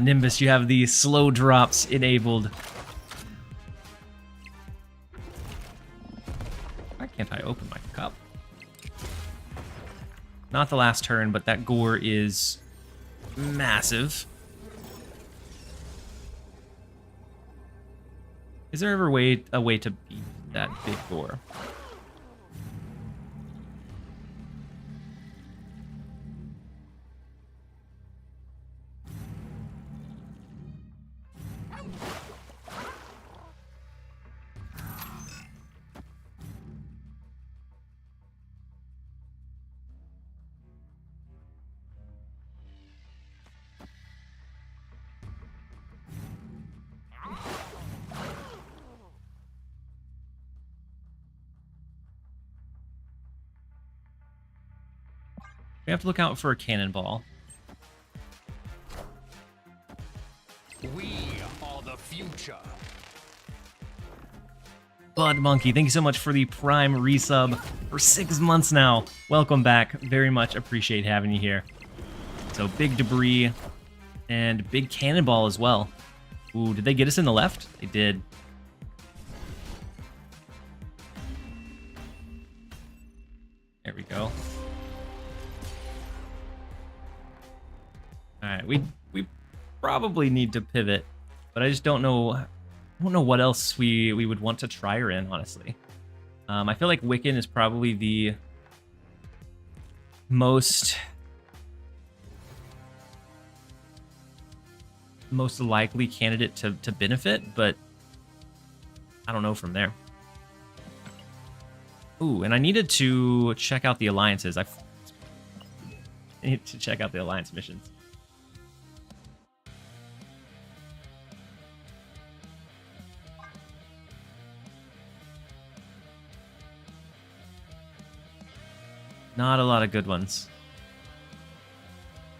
Nimbus, you have the slow drops enabled. Why can't I open my cup? Not the last turn, but that gore is massive. Is there ever a way to beat that big gore? We have to look out for a cannonball. We are the future. Bud Monkey, thank you so much for the Prime resub for 6 months now. Welcome back. Very much appreciate having you here. So big debris and big cannonball as well. Ooh, did they get us in the left? They did. There we go. All right, we probably need to pivot, but I just don't know what else we would want to try her in, honestly. I feel like Wiccan is probably the most likely candidate to benefit, but I don't know from there. Ooh, and I needed to check out the alliances. I need to check out the alliance missions. Not a lot of good ones.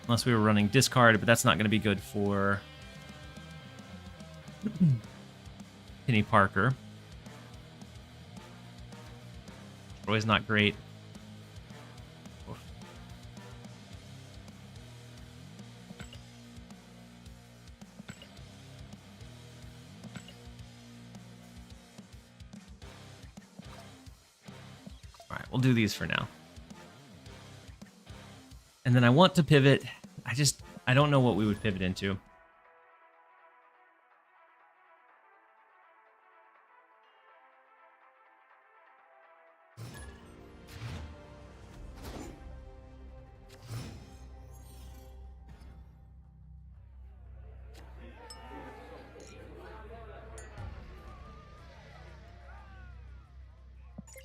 Unless we were running discard, but that's not going to be good for Penny Parker. Always not great. Oof. All right, we'll do these for now. And then I want to pivot. I don't know what we would pivot into.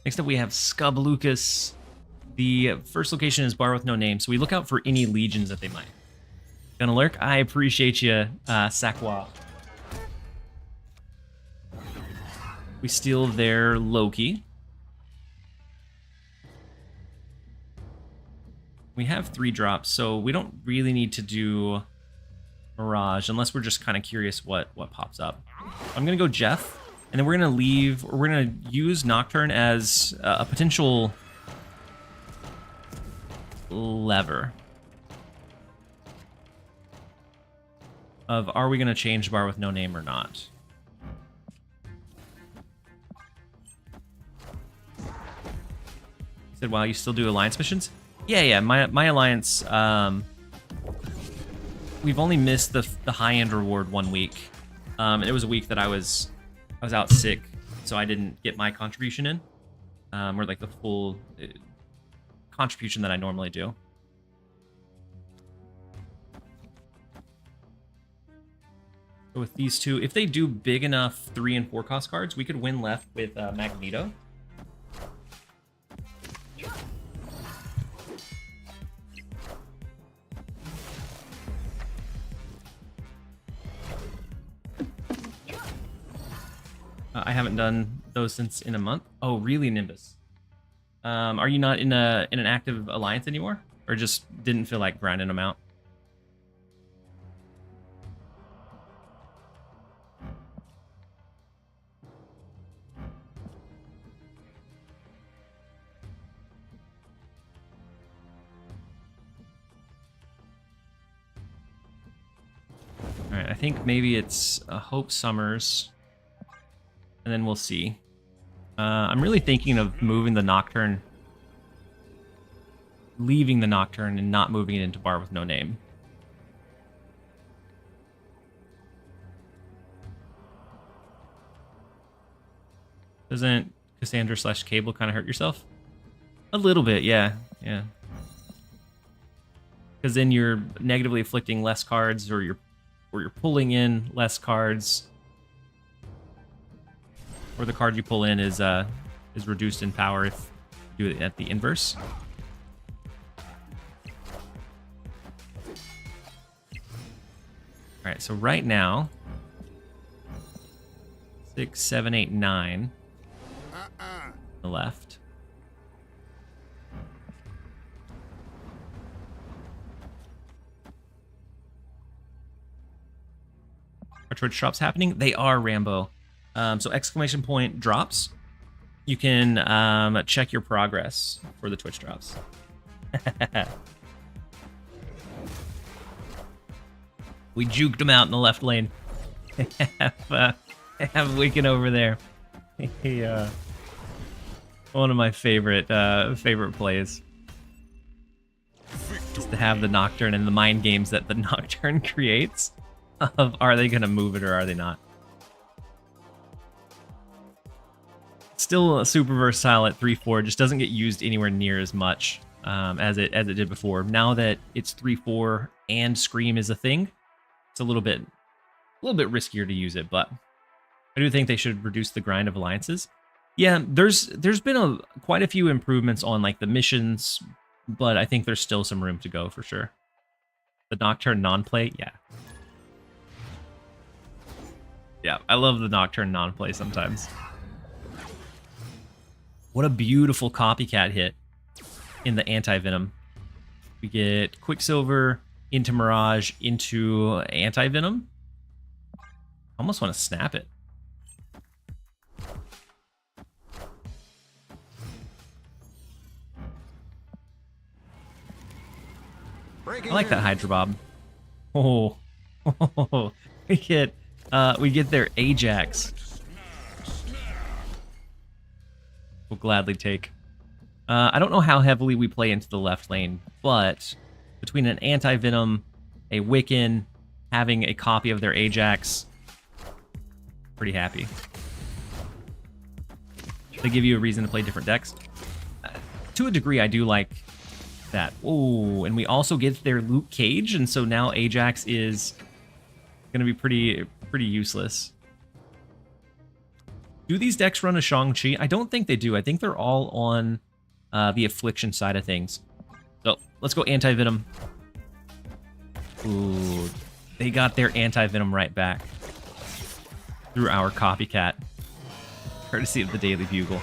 Next up, we have Scub Lucas. The first location is Bar with No Name, so we look out for any legions that they might. Gonna lurk? I appreciate you, Sakwa. We steal their Loki. We have 3 drops, so we don't really need to do Mirage unless we're just kind of curious what pops up. I'm gonna go Jeff, and then we're gonna leave, or we're gonna use Nocturne as a potential lever of are we gonna change Bar with No Name or not. Said, wow, you still do alliance missions? Yeah, my alliance, we've only missed the high-end reward 1 week. And it was a week that I was out sick, so I didn't get my contribution in, or like the full contribution that I normally do. So with these two, if they do big enough 3 and 4 cost cards, we could win left with Magneto. I haven't done those since in a month. Oh, really, Nimbus? Are you not in an active alliance anymore, or just didn't feel like grinding them out? All right, I think maybe it's Hope Summers, and then we'll see. I'm really thinking of moving the Nocturne, leaving the Nocturne and not moving it into Bar with No Name. Doesn't Cassandra / Cable kind of hurt yourself? A little bit, yeah. Because then you're negatively afflicting less cards, or you're pulling in less cards. Or the card you pull in is reduced in power if you do it at the inverse. All right, so right now, 6, 7, 8, 9. The left. Are Twitch drops happening? They are, Rambo. So exclamation point drops. You can check your progress for the Twitch drops. We juked him out in the left lane. have Wicked over there. One of my favorite plays. Just to have the Nocturne and the mind games that the Nocturne creates of are they gonna move it or are they not? Still super versatile at 3/4, just doesn't get used anywhere near as much as it did before. Now that it's 3/4 and Scream is a thing, it's a little bit riskier to use it, but I do think they should reduce the grind of alliances. Yeah, there's been quite a few improvements on like the missions, but I think there's still some room to go for sure. The Nocturne non-play, yeah. Yeah, I love the Nocturne non-play sometimes. What a beautiful copycat hit. in the anti-venom. We get Quicksilver into Mirage into anti-venom. Almost want to snap it. I like that Hydra Bob. Oh, we get their Ajax. We'll gladly take. I don't know how heavily we play into the left lane, but between an anti-venom, a Wiccan, having a copy of their Ajax, pretty happy. They give you a reason to play different decks. To a degree, I do like that. Oh, and we also get their Luke Cage, and so now Ajax is going to be pretty useless. Do these decks run a Shang-Chi? I don't think they do. I think they're all on the Affliction side of things. So let's go anti-venom. Ooh, they got their anti-venom right back through our copycat, courtesy of the Daily Bugle.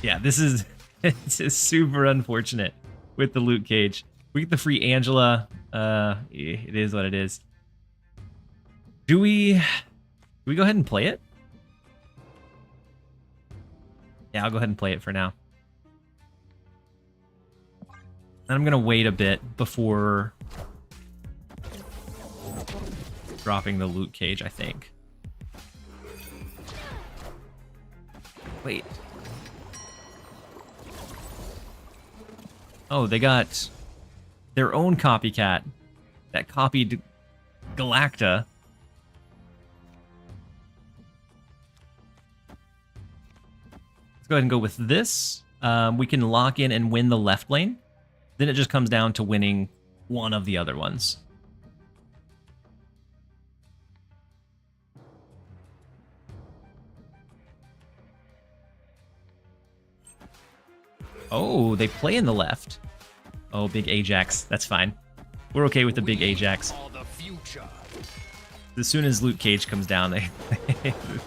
Yeah, this is it's super unfortunate with the Luke Cage. We get the free Angela. It is what it is. Do we go ahead and play it? Yeah, I'll go ahead and play it for now. And I'm gonna wait a bit before dropping the Luke Cage, I think. Wait. Oh, they got their own copycat that copied Galacta. Let's go ahead and go with this. We can lock in and win the left lane. Then it just comes down to winning one of the other ones. Oh, they play in the left. Oh, big Ajax. That's fine. We're okay with the big Ajax. As soon as Luke Cage comes down,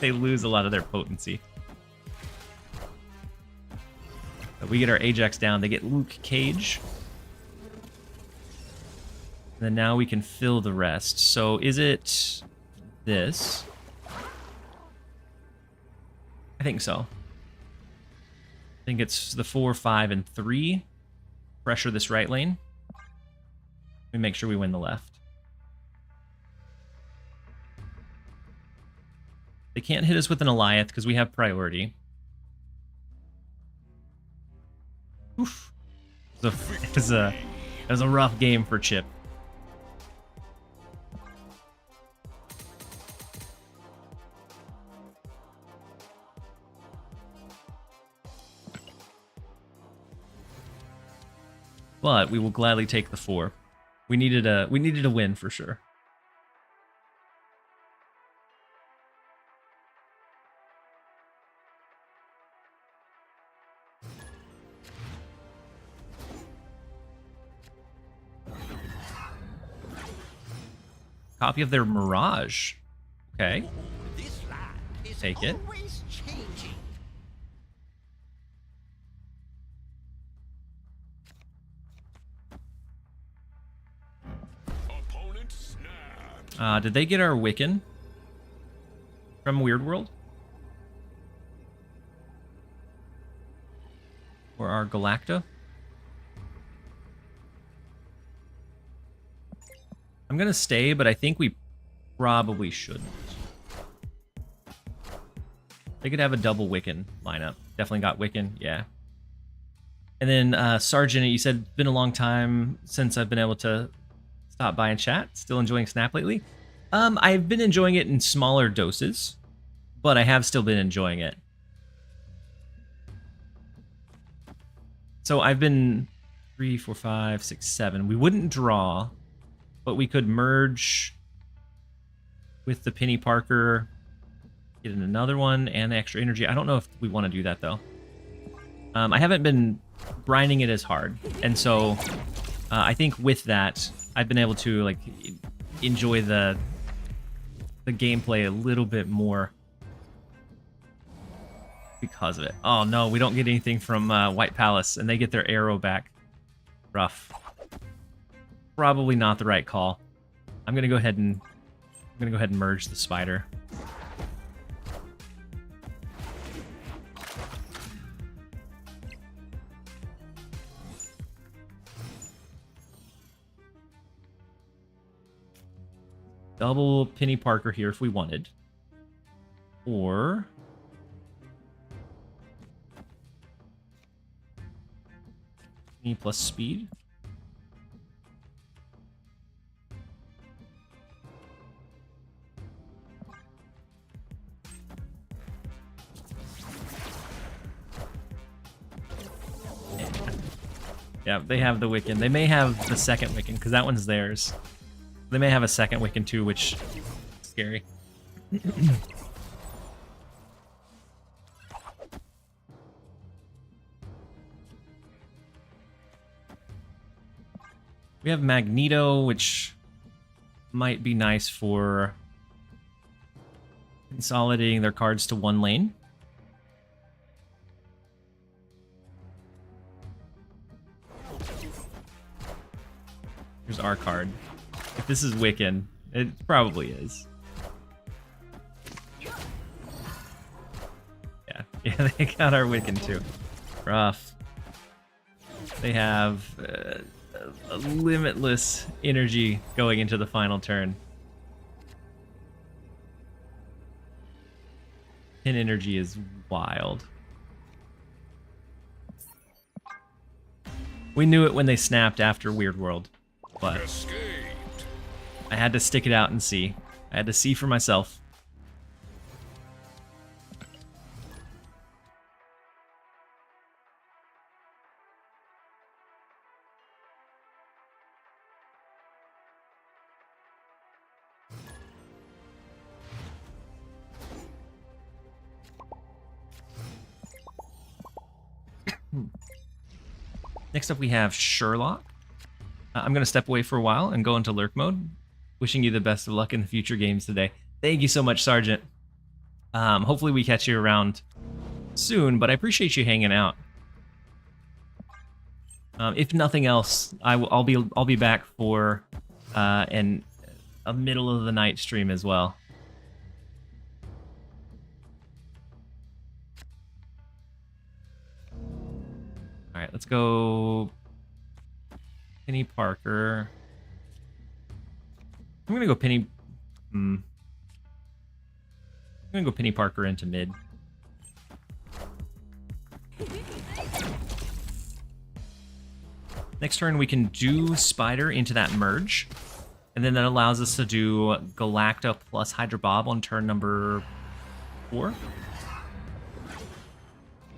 they lose a lot of their potency. But we get our Ajax down. They get Luke Cage. And then now we can fill the rest. So is it this? I think so. I think it's the 4, 5, and 3. Pressure this right lane. We make sure we win the left. They can't hit us with an Alliath because we have priority. Oof. It was a rough game for Chip. But we will gladly take the 4. We needed a win for sure. Copy of their Mirage. Okay. This land is Take it. always changing. Opponent snap. Did they get our Wiccan from Weird World? Or our Galacta? I'm gonna stay, but I think we probably shouldn't. They could have a double Wiccan lineup. Definitely got Wiccan, yeah. And then Sergeant, you said it's been a long time since I've been able to stop by and chat. Still enjoying Snap lately? I've been enjoying it in smaller doses, but I have still been enjoying it. So I've been 3, 4, 5, 6, 7. We wouldn't draw, but we could merge with the Penny Parker, get in another one, and extra energy. I don't know if we want to do that, though. I haven't been grinding it as hard, and so I think with that, I've been able to like enjoy the gameplay a little bit more. because of it. Oh no, we don't get anything from White Palace, and they get their arrow back. Rough. Probably not the right call. I'm gonna go ahead and merge the spider. Double Penny Parker here if we wanted. Or Penny plus speed. Yeah, they have the Wiccan. They may have the second Wiccan, because that one's theirs. They may have a second Wiccan too, which is scary. We have Magneto, which might be nice for consolidating their cards to one lane. Here's our card. If this is Wiccan, it probably is. Yeah, they got our Wiccan too. Rough. They have a limitless energy going into the final turn. Pin energy is wild. We knew it when they snapped after Weird World, but I had to stick it out and see. I had to see for myself. Next up we have Sherlock. I'm going to step away for a while and go into lurk mode. Wishing you the best of luck in the future games today. Thank you so much, Sergeant. Hopefully we catch you around soon, but I appreciate you hanging out. If nothing else, I'll be back for a middle of the night stream as well. All right, let's go Penny Parker. I'm gonna go Penny. I'm gonna go Penny Parker into mid. Next turn we can do Spider into that merge, and then that allows us to do Galacta plus Hydra Bob on turn number 4.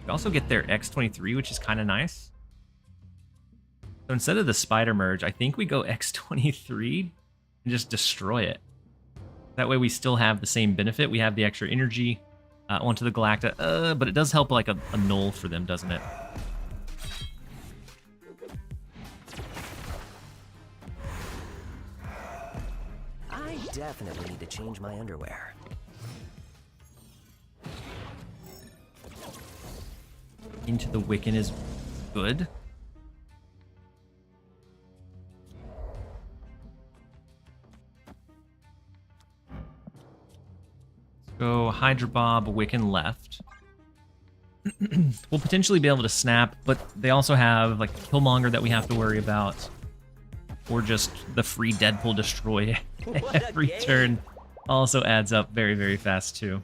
We also get their X23, which is kind of nice. So instead of the Spider merge, I think we go X23 and just destroy it. That way we still have the same benefit. We have the extra energy onto the Galacta, but it does help like a null for them, doesn't it? I definitely need to change my underwear. Into the Wiccan is good. Let's go Hydra Bob, Wiccan left. We'll potentially be able to snap, but they also have like Killmonger that we have to worry about. Or just the free Deadpool destroy every turn. Also adds up very, very fast too.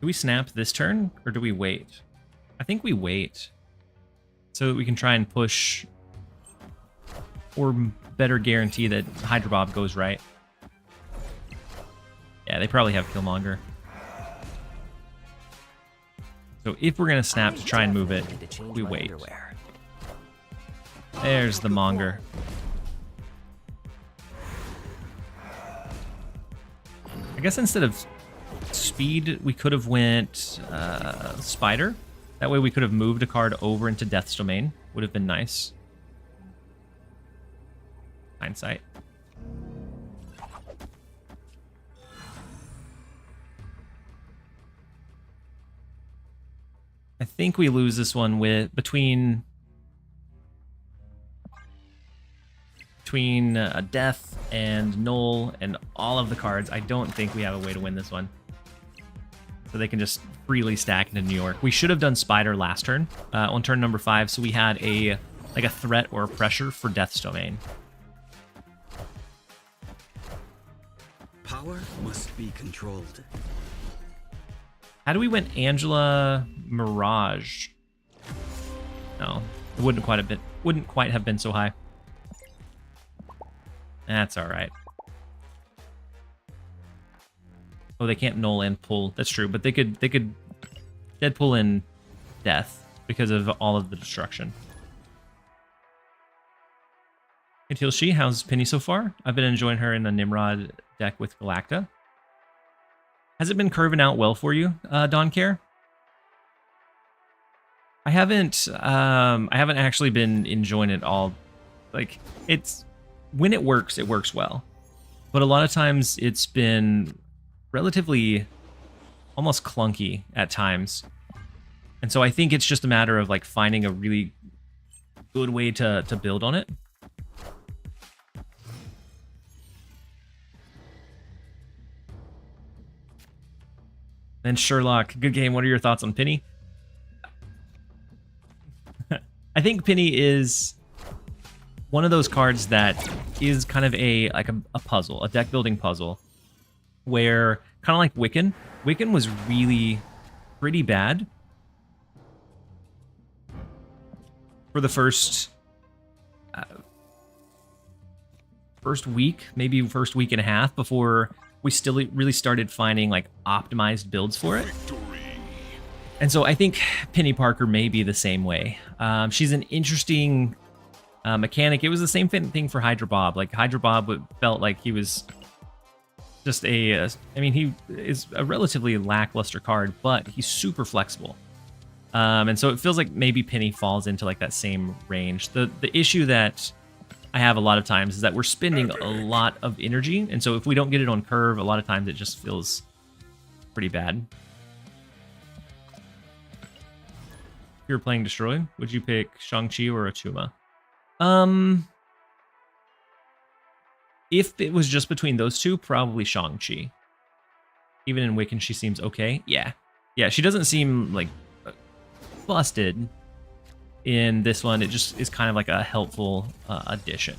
Do we snap this turn, or do we wait? I think we wait, so that we can try and push, or better guarantee that Hydra Bob goes right. Yeah, they probably have Killmonger. So if we're going to snap to try and move it, we wait. There's the Monger. I guess instead of Speed, we could have went Spider. That way we could have moved a card over into Death's Domain. Would have been nice. Hindsight. I think we lose this one with between Death and Null and all of the cards. I don't think we have a way to win this one. So they can just freely stack into New York. We should have done Spider last turn, on turn number 5, so we had a threat or a pressure for Death's Domain. Power must be controlled. How do we win Angela Mirage? No, it wouldn't quite have been so high. That's all right. Oh, they can't null and pull. That's true, but they could Deadpool in Death because of all of the destruction. Hey TLSG, how's Penny so far? I've been enjoying her in the Nimrod deck with Galacta. Has it been curving out well for you, Don Care? I haven't actually been enjoying it all. Like, it's when it works well. But a lot of times it's been relatively almost clunky at times. And so I think it's just a matter of like finding a really good way to build on it. Then Sherlock, good game. What are your thoughts on Penny? I think Penny is one of those cards that is kind of a puzzle, a deck building puzzle, where kind of like Wiccan. Wiccan was really pretty bad for the first week, maybe first week and a half before we still really started finding like optimized builds for it. And so I think Penny Parker may be the same way. She's an interesting mechanic. It was the same thing for Hydra Bob. Like Hydra Bob felt like he was just I mean, he is a relatively lackluster card, but he's super flexible. And so it feels like maybe Penny falls into like that same range. The issue that I have a lot of times is that we're spending a lot of energy, and so if we don't get it on curve, a lot of times it just feels pretty bad. If you were playing Destroy, would you pick Shang-Chi or Achuma? If it was just between those two, probably Shang-Chi. Even in Wiccan, she seems okay. Yeah, she doesn't seem like busted. In this one, it just is kind of like a helpful addition.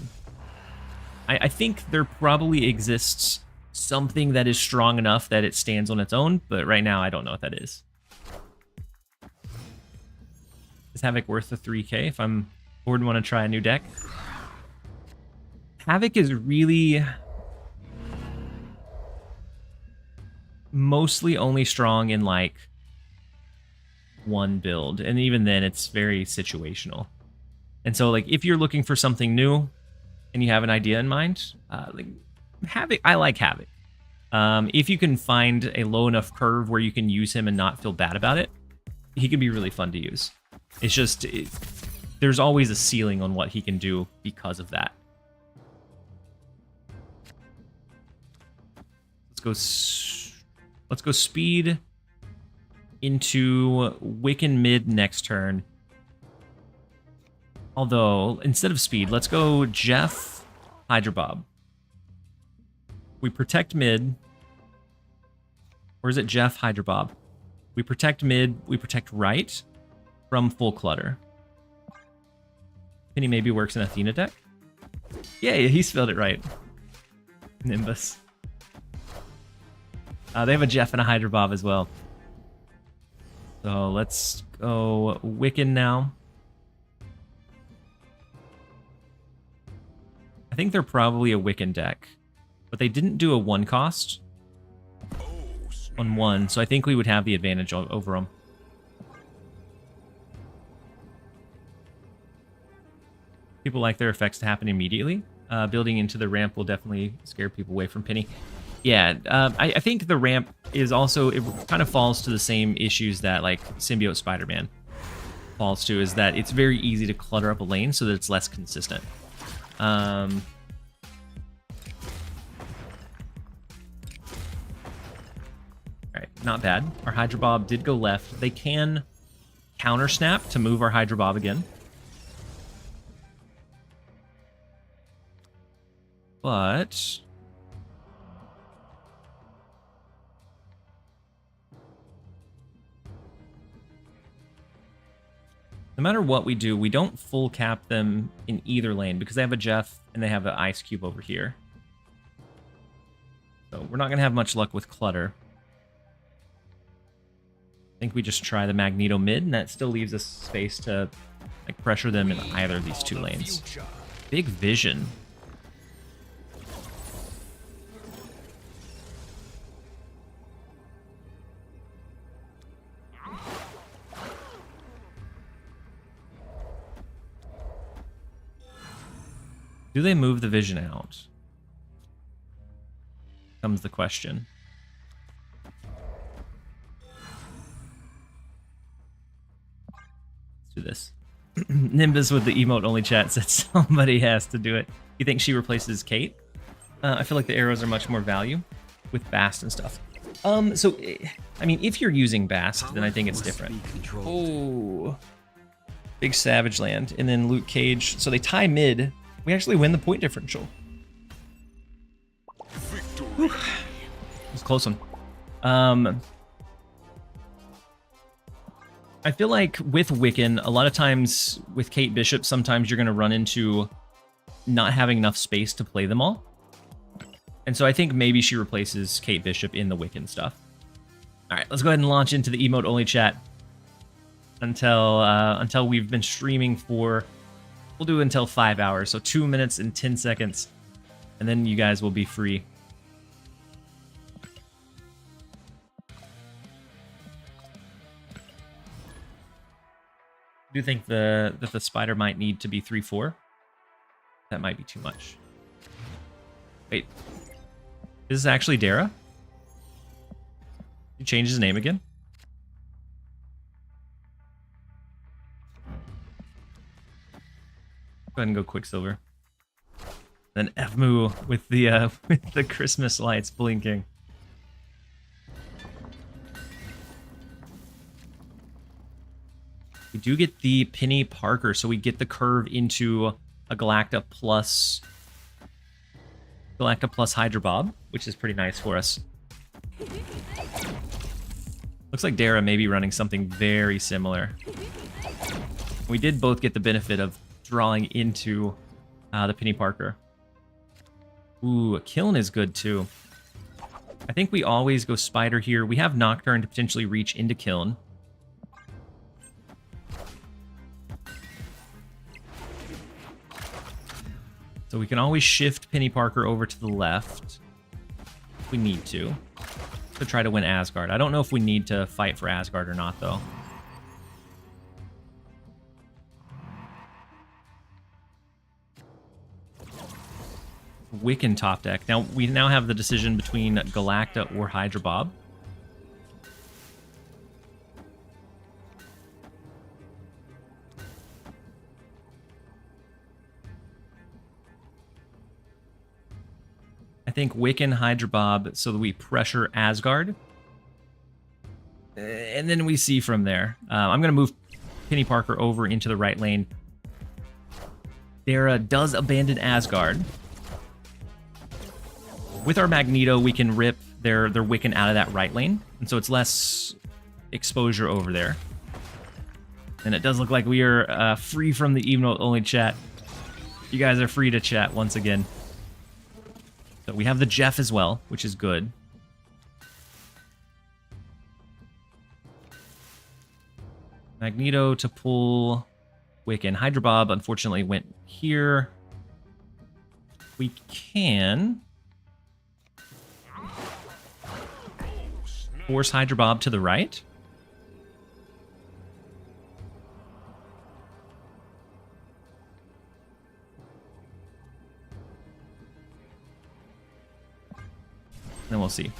I think there probably exists something that is strong enough that it stands on its own, but right now I don't know what that is. Is Havoc worth the 3K if I'm bored and want to try a new deck? Havoc is really mostly only strong in like one build, and even then it's very situational. And so like if you're looking for something new and you have an idea in mind, like Havoc, I like Havoc. If you can find a low enough curve where you can use him and not feel bad about it, he can be really fun to use. It's just there's always a ceiling on what he can do because of that. Let's go speed into Wiccan mid next turn. Although, instead of speed, let's go Jeff, Hydra Bob. We protect mid. Or is it Jeff, Hydra Bob? We protect mid, we protect right from full clutter. Penny maybe works in Athena deck? Yeah, he spelled it right. Nimbus. They have a Jeff and a Hydra Bob as well. So let's go Wiccan now. I think they're probably a Wiccan deck, but they didn't do a 1 cost on 1, so I think we would have the advantage over them. People like their effects to happen immediately. Building into the ramp will definitely scare people away from Penny. Yeah, I think the ramp is also, it kind of falls to the same issues that like Symbiote Spider-Man falls to, is that it's very easy to clutter up a lane so that it's less consistent. All right, not bad. Our Hydro Bob did go left. They can counter snap to move our Hydro Bob again. But no matter what we do, we don't full cap them in either lane because they have a Jeff and they have an Ice Cube over here. So we're not going to have much luck with clutter. I think we just try the Magneto mid, and that still leaves us space to like pressure them in either of these two lanes. Big vision. Do they move the vision out? Comes the question. Let's do this. Nimbus with the emote only chat said somebody has to do it. You think she replaces Kate? I feel like the arrows are much more value with Bast and stuff. So, I mean, if you're using Bast, then I think it's different. Oh, big Savage Land, and then Luke Cage. So they tie mid. We actually win the point differential. Whew. It was a close one. I feel like with Wiccan, a lot of times with Kate Bishop, sometimes you're going to run into not having enough space to play them all. And so I think maybe she replaces Kate Bishop in the Wiccan stuff. All right, let's go ahead and launch into the emote only chat until we've been streaming for, we'll do until 5 hours, so 2 minutes and 10 seconds, and then you guys will be free. I do think that the spider might need to be 3-4. That might be too much. Wait, is this actually Dara? He changed his name again? Go ahead and go Quicksilver. Then Fmu with the Christmas lights blinking. We do get the Peni Parker, so we get the curve into a Galacta plus Hydra Bob, which is pretty nice for us. Looks like Dara may be running something very similar. We did both get the benefit of drawing into the Peni Parker. Ooh, Kiln is good too. I think we always go Spider here. We have Nocturne to potentially reach into Kiln. So we can always shift Peni Parker over to the left if we need to try to win Asgard. I don't know if we need to fight for Asgard or not, though. Wiccan top deck. Now, we now have the decision between Galacta or Hydra Bob. I think Wiccan, Hydra Bob, so that we pressure Asgard. And then we see from there. I'm going to move Peni Parker over into the right lane. Dara does abandon Asgard. With our Magneto, we can rip their Wiccan out of that right lane. And so it's less exposure over there. And it does look like we are free from the emote only chat. You guys are free to chat once again. So we have the Jeff as well, which is good. Magneto to pull Wiccan. Hydra Bob, unfortunately, went here. We can force Hydra Bob to the right. Then see.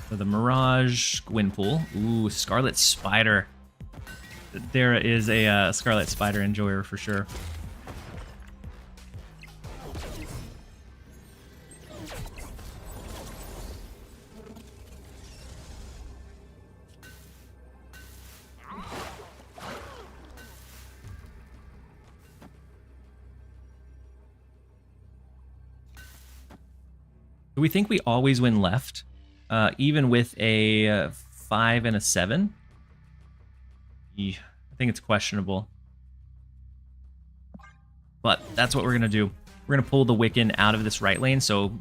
So the Mirage, Gwynpool. Ooh, Scarlet Spider. There is a Scarlet Spider enjoyer for sure. Do we think we always win left, even with a 5 and a 7? I think it's questionable. But that's what we're going to do. We're going to pull the Wiccan out of this right lane, so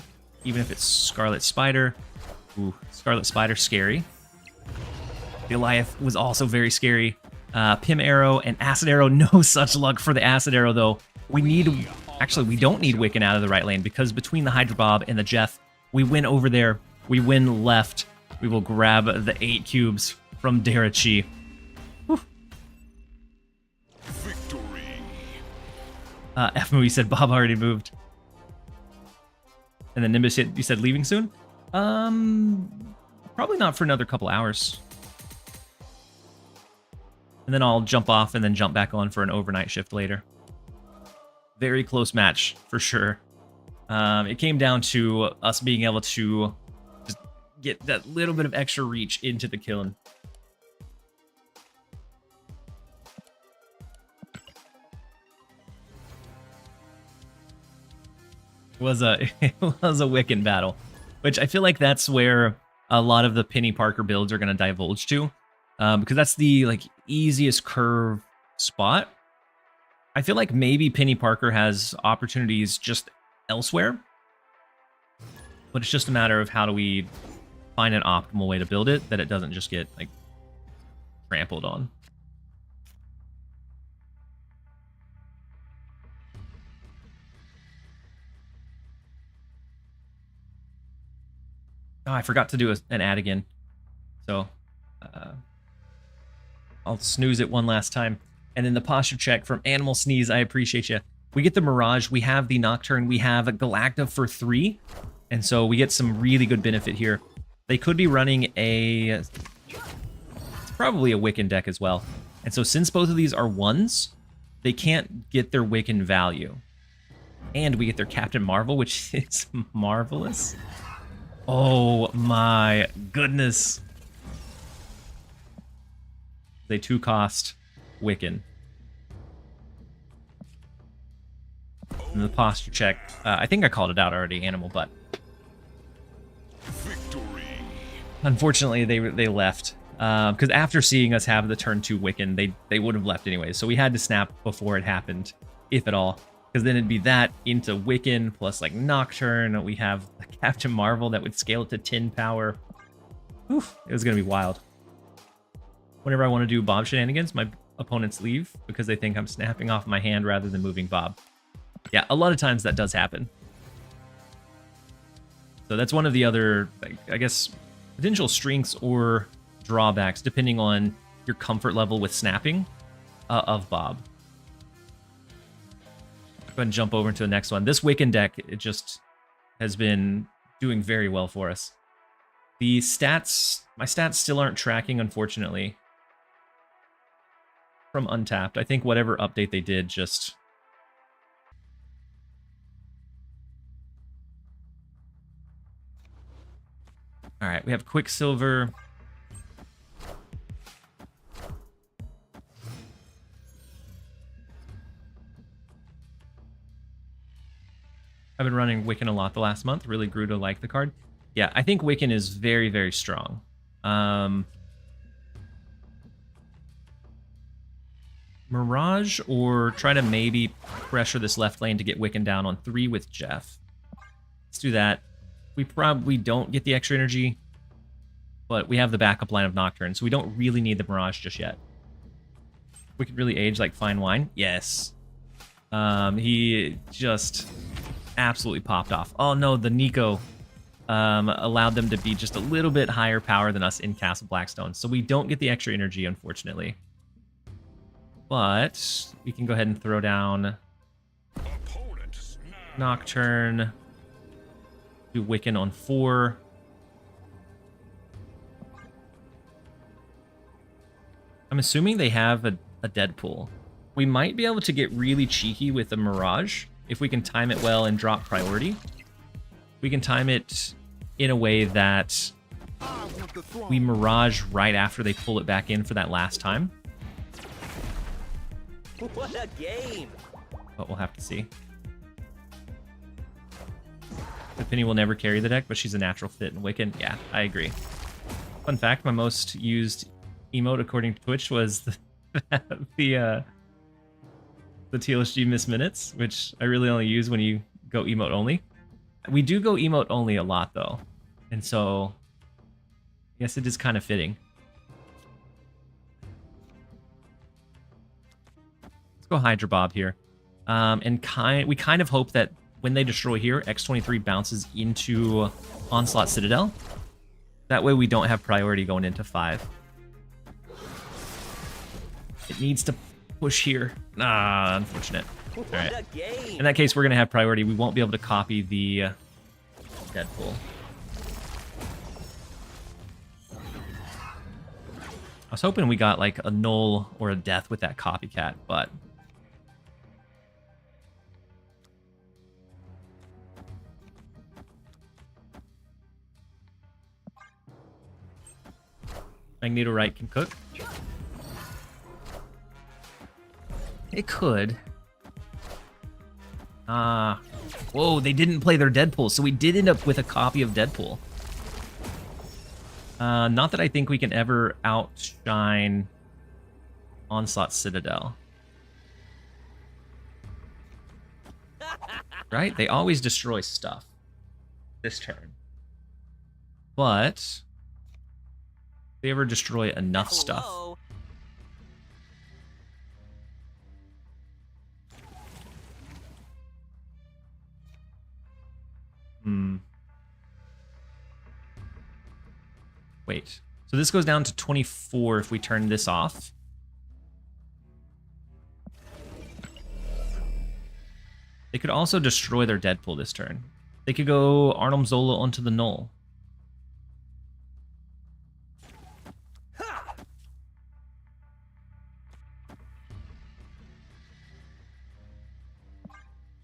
even if it's Scarlet Spider... Ooh, Scarlet Spider, scary. Goliath was also very scary. Pim Arrow and Acid Arrow, no such luck for the Acid Arrow, though. We need... Actually, we don't need Wiccan out of the right lane, because between the Hydra Bob and the Jeff, we win over there. We win left. We will grab the 8 cubes from Darachi. Victory. F-Moo, you said Bob already moved. And then Nimbus, you said leaving soon? Probably not for another couple hours. And then I'll jump off and then jump back on for an overnight shift later. Very close match, for sure. It came down to us being able to just get that little bit of extra reach into the kiln. It was a Wiccan battle, which I feel like that's where a lot of the Penny Parker builds are going to divulge to, because that's the easiest curve spot. I feel like maybe Penny Parker has opportunities just elsewhere, but it's just a matter of how do we find an optimal way to build it that it doesn't just get trampled on. Oh, I forgot to do an ad again, so I'll snooze it one last time. And then the posture check from Animal Sneeze, I appreciate you. We get the Mirage, we have the Nocturne, we have a Galacta for 3, and so we get some really good benefit here. They could be running it's probably a Wiccan deck as well. And so since both of these are 1s, they can't get their Wiccan value. And we get their Captain Marvel, which is marvelous. Oh my goodness. They 2-cost Wiccan. And the posture check. I think I called it out already, Animal Butt. Victory. Unfortunately, they left. Because after seeing us have the turn 2 Wiccan, they would have left anyway. So we had to snap before it happened, if at all. Because then it'd be that into Wiccan plus Nocturne. We have a Captain Marvel that would scale it to 10 power. Oof, it was going to be wild. Whenever I want to do Bob shenanigans, my opponents leave because they think I'm snapping off my hand rather than moving Bob. Yeah, a lot of times that does happen. So that's one of the other, I guess, potential strengths or drawbacks, depending on your comfort level with snapping of Bob. Go ahead and jump over into the next one. This Wiccan deck, it just has been doing very well for us. The stats, my stats still aren't tracking, unfortunately, from Untapped. I think whatever update they did just... All right, we have Quicksilver. I've been running Wiccan a lot the last month. Really grew to like the card. Yeah, I think Wiccan is very, very strong. Mirage, or try to maybe pressure this left lane to get Wiccan down on 3 with Jeff. Let's do that. We probably don't get the extra energy, but we have the backup line of Nocturne, so we don't really need the Mirage just yet. We could really age like fine wine. Yes. He just absolutely popped off. Oh no, the Nico allowed them to be just a little bit higher power than us in Castle Blackstone, so we don't get the extra energy, unfortunately. But we can go ahead and throw down Nocturne. Do Wiccan on 4. I'm assuming they have a Deadpool. We might be able to get really cheeky with the Mirage if we can time it well and drop priority. We can time it in a way that we Mirage right after they pull it back in for that last time. What a game! But we'll have to see. The Penny will never carry the deck, but she's a natural fit in Wiccan. Yeah, I agree. Fun fact, my most used emote according to Twitch was the TLSG Miss Minutes, which I really only use when you go emote only. We do go emote only a lot though, and so I guess it is kind of fitting. Let's go Hydra Bob here, and we kind of hope that when they destroy here, X23 bounces into Onslaught Citadel. That way we don't have priority going into 5. It needs to push here. Ah, unfortunate. All right. In that case, we're going to have priority. We won't be able to copy the Deadpool. I was hoping we got like a null or a death with that copycat, but Magneto Right can cook. It could. Whoa, they didn't play their Deadpool, so we did end up with a copy of Deadpool. Not that I think we can ever outshine Onslaught Citadel. Right? They always destroy stuff this turn. But they ever destroy enough stuff. Wait. So this goes down to 24 if we turn this off. They could also destroy their Deadpool this turn. They could go Arnhem Zola onto the null. There's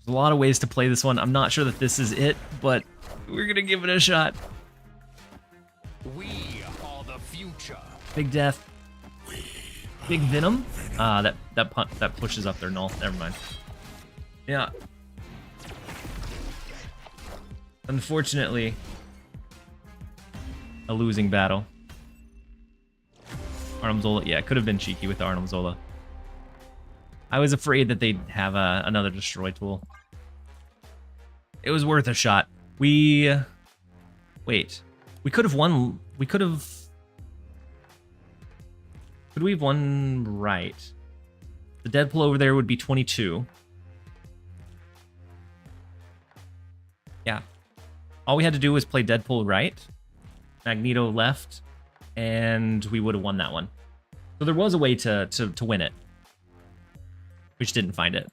a lot of ways to play this one. I'm not sure that this is it, but we're going to give it a shot. We are the future. Big Death. Big Venom. That pushes up their null. Never mind. Yeah. Unfortunately, a losing battle. Arnhem Zola. Yeah, it could have been cheeky with Arnhem Zola. I was afraid that they'd have another destroy tool. It was worth a shot. Wait. We could have won. Could we have won right? The Deadpool over there would be 22. Yeah. All we had to do was play Deadpool right, Magneto left, and we would have won that one. So there was a way to win it. We just didn't find it.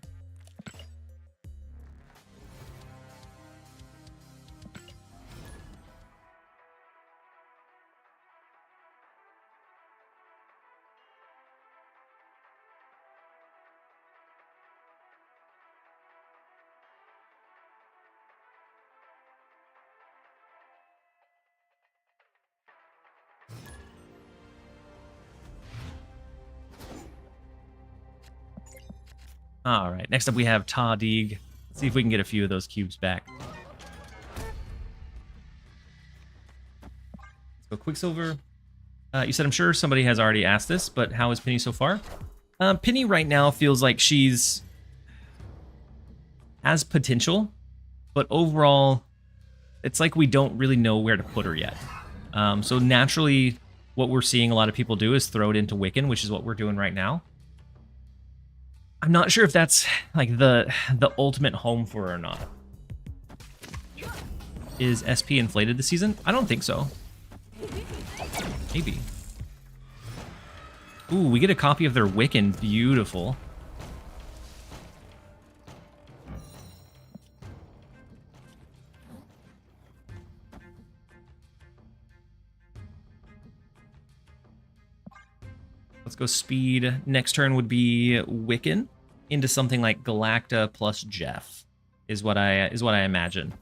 All right, next up we have Tadig. Let's see if we can get a few of those cubes back. Let's go Quicksilver. You said, I'm sure somebody has already asked this, but how is Penny so far? Penny right now feels like she's has potential, but overall, it's like we don't really know where to put her yet. So naturally, what we're seeing a lot of people do is throw it into Wiccan, which is what we're doing right now. I'm not sure if that's like the ultimate home for her or not. Is SP inflated this season? I don't think so. Maybe. Ooh, we get a copy of their Wiccan. Beautiful. Let's go speed. Next turn would be Wiccan into something like Galacta plus Jeff is what I imagine.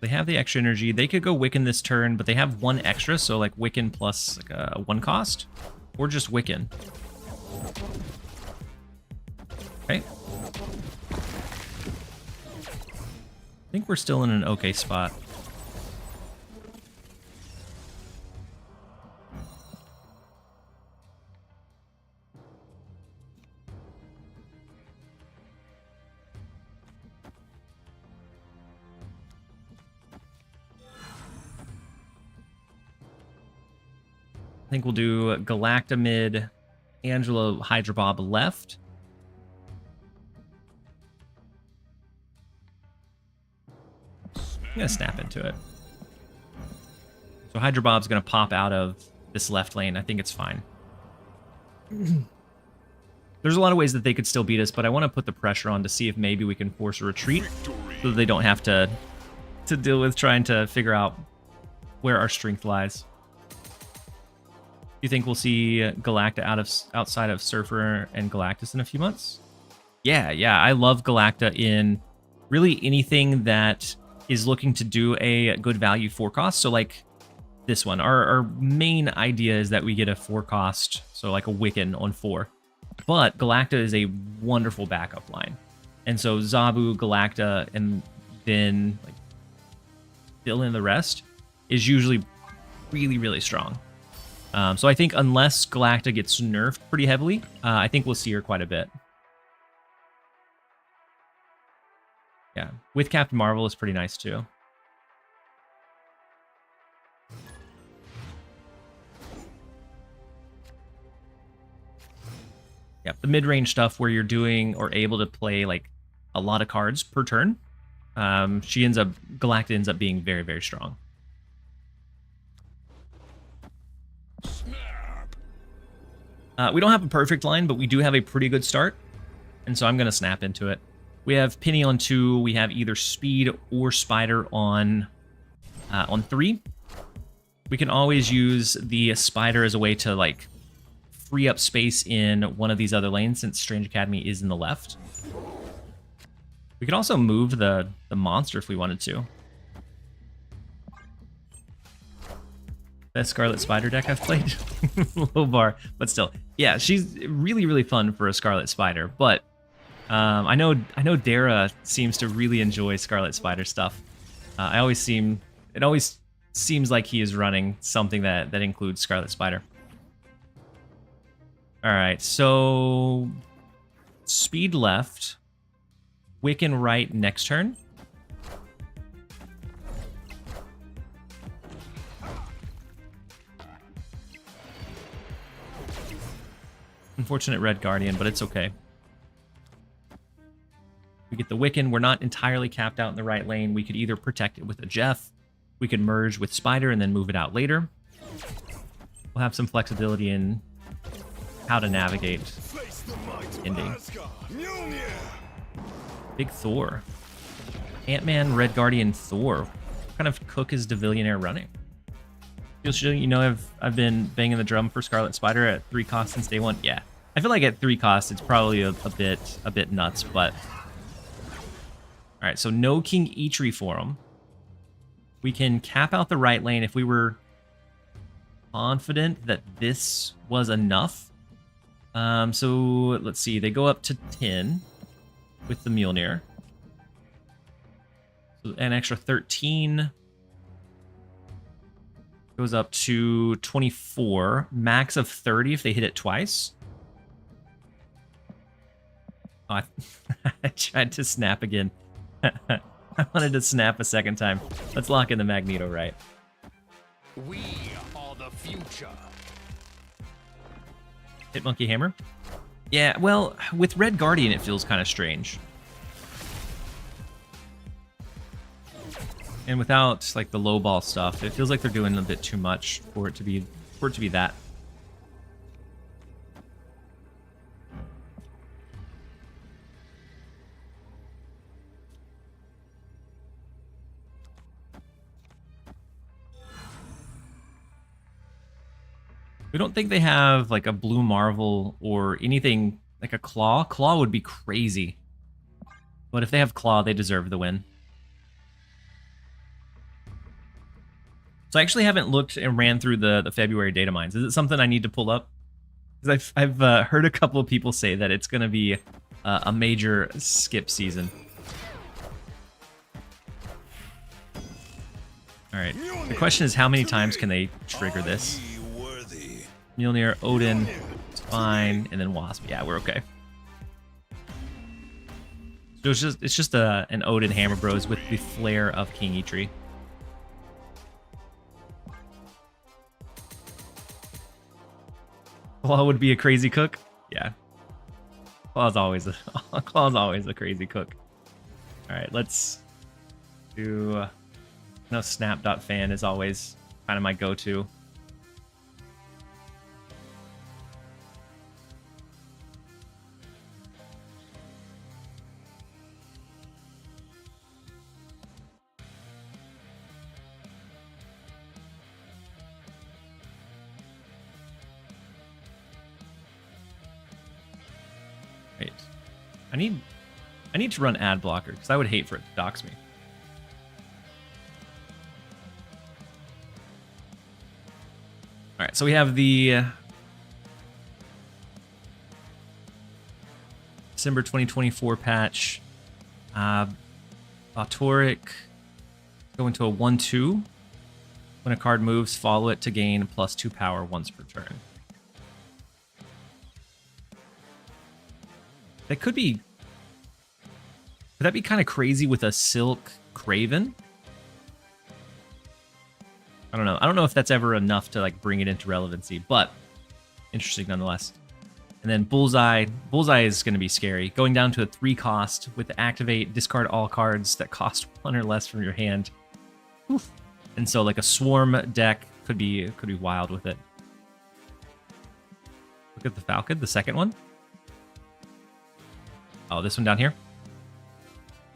They have the extra energy. They could go Wiccan this turn, but they have one extra, so like Wiccan plus like a 1 cost, or just Wiccan. Okay. I think we're still in an okay spot. I think we'll do Galacta mid, Angela Hydra Bob left. I'm gonna snap into it. So Hydra Bob's gonna pop out of this left lane. I think it's fine. There's a lot of ways that they could still beat us, but I want to put the pressure on to see if maybe we can force a retreat so that they don't have to deal with trying to figure out where our strength lies. Do you think we'll see Galacta outside of Surfer and Galactus in a few months? Yeah. I love Galacta in really anything that is looking to do a good value 4 cost. So like this one, our main idea is that we get a 4 cost, so like a Wiccan on 4. But Galacta is a wonderful backup line. And so Zabu, Galacta, and then like fill in the rest is usually really, really strong. So I think unless Galacta gets nerfed pretty heavily, I think we'll see her quite a bit. Yeah, with Captain Marvel is pretty nice too. Yeah, the mid-range stuff where you're doing or able to play like a lot of cards per turn, Galacta ends up being very, very strong. We don't have a perfect line, but we do have a pretty good start, and so I'm going to snap into it. We have Peni on 2. We have either Speed or Spider on 3. We can always use the Spider as a way to like free up space in one of these other lanes, since Strange Academy is in the left. We could also move the monster if we wanted to. Best Scarlet Spider deck I've played. Low bar, but still. Yeah, she's really, really fun for a Scarlet Spider, but I know Dara seems to really enjoy Scarlet Spider stuff. It always seems like he is running something that includes Scarlet Spider. All right, so Speed left, Wiccan right next turn. Unfortunate Red Guardian, but it's okay. We get the Wiccan. We're not entirely capped out in the right lane. We could either protect it with a Jeff. We could merge with Spider and then move it out later. We'll have some flexibility in how to navigate ending. Big Thor. Ant-Man, Red Guardian, Thor. What kind of cook is Devillionaire running? You know, I've been banging the drum for Scarlet Spider at 3 costs since day 1. Yeah, I feel like at 3 costs it's probably a bit nuts, but all right. So no King Eitri for him. We can cap out the right lane if we were confident that this was enough. So let's see. They go up to 10 with the Mjolnir. So an extra 13. Goes up to 24. Max of 30 if they hit it twice. Oh, I tried to snap again. I wanted to snap a second time. Let's lock in the Magneto right. We are the future. Hit Monkey Hammer? Yeah, well, with Red Guardian it feels kind of strange. And without like the low ball stuff, it feels like they're doing a bit too much for it to be that. We don't think they have like a blue marvel or anything like a claw. Claw would be crazy. But if they have claw, they deserve the win. So I actually haven't looked and ran through the February data mines. Is it something I need to pull up? Because I've heard a couple of people say that it's going to be a major skip season. All right. The question is, how many times can they trigger this? Mjolnir, Odin, it's fine, and then Wasp. Yeah, we're okay. So it's just an Odin Hammer Bros with the flair of King Eitri. Claw would be a crazy cook. Yeah, Claw's always a crazy cook. All right, let's do. No, Snap.fan is always kind of my go-to. Wait, I need to run ad blocker because I would hate for it to dox me. All right, so we have the December 2024 patch. Autoric go into a 1/2. When a card moves, follow it to gain +2 power once per turn. That could be... Would that be kind of crazy with a Silk Craven? I don't know. I don't know if that's ever enough to like bring it into relevancy, but interesting nonetheless. And then Bullseye. Bullseye is going to be scary. Going down to a 3 cost with the activate, discard all cards that cost 1 or less from your hand. Oof. And so like a Swarm deck could be wild with it. Look at the Falcon, the second one. Oh, this one down here.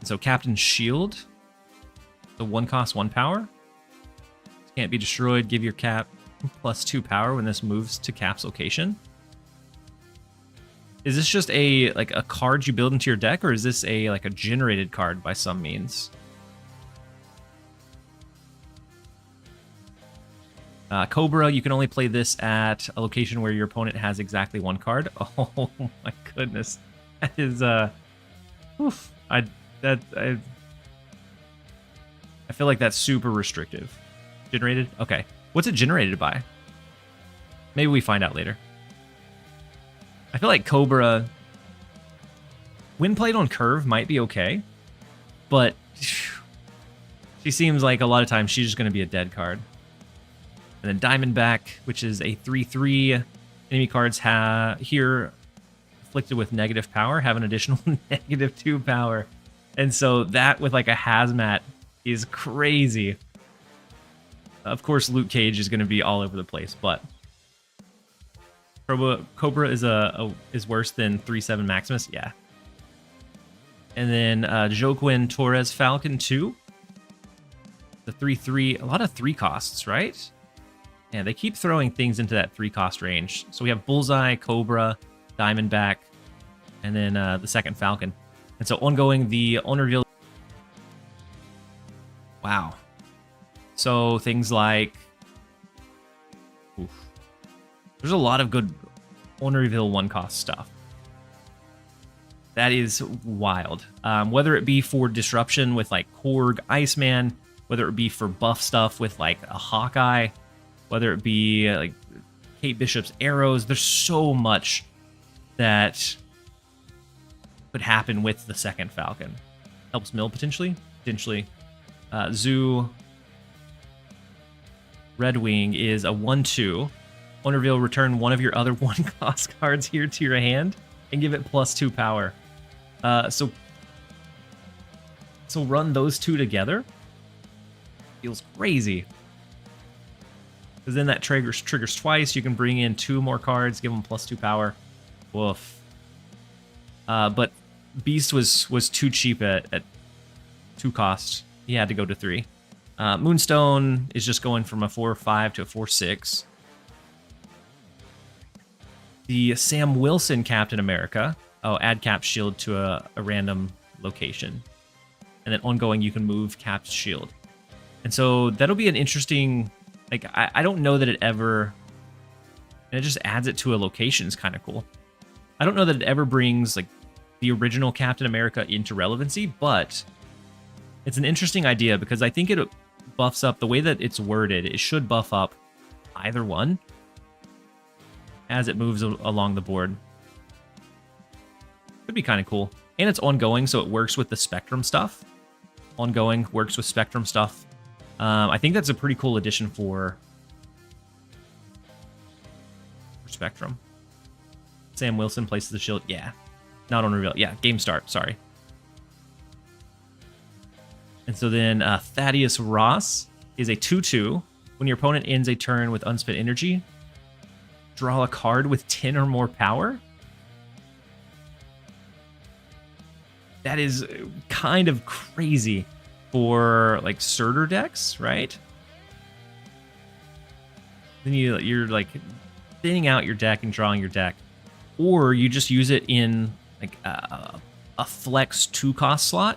And so Captain Shield. The 1 cost, 1 power. Can't be destroyed. Give your cap +2 power when this moves to cap's location. Is this just a card you build into your deck, or is this a generated card by some means? Cobra, you can only play this at a location where your opponent has exactly 1 card. Oh my goodness, that is oof. I feel like that's super restrictive. Generated? Okay. What's it generated by? Maybe we find out later. I feel like Cobra, when played on curve, might be okay, but she seems like a lot of times she's just going to be a dead card. And then Diamondback, which is a 3/3. Enemy cards here afflicted with negative power have an additional -2 power. And so that with like a hazmat is crazy. Of course, Luke Cage is going to be all over the place, but Cobra is worse than 3/7 Maximus, yeah. And then Joaquin Torres Falcon 2, the 3/3, a lot of 3 costs, right? Yeah, they keep throwing things into that 3 cost range. So we have Bullseye, Cobra, Diamondback, and then the second Falcon. And so ongoing, the Ownerville. Wow. So things like, oof, there's a lot of good Ownerville 1 cost stuff. That is wild. Whether it be for disruption with like Korg, Iceman, whether it be for buff stuff with like a Hawkeye, whether it be like Kate Bishop's arrows, there's so much that could happen with the second Falcon. Helps mill potentially. Zoo Red Wing is a 1/2. Ownerville, return 1 of your other 1 cost cards here to your hand and give it +2 power. So run those 2 together. Feels crazy. Because then that triggers twice. You can bring in 2 more cards, give them +2 power. Woof. But Beast was too cheap at 2 cost. He had to go to 3. Moonstone is just going from a 4/5 to a 4/6. The Sam Wilson Captain America. Oh, add Cap's shield to a random location. And then ongoing, you can move Cap's shield. And so that'll be an interesting... Like, I don't know that it ever... And it just adds it to a location is kind of cool. I don't know that it ever brings, like, the original Captain America into relevancy, but it's an interesting idea because I think it buffs up... The way that it's worded, it should buff up either one as it moves along the board. Could be kind of cool. And it's ongoing, so it works with the Spectrum stuff. Ongoing works with Spectrum stuff. I think that's a pretty cool addition for Spectrum. Sam Wilson places the shield. Yeah. Not on reveal. Yeah, game start. Sorry. And so then Thaddeus Ross is a 2/2. When your opponent ends a turn with unspent energy, draw a card with 10 or more power. That is kind of crazy for like Surtur decks, right? Then you're like thinning out your deck and drawing your deck, or you just use it in like a flex 2-cost slot,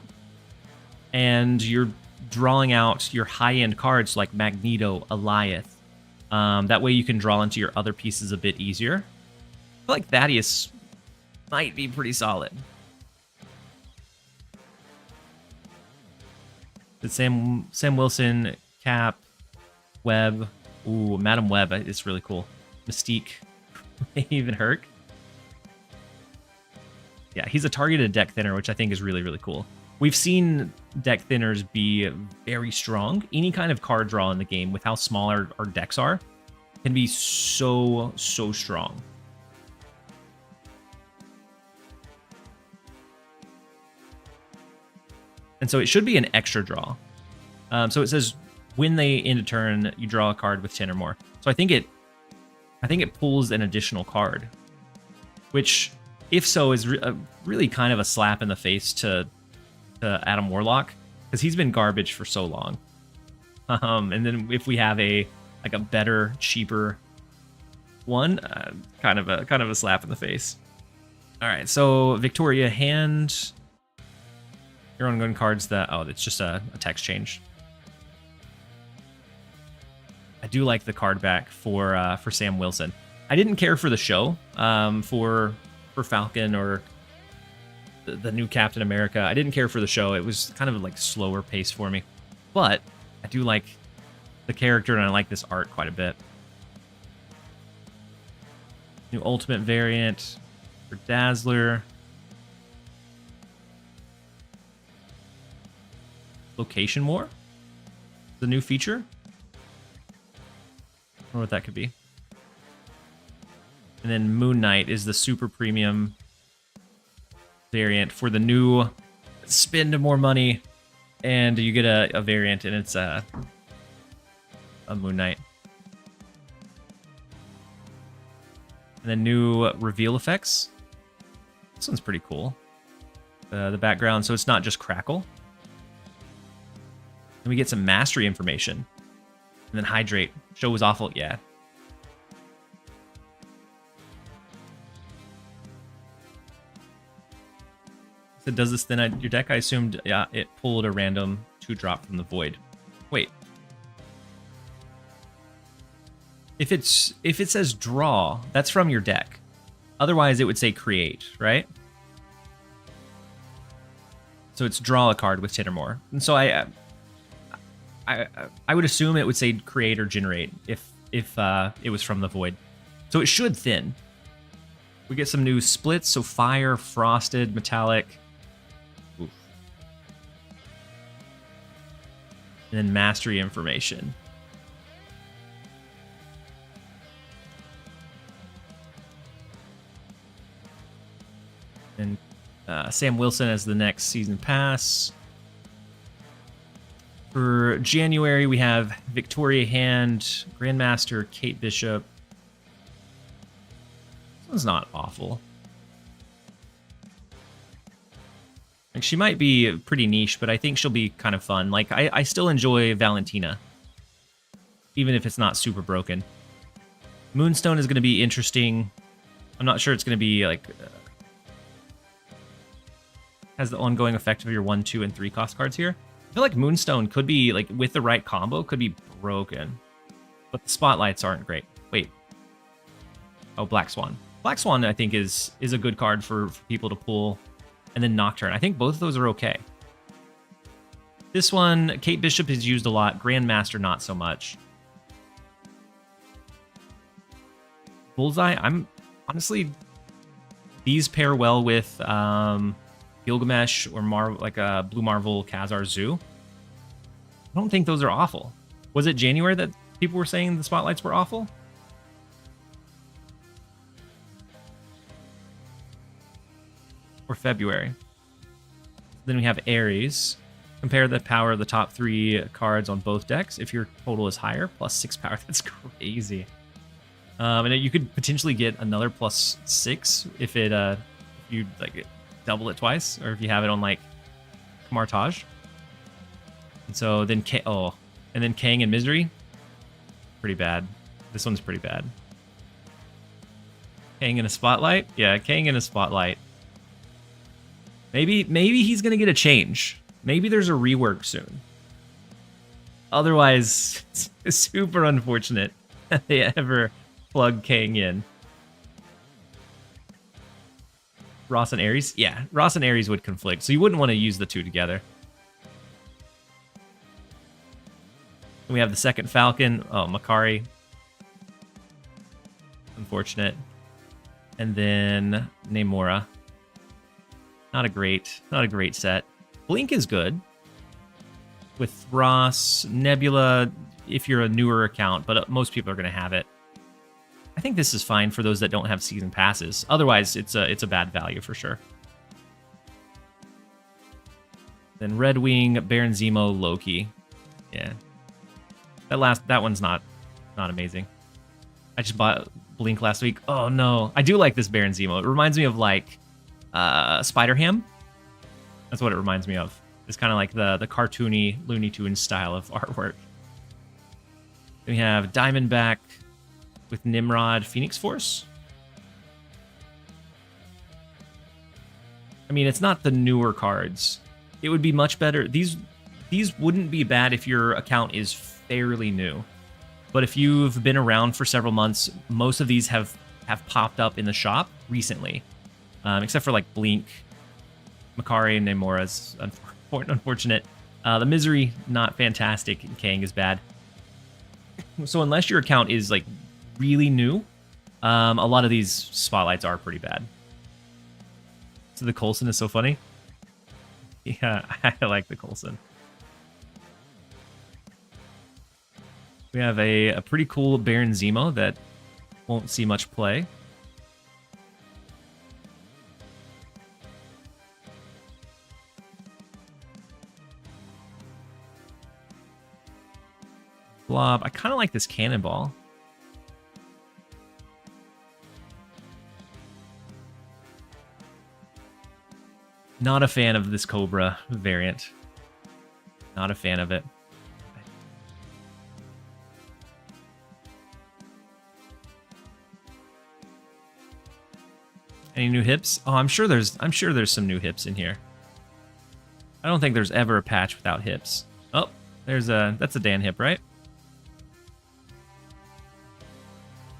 and you're drawing out your high-end cards like Magneto, Eliath. That way you can draw into your other pieces a bit easier. I feel like Thaddeus might be pretty solid. The Sam Wilson, Cap, Webb. Ooh, Madam Webb is really cool. Mystique, even Herc. Yeah, he's a targeted deck thinner, which I think is really, really cool. We've seen deck thinners be very strong. Any kind of card draw in the game with how small our decks are can be so strong. And so it should be an extra draw. So it says when they end a turn, you draw a card with 10 or more. So I think it pulls an additional card, which, if so, is really kind of a slap in the face to Adam Warlock, because he's been garbage for so long. And then if we have a better, cheaper one, kind of a slap in the face. All right, so Victoria, hand your ongoing cards that... Oh, it's just a text change. I do like the card back for Sam Wilson. I didn't care for the show for Falcon or the new Captain America. I didn't care for the show. It was kind of like slower pace for me. But I do like the character, and I like this art quite a bit. New Ultimate variant for Dazzler. Location War? The new feature? I don't know what that could be. And then Moon Knight is the super premium variant for the new spend more money, and you get a variant, and it's a Moon Knight. And then new reveal effects. This one's pretty cool. The background, so it's not just crackle. And we get some mastery information. And then hydrate. Show was awful. Yeah. So does this then your deck? I assumed, yeah, it pulled a random 2-drop from the void. Wait. If it says draw, that's from your deck. Otherwise, it would say create, right? So it's draw a card with 10 or more. And so I would assume it would say create or generate if it was from the void. So it should thin. We get some new splits, so fire, frosted, metallic. Oof. And then mastery information. And Sam Wilson as the next season pass. For January, we have Victoria Hand, Grandmaster Kate Bishop. This one's not awful. Like, she might be pretty niche, but I think she'll be kind of fun. Like, I still enjoy Valentina, even if it's not super broken. Moonstone is going to be interesting. I'm not sure it's going to be, like... has the ongoing effect of your 1, 2, and 3 cost cards here. I feel like Moonstone could be, like, with the right combo, could be broken. But the spotlights aren't great. Wait. Oh, Black Swan. Black Swan, I think, is a good card for people to pull. And then Nocturne. I think both of those are okay. This one, Kate Bishop is used a lot. Grandmaster, not so much. Bullseye, I'm honestly... These pair well with Gilgamesh or like a Blue Marvel Khazar Zoo. I don't think those are awful. Was it January that people were saying the spotlights were awful? Or February. Then we have Ares. Compare the power of the top 3 cards on both decks. If your total is higher, +6 power. That's crazy. And you could potentially get another +6 if you like double it twice, or if you have it on like Kamartage. And so then and then Kang and Misery. Pretty bad. This one's pretty bad. Kang in a Spotlight? Yeah, Kang in a Spotlight. Maybe he's gonna get a change. Maybe there's a rework soon. Otherwise, it's super unfortunate that they ever plug Kang in. Ross and Ares? Yeah, Ross and Ares would conflict, so you wouldn't want to use the two together. And we have the second Falcon. Oh, Makari. Unfortunate. And then Namora. Not a great set. Blink is good. With Ross, Nebula, if you're a newer account, but most people are going to have it. I think this is fine for those that don't have season passes. Otherwise, it's a bad value for sure. Then Red Wing, Baron Zemo, Loki. Yeah. That one's not amazing. I just bought Blink last week. Oh no. I do like this Baron Zemo. It reminds me of like Spider-Ham. That's what it reminds me of. It's kind of like the cartoony Looney Tunes style of artwork. Then we have Diamondback with Nimrod, Phoenix Force. I mean, it's not the newer cards. It would be much better. These wouldn't be bad if your account is fairly new. But if you've been around for several months, most of these have popped up in the shop recently. Except for like Blink, Makari, and Nemora's unfortunate. The Misery, not fantastic, and Kang is bad. So unless your account is like really new, a lot of these spotlights are pretty bad. So the Coulson is so funny. Yeah, I like the Coulson. We have a pretty cool Baron Zemo that won't see much play. Blob. I kind of like this Cannonball. Not a fan of this Cobra variant. Not a fan of it. Any new hips? Oh, I'm sure there's some new hips in here. I don't think there's ever a patch without hips. Oh, that's a Dan hip, right?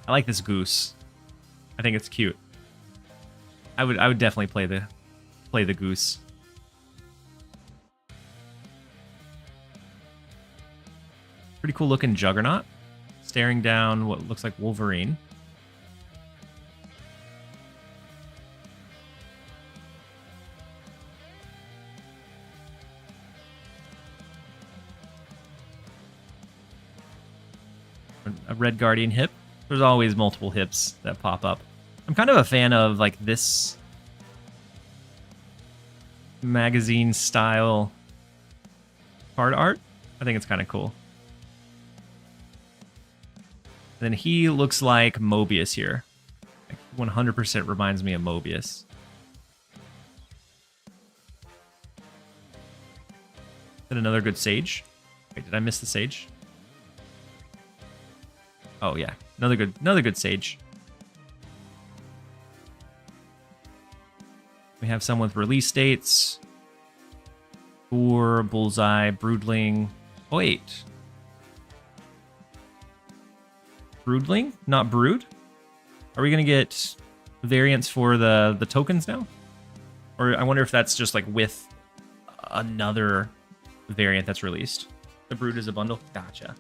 I like this Goose. I think it's cute. I would definitely play the Goose. Pretty cool looking Juggernaut. Staring down what looks like Wolverine. A Red Guardian hip. There's always multiple hips that pop up. I'm kind of a fan of like this magazine style card art. I think it's kind of cool. Then he looks like Mobius here. 100% reminds me of Mobius. Then another good Sage. Wait, did I miss the Sage? Oh yeah, another good Sage. We have some with release dates. Boar, Bullseye, Broodling. Oh wait. Broodling? Not Brood? Are we gonna get variants for the tokens now? Or I wonder if that's just like with another variant that's released. The Brood is a bundle? Gotcha.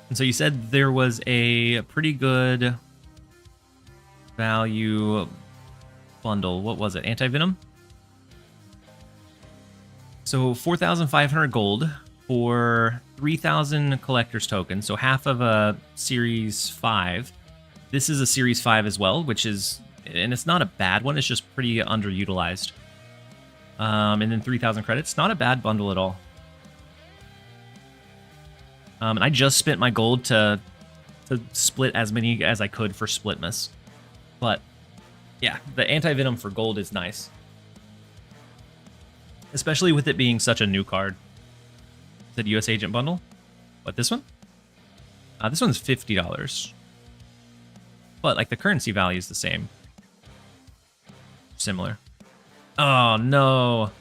And so you said there was a pretty good value bundle. What was it? Anti-Venom? So 4,500 gold for 3,000 collector's tokens. So half of a Series 5. This is a Series 5 as well, which is... And it's not a bad one. It's just pretty underutilized. And then 3,000 credits. Not a bad bundle at all. And I just spent my gold to split as many as I could for Splitmas. But, yeah, the Anti-Venom for gold is nice. Especially with it being such a new card. Is it US Agent bundle? What, this one? This one's $50. But, like, the currency value is the same. Similar. Oh, no.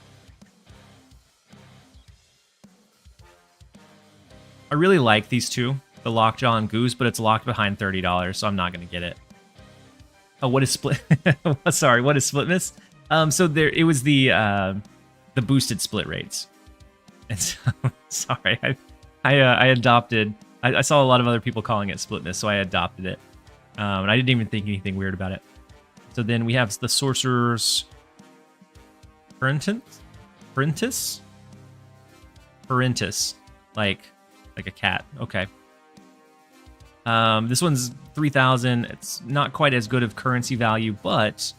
I really like these two, the Lockjaw and Goose, but it's locked behind $30, so I'm not going to get it. Oh, what is Split? Sorry, what is Splitmas? So there, it was the boosted split rates. And so, sorry, I adopted. I saw a lot of other people calling it Splitmas, so I adopted it. And I didn't even think anything weird about it. So then we have the Sorcerer's Parentis, like a cat. Okay. This one's 3,000. It's not quite as good of currency value, but it's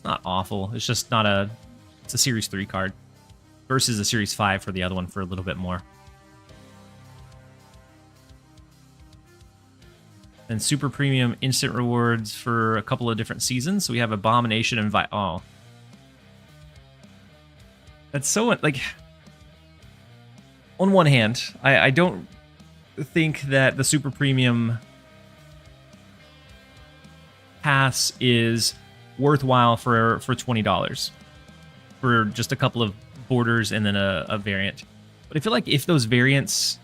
not awful. It's just not a... It's a Series 3 card versus a Series 5 for the other one for a little bit more. And super premium instant rewards for a couple of different seasons. So we have Abomination and Oh. That's so... Like... On one hand, I don't think that the super premium pass is worthwhile for $20 for just a couple of borders and then a variant. But I feel like if those variants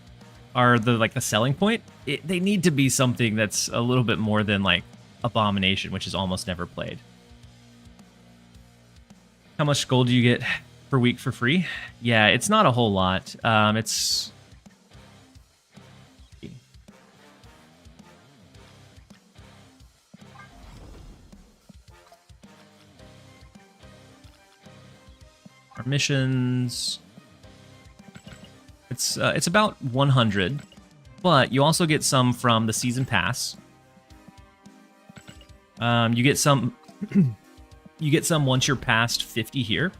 are the selling point, they need to be something that's a little bit more than like Abomination, which is almost never played. How much gold do you get per week for free? Yeah, it's not a whole lot. It's... Our missions... It's about 100, but you also get some from the season pass. You get some... you get some once you're past 50 here.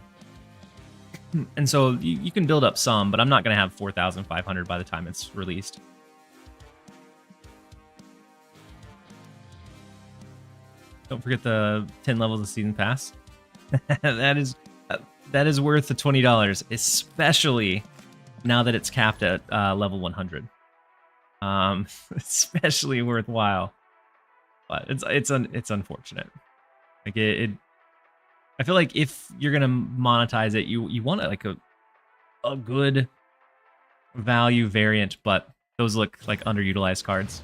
And so you can build up some, but I'm not going to have 4,500 by the time it's released. Don't forget the 10 levels of season pass. that is worth the $20, especially now that it's capped at level 100. Especially worthwhile. But it's unfortunate. Like I feel like if you're gonna monetize it, you want like a good value variant, but those look like underutilized cards.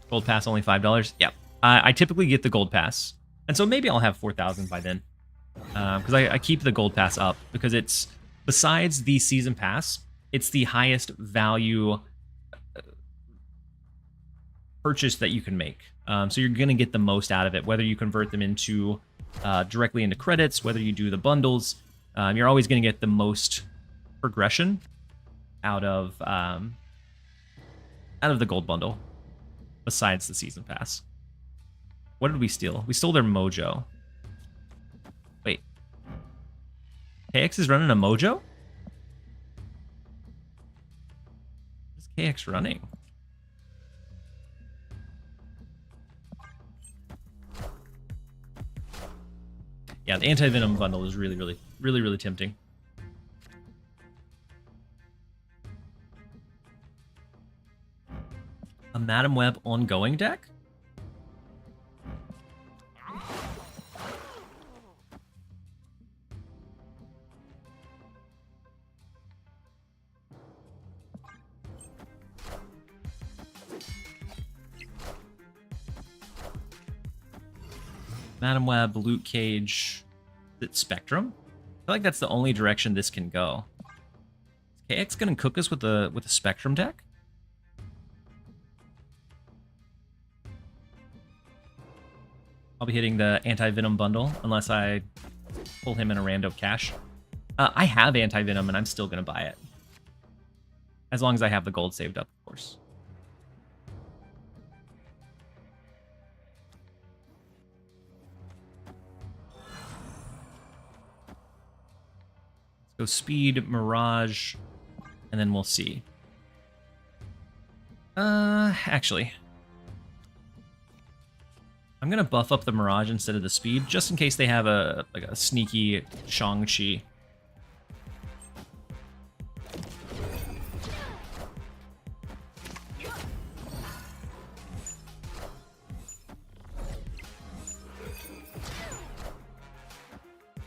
Gold pass only $5. Yeah, I typically get the gold pass, and so maybe I'll have 4,000 by then, because I keep the gold pass up because it's, besides the season pass, it's the highest value purchase that you can make. So you're going to get the most out of it, whether you convert them into directly into credits, whether you do the bundles. You're always going to get the most progression out of the gold bundle, besides the season pass. What did we steal? We stole their mojo. KX is running a Mojo? What's KX running? Yeah, the anti-venom bundle is really tempting. A Madam Web ongoing deck? Madam Web, Loot Cage, is it Spectrum? I feel like that's the only direction this can go. Is KX gonna cook us with a Spectrum deck? I'll be hitting the anti-venom bundle unless I pull him in a rando cash. I have anti-venom and I'm still gonna buy it. As long as I have the gold saved up, of course. Go speed, Mirage, and then we'll see. Actually, I'm gonna buff up the Mirage instead of the speed, just in case they have a sneaky Shang-Chi.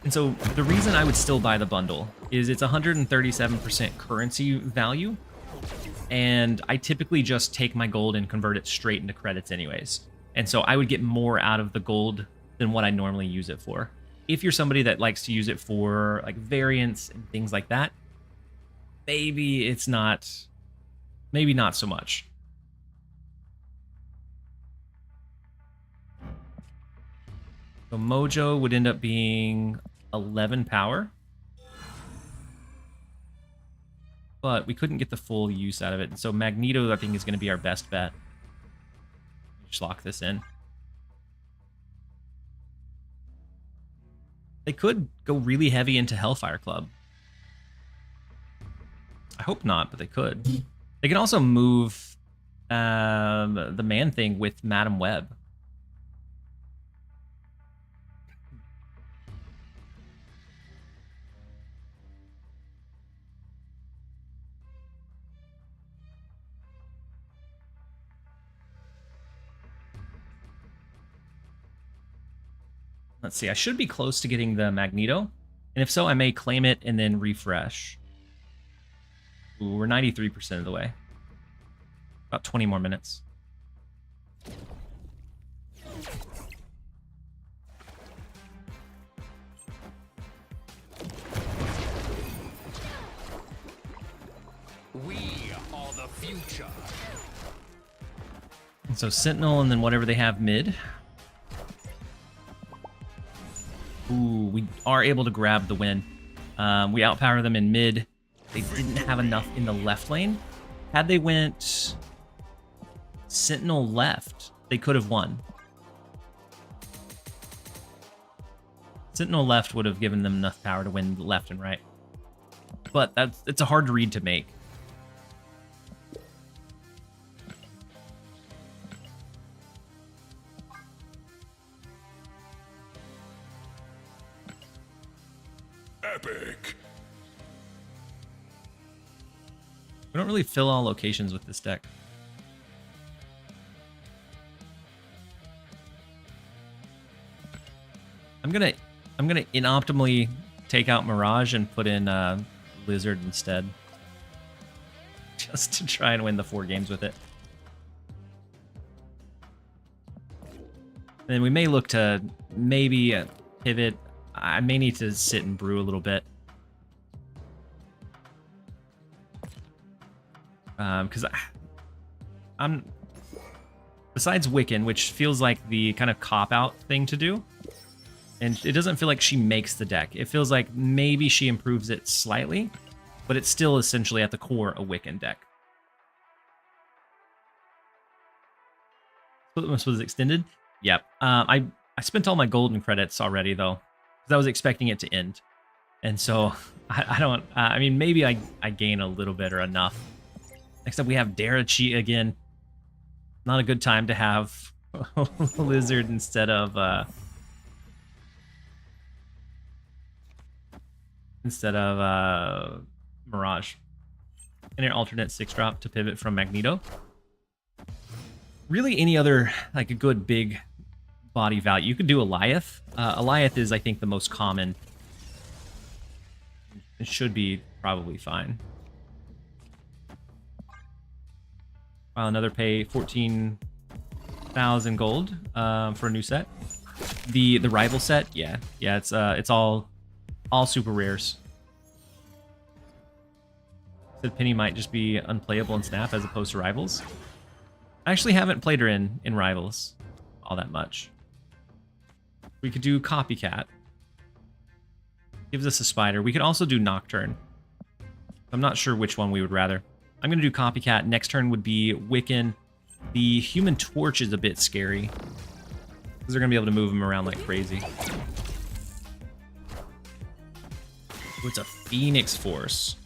And so the reason I would still buy the bundle is it's 137% currency value, and I typically just take my gold and convert it straight into credits anyways. And so I would get more out of the gold than what I normally use it for. If you're somebody that likes to use it for like variants and things like that, maybe it's not, maybe not so much. So Mojo would end up being 11 power. But we couldn't get the full use out of it. And so Magneto, I think, is going to be our best bet. Just lock this in. They could go really heavy into Hellfire Club. I hope not, but they could. They can also move the Man-Thing with Madam Web. Let's see, I should be close to getting the Magneto. And if so, I may claim it and then refresh. Ooh, we're 93% of the way. About 20 more minutes. We are the future. And so Sentinel and then whatever they have mid. Ooh, we are able to grab the win. We outpower them in mid. They didn't have enough in the left lane. Had they went Sentinel left, they could have won. Sentinel left would have given them enough power to win left and right. But it's a hard read to make. Epic. We don't really fill all locations with this deck. I'm gonna inoptimally take out Mirage and put in Lizard instead, just to try and win the 4 games with it. And we may look to maybe pivot. I may need to sit and brew a little bit. Because I'm... Besides Wiccan, which feels like the kind of cop-out thing to do, and it doesn't feel like she makes the deck. It feels like maybe she improves it slightly, but it's still essentially at the core a Wiccan deck. This was extended? Yep. I spent all my golden credits already, though, because I was expecting it to end. And so I don't. I mean, maybe I gain a little bit or enough. Next up, we have Darachi again. Not a good time to have a lizard instead of Mirage. And an alternate 6-drop to pivot from Magneto. Really, any other like a good big body value. You could do Eliath. Eliath is, I think, the most common. It should be probably fine. Another pay 14,000 gold for a new set. The rival set, yeah, it's all super rares. Said Penny might just be unplayable in Snap as opposed to Rivals. I actually haven't played her in Rivals all that much. We could do Copycat. Gives us a spider. We could also do Nocturne. I'm not sure which one we would rather. I'm going to do Copycat. Next turn would be Wiccan. The Human Torch is a bit scary, because they're going to be able to move him around like crazy. Oh, it's a Phoenix Force.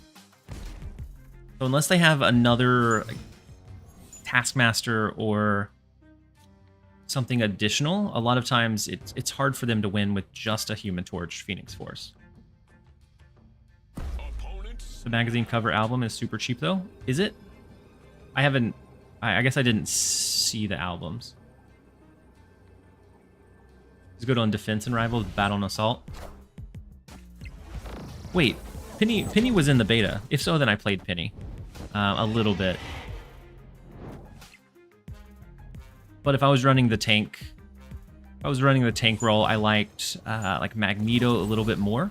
So unless they have another like, Taskmaster or something additional, a lot of times it's hard for them to win with just a Human Torch Phoenix Force. The magazine cover album is super cheap though. Is it? I guess I didn't see the albums. It's good on defense and rival, battle and assault. Wait, Penny was in the beta. If so, then I played Penny a little bit. But if I was running the tank, role, I liked like Magneto a little bit more.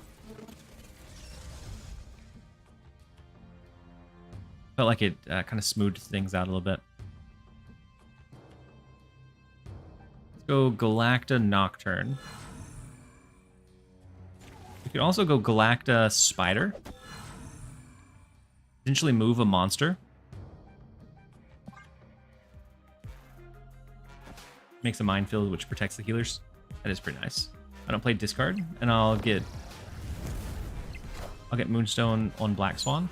Felt like it kind of smoothed things out a little bit. Let's go Galacta Nocturne. We could also go Galacta Spider. Potentially move a monster. Makes a minefield which protects the healers. That is pretty nice. I don't play discard, and I'll get Moonstone on Black Swan.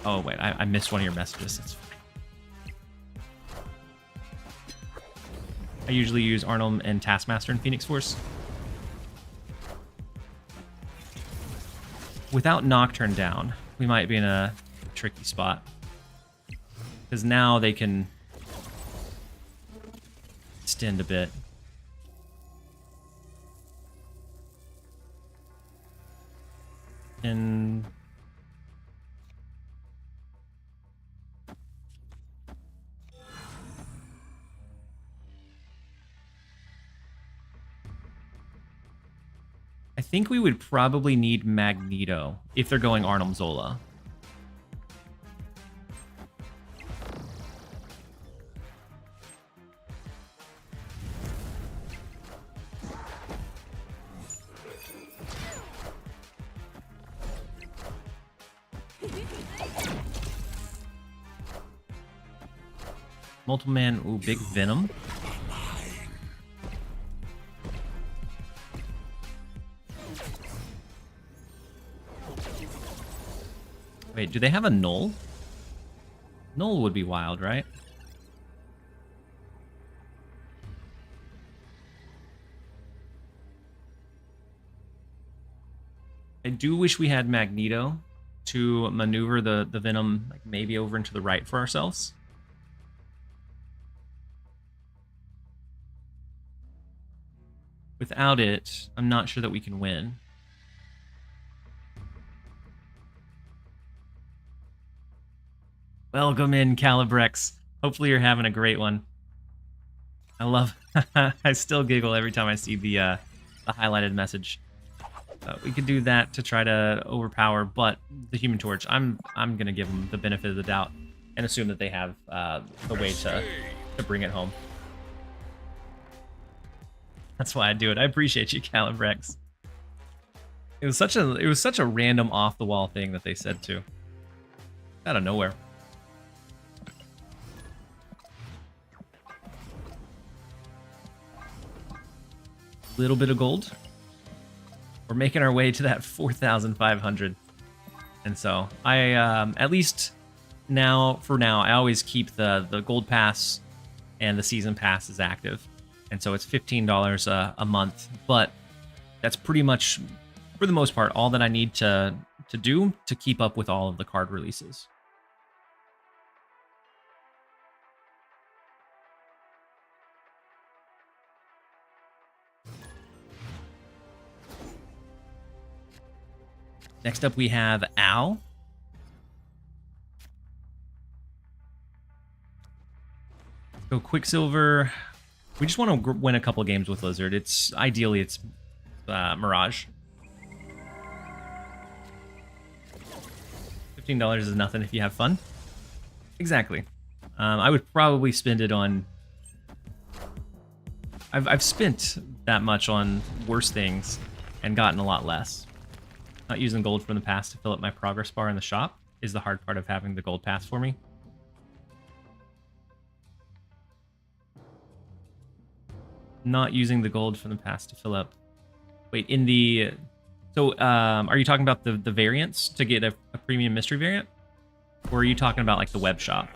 Oh wait, I missed one of your messages. That's fine. I usually use Arnold and Taskmaster and Phoenix Force. Without Nocturne down, we might be in a tricky spot. Because now they can extend a bit. And I think we would probably need Magneto if they're going Arnhem Zola. Multiple man, ooh, big Venom. Wait, do they have a Null? Null would be wild, right? I do wish we had Magneto to maneuver the Venom like maybe over into the right for ourselves. Without it, I'm not sure that we can win. Welcome in, Calibrex. Hopefully you're having a great one. I love... I still giggle every time I see the highlighted message. We could do that to try to overpower, but the Human Torch, I'm going to give them the benefit of the doubt and assume that they have the way to bring it home. That's why I do it. I appreciate you, Calibrex. It was such a random off-the-wall thing that they said too. Out of nowhere. Little bit of gold. We're making our way to that 4,500. And so I, at least for now, I always keep the gold pass and the season pass is active. And so it's $15 a month, but that's pretty much, for the most part, all that I need to do to keep up with all of the card releases. Next up, we have Al. Go Quicksilver. We just want to win a couple games with Lizard. Ideally it's Mirage. $15 is nothing if you have fun. Exactly. I would probably spend it on. I've spent that much on worse things and gotten a lot less. Not using gold from the past to fill up my progress bar in the shop is the hard part of having the gold pass for me. Not using the gold from the past to fill up. Wait, in the... So, are you talking about the variants to get a premium mystery variant? Or are you talking about, like, the web shop?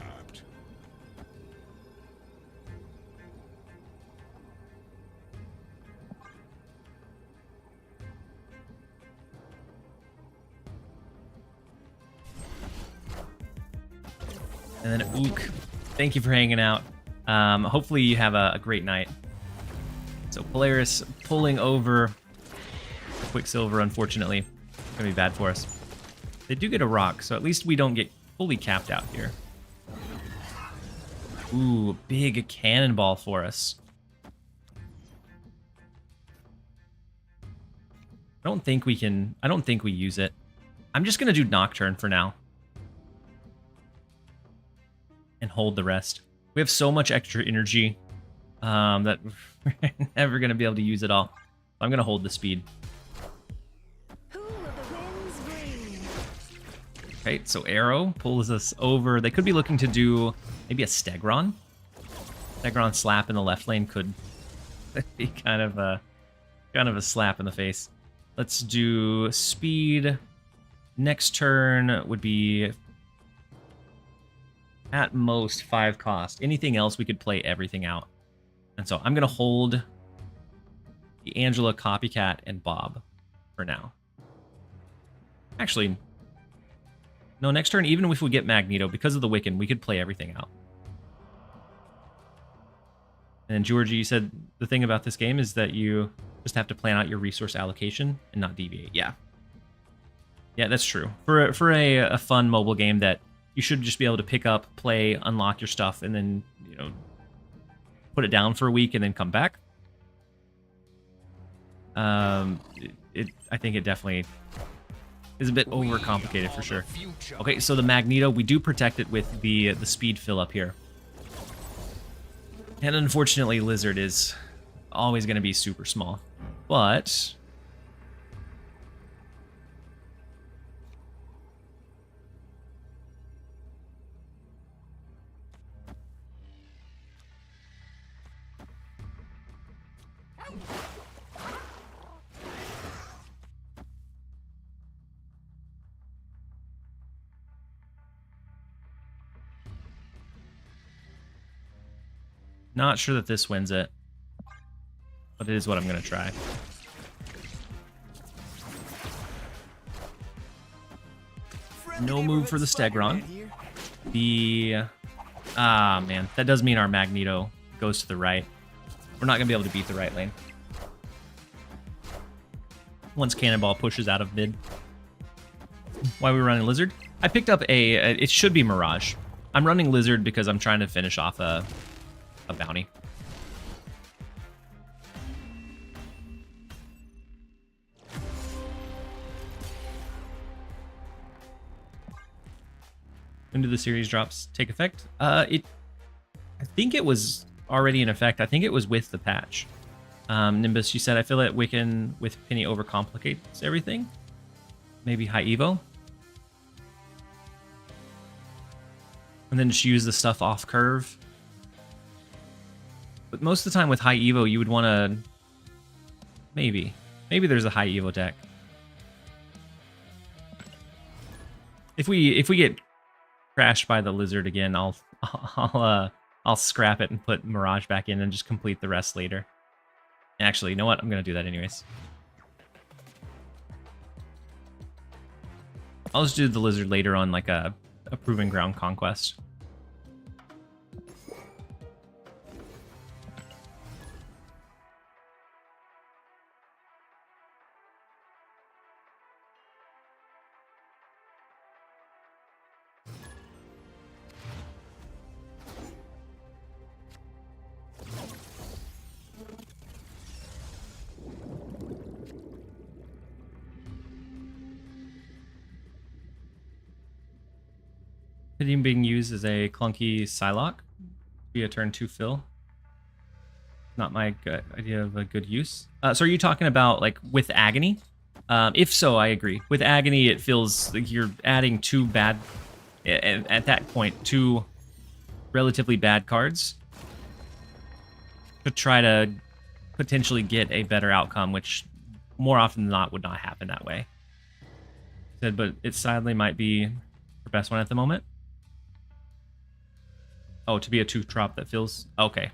And then Ook, thank you for hanging out. Hopefully you have a great night. So Polaris pulling over Quicksilver, unfortunately. It's gonna be bad for us. They do get a rock, so at least we don't get fully capped out here. Ooh, big cannonball for us. I don't think we use it. I'm just gonna do Nocturne for now. And hold the rest. We have so much extra energy that we're never going to be able to use it all. I'm going to hold the speed. Okay, so Arrow pulls us over. They could be looking to do maybe a Stegron. Stegron slap in the left lane could be kind of a slap in the face. Let's do speed. Next turn would be at most 5 cost. Anything else, we could play everything out. And so I'm going to hold the Angela, Copycat, and Bob for now. Actually, no, next turn, even if we get Magneto, because of the Wiccan, we could play everything out. And then Georgie, you said the thing about this game is that you just have to plan out your resource allocation and not deviate. Yeah. Yeah, that's true. For a fun mobile game that you should just be able to pick up, play, unlock your stuff, and then, you know, put it down for a week and then come back. I think it definitely is a bit overcomplicated for sure. Okay, so the Magneto, we do protect it with the speed fill up here. And unfortunately, Lizard is always going to be super small. But not sure that this wins it, but it is what I'm going to try. No move for the Stegron. Man, that does mean our Magneto goes to the right. We're not going to be able to beat the right lane. Once Cannonball pushes out of mid. Why are we running Lizard? I picked up it should be Mirage. I'm running Lizard because I'm trying to finish off a bounty. When do the series drops take effect? I think it was already in effect. I think it was with the patch. Nimbus, you said, I feel that Wiccan with Penny overcomplicates everything. Maybe High Evo. And then just use the stuff off curve. But most of the time with High Evo, you would want to... Maybe. Maybe there's a high Evo deck. If we get crashed by the lizard again, I'll scrap it and put Mirage back in and just complete the rest later. Actually, you know what? I'm gonna do that anyways. I'll just do the lizard later on, like a proving ground conquest. Peni being used as a clunky Psylocke. Be a turn 2 fill. Not my good idea of a good use. So are you talking about like with Agony? If so, I agree. With Agony, it feels like you're adding two bad, at that point, two relatively bad cards to try to potentially get a better outcome, which more often than not would not happen that way. Said, but it sadly might be the best one at the moment. Oh, to be a 2-drop that fills... Okay.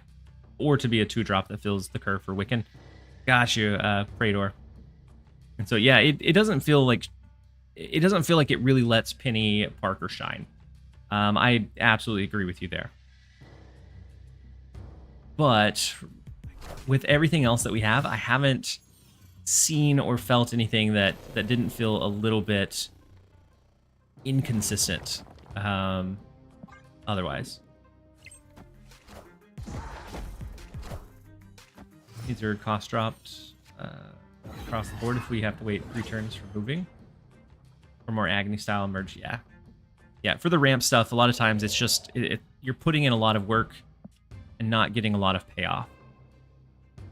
Or to be a 2-drop that fills the curve for Wiccan. Got you, Praetor. And so, yeah, it doesn't feel like... It doesn't feel like it really lets Peni Parker shine. I absolutely agree with you there. But with everything else that we have, I haven't seen or felt anything that didn't feel a little bit inconsistent otherwise. These are cost dropped across the board if we have to wait 3 turns for moving. For more Agony style merge, yeah. Yeah, for the ramp stuff, a lot of times it's just, you're putting in a lot of work and not getting a lot of payoff. So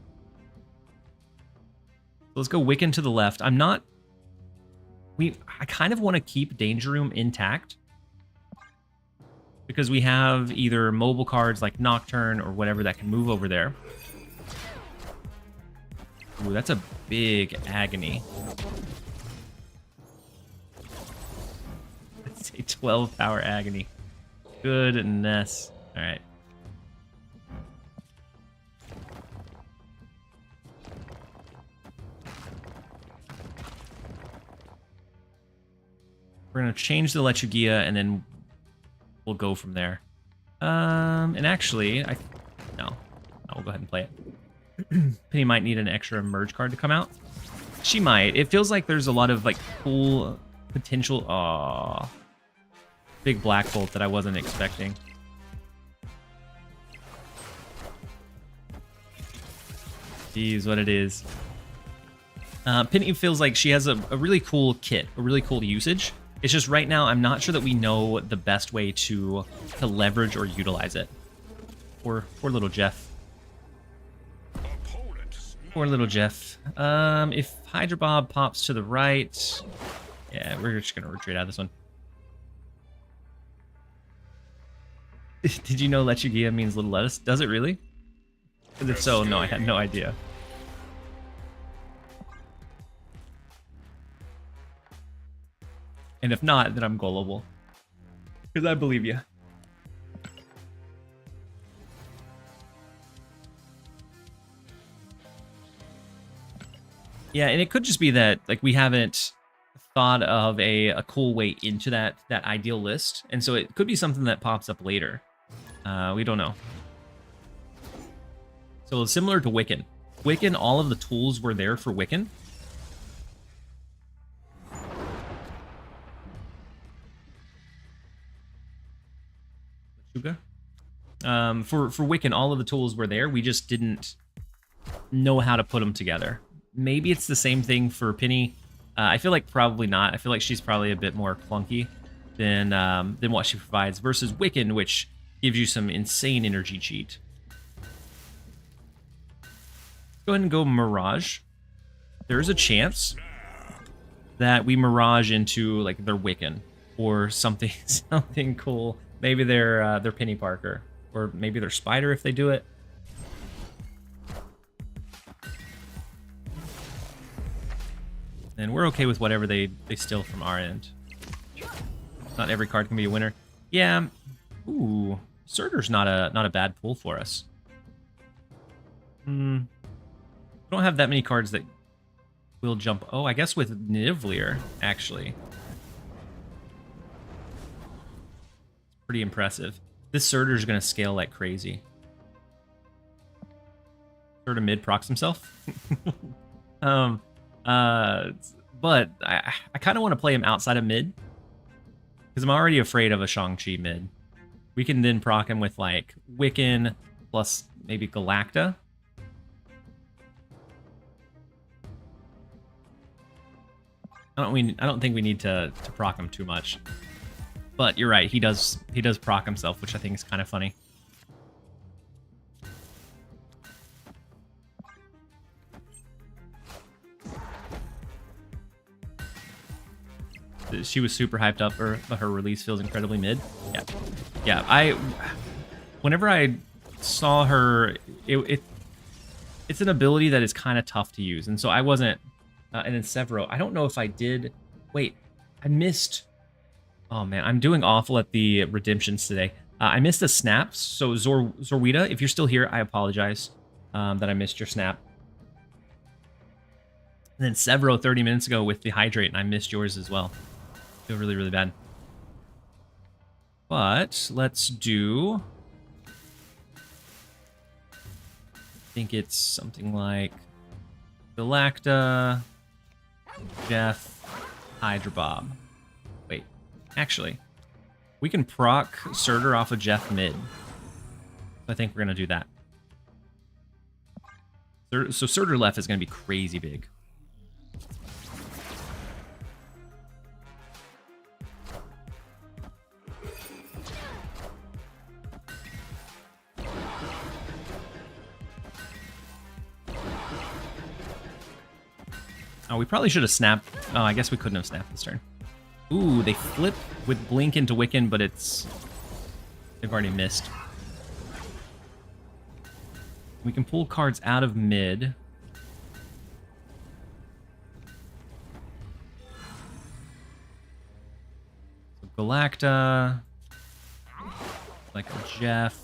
let's go Wiccan to the left. I'm not... I kind of want to keep Danger Room intact. Because we have either mobile cards like Nocturne or whatever that can move over there. Ooh, that's a big Agony. It's a 12 power Agony. Goodness. Alright. We're going to change the Lechugia and then we'll go from there. And actually, no, we'll go ahead and play it. Peni might need an extra merge card to come out. She might. It feels like there's a lot of like cool potential. Aww. Big Black Bolt that I wasn't expecting. Jeez, what it is. Peni feels like she has a really cool kit, a really cool usage. It's just right now I'm not sure that we know the best way to leverage or utilize it. Poor little Jeff. Poor little Jeff. If Hydra Bob pops to the right, yeah, we're just gonna retreat out of this one. Did you know Lechugia means little lettuce? Does it really? Because if so, no, I had no idea. And if not, then I'm gullible. Because I believe you. Yeah, and it could just be that like we haven't thought of a cool way into that ideal list. And so it could be something that pops up later. We don't know. So similar to Wiccan. Wiccan, all of the tools were there for Wiccan. For Wiccan, all of the tools were there. We just didn't know how to put them together. Maybe it's the same thing for Peni. I feel like probably not. I feel like she's probably a bit more clunky than what she provides versus Wiccan, which gives you some insane energy cheat. Go ahead and go Mirage. There's a chance that we Mirage into like their Wiccan or something cool. Maybe they're Peni Parker, or maybe they're Spider if they do it. And we're okay with whatever they steal from our end. Not every card can be a winner. Yeah. Ooh, Surtur's not a bad pull for us. We don't have that many cards that will jump. Oh, I guess with Nivleer, actually. It's pretty impressive. This Surtur's going to scale like crazy. Surtur mid procs himself. But I kind of want to play him outside of mid. Because I'm already afraid of a Shang-Chi mid. We can then proc him with like Wiccan plus maybe Galacta. I don't think we need to proc him too much. But you're right, he does proc himself, which I think is kind of funny. She was super hyped up, but her release feels incredibly mid. Yeah. Whenever I saw her, it's an ability that is kind of tough to use, and so I wasn't. And then Severo, I don't know if I did. Wait, I missed. Oh man, I'm doing awful at the redemptions today. I missed the snaps. So Zorwita, if you're still here, I apologize that I missed your snap. And then Severo 30 minutes ago with the hydrate, and I missed yours as well. Feel really, really bad. But let's do. I think it's something like Galacta, Jeff, Hydra Bob. Wait, actually, we can proc Surtur off of Jeff mid. I think we're gonna do that. So Surtur left is gonna be crazy big. Oh, we probably should have snapped. Oh, I guess we couldn't have snapped this turn. Ooh, they flip with Blink into Wiccan, but they've already missed. We can pull cards out of mid. So Galacta, like a Jeff,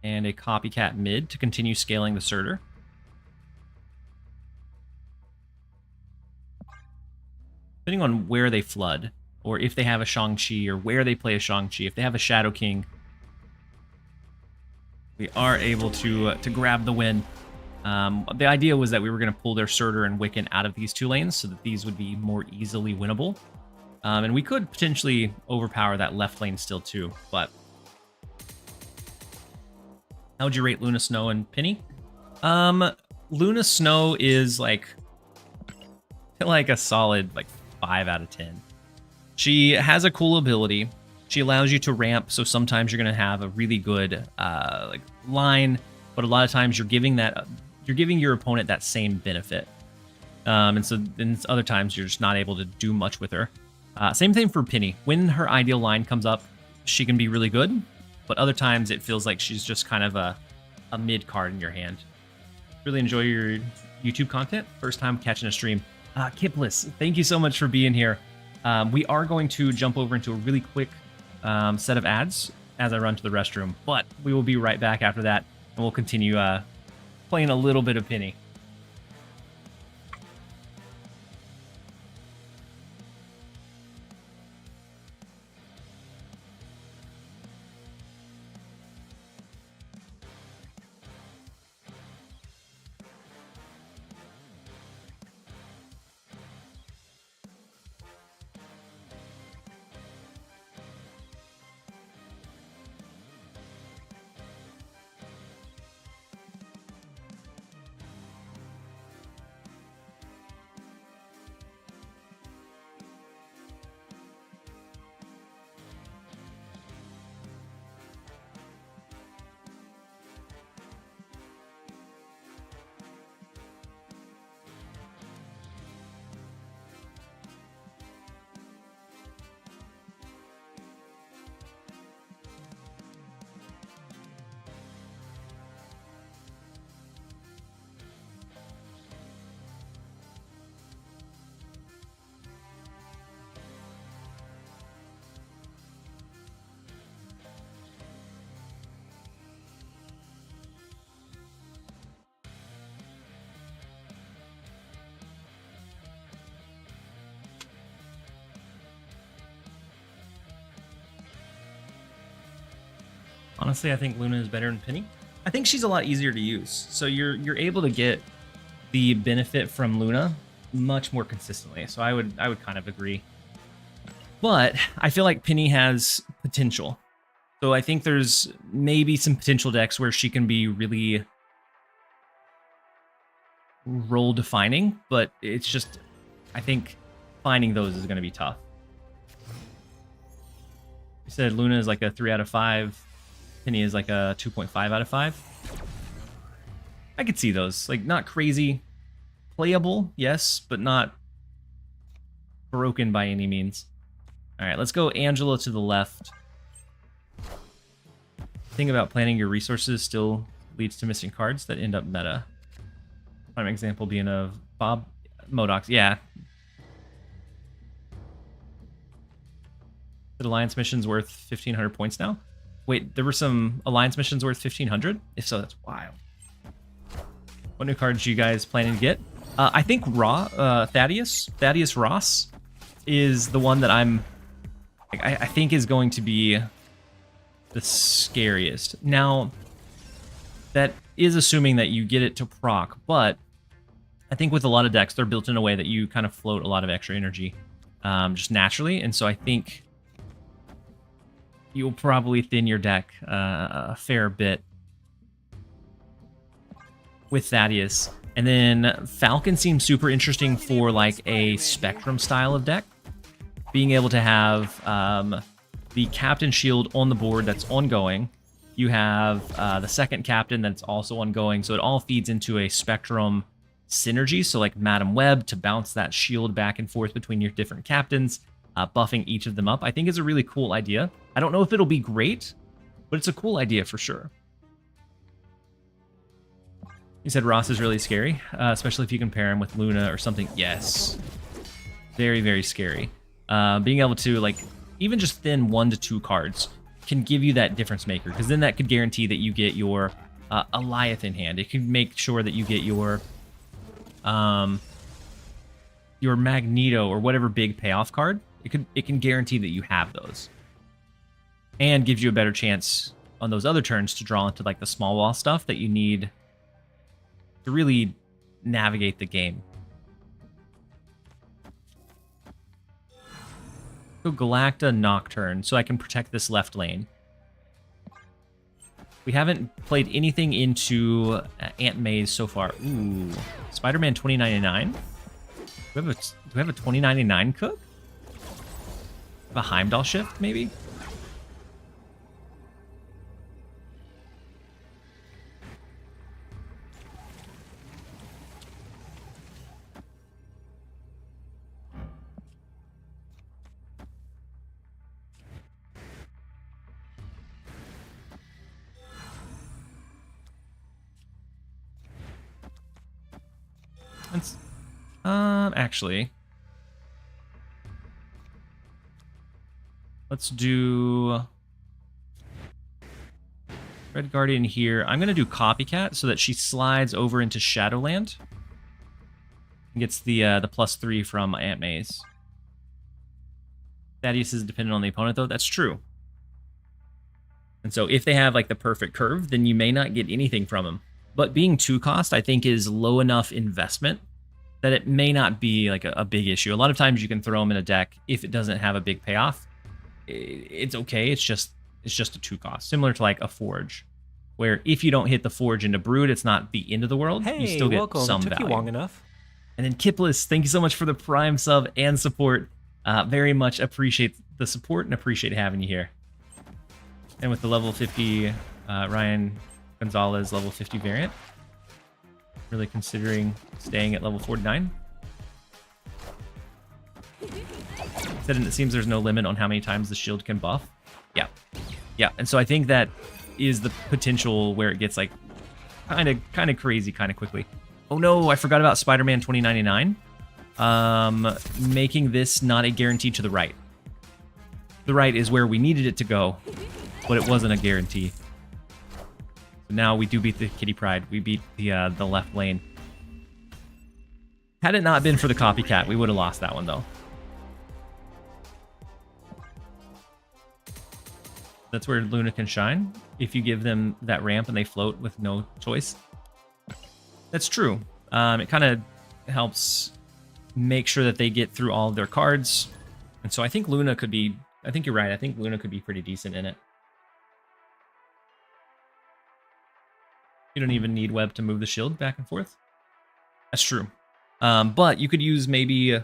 and a Copycat mid to continue scaling the Surtur. Depending on where they flood, or if they have a Shang-Chi, or where they play a Shang-Chi, if they have a Shadow King, we are able to grab the win. The idea was that we were going to pull their Surtur and Wiccan out of these two lanes so that these would be more easily winnable. And we could potentially overpower that left lane still too, but... How would you rate Luna Snow and Peni? Luna Snow is like a solid 5 out of 10. She has a cool ability. She allows you to ramp, so sometimes you're going to have a really good line, but a lot of times you're giving your opponent that same benefit. And so then other times you're just not able to do much with her. Same thing for Peni. When her ideal line comes up, she can be really good, but other times it feels like she's just kind of a mid card in your hand. Really enjoy your YouTube content. First time catching a stream. Kipless, thank you so much for being here. We are going to jump over into a really quick set of ads as I run to the restroom, but we will be right back after that, and we'll continue playing a little bit of Peni. Honestly, I think Luna is better than Penny. I think she's a lot easier to use. So you're able to get the benefit from Luna much more consistently. So I would kind of agree. But I feel like Penny has potential. So I think there's maybe some potential decks where she can be really role defining, but it's just, I think finding those is going to be tough. You said Luna is like a 3 out of 5. Penny is like a 2.5 out of 5. I could see those. Like, not crazy. Playable, yes, but not broken by any means. All right, let's go Angela to the left. Thing about planning your resources still leads to missing cards that end up meta. Prime example being of Bob Modocs. Yeah. The Alliance mission's worth 1,500 points now? Wait, there were some Alliance missions worth 1,500? If so, that's wild. What new cards are you guys planning to get? I think Thaddeus Ross is the one that I think is going to be the scariest. Now, that is assuming that you get it to proc, but I think with a lot of decks, they're built in a way that you kind of float a lot of extra energy just naturally, and so I think you'll probably thin your deck a fair bit with Thaddeus. And then Falcon seems super interesting for like a Spectrum style of deck. Being able to have the Captain Shield on the board that's ongoing. You have the second Captain that's also ongoing. So it all feeds into a Spectrum synergy. So like Madam Web to bounce that shield back and forth between your different captains, buffing each of them up. I think is a really cool idea. I don't know if it'll be great, but it's a cool idea for sure. You said Ross is really scary, especially if you compare him with Luna or something. Yes. Very, very scary. Being able to, like, even just thin 1 to 2 cards can give you that difference maker, because then that could guarantee that you get your Goliath in hand. It can make sure that you get your Magneto or whatever big payoff card. It can guarantee that you have those. And gives you a better chance on those other turns to draw into, like, the small wall stuff that you need to really navigate the game. Go Galacta Nocturne so I can protect this left lane. We haven't played anything into Aunt May's so far. Ooh, Spider-Man 2099. Do we have a 2099 cook? A Heimdall shift, maybe? Actually, let's do Red Guardian here. I'm going to do Copycat so that she slides over into Shadowland and gets the +3 from Aunt May's. Thaddeus is dependent on the opponent, though. That's true. And so if they have like the perfect curve, then you may not get anything from them. But being 2 cost, I think, is low enough investment that it may not be like a big issue. A lot of times you can throw them in a deck if it doesn't have a big payoff. It's okay. It's just a 2 cost, similar to like a Forge, where if you don't hit the Forge into Brood, it's not the end of the world. Hey, you still get welcome. some It took value. you long enough. And then Kipless, thank you so much for the Prime sub and support. Very much appreciate the support and appreciate having you here. And with the level 50 Ryan Gonzalez level 50 variant, really considering staying at level 49. Said it seems there's no limit on how many times the shield can buff. Yeah. And so I think that is the potential where it gets like kind of crazy kind of quickly. Oh no, I forgot about Spider-Man 2099. Making this not a guarantee to the right. The right is where we needed it to go, but it wasn't a guarantee. So now we do beat the Kitty Pride. We beat the left lane. Had it not been for the Copycat, we would have lost that one though. That's where Luna can shine, if you give them that ramp and they float with no choice. That's true. It kind of helps make sure that they get through all of their cards. And so I think Luna could be... I think you're right. I think Luna could be pretty decent in it. You don't even need Web to move the shield back and forth. That's true. But you could use maybe...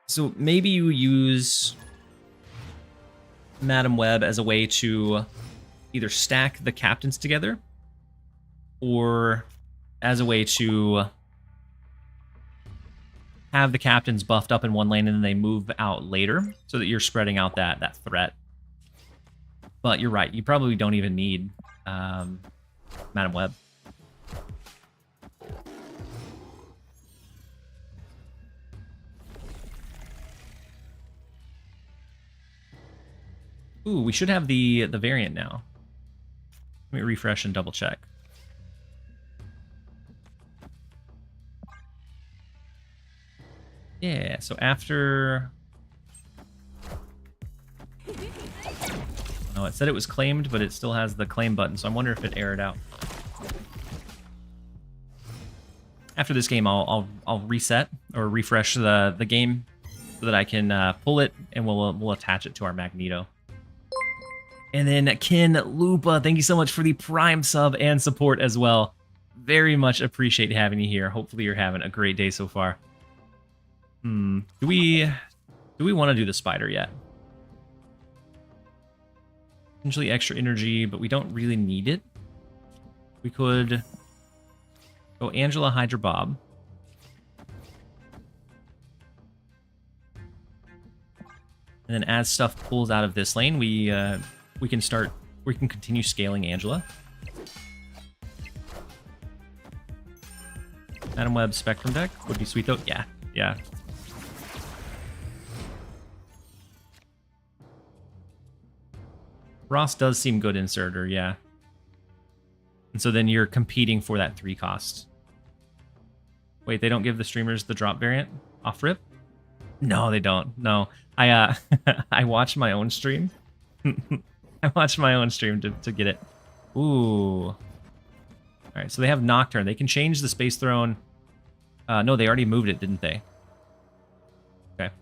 So maybe you use Madam Web as a way to either stack the captains together or as a way to have the captains buffed up in one lane and then they move out later so that you're spreading out that threat. But you're right. You probably don't even need Madam Web. Ooh, we should have the variant now. Let me refresh and double check. Yeah, so after... Oh, it said it was claimed, but it still has the claim button, so I wonder if it errored out. After this game, I'll reset or refresh the game so that I can pull it, and we'll attach it to our Magneto. And then Ken Lupa, thank you so much for the Prime sub and support as well. Very much appreciate having you here. Hopefully you're having a great day so far. Do we want to do the spider yet? Potentially extra energy, but we don't really need it. We could go Angela, Hydra, Bob. And then as stuff pulls out of this lane, we can continue scaling Angela. Madam Web Spectrum deck would be sweet though. Yeah. Ross does seem good inserter, yeah. And so then you're competing for that 3 cost. Wait, they don't give the streamers the drop variant off rip? No, they don't. No. I watch my own stream. I watch my own stream to get it. Ooh. All right, so they have Nocturne. They can change the Space Throne. No, they already moved it, didn't they? Okay.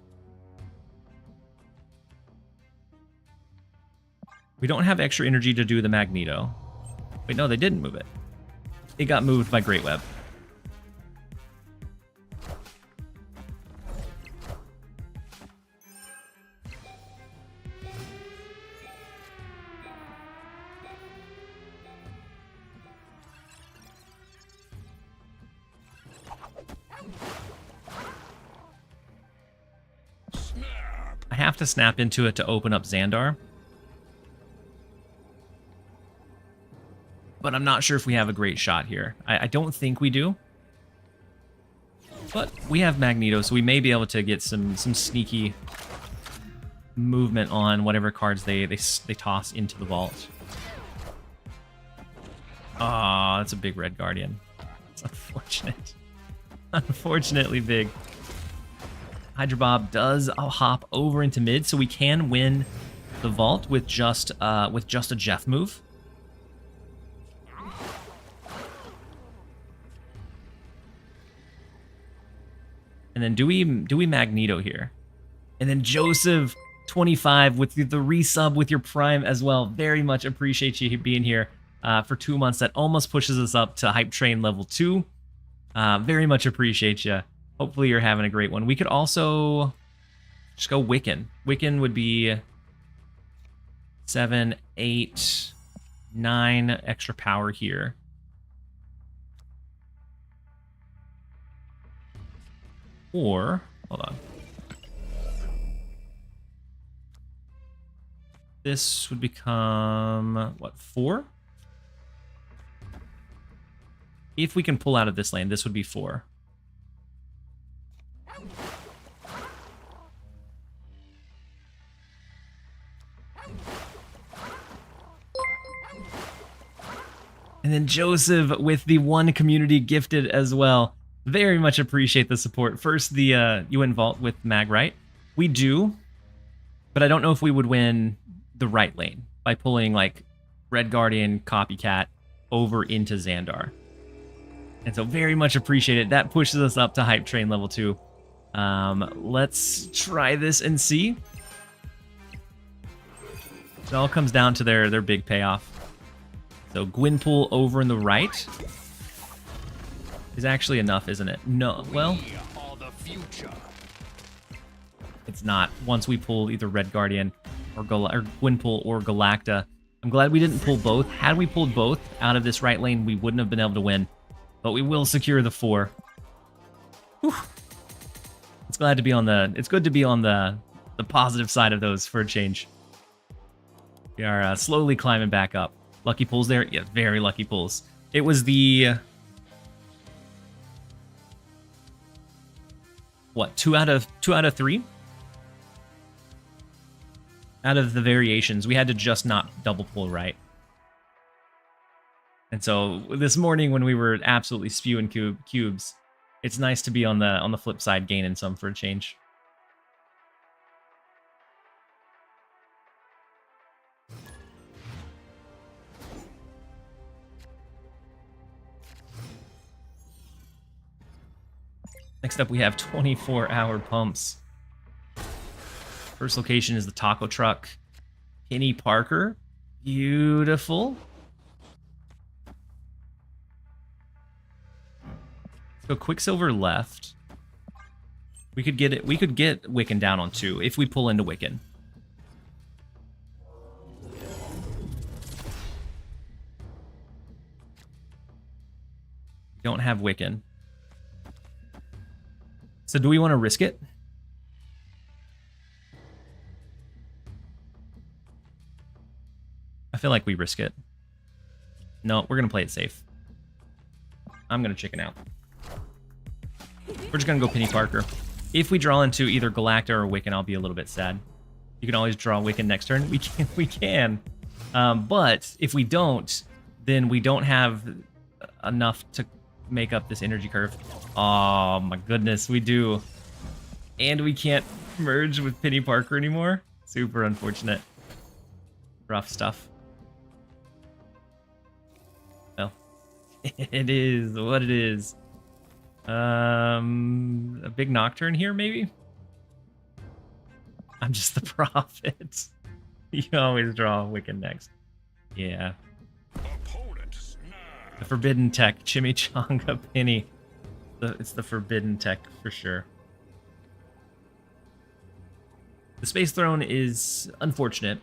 We don't have extra energy to do the Magneto. Wait, no, they didn't move it. It got moved by Great Web. I have to snap into it to open up Xandar. But I'm not sure if we have a great shot here. I don't think we do. But we have Magneto, so we may be able to get some sneaky movement on whatever cards they toss into the vault. Ah, that's a big red Guardian. It's unfortunate. Unfortunately big. Hydra Bob does hop over into mid, so we can win the vault with just a Jeff move. And then do we Magneto here? And then Joseph 25 with the resub with your Prime as well. Very much appreciate you being here for 2 months. That almost pushes us up to Hype Train level 2. Very much appreciate you. Hopefully you're having a great one. We could also just go Wiccan. Wiccan would be 7, 8, 9 extra power here. Or, hold on. This would become, what, 4? If we can pull out of this lane, this would be 4. And then Joseph with the 1 community gifted as well. Very much appreciate the support. First, the UN Vault with Mag, right? We do, but I don't know if we would win the right lane. by pulling like Red Guardian, Copycat over into Xandar. And so very much appreciated. That pushes us up to Hype Train level 2. Let's try this and see. It all comes down to their big payoff. So Gwynpool over in the right is actually enough, isn't it? No, well, it's not. Once we pull either Red Guardian or Gwynpool or Galacta. I'm glad we didn't pull both. Had we pulled both out of this right lane, we wouldn't have been able to win. But we will secure the 4. Whew. It's good to be on the positive side of those for a change. We are slowly climbing back up. Lucky pulls there? Yeah, very lucky pulls. It was the... What, 2 out of 3? Out of the variations, we had to just not double pull right. And so this morning when we were absolutely spewing cubes, it's nice to be on the flip side gaining some for a change. Next up, we have 24-hour pumps. First location is the taco truck. Penny Parker. Beautiful. So Quicksilver left. We could get it. We could get Wiccan down on 2 if we pull into Wiccan. We don't have Wiccan. So do we want to risk it? I feel like we risk it. No, we're going to play it safe. I'm going to chicken out. We're just going to go Penny Parker. If we draw into either Galacta or Wiccan, I'll be a little bit sad. You can always draw Wiccan next turn. We can. But if we don't, then we don't have enough to make up this energy curve. Oh my goodness, we do. And we can't merge with Penny Parker anymore. Super unfortunate. Rough stuff. Well, it is what it is. A big Nocturne here, maybe? I'm just the prophet. You always draw Wiccan next. Yeah. The Forbidden Tech, Chimichanga Penny. It's the Forbidden Tech for sure. The Space Throne is unfortunate,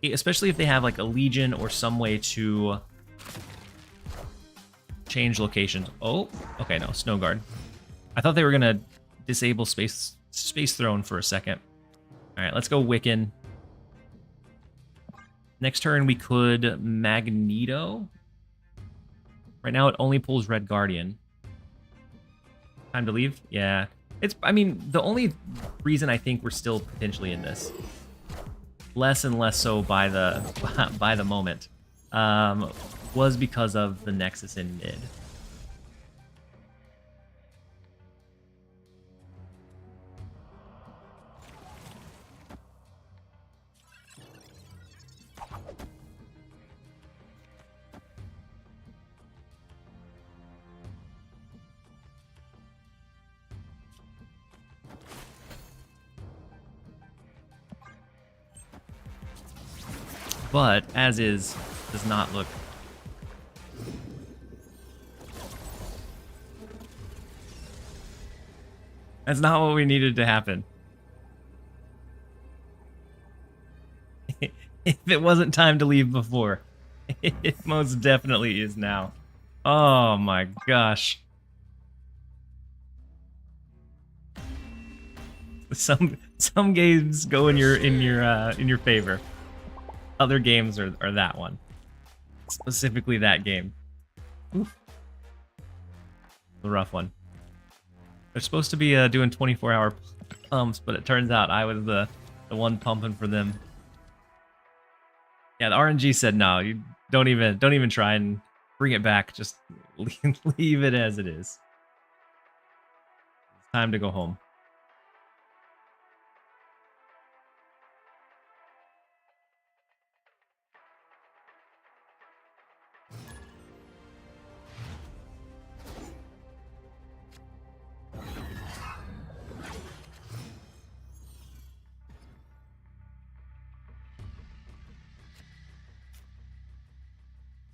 especially if they have like a Legion or some way to change locations. Oh, okay, no, Snow Guard. I thought they were gonna disable Space Throne for a second. All right, let's go Wiccan. Next turn we could Magneto. Right now it only pulls Red Guardian. Time to leave? Yeah. I mean, the only reason I think we're still potentially in this, less and less so by the moment, was because of the Nexus in mid. But as is does not look. That's not what we needed to happen. If it wasn't time to leave before, it most definitely is now. Oh my gosh. Some games go in your favor. Other games are that one. Specifically that game. Oof. The rough one. They're supposed to be doing 24-hour pumps, but it turns out I was the one pumping for them. Yeah, the RNG said no, you don't even try and bring it back. Just leave it as it is. It's time to go home.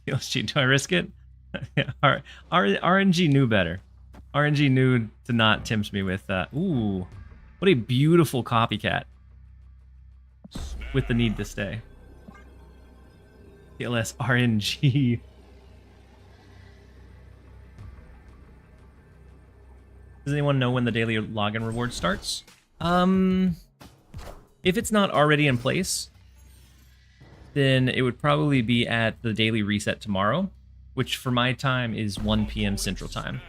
TLSG, do I risk it? Yeah, RNG knew better. RNG knew to not tempt me with ooh, what a beautiful copycat. With the need to stay. TLS RNG. Does anyone know when the daily login reward starts? If it's not already in place, then it would probably be at the daily reset tomorrow, which for my time is 1 p.m. Central Time.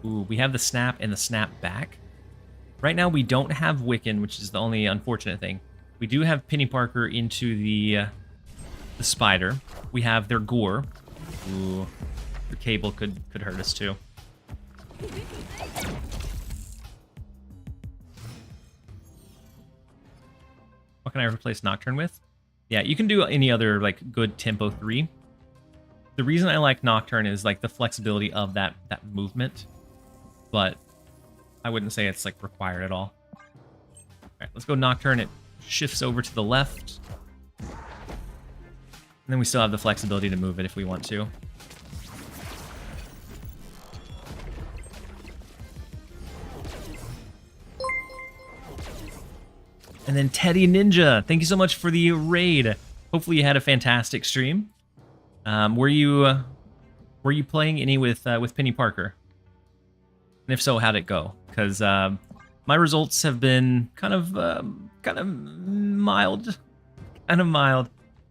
Ooh, we have the snap and the snap back. Right now we don't have Wiccan, which is the only unfortunate thing. We do have Penny Parker into the spider. We have their gore. Ooh, their cable could hurt us too. What can I replace Nocturne with? Yeah, you can do any other like good tempo 3. The reason I like Nocturne is like the flexibility of that movement, but I wouldn't say it's like required at all. All right, let's go Nocturne. It shifts over to the left. And then we still have the flexibility to move it if we want to. And then Teddy Ninja, thank you so much for the raid. Hopefully you had a fantastic stream. Were you playing any with Penny Parker? And if so, how'd it go? Because my results have been kind of mild.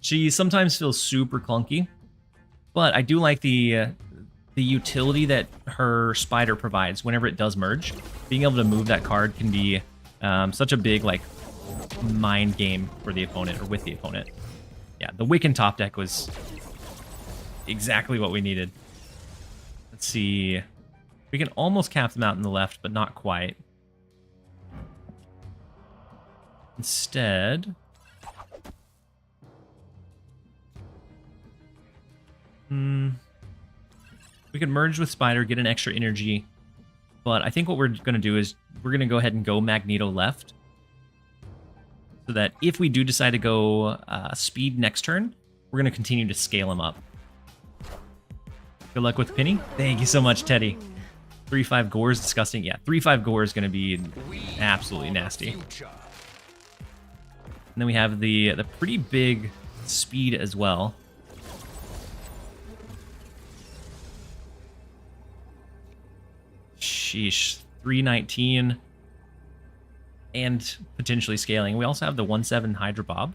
She sometimes feels super clunky, but I do like the utility that her spider provides whenever it does merge. Being able to move that card can be such a big like mind game for the opponent or with the opponent. Yeah, the Wiccan top deck was exactly what we needed. Let's see. We can almost cap them out in the left, but not quite. Instead, we could merge with Spider, get an extra energy, but I think what we're going to do is we're going to go ahead and go Magneto left, so that if we do decide to go speed next turn, we're going to continue to scale him up. Good luck with Penny. Thank you so much, Teddy. 3-5 gore is disgusting. Yeah, 3-5 gore is going to be absolutely nasty. And then we have the pretty big speed as well. Sheesh, 319 and potentially scaling. We also have the 1-7 Hydra Bob.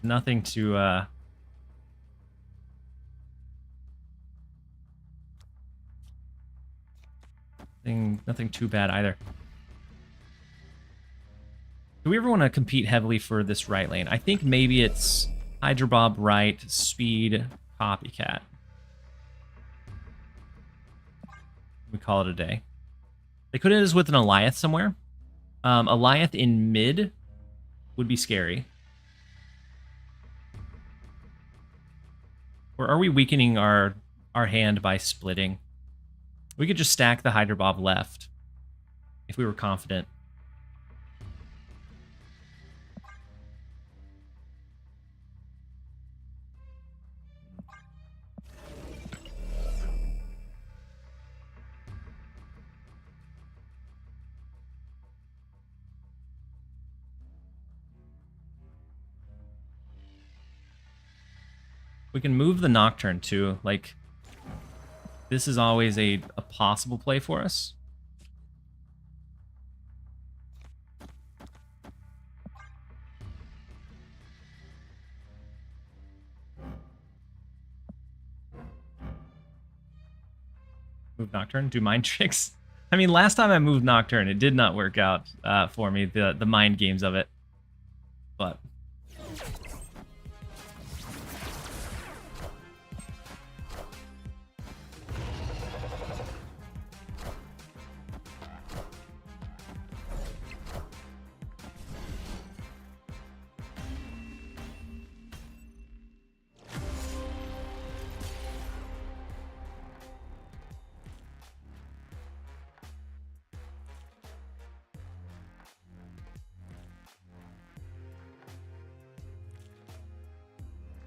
Nothing to nothing too bad either. Do we ever want to compete heavily for this right lane? I think maybe it's Hydra Bob right, speed, copycat. We call it a day. They could hit us with an Alioth somewhere. Alioth in mid would be scary. Or are we weakening our hand by splitting? We could just stack the Hydra Bob left if we were confident. We can move the Nocturne too. Like, this is always a possible play for us. Move Nocturne, do mind tricks. I mean, last time I moved Nocturne, it did not work out for me, the mind games of it. But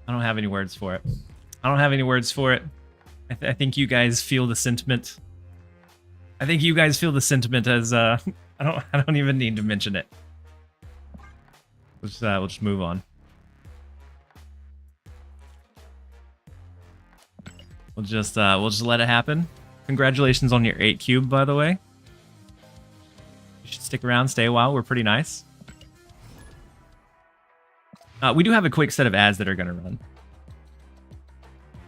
I don't have any words for it. I don't have any words for it. I think you guys feel the sentiment. I think you guys feel the sentiment as I don't even need to mention it. We'll just move on. We'll just let it happen. Congratulations on your 8 cube, by the way. You should stick around, stay a while. We're pretty nice. We do have a quick set of ads that are gonna run.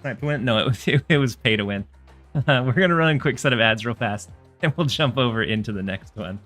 Snipe to win? No, it was pay to win. We're gonna run a quick set of ads real fast, and we'll jump over into the next one.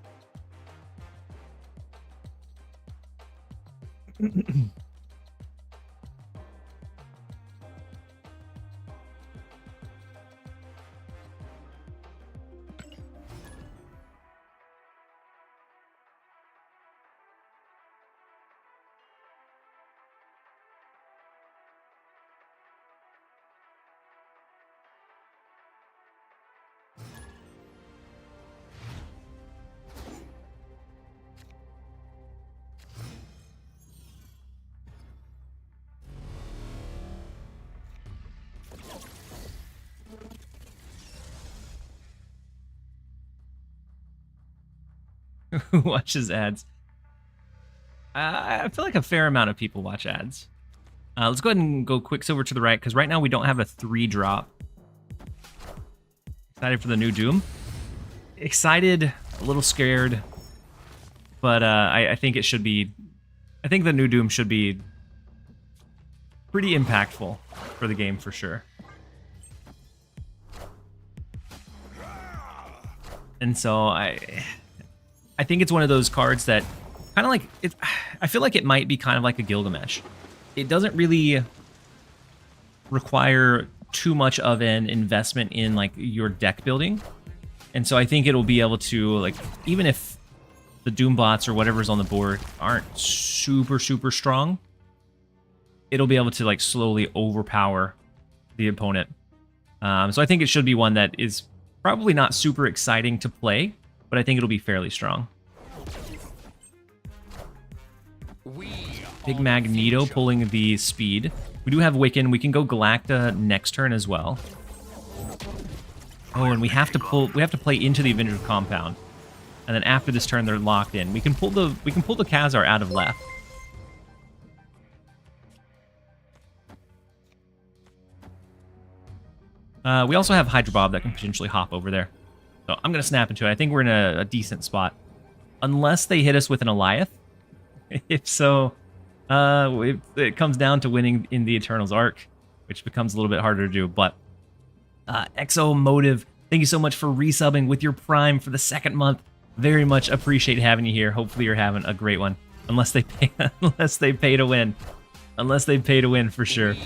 Who watches ads? I feel like a fair amount of people watch ads. Let's go ahead and go Quicksilver to the right, because right now we don't have a 3 drop. Excited for the new Doom. Excited, a little scared, but I think it should be... I think the new Doom should be pretty impactful for the game for sure. And so I think it's one of those cards that kind of like it. I feel like it might be kind of like a Gilgamesh. It doesn't really require too much of an investment in like your deck building, and so I think it'll be able to, like, even if the Doom bots or whatever's on the board aren't super strong, it'll be able to like slowly overpower the opponent. So I think it should be one that is probably not super exciting to play, but I think it'll be fairly strong. Big Magneto pulling the speed. We do have Wiccan. We can go Galacta next turn as well. Oh, and we have to play into the Avenger compound. And then after this turn they're locked in. We can pull the Khazar out of left. We also have Hydra Bob that can potentially hop over there. So I'm going to snap into it. I think we're in a decent spot. Unless they hit us with an Alioth. If so, it comes down to winning in the Eternals arc, which becomes a little bit harder to do. But Exo Motive, thank you so much for resubbing with your Prime for the 2nd month. Very much appreciate having you here. Hopefully you're having a great one. Unless they pay, unless they pay to win. Unless they pay to win for sure.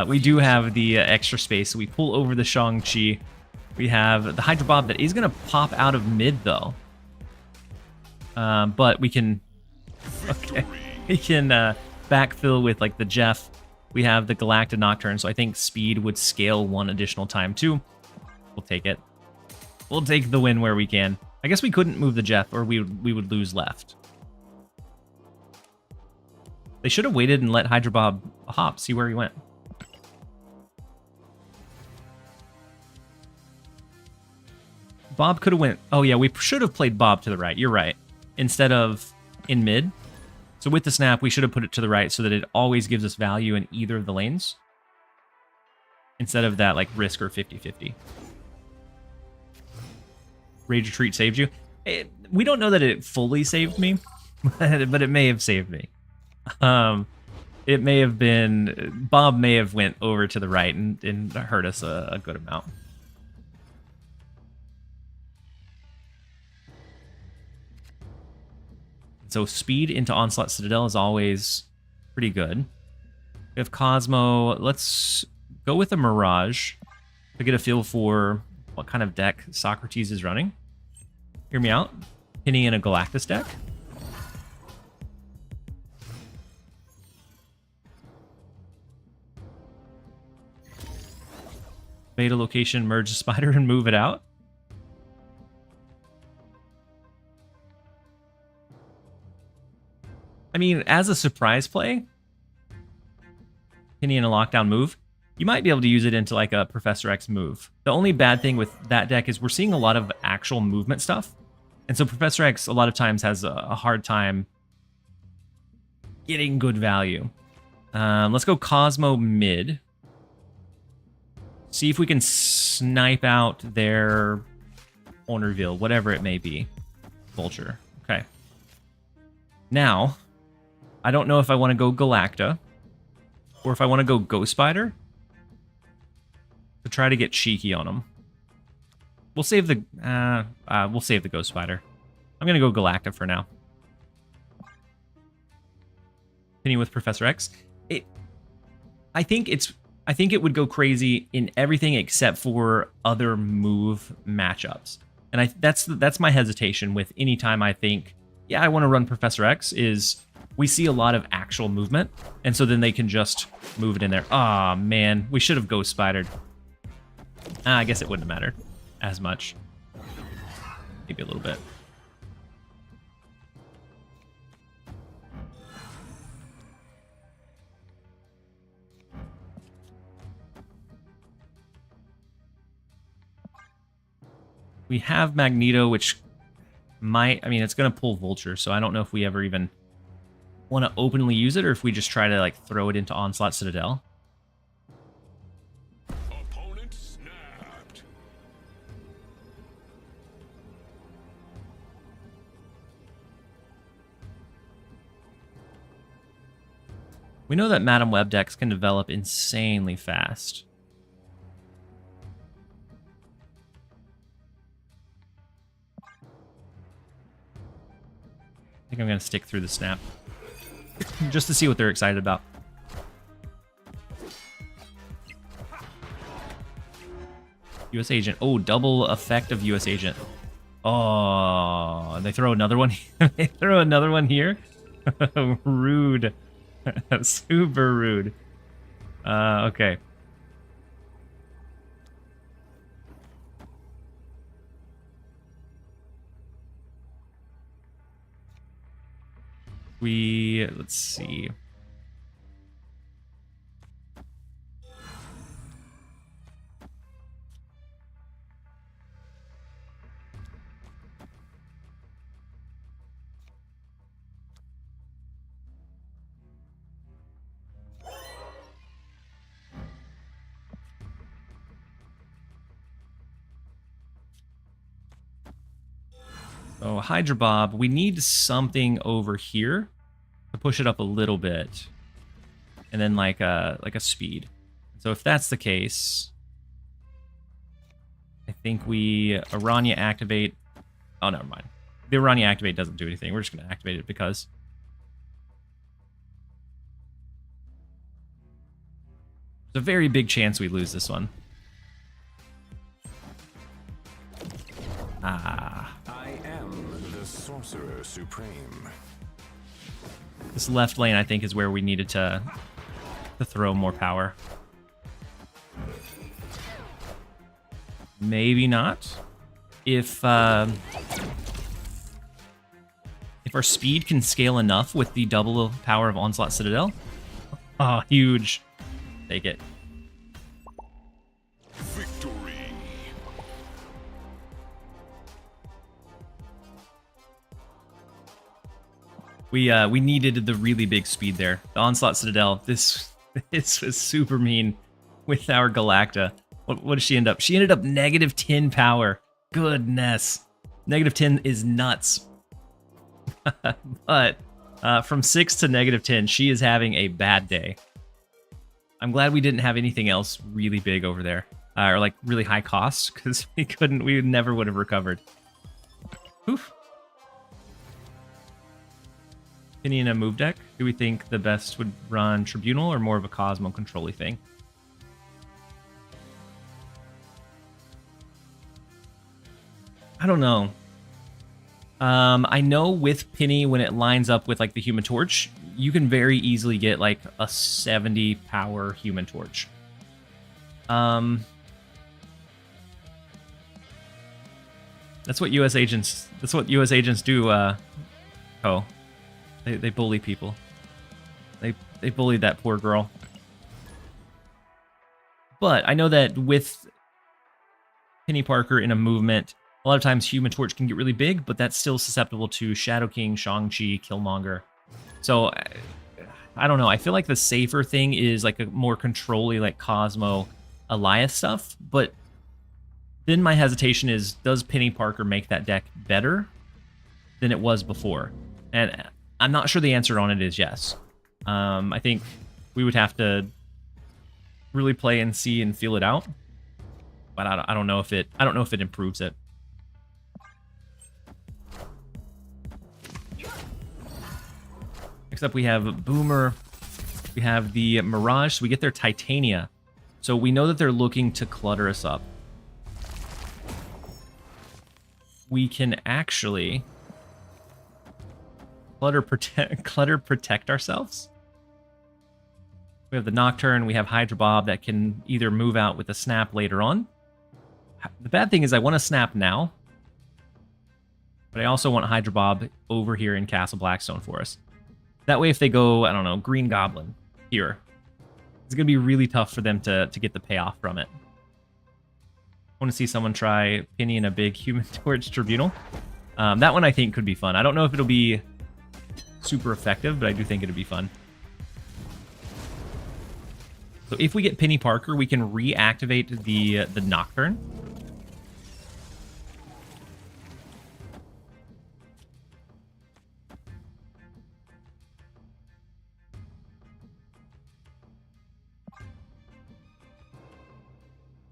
We do have the extra space, so we pull over the Shang-Chi. We have the Hydra Bob that is going to pop out of mid, though. But we can... Okay. We can backfill with, like, the Jeff. We have the Galacta Nocturne, so I think speed would scale 1 additional time, too. We'll take it. We'll take the win where we can. I guess we couldn't move the Jeff, or we would lose left. They should have waited and let Hydra Bob hop, see where he went. Bob could have went... Oh, yeah, we should have played Bob to the right. You're right. Instead of in mid. So with the snap, we should have put it to the right so that it always gives us value in either of the lanes. Instead of that, like, risk or 50-50. Rage Retreat saved you. We don't know that it fully saved me, but it may have saved me. It may have been... Bob may have went over to the right and hurt us a good amount. So speed into Onslaught Citadel is always pretty good. We have Cosmo. Let's go with a Mirage to get a feel for what kind of deck Socrates is running. Hear me out. Peni in a Galactus deck. Beta location, merge the spider and move it out. I mean, as a surprise play, Penny in a lockdown move, you might be able to use it into like a Professor X move. The only bad thing with that deck is we're seeing a lot of actual movement stuff. And so Professor X a lot of times has a hard time getting good value. Let's go Cosmo mid. See if we can snipe out their Honorville, whatever it may be. Vulture. Okay. Now, I don't know if I want to go Galacta or if I want to go Ghost Spider to try to get cheeky on them. We'll save the Ghost Spider. I'm gonna go Galacta for now. Penny with Professor X. I think it would go crazy in everything except for other move matchups. And that's my hesitation with any time I think, yeah, I want to run Professor X, is we see a lot of actual movement, and so then they can just move it in there. Aw, man, we should have Ghost Spidered. I guess it wouldn't have mattered as much. Maybe a little bit. We have Magneto, which might... I mean, it's going to pull Vulture, so I don't know if we ever even want to openly use it, or if we just try to, like, throw it into Onslaught Citadel. Opponent snapped. We know that Madam Web decks can develop insanely fast. I think I'm going to stick through the snap just to see what they're excited about. U.S. Agent. Oh, double effect of U.S. Agent. Oh, and they throw another one. They throw another one here. Rude. Super rude. Okay. Let's see. So Hydra Bob, we need something over here to push it up a little bit, and then like a speed. So if that's the case, I think we Aranya activate. Oh, never mind. The Aranya activate doesn't do anything. We're just going to activate it because. There's a very big chance we lose this one. Ah. I am the Sorcerer Supreme. This left lane, I think, is where we needed to throw more power. Maybe not. If our speed can scale enough with the double power of Onslaught Citadel. Oh, huge. Take it. Victory. We needed the really big speed there. The Onslaught Citadel, this was super mean with our Galacta. What did she end up? She ended up -10 power. Goodness. -10 is nuts. But from 6 to -10, she is having a bad day. I'm glad we didn't have anything else really big over there. Or like really high cost, because we never would have recovered. Oof. Penny in a move deck? Do we think the best would run Tribunal or more of a Cosmo control-y thing? I don't know. I know with Penny, when it lines up with like the Human Torch, you can very easily get like a 70 power Human Torch. That's what U.S. agents. That's what U.S. agents do. They bully people. They bullied that poor girl. But I know that with Penny Parker in a movement, a lot of times Human Torch can get really big, but that's still susceptible to Shadow King, Shang-Chi, Killmonger. So I don't know. I feel like the safer thing is like a more control-y, like Cosmo, Elias stuff. But then my hesitation is, does Penny Parker make that deck better than it was before? And I'm not sure the answer on it is yes. I think we would have to really play and see and feel it out. But I don't know if it improves it. Next up, we have Boomer. We have the Mirage. So we get their Titania. So we know that they're looking to clutter us up. We can actually clutter protect ourselves. We have the Nocturne. We have Hydra Bob that can either move out with a snap later on. The bad thing is I want to snap now, but I also want Hydra Bob over here in Castle Blackstone for us. That way, if they go, I don't know, Green Goblin here, it's going to be really tough for them to get the payoff from it. I want to see someone try Penny in a big Human Torch Tribunal. That one I think could be fun. I don't know if it'll be super effective, but I do think it'll be fun. So if we get Penny Parker, we can reactivate the Nocturne.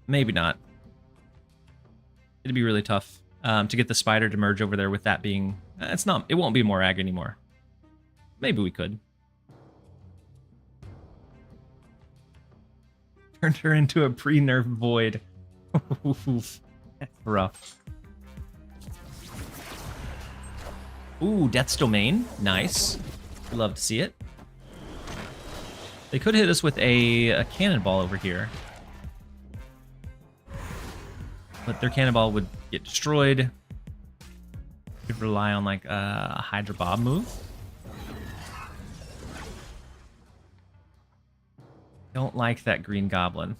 Maybe not. It'd be really tough to get the spider to merge over there with that being... it won't be Morag anymore. Maybe we could. Turned her into a pre-nerf void. That's rough. Ooh, Death's Domain. Nice. Love to see it. They could hit us with a cannonball over here. But their cannonball would get destroyed. Could rely on like a Hydra Bob move. Don't like that Green Goblin.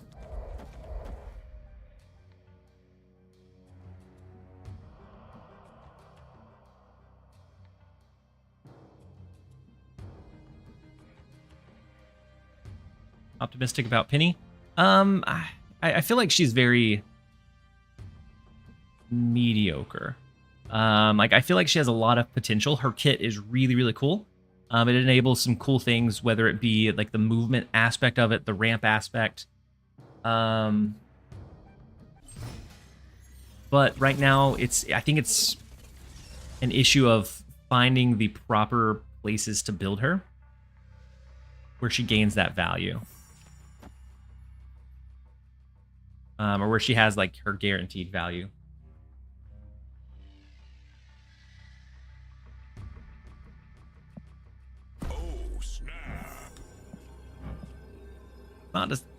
Optimistic about Penny. I feel like she's very mediocre. Like I feel like she has a lot of potential. Her kit is really, really cool. It enables some cool things, whether it be like the movement aspect of it, the ramp aspect. But right now, I think it's an issue of finding the proper places to build her, where she gains that value. Or where she has like her guaranteed value.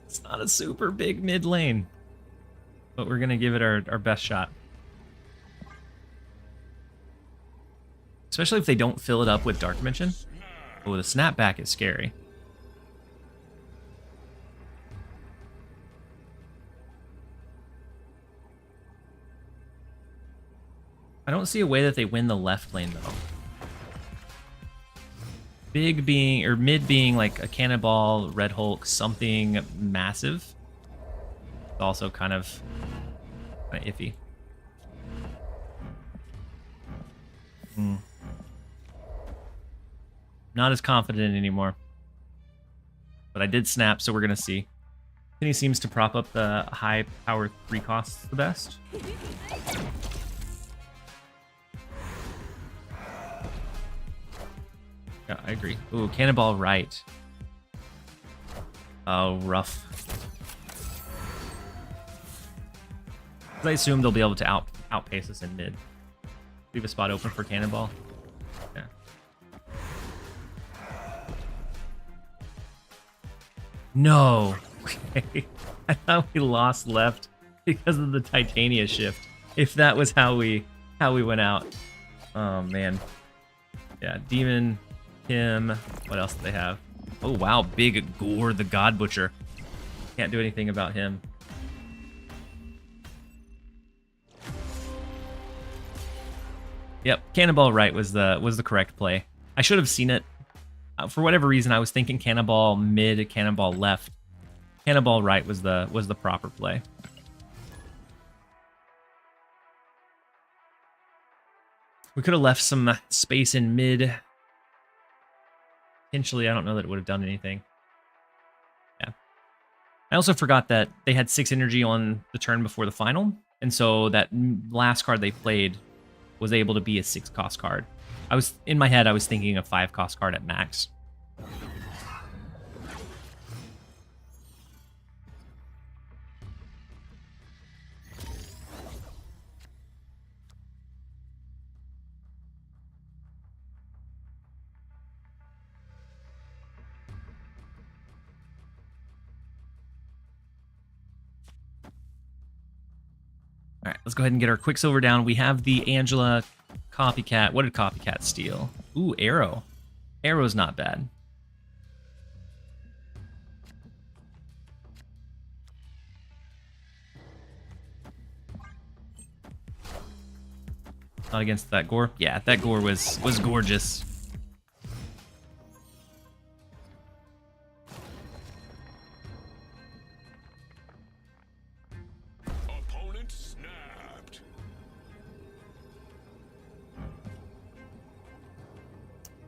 It's not a super big mid lane, but we're gonna give it our best shot. Especially if they don't fill it up with Dark Dimension. Oh, the snapback is scary. I don't see a way that they win the left lane though. Big being, or mid being like a Cannonball, Red Hulk, something massive. It's also kind of iffy. Not as confident anymore. But I did snap, so we're going to see. Penny seems to prop up the high power 3 costs the best. Yeah, I agree. Ooh, Cannonball right. Oh, rough. I assume they'll be able to outpace us in mid. Leave a spot open for Cannonball. Yeah. No. Okay. I thought we lost left because of the Titania shift. If that was how we went out. Oh man. Yeah, Demon, him. What else do they have? Oh wow, big Gore the God Butcher. Can't do anything about him. Yep, Cannonball right was the correct play. I should have seen it. For whatever reason, I was thinking Cannonball mid, Cannonball left. Cannonball right was the proper play. We could have left some space in mid. Potentially, I don't know that it would have done anything. Yeah. I also forgot that they had 6 energy on the turn before the final, and so that last card they played was able to be a 6-cost card. In my head, I was thinking a 5-cost card at max. All right, let's go ahead and get our Quicksilver down. We have the Angela Copycat. What did Copycat steal? Ooh, Arrow. Arrow's not bad. Not against that gore. Yeah, that gore was gorgeous. Opponent snapped.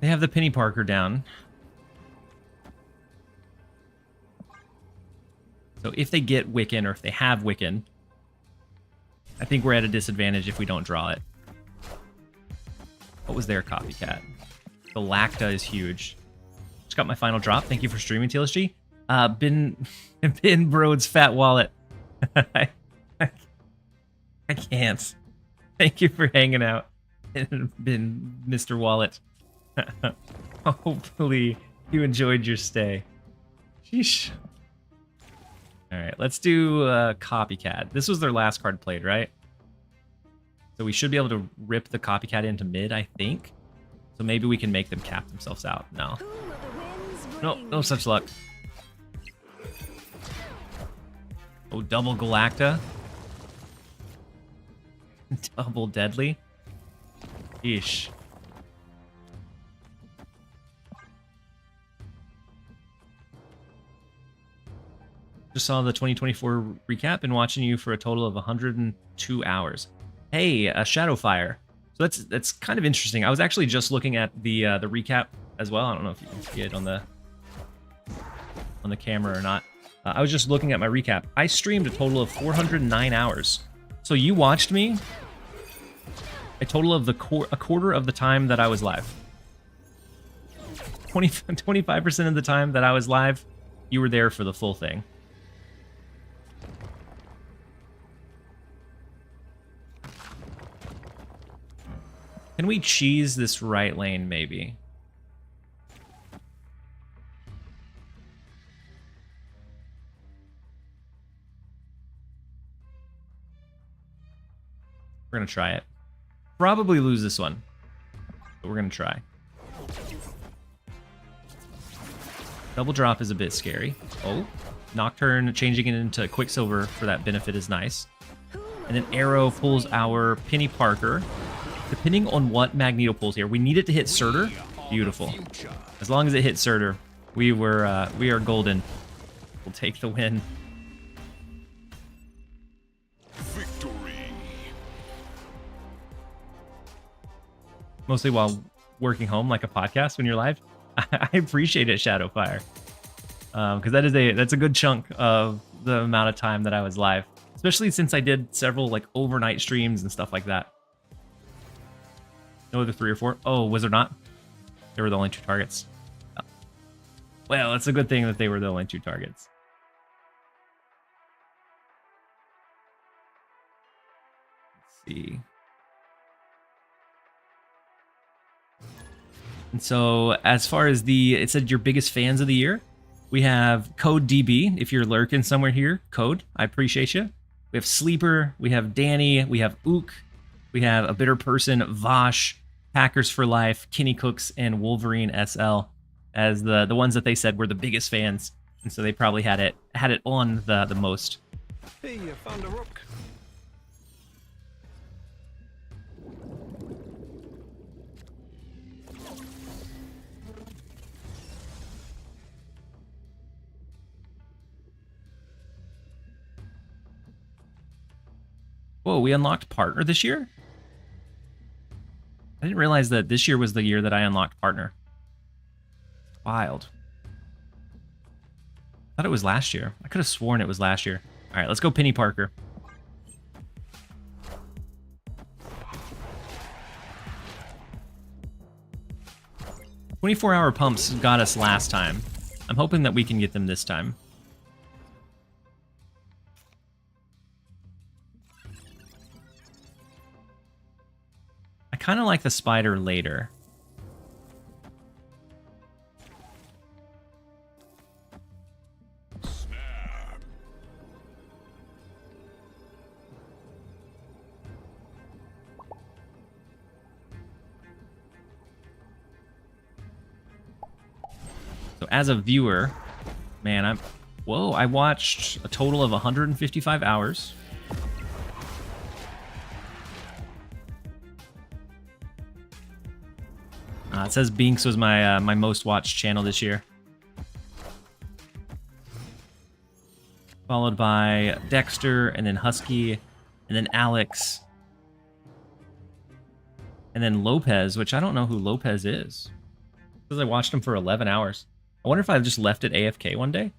They have the Penny Parker down. So if they get Wiccan, or if they have Wiccan, I think we're at a disadvantage if we don't draw it. What was their Copycat? The Lacta is huge. Just got my final drop. Thank you for streaming, TLSG. Ben Broad's fat wallet. I can't. Thank you for hanging out. Ben, Mr. Wallet. Hopefully you enjoyed your stay. Sheesh. All right, let's do Copycat. This was their last card played, right? So we should be able to rip the Copycat into mid, I think. So maybe we can make them cap themselves out. No. No such luck. Oh, double Galacta. Double Deadly. Yeesh. Just saw the 2024 recap. Been watching you for a total of 102 hours. Hey, Shadowfire. So that's kind of interesting. I was actually just looking at the recap as well. I don't know if you can see it on the camera or not. I was just looking at my recap. I streamed a total of 409 hours. So you watched me a total of a quarter of the time that I was live. 25% of the time that I was live, you were there for the full thing. Can we cheese this right lane, maybe? We're gonna try it. Probably lose this one, but we're gonna try. Double drop is a bit scary. Oh, Nocturne changing it into Quicksilver for that benefit is nice. And then Arrow pulls our Penny Parker. Depending on what Magneto pulls here, we need it to hit Surtur. Beautiful. As long as it hits Surtur, we are golden. We'll take the win. Victory. Mostly while working home, like a podcast when you're live. I appreciate it, Shadowfire, because that's a good chunk of the amount of time that I was live, especially since I did several like overnight streams and stuff like that. No other 3 or 4. Oh, was there not? They were the only 2 targets. Oh. Well, it's a good thing that they were the only 2 targets. Let's see. And so, as far as it said your biggest fans of the year, we have Code DB. If you're lurking somewhere here, Code, I appreciate you. We have Sleeper. We have Danny. We have Ook. We have A Bitter Person, Vosh, Hackers for Life, Kenny Cooks, and Wolverine SL as the ones that they said were the biggest fans. and so they probably had it on the most. Hey, I found a rook. Whoa, we unlocked partner this year? I didn't realize that this year was the year that I unlocked partner. Wild. I thought it was last year. I could have sworn it was last year. All right, let's go Penny Parker. "24-hour pumps got us last time. I'm hoping that we can get them this time. I kind of like the spider later. Snap. So as a viewer, man, whoa, I watched a total of 155 hours. It says Binks was my my most watched channel this year. Followed by Dexter, and then Husky, and then Alex, and then Lopez, which I don't know who Lopez is. Because I watched him for 11 hours. I wonder if I just left it AFK one day.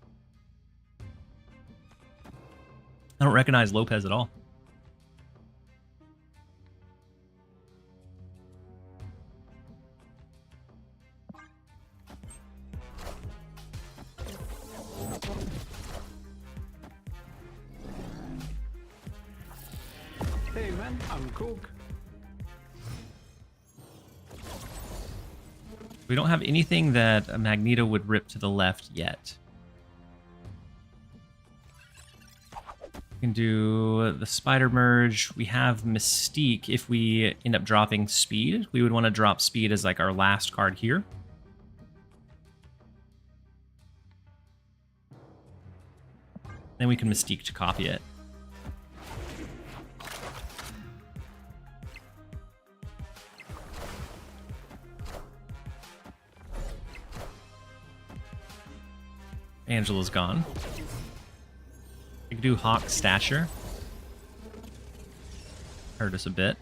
I don't recognize Lopez at all. Hey man, I'm cook. We don't have anything that a Magneto would rip to the left yet. We can do the spider merge. We have Mystique. If we end up dropping speed, we would want to drop speed as like our last card here. Then we can Mystique to copy it. Angela's gone. We can do Hawk Stasher. Hurt us a bit.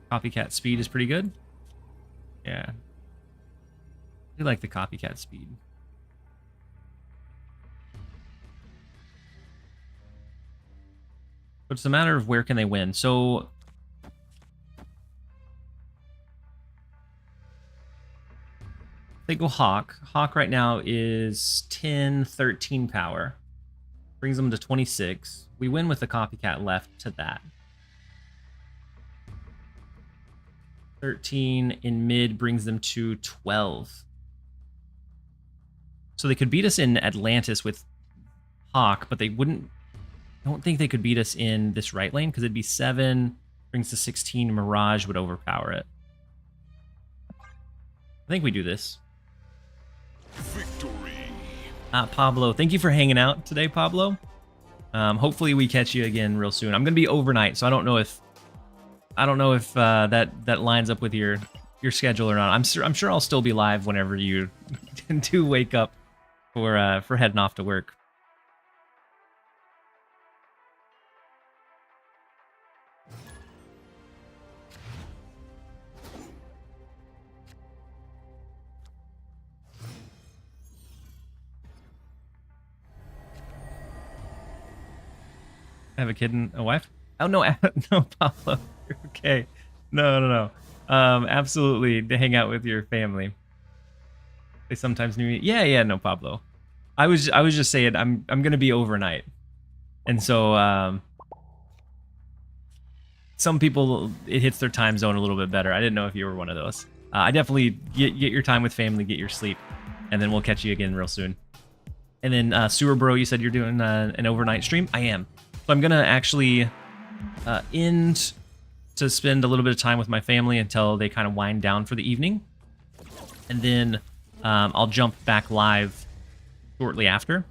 Copycat speed is pretty good. Yeah. I do like the copycat speed. But it's a matter of where can they win. So they go Hawk. Hawk right now is 10, 13 power. Brings them to 26. We win with the copycat left to that. 13 in mid brings them to 12. So they could beat us in Atlantis with Hawk, but they wouldn't... I don't think they could beat us in this right lane, because it'd be 7, brings to 16, Mirage would overpower it. I think we do this. Victory. Pablo, thank you for hanging out today, Pablo. Hopefully we catch you again real soon. I'm gonna be overnight, so I don't know if that lines up with your schedule or not. I'm sure I'll still be live whenever you do wake up for heading off to work. I have a kid and a wife. Oh no, no, Pablo. You're okay. No. Absolutely, to hang out with your family. They sometimes need me. Yeah, no, Pablo. I was just saying I'm gonna be overnight, and so some people it hits their time zone a little bit better. I didn't know if you were one of those. I definitely get your time with family, get your sleep, and then we'll catch you again real soon. And then Sewer Bro, you said you're doing an overnight stream. I am. So I'm going to actually end to spend a little bit of time with my family until they kind of wind down for the evening. And then I'll jump back live shortly after.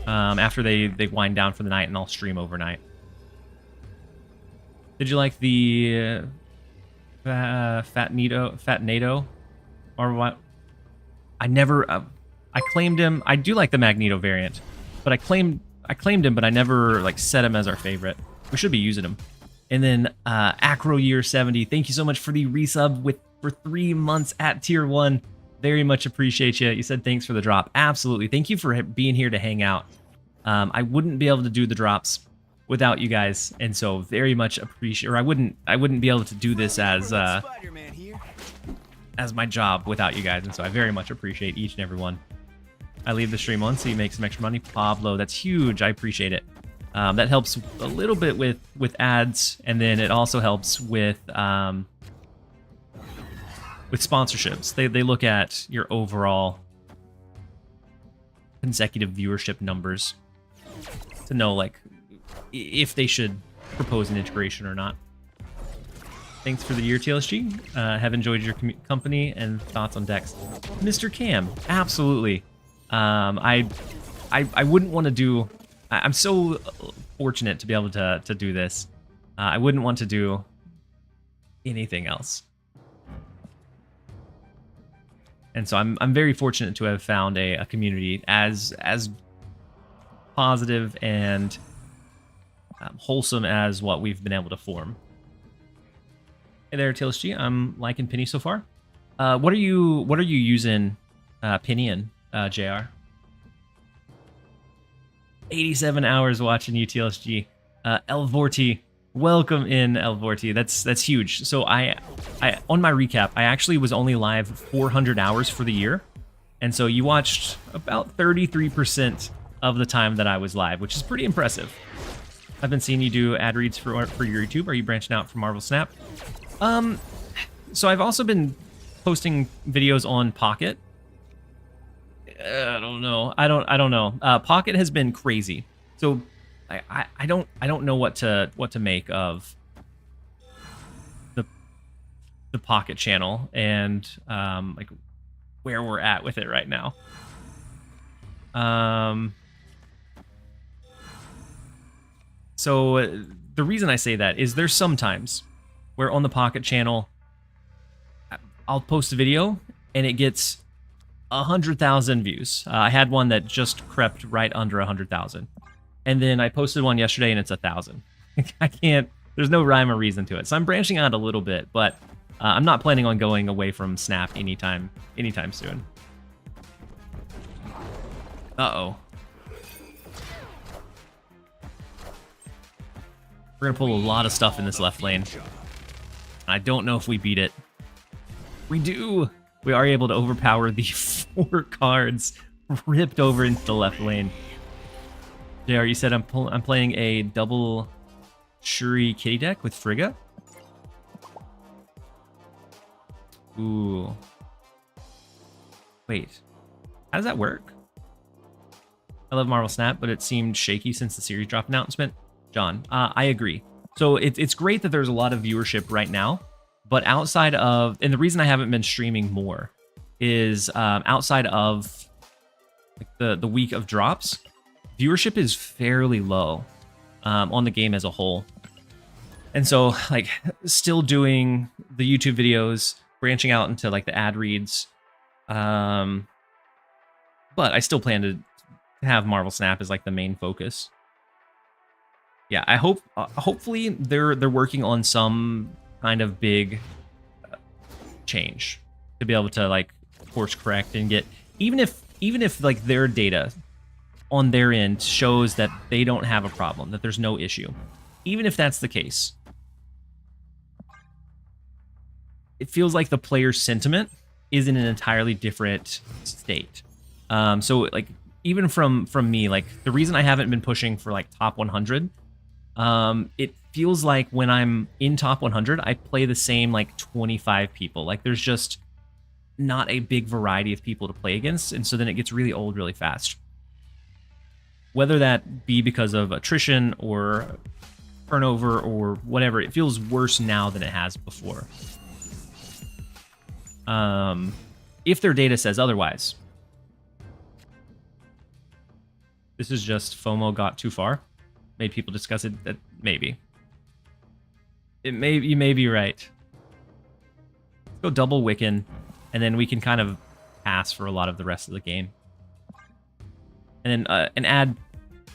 After they wind down for the night, and I'll stream overnight. Did you like the Fat NATO? Or what? I never... I claimed him. I do like the Magneto variant, but I claimed him, but I never like set him as our favorite. We should be using him. And then Acro Year 70, thank you so much for the resub for 3 months at tier 1. Very much appreciate you. You said thanks for the drop. Absolutely. Thank you for being here to hang out. I wouldn't be able to do the drops without you guys, and so very much appreciate. Or I wouldn't be able to do this as my job without you guys, and so I very much appreciate each and every one. I leave the stream on so you make some extra money. Pablo, that's huge. I appreciate it. That helps a little bit with ads, and then it also helps with sponsorships. They look at your overall consecutive viewership numbers to know like if they should propose an integration or not. Thanks for the year, TLSG. Have enjoyed your company and thoughts on decks. Mr. Cam, absolutely. I wouldn't want to do... I'm so fortunate to be able to do this. I wouldn't want to do anything else. And so I'm very fortunate to have found a community as positive and wholesome as what we've been able to form. Hey there, TLSG. I'm liking Peni so far. What are you using Peni in, JR? 87 hours watching you, TLSG. El Vorti, welcome in, El Vorti. That's huge. So I on my recap, I actually was only live 400 hours for the year, and so you watched about 33% of the time that I was live, which is pretty impressive. I've been seeing you do ad reads for your YouTube. Are you branching out from Marvel Snap? So I've also been posting videos on Pocket. I don't know. I don't know. Pocket has been crazy. So I don't know what to make of the Pocket channel and like where we're at with it right now. So the reason I say that is there's sometimes where on the Pocket channel I'll post a video and it gets 100,000 views. I had one that just crept right under 100,000, and then I posted one yesterday and it's 1,000. I can't. There's no rhyme or reason to it. So I'm branching out a little bit, but I'm not planning on going away from Snap anytime soon. Uh-oh. We're gonna pull a lot of stuff in this left lane. I don't know if we beat it. We do. We are able to overpower the 4 cards ripped over into the left lane. JR, you said I'm playing a double Shuri Kitty deck with Frigga. Ooh. Wait. How does that work? I love Marvel Snap, but it seemed shaky since the series drop announcement. John, I agree. So it's great that there's a lot of viewership right now, but outside of, and the reason I haven't been streaming more is outside of like the week of drops, viewership is fairly low on the game as a whole. And so like still doing the YouTube videos, branching out into like the ad reads, but I still plan to have Marvel Snap as like the main focus. Yeah, I hope hopefully they're working on some kind of big change to be able to like course correct and get, even if like their data on their end shows that they don't have a problem, that there's no issue, even if that's the case, it feels like the player's sentiment is in an entirely different state. So like even from me, like the reason I haven't been pushing for like top 100, it feels like when I'm in top 100, I play the same like 25 people. Like there's just not a big variety of people to play against, and so then it gets really old really fast. Whether that be because of attrition or turnover or whatever, it feels worse now than it has before. if their data says otherwise. This is just FOMO got too far. Made people discuss it. That maybe. You may be right. Let's go double Wiccan, and then we can kind of pass for a lot of the rest of the game. And then an ad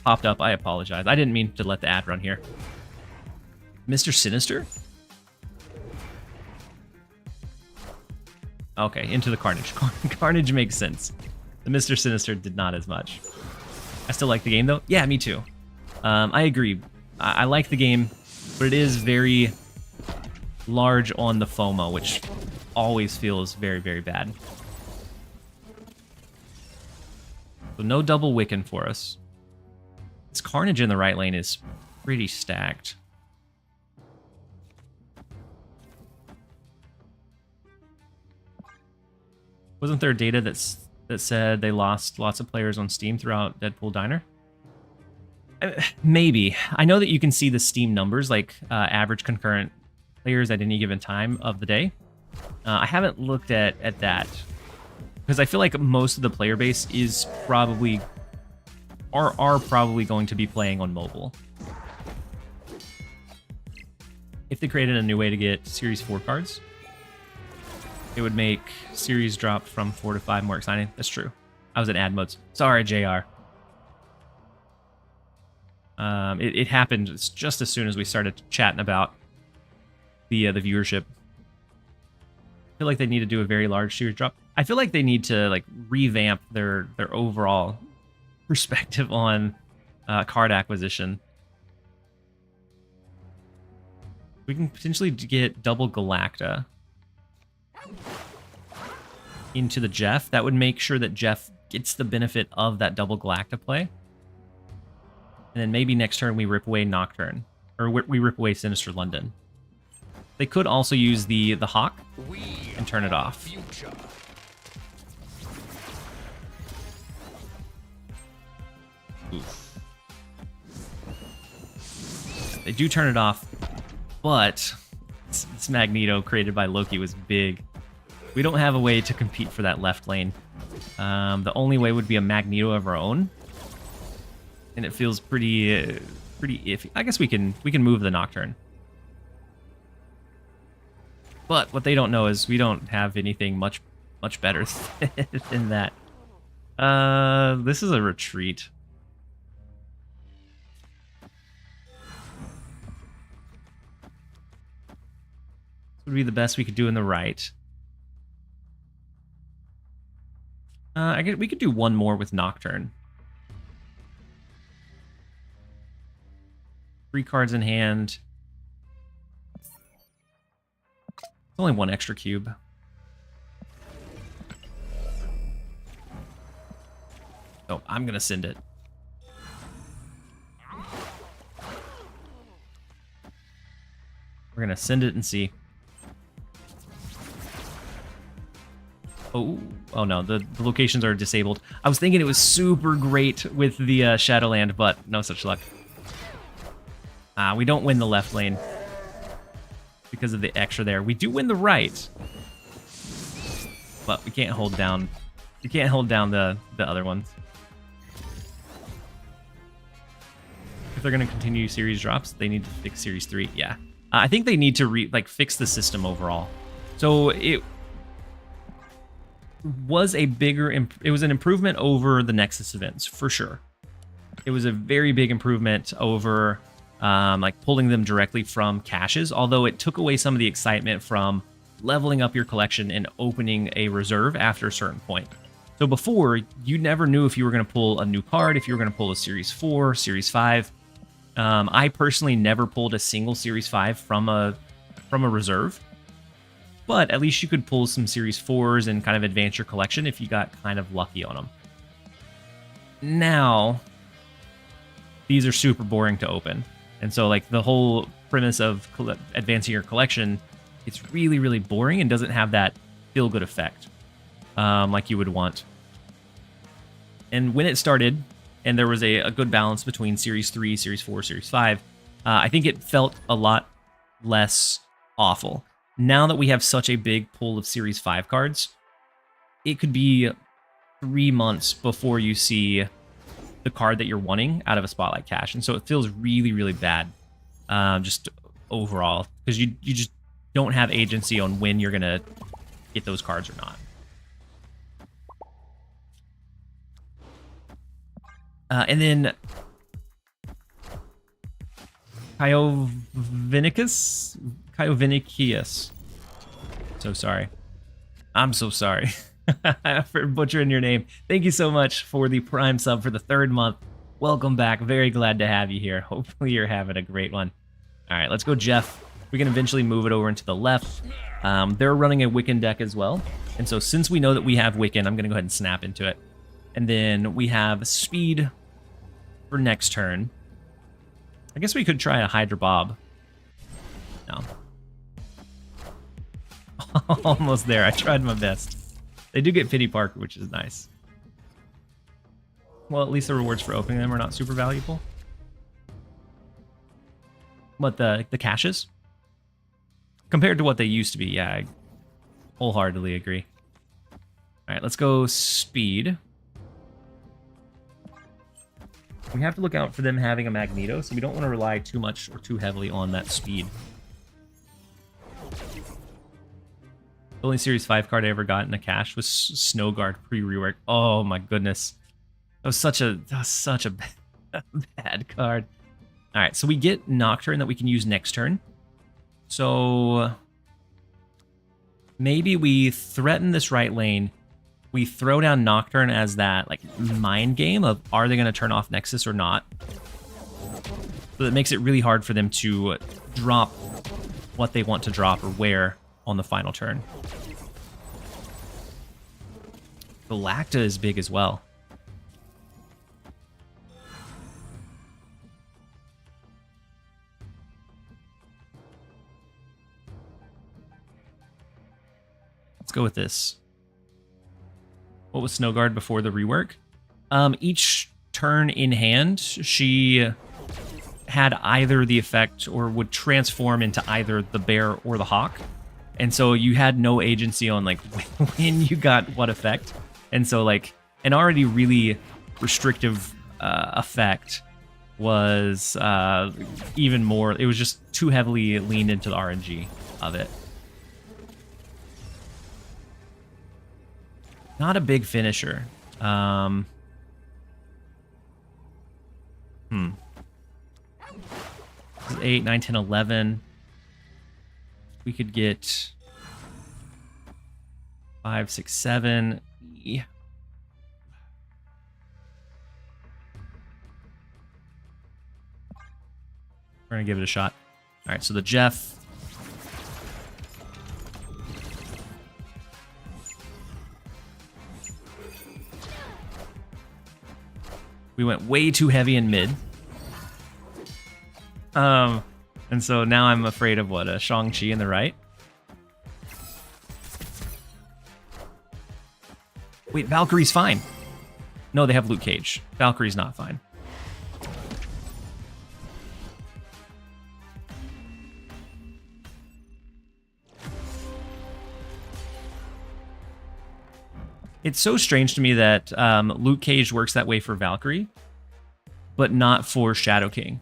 popped up. I apologize. I didn't mean to let the ad run here. Mr. Sinister? Okay, into the Carnage. Carnage makes sense. The Mr. Sinister did not as much. I still like the game, though. Yeah, me too. I agree. I like the game, but it is very large on the FOMO, which always feels very, very bad. So no double Wiccan for us. This Carnage in the right lane is pretty stacked. Wasn't there data that said they lost lots of players on Steam throughout Deadpool Diner? Maybe. I know that you can see the Steam numbers, like average concurrent players at any given time of the day. I haven't looked at that, because I feel like most of the player base is probably are probably going to be playing on mobile. If they created a new way to get Series 4 cards, it would make series drop from 4 to 5 more exciting. That's true. I was in ad modes. Sorry, JR. It happened just as soon as we started chatting about the viewership. I feel like they need to do a very large series drop. I feel like they need to like revamp their overall perspective on card acquisition. We can potentially get double Galacta into the Jeff. That would make sure that Jeff gets the benefit of that double Galacta play. And then maybe next turn we rip away Nocturne. Or we rip away Sinister London. They could also use the Hawk and turn it off. Oof. They do turn it off, but this Magneto created by Loki was big. We don't have a way to compete for that left lane. The only way would be a Magneto of our own, and it feels pretty iffy. I guess we can move the Nocturne, but what they don't know is we don't have anything much better than that. This is a retreat. This would be the best we could do in the right. I guess we could do one more with Nocturne. 3 cards in hand. It's only 1 extra cube. Oh, I'm gonna send it. We're gonna send it and see. Oh no, the locations are disabled. I was thinking it was super great with the Shadowland, but no such luck. We don't win the left lane because of the extra there. We do win the right, but we can't hold down. We can't hold down the other ones. If they're gonna continue series drops, they need to fix series 3. Yeah, I think they need to fix the system overall. So it was a it was an improvement over the Nexus events for sure. It was a very big improvement over like pulling them directly from caches, although it took away some of the excitement from leveling up your collection and opening a reserve after a certain point. So before, you never knew if you were going to pull a new card, if you were going to pull a Series 4, Series 5. I personally never pulled a single Series 5 from a reserve. But at least you could pull some Series 4s and kind of advance your collection if you got kind of lucky on them. Now, these are super boring to open. And so like the whole premise of advancing your collection, it's really, really boring and doesn't have that feel-good effect like you would want. And when it started, and there was a good balance between Series 3, Series 4, Series 5, I think it felt a lot less awful. Now that we have such a big pool of Series 5 cards, it could be 3 months before you see the card that you're wanting out of a spotlight cache. And so it feels really, really bad just overall, because you just don't have agency on when you're going to get those cards or not. And then Kyovinicus? So sorry. I'm so sorry for butchering your name. Thank you so much for the Prime sub for the 3rd month. Welcome back. Very glad to have you here. Hopefully you're having a great one. All right, let's go, Jeff. We can eventually move it over into the left. They're running a Wiccan deck as well. And so since we know that we have Wiccan, I'm going to go ahead and snap into it. And then we have Speed for next turn. I guess we could try a Hydra Bob. No. Almost there. I tried my best. They do get Pity Park, which is nice. Well, at least the rewards for opening them are not super valuable. But the caches? Compared to what they used to be, yeah, I wholeheartedly agree. All right, let's go Speed. We have to look out for them having a Magneto, so we don't want to rely too much or too heavily on that Speed. The only Series 5 card I ever got in a cache was Snow Guard pre-rework. Oh my goodness. That was such a bad card. All right, so we get Nocturne that we can use next turn. So maybe we threaten this right lane. We throw down Nocturne as that like mind game of are they going to turn off Nexus or not? So that makes it really hard for them to drop what they want to drop or where on the final turn. Galacta is big as well. Let's go with this. What was Snowguard before the rework? Each turn in hand, she had either the effect or would transform into either the bear or the hawk. And so you had no agency on like when you got what effect. And so like an already really restrictive effect was even more, it was just too heavily leaned into the RNG of it. Not a big finisher. 8, 9, 10, 11. We could get 5, 6, 7. Yeah. We're gonna give it a shot. All right, so the Jeff. We went way too heavy in mid. And so now I'm afraid of what? A Shang-Chi in the right? Wait, Valkyrie's fine. No, they have Luke Cage. Valkyrie's not fine. It's so strange to me that Luke Cage works that way for Valkyrie, but not for Shadow King.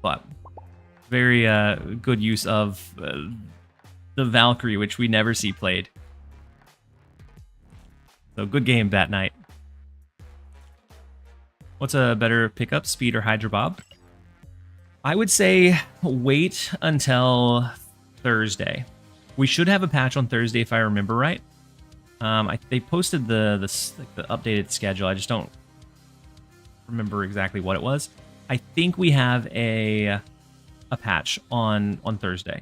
But very good use of the Valkyrie, which we never see played. So good game that night. What's a better pickup, Speed or Hydra Bob? I would say wait until Thursday. We should have a patch on Thursday if I remember right. They posted the updated schedule. I just don't remember exactly what it was. I think we have a patch on Thursday.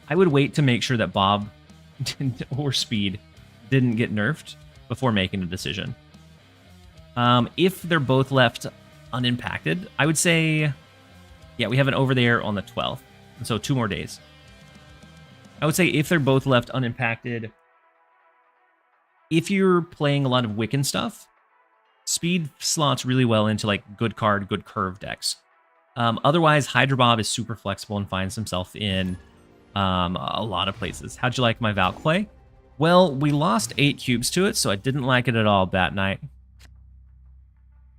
I would wait to make sure that Bob or Speed didn't get nerfed before making a decision. If they're both left unimpacted, I would say, yeah, we have an over there on the 12th, and so 2 more days. I would say if they're both left unimpacted, if you're playing a lot of Wiccan stuff, Speed slots really well into like good card, good curve decks. Otherwise, Hydra Bob is super flexible and finds himself in a lot of places. How'd you like my Valk play? Well, we lost 8 cubes to it, so I didn't like it at all that night.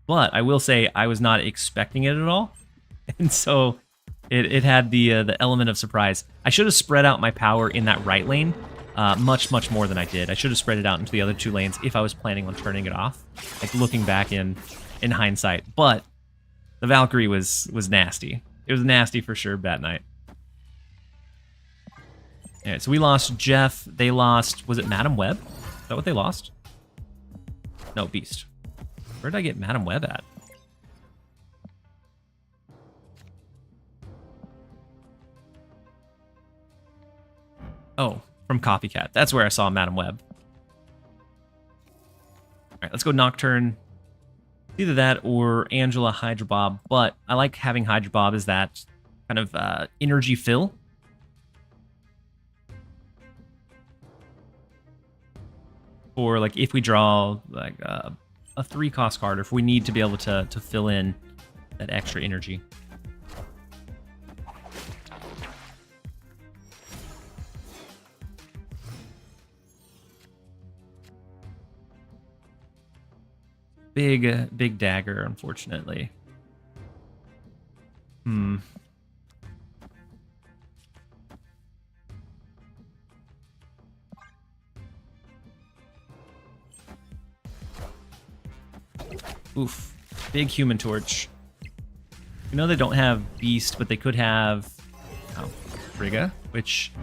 But I will say I was not expecting it at all, and so it had the element of surprise. I should have spread out my power in that right lane much more than I did. I should have spread it out into the other 2 lanes if I was planning on turning it off, like looking back in hindsight. But the Valkyrie was nasty. It was nasty for sure that night. All right, so we lost Jeff. They lost, was it Madam Web? Is that what they lost? No, Beast. Where did I get Madam Web at? Oh, from Copycat. That's where I saw Madam Web. All right, let's go Nocturne. Either that or Angela Hydra Bob, but I like having Hydra Bob as that kind of energy fill. Or like if we draw like a 3-cost card, or if we need to be able to fill in that extra energy. Big dagger, unfortunately. Oof. Big Human Torch. You know they don't have Beast, but they could have Frigga, which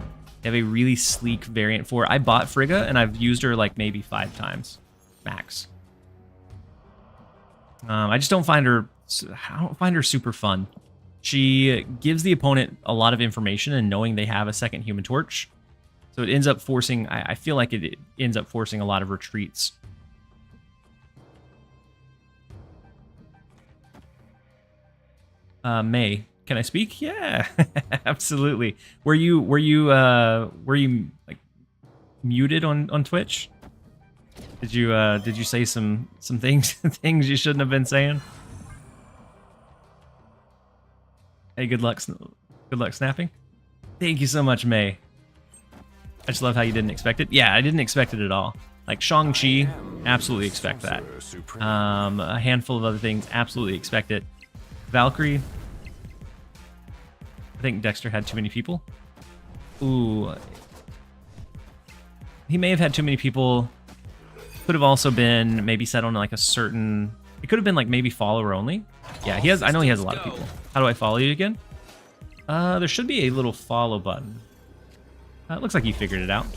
they have a really sleek variant for. I bought Frigga, and I've used her like maybe 5 times, max. I just don't find her super fun. She gives the opponent a lot of information, and knowing they have a second Human Torch, so it ends up forcing. I feel like it ends up forcing a lot of retreats. May, can I speak? Yeah, absolutely. Were you like muted on Twitch? Did you say some things you shouldn't have been saying? Hey, good luck snapping. Thank you so much, May. I just love how you didn't expect it. Yeah, I didn't expect it at all. Like Shang-Chi, absolutely expect that. A handful of other things, absolutely expect it. Valkyrie, I think Dexter had too many people. Ooh. He may have had too many people. Could have also been maybe set on like a certain... It could have been like maybe follower only. Yeah, he has. I know he has a lot of people. How do I follow you again? There should be a little follow button. It looks like you figured it out.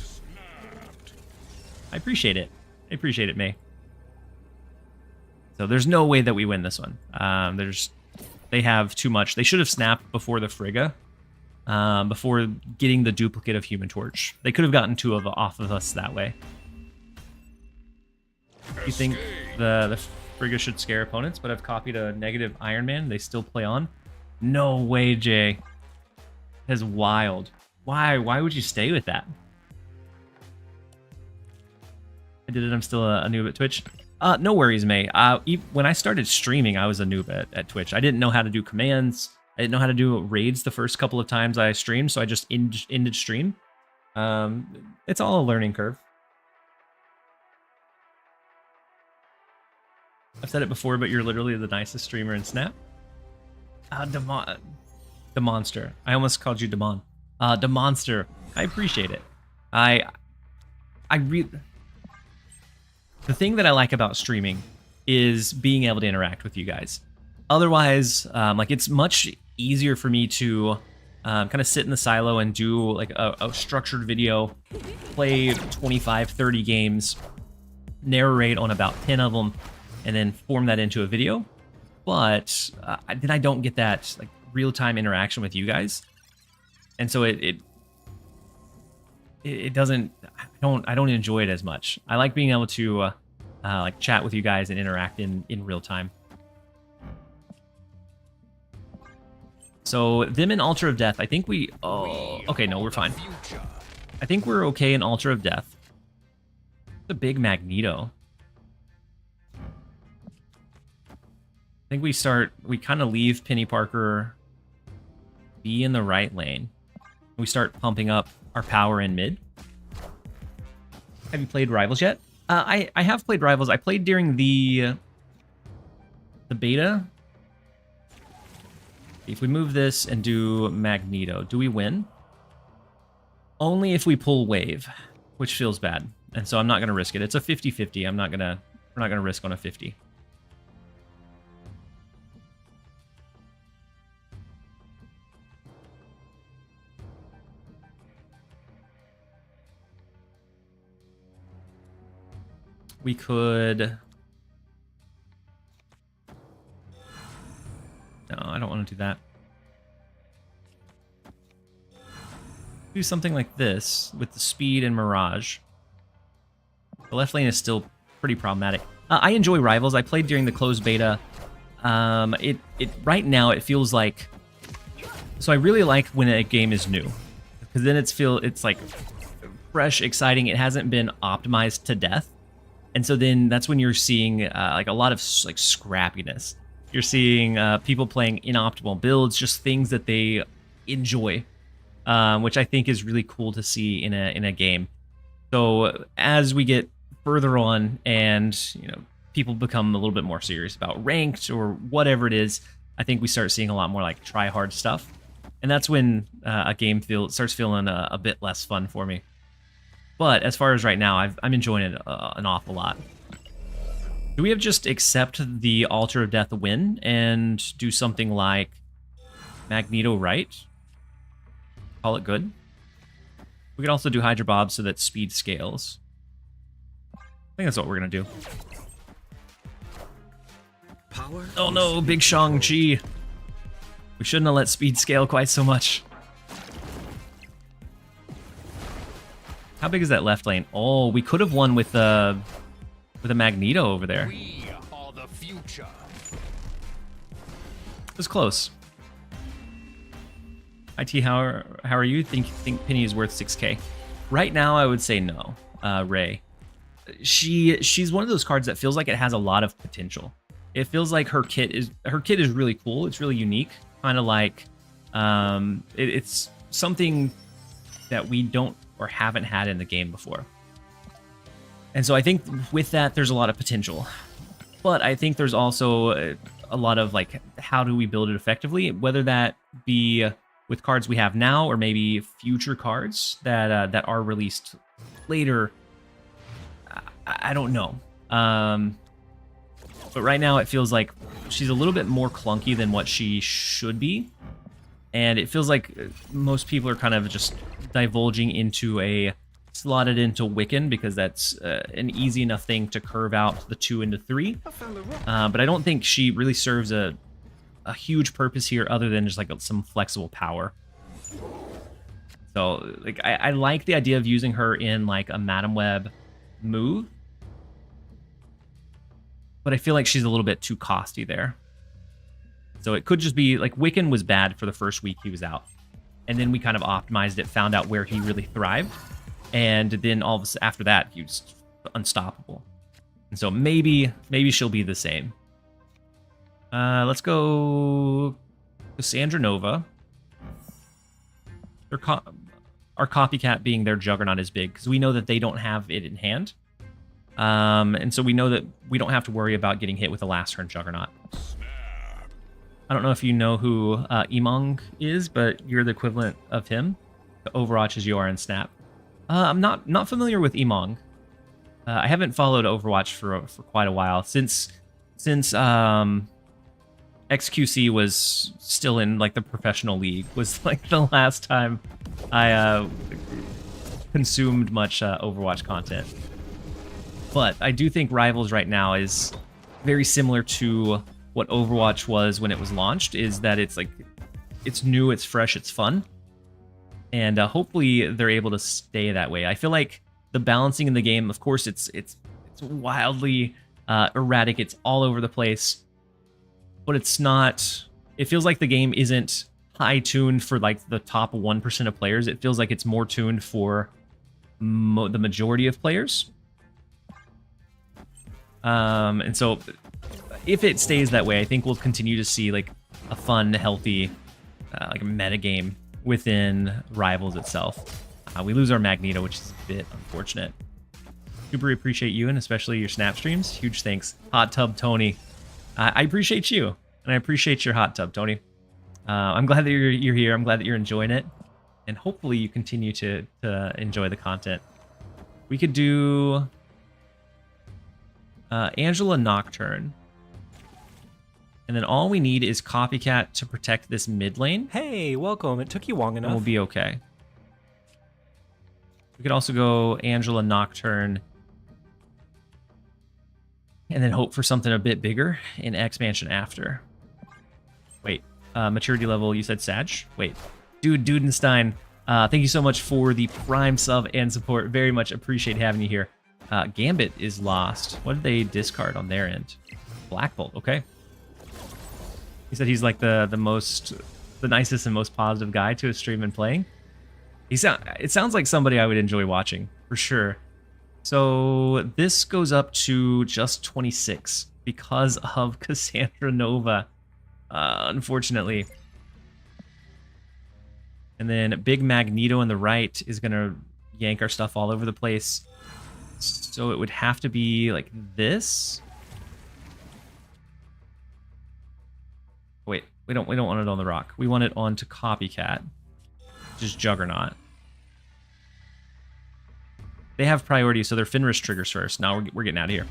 I appreciate it. I appreciate it, May. So there's no way that we win this one. They have too much. They should have snapped before the Frigga, before getting the duplicate of Human Torch. They could have gotten 2 off of us that way. You think the Frigga should scare opponents, but I've copied a negative Iron Man. They still play on? No way, Jay. That's wild. Why would you stay with that? I did it. I'm still a noob at Twitch. No worries, May. When I started streaming, I was a noob at Twitch. I didn't know how to do commands. I didn't know how to do raids the first couple of times I streamed, so I just ended stream. It's all a learning curve. I've said it before, but you're literally the nicest streamer in Snap. Demonster. I almost called you Demon. Demonster. I appreciate it. The thing that I like about streaming is being able to interact with you guys. Otherwise, like it's much easier for me to kind of sit in the silo and do like a structured video, play 25, 30 games, narrate on about 10 of them, and then form that into a video. But then I don't get that like real-time interaction with you guys, and so it doesn't. I don't enjoy it as much. I like being able to like chat with you guys and interact in real time. So them in Altar of Death, I think we... Oh, okay, no, we're fine. I think we're okay in Altar of Death. The big Magneto. think we kind of leave Penny Parker be in the right lane. We start pumping up our power in mid. Have you played Rivals yet? I have played Rivals. I played during the beta. If we move this and do Magneto, do we win? Only if we pull wave, which feels bad. And so I'm not going to risk it. It's a 50-50. We're not going to risk on a 50. We could... No, I don't want to do that. Do something like this with the speed and Mirage. The left lane is still pretty problematic. I enjoy Rivals. I played during the closed beta. Right now it feels like... So I really like when a game is new, because then it's like fresh, exciting. It hasn't been optimized to death. And so then that's when you're seeing like a lot of like scrappiness. You're seeing people playing inoptimal builds, just things that they enjoy, which I think is really cool to see in a game. So as we get further on, and people become a little bit more serious about ranked or whatever it is, I think we start seeing a lot more like try hard stuff, and that's when a game starts feeling a bit less fun for me. But as far as right now, I'm enjoying it an awful lot. Do we have just accept the Altar of Death win and do something like Magneto right? Call it good? We could also do Hydra Bob so that speed scales. I think that's what we're going to do. Power. Oh no, Big Shang-Chi. We shouldn't have let speed scale quite so much. How big is that left lane? Oh, we could have won with a Magneto over there. We are the future. It was close. IT, how are you? Think Penny is worth 6K? Right now, I would say no. Ray, she's one of those cards that feels like it has a lot of potential. It feels like her kit is really cool. It's really unique. Kind of like it's something that we don't or haven't had in the game before. And so I think with that, there's a lot of potential. But I think there's also a lot of like, how do we build it effectively? Whether that be with cards we have now, or maybe future cards that are released later. I don't know. But right now it feels like she's a little bit more clunky than what she should be. And it feels like most people are kind of just divulging into a slotted into Wiccan, because that's an easy enough thing to curve out the 2 into 3. But I don't think she really serves a huge purpose here other than just like some flexible power. So like I like the idea of using her in like a Madam Web move, but I feel like she's a little bit too costly there. So it could just be like Wiccan was bad for the first week he was out, and then we kind of optimized it, found out where he really thrived, and then all of us after that he was unstoppable. And so maybe she'll be the same. Let's go Cassandra Nova. Our copycat being their Juggernaut is big, because we know that they don't have it in hand. And so we know that we don't have to worry about getting hit with a last turn Juggernaut. I don't know if you know who Emong is, but you're the equivalent of him to Overwatch as you are in Snap. I'm not familiar with Emong. I haven't followed Overwatch for quite a while, since XQC was still in like the professional league, was like the last time I consumed much Overwatch content. But I do think Rivals right now is very similar to what Overwatch was when it was launched, is that it's like, it's new, it's fresh, it's fun. And hopefully they're able to stay that way. I feel like the balancing in the game, of course, it's wildly erratic, it's all over the place. But it's not, it feels like the game isn't high tuned for like the top 1% of players. It feels like it's more tuned for the majority of players. And so if it stays that way, I think we'll continue to see like a fun, healthy, like a meta game within Rivals itself. We lose our Magneto, which is a bit unfortunate. Super appreciate you, and especially your snap streams. Huge thanks. Hot Tub Tony. I appreciate you, and I appreciate your hot tub, Tony. I'm glad that you're here. I'm glad that you're enjoying it, and hopefully you continue to enjoy the content. We could do Angela Nocturne, and then all we need is Copycat to protect this mid lane. Hey, welcome. It took you long And enough. we'll be okay. We could also go Angela Nocturne, and then hope for something a bit bigger in expansion after. Wait, maturity level, you said Sag? Wait, Dudenstein, thank you so much for the Prime sub and support. Very much appreciate having you here. Gambit is lost. What did they discard on their end? Black Bolt, okay. He said he's like the nicest and most positive guy to a stream and playing. It sounds like somebody I would enjoy watching, for sure. So this goes up to just 26 because of Cassandra Nova, unfortunately. And then Big Magneto on the right is going to yank our stuff all over the place. So it would have to be like this. Wait, we don't want it on the rock. We want it onto Copycat. Just Juggernaut. They have priority, so their Fenris triggers first. Now we're getting out of here.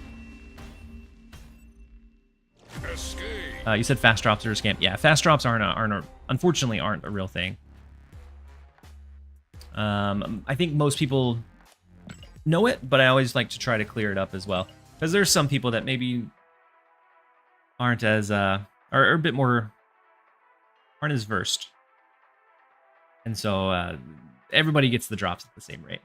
Escape. You said fast drops are a scam. Yeah, fast drops unfortunately aren't a real thing. I think most people know it, but I always like to try to clear it up as well, because there's some people that maybe aren't as are a bit more aren't as versed, and so everybody gets the drops at the same rate.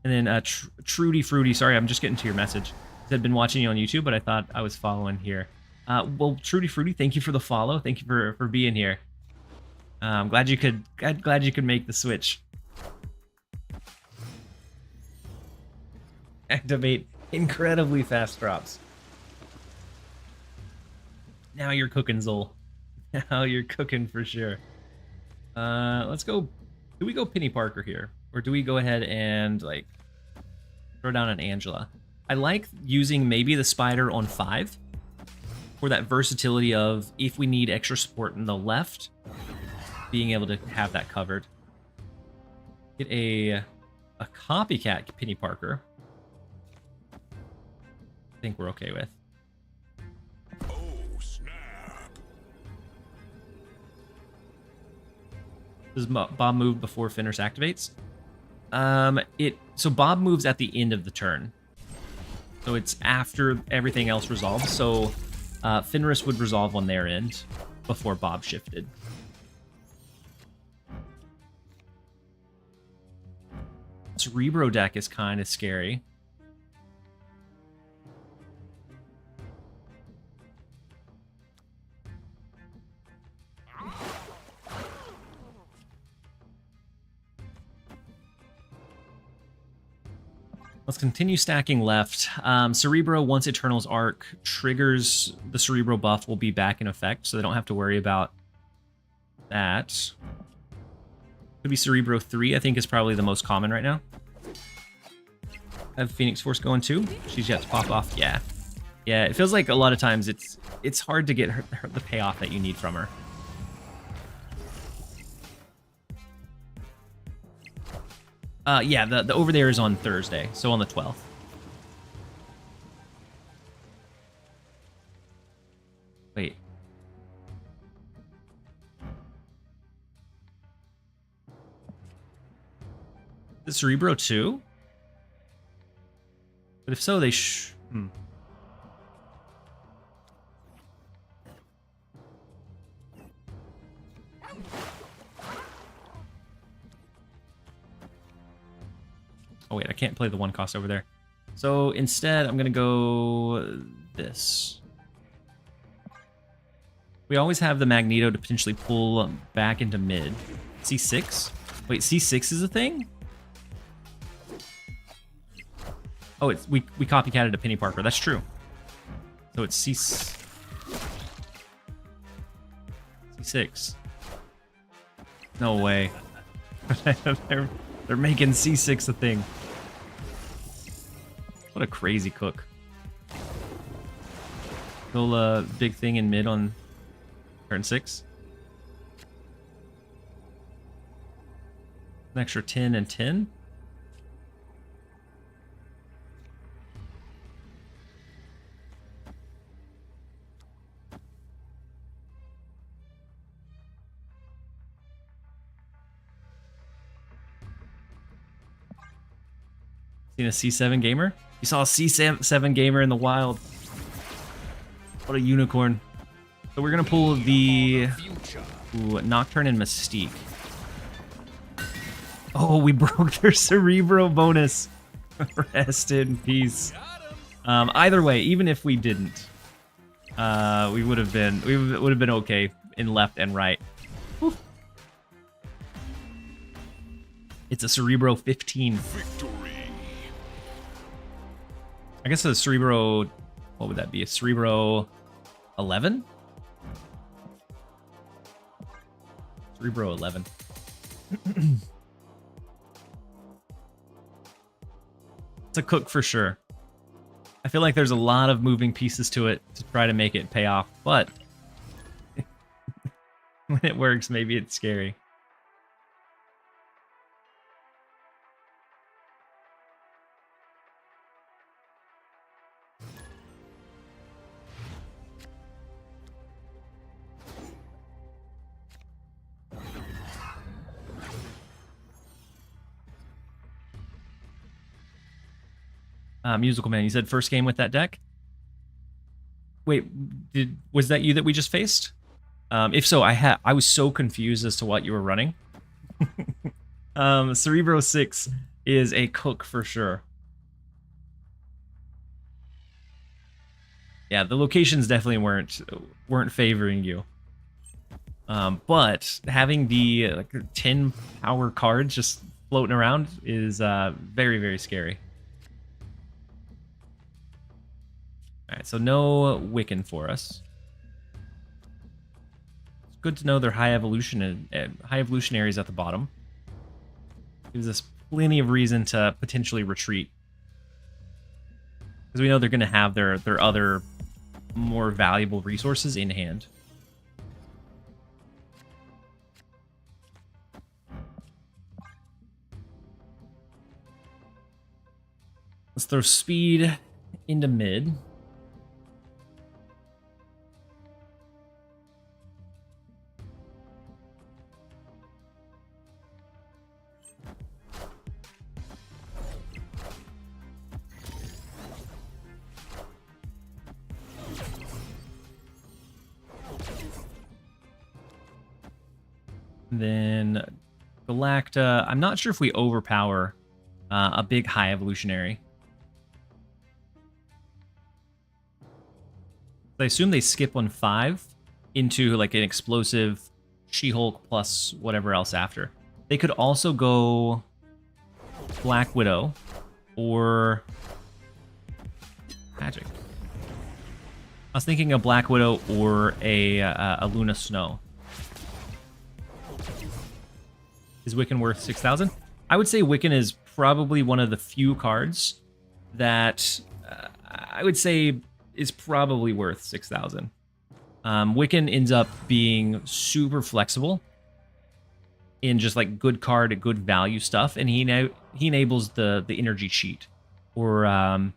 And then Trudy Fruity, sorry, I'm just getting to your message. I've been watching you on YouTube, but I thought I was following here. Well, Trudy Fruity, thank you for the follow. Thank you for being here. I'm glad you could make the switch. Activate incredibly fast drops. Now you're cooking, Zol. Now you're cooking for sure. Let's go. Do we go Penny Parker here? Or do we go ahead and like throw down an Angela? I like using maybe the spider on 5 for that versatility of if we need extra support in the left, being able to have that covered. Get a Copycat Penny Parker. I think we're okay with. Oh, snap. Does Bob move before Fenris activates? So Bob moves at the end of the turn. So it's after everything else resolves. So Fenris would resolve on their end before Bob shifted. Cerebro deck is kind of scary. Let's continue stacking left. Cerebro, once Eternal's Arc triggers, the Cerebro buff will be back in effect, so they don't have to worry about that. Could be Cerebro 3, I think is probably the most common right now. I have Phoenix Force going too. She's yet to pop off. Yeah. Yeah, it feels like a lot of times it's hard to get her the payoff that you need from her. Yeah, the over there is on Thursday, so on the 12th. Wait. The Cerebro 2? But if so, they Oh wait, I can't play the one cost over there. So instead, I'm gonna go this. We always have the Magneto to potentially pull back into mid. C6? Wait, C6 is a thing? Oh, it's we copycatted a Penny Parker. That's true. So it's C6. No way. they're making C6 a thing. What a crazy cook. Still big thing in mid on turn 6. An extra 10 and 10. Seen a C7 gamer? You saw a C7 gamer in the wild. What a unicorn. So we're gonna pull the Nocturne and Mystique. Oh, we broke their Cerebro bonus. Rest in peace. Either way, even if we didn't, we would have been okay in left and right. Whew. It's a Cerebro 15. Victory. I guess a Cerebro, what would that be? A Cerebro 11? Cerebro 11. It's a cook for sure. I feel like there's a lot of moving pieces to it to try to make it pay off, but when it works, maybe it's scary. Musical Man, you said first game with that deck? Wait, was that you that we just faced? If so, I was so confused as to what you were running. Cerebro 6 is a cook for sure. Yeah, the locations definitely weren't favoring you. But having the like 10 power cards just floating around is very, very scary. Alright, so no Wiccan for us. It's good to know they're high evolution and high evolutionaries at the bottom. Gives us plenty of reason to potentially retreat. Because we know they're going to have their other more valuable resources in hand. Let's throw speed into mid. Then Galacta. I'm not sure if we overpower a big high evolutionary. I assume they skip on 5 into like an explosive She-Hulk plus whatever else after. They could also go Black Widow or Magic. I was thinking a Black Widow or a Luna Snow. Is Wiccan worth 6,000? I would say Wiccan is probably one of the few cards that I would say is probably worth 6,000. Wiccan ends up being super flexible in just like good card, good value stuff, and he enables the energy cheat or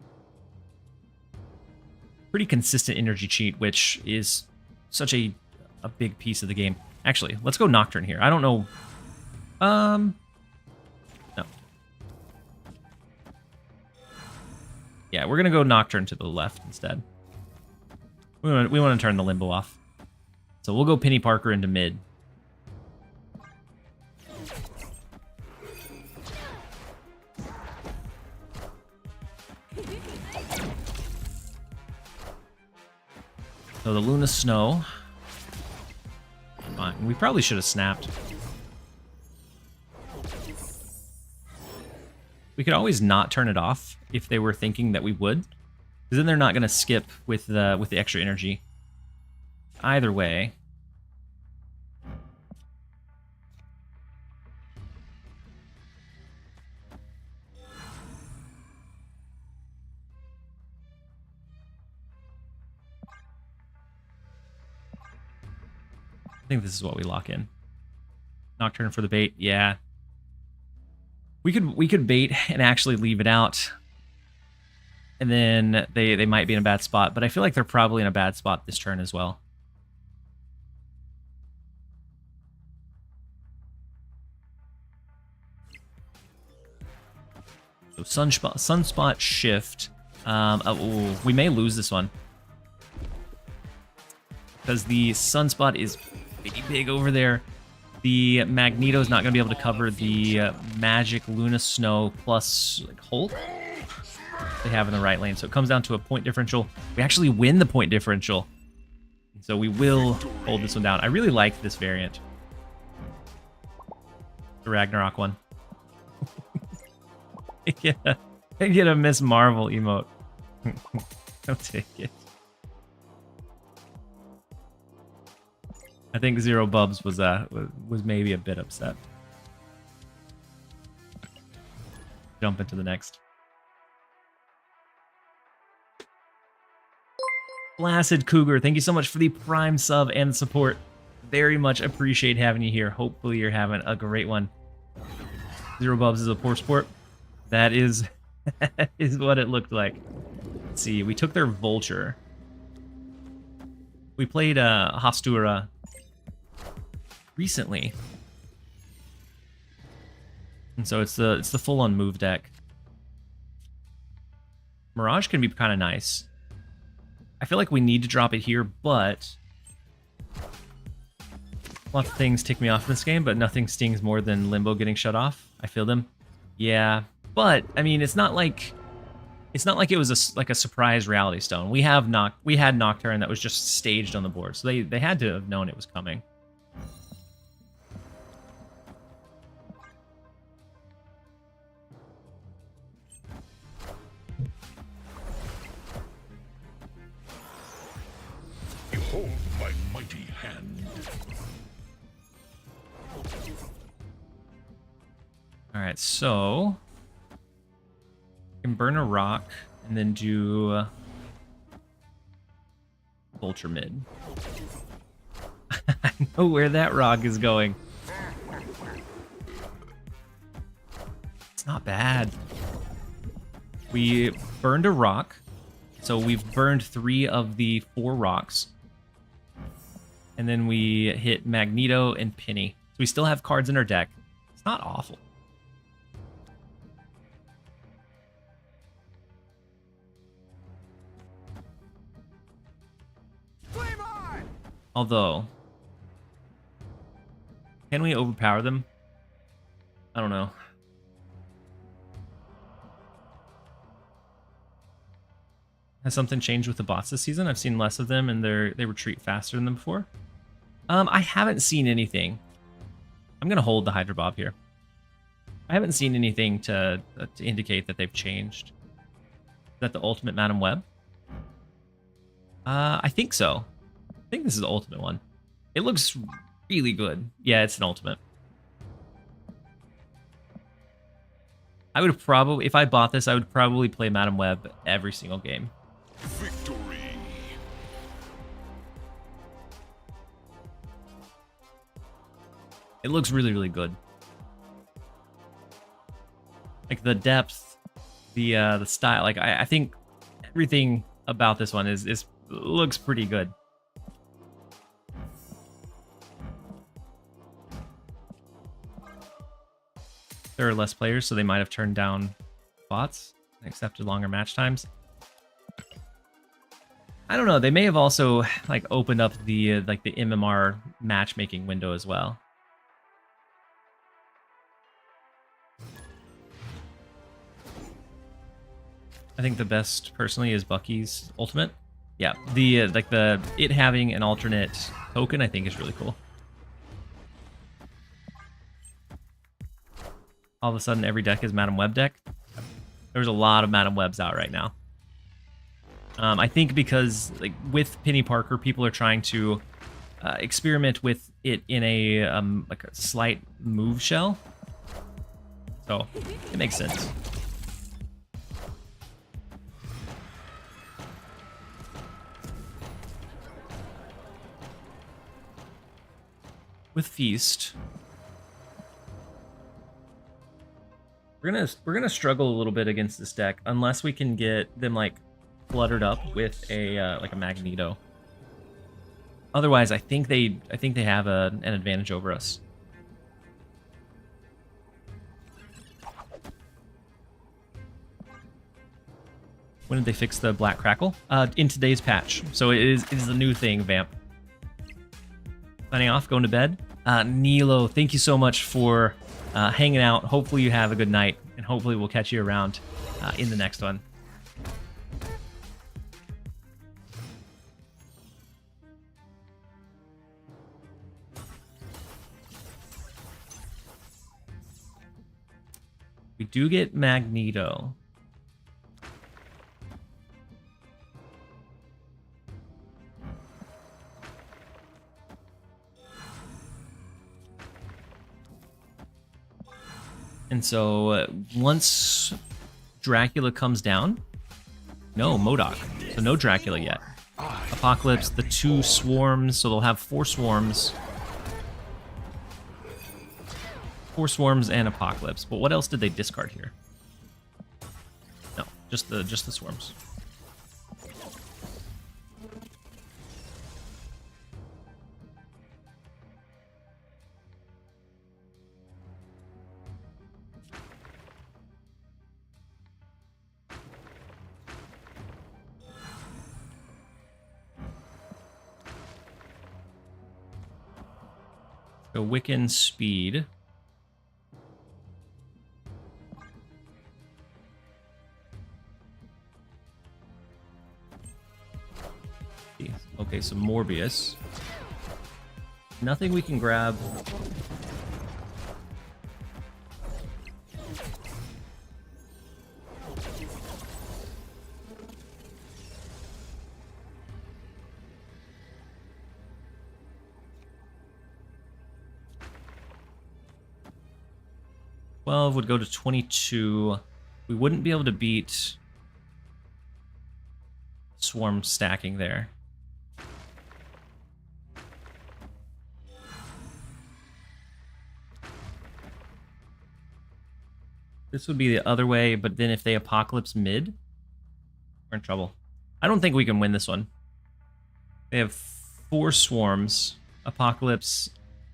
pretty consistent energy cheat, which is such a big piece of the game. Actually, let's go Nocturne here. I don't know. No. Yeah, we're gonna go Nocturne to the left instead. We want to turn the Limbo off. So we'll go Penny Parker into mid. So the Luna Snow. Fine. We probably should have snapped. We could always not turn it off if they were thinking that we would. Because then they're not going to skip with the extra energy. Either way. I think this is what we lock in. Nocturne for the bait, yeah. We could bait and actually leave it out. And then they might be in a bad spot, but I feel like they're probably in a bad spot this turn as well. So sunspot shift. Oh, we may lose this one. Because the sunspot is pretty big over there. The Magneto is not going to be able to cover the magic Luna Snow plus like, Hulk they have in the right lane. So it comes down to a point differential. We actually win the point differential. So we will hold this one down. I really like this variant. The Ragnarok one. Yeah, I get a Miss Marvel emote. I'll take it. I think Zero Bubs was maybe a bit upset. Jump into the next. Placid Cougar, thank you so much for the Prime sub and support. Very much appreciate having you here. Hopefully you're having a great one. Zero Bubs is a poor sport. That is, is what it looked like. Let's see, we took their Vulture. We played Hostura recently. And so it's the full-on move deck. Mirage can be kind of nice. I feel like we need to drop it here, but lots of things tick me off in this game, but nothing stings more than Limbo getting shut off. I feel them. Yeah, but I mean, it's not like it was like a surprise Reality Stone. We had Nocturne that was just staged on the board, so they had to have known it was coming. Behold my mighty hand. All right, so I can burn a rock and then do Vulture mid. I know where that rock is going. It's not bad. We burned a rock, so we've burned 3 of the 4 rocks. And then we hit Magneto and Penny. So we still have cards in our deck. It's not awful. Although, can we overpower them? I don't know. Has something changed with the bots this season? I've seen less of them and they retreat faster than before. I haven't seen anything. I'm gonna hold the Hydra Bob here. I haven't seen anything to indicate that they've changed. Is that the ultimate Madam Web? I think so. I think this is the ultimate one. It looks really good. Yeah, it's an ultimate. I would probably, if I bought this, I would probably play Madam Web every single game. Victory. It looks really, really good. Like the depth, the style. Like I think everything about this one is looks pretty good. There are less players, so they might have turned down bots and accepted longer match times. I don't know. They may have also like opened up the like the MMR matchmaking window as well. I think the best personally is Bucky's ultimate. Yeah, the like it having an alternate token I think is really cool. All of a sudden every deck is Madam Web deck. There's a lot of Madam Webs out right now. I think because like with Penny Parker, people are trying to experiment with it in a like a slight move shell. So it makes sense. With Feast, we're gonna struggle a little bit against this deck unless we can get them like cluttered up with a like a Magneto. Otherwise, I think they have an advantage over us. When did they fix the Black Crackle? In today's patch. So it is a new thing, Vamp. Signing off, going to bed. Nilo, thank you so much for hanging out. Hopefully you have a good night, and hopefully we'll catch you around in the next one. We do get Magneto. And so once Dracula comes down, no MODOK, so no Dracula yet. Apocalypse, the 2 swarms, so they'll have 4 swarms. 4 swarms and Apocalypse. But what else did they discard here? No, just the swarms. So Wiccan speed. Okay, so Morbius. Nothing we can grab. Would go to 22. We wouldn't be able to beat swarm stacking there. This would be the other way, but then if they Apocalypse mid, we're in trouble. I don't think we can win this one. They have 4 swarms, Apocalypse,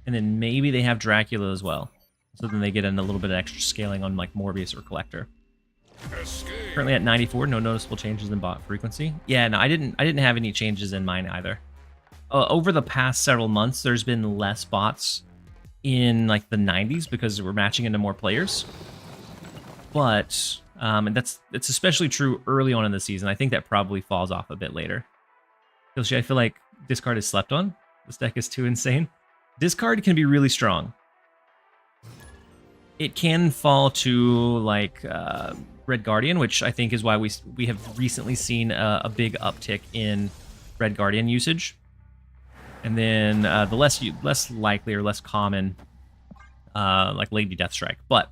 and then maybe they have Dracula as well. So then they get in a little bit of extra scaling on like Morbius or Collector. Escape. Currently at 94, no noticeable changes in bot frequency. Yeah, no, I didn't have any changes in mine either. Over the past several months, there's been less bots in like the 90s because we're matching into more players. But and it's especially true early on in the season. I think that probably falls off a bit later. Yoshi, I feel like discard is slept on. This deck is too insane. Discard can be really strong. It can fall to like Red Guardian, which I think is why we have recently seen a big uptick in Red Guardian usage. And then the less likely or less common, like Lady Deathstrike, but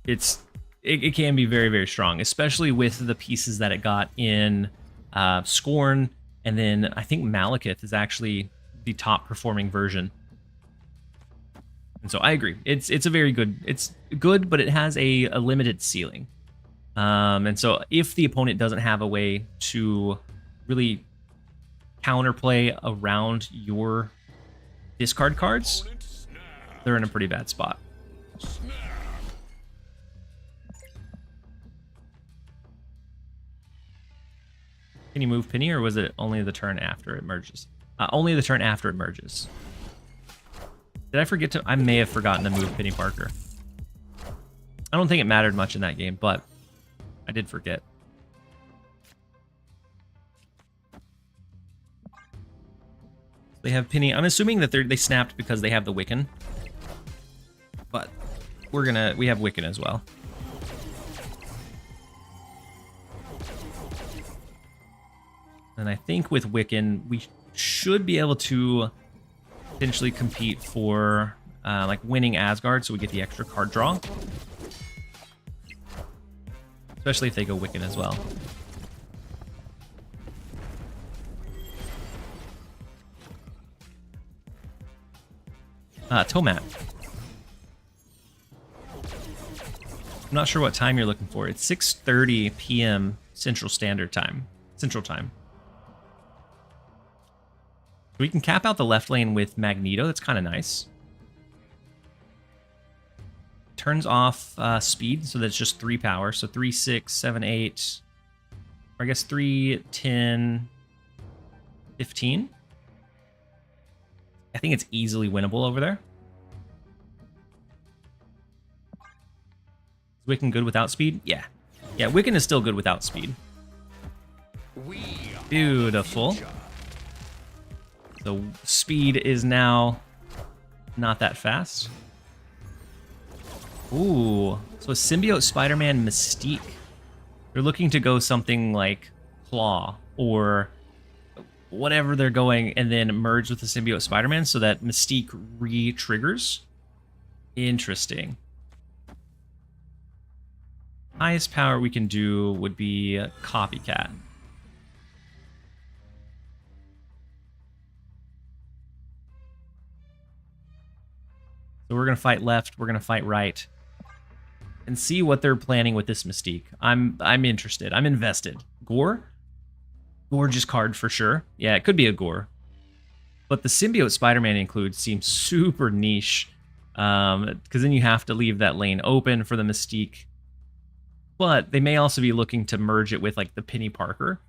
it can be very, very strong, especially with the pieces that it got in Scorn, and then I think Malekith is actually the top performing version. And so I agree. It's a very good. It's good, but it has a limited ceiling. And so if the opponent doesn't have a way to really counterplay around your discard cards, they're in a pretty bad spot. Can you move Penny, or was it only the turn after it merges? Only the turn after it merges. Did I forget to... I may have forgotten to move Penny Parker. I don't think it mattered much in that game, but I did forget. They have Penny. I'm assuming that they snapped because they have the Wiccan. But we have Wiccan as well. And I think with Wiccan, we should be able to potentially compete for like winning Asgard, so we get the extra card draw. Especially if they go Wiccan as well. Tomat. I'm not sure what time you're looking for. It's 6:30 p.m. Central Standard Time. Central Time. We can cap out the left lane with Magneto. That's kind of nice. Turns off speed, so that's just 3 power. So 3, 6, 7, 8. Or I guess 3, 10, 15. I think it's easily winnable over there. Is Wiccan good without speed? Yeah. Yeah, Wiccan is still good without speed. Beautiful. So speed is now not that fast. Ooh. So a symbiote Spider-Man Mystique. They're looking to go something like Claw or whatever they're going, and then merge with the symbiote Spider-Man so that Mystique re-triggers. Interesting. Highest power we can do would be Copycat. So we're going to fight left, we're going to fight right, and see what they're planning with this Mystique. I'm interested. I'm invested. Gore? Gorgeous card for sure. Yeah, it could be a Gore. But the symbiote Spider-Man include seems super niche, because then you have to leave that lane open for the Mystique. But they may also be looking to merge it with like the Penny Parker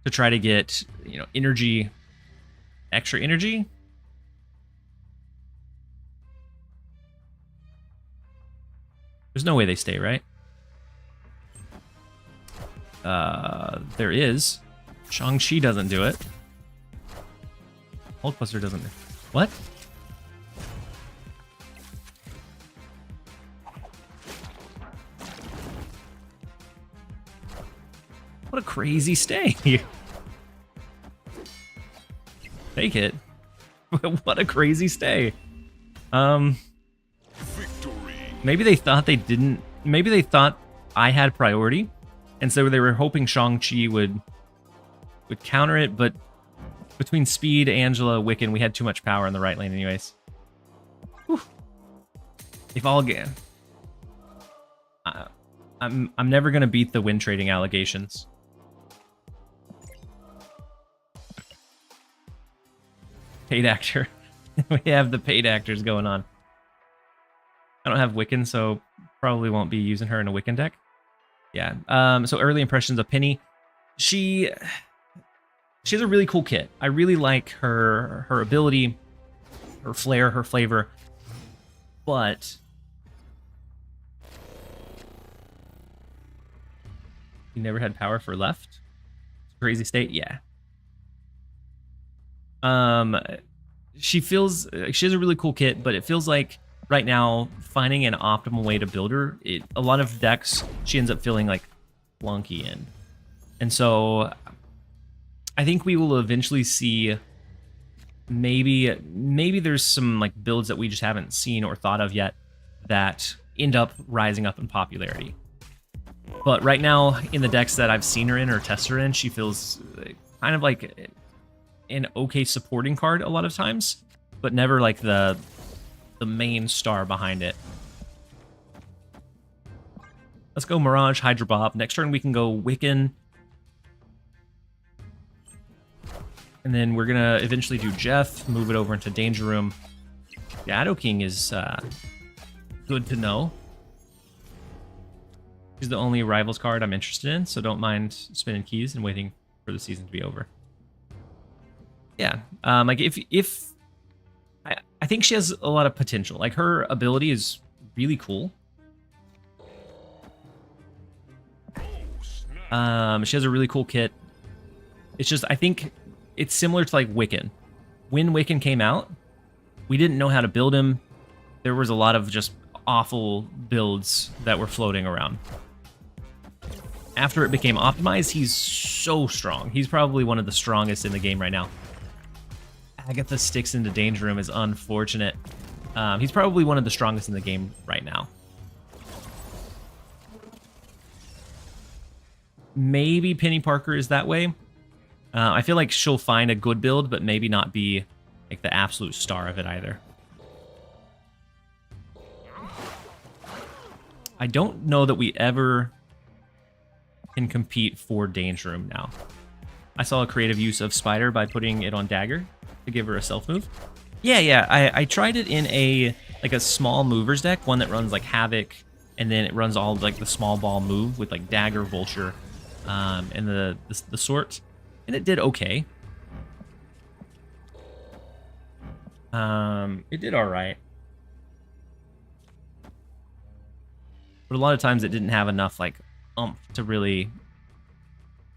to try to get, you know, energy, extra energy. There's no way they stay, right? There is. Shang-Chi doesn't do it. Hulkbuster doesn't. What? What a crazy stay. Take it. What a crazy stay. Maybe they thought they didn't. Maybe they thought I had priority, and so they were hoping Shang-Chi would counter it. But between Speed, Angela, Wiccan, we had too much power in the right lane, anyways. Whew. If all get, I'm never gonna beat the win trading allegations. Paid actor. We have the paid actors going on. I don't have Wiccan, so probably won't be using her in a Wiccan deck. Yeah. So early impressions of Penny. She has a really cool kit. I really like her ability, her flair, her flavor. But you never had power for left? Crazy state? Yeah. She has a really cool kit, but it feels like right now finding an optimal way to build her, a lot of decks she ends up feeling like clunky in. And so I think we will eventually see maybe there's some like builds that we just haven't seen or thought of yet that end up rising up in popularity. But right now in the decks that I've seen her in or tested her in, she feels kind of like an okay supporting card a lot of times, but never like the main star behind it. Let's go Mirage, Hydra Bob. Next turn we can go Wiccan. And then we're gonna eventually do Jeff, move it over into Danger Room. Shadow King is good to know. He's the only Rivals card I'm interested in, so don't mind spinning keys and waiting for the season to be over. Yeah, like if I think she has a lot of potential. Like her ability is really cool. She has a really cool kit. It's just, I think it's similar to like Wiccan. When Wiccan came out, we didn't know how to build him. There was a lot of just awful builds that were floating around. after it became optimized, he's so strong. He's probably one of the strongest in the game right now. Agatha sticks into Danger Room is unfortunate. He's probably one of the strongest in the game right now. Maybe Penny Parker is that way. I feel like she'll find a good build, but maybe not be like the absolute star of it either. I don't know that we ever can compete for Danger Room now. I saw a creative use of Spider by putting it on Dagger to give her a self move. Yeah, I tried it in a small movers deck, one that runs like Havoc, and then it runs all like the small ball move with like Dagger, Vulture, and the sort, and it did okay. It did all right, but a lot of times it didn't have enough like oomph to really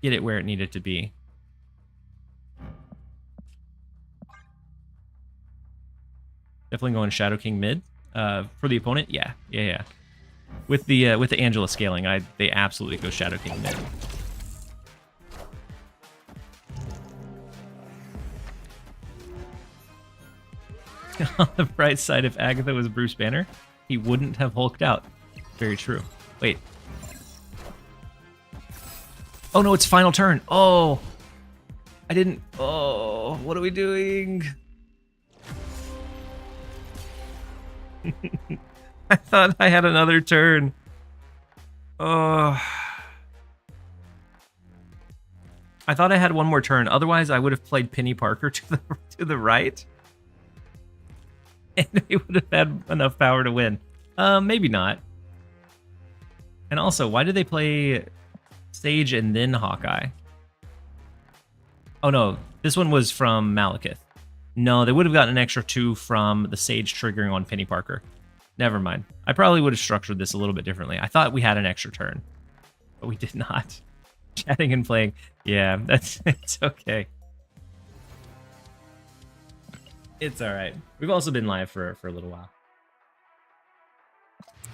get it where it needed to be. Definitely going Shadow King mid for the opponent. Yeah. With the Angela scaling, they absolutely go Shadow King mid. On the bright side, if Agatha was Bruce Banner, he wouldn't have hulked out. Very true. Wait. Oh no, it's final turn. Oh, I didn't. Oh, what are we doing? I thought I had another turn. Oh. I thought I had one more turn. Otherwise, I would have played Penny Parker to the right. And he would have had enough power to win. Maybe not. And also, why did they play Sage and then Hawkeye? Oh no, this one was from Malekith. No, they would have gotten an extra 2 from the Sage triggering on Penny Parker. Never mind. I probably would have structured this a little bit differently. I thought we had an extra turn, but we did not. Chatting and playing. Yeah, it's okay. It's all right. We've also been live for a little while.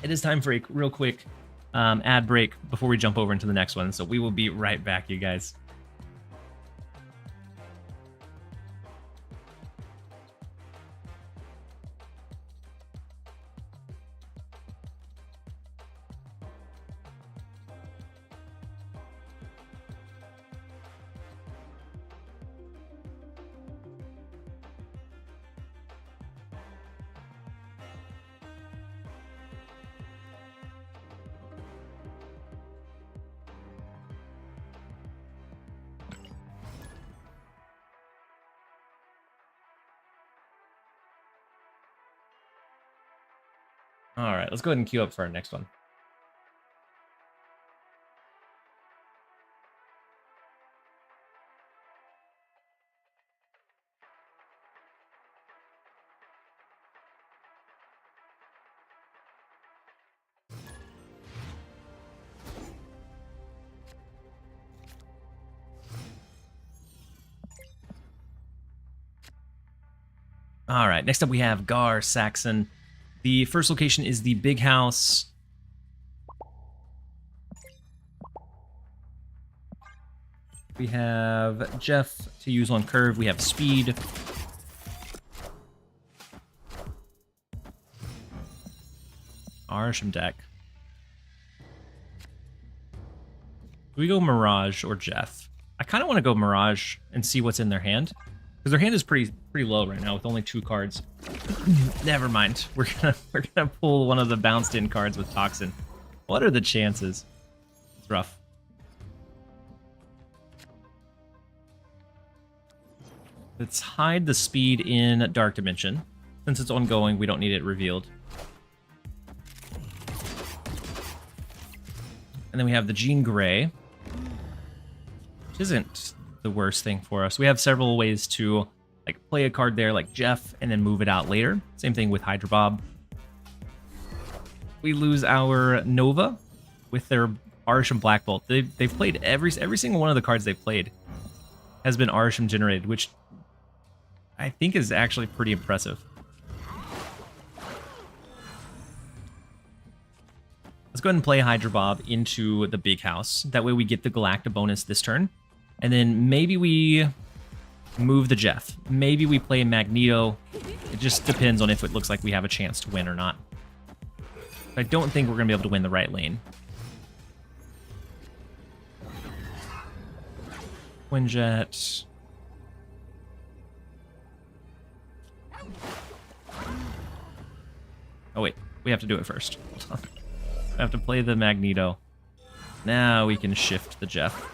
It is time for a real quick ad break before we jump over into the next one. So we will be right back, you guys. All right, let's go ahead and queue up for our next one. All right, next up we have Gar Saxon. The first location is the Big House. We have Jeff to use on curve. We have speed. Arsham deck. Do we go Mirage or Jeff? I kind of want to go Mirage and see what's in their hand, because their hand is pretty low right now with only 2 cards. Never mind. We're gonna pull one of the bounced in cards with Toxin. What are the chances? It's rough. Let's hide the speed in Dark Dimension. Since it's ongoing, we don't need it revealed. And then we have the Jean Grey, which isn't the worst thing for us. We have several ways to like play a card there like Jeff and then move it out later. Same thing with Hydra Bob. We lose our Nova with their Arsham Black Bolt. They've played every single one of the cards they've played has been Arsham generated, which I think is actually pretty impressive. Let's go ahead and play Hydra Bob into the big house. That way we get the Galacta bonus this turn. And then maybe we move the Jeff. Maybe we play Magneto. It just depends on if it looks like we have a chance to win or not. I don't think we're going to be able to win the right lane. Quinjet. Oh wait, we have to do it first. Hold on. We have to play the Magneto. Now we can shift the Jeff.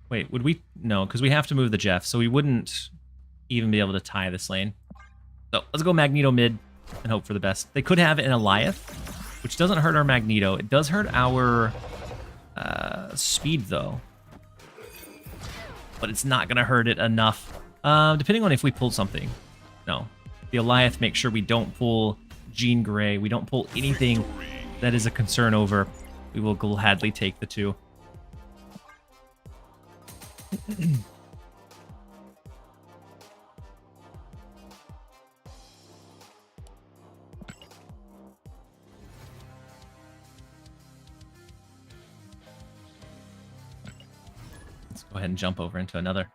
Wait, would we? No, because we have to move the Jeff, so we wouldn't even be able to tie this lane. So let's go Magneto mid and hope for the best. They could have an Eliath, which doesn't hurt our Magneto. It does hurt our speed, though. But it's not going to hurt it enough, depending on if we pull something. No. The Eliath makes sure we don't pull Jean Grey. We don't pull anything that is a concern over. We will gladly take the 2. Let's go ahead and jump over into another.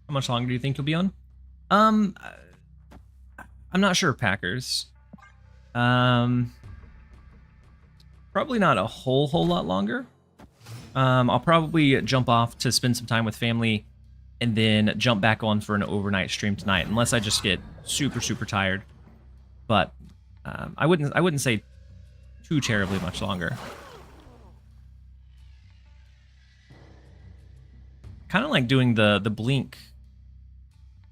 How much longer do you think you'll be on? I'm not sure, Packers. Probably not a whole lot longer. I'll probably jump off to spend some time with family and then jump back on for an overnight stream tonight, unless I just get super tired. But I wouldn't say too terribly much longer. Kind of like doing the blink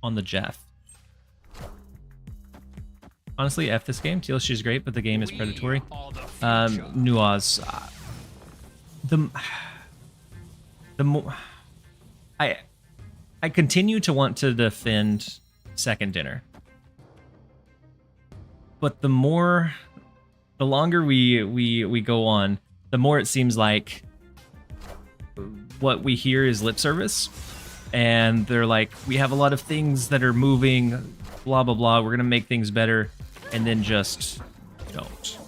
on the Jeff. Honestly, F this game. TLSG is great, but the game is predatory. Nuaz. The more I continue to want to defend second dinner, but the longer we go on, the more it seems like what we hear is lip service, and they're like, we have a lot of things that are moving, blah blah blah. We're gonna make things better, and then just don't.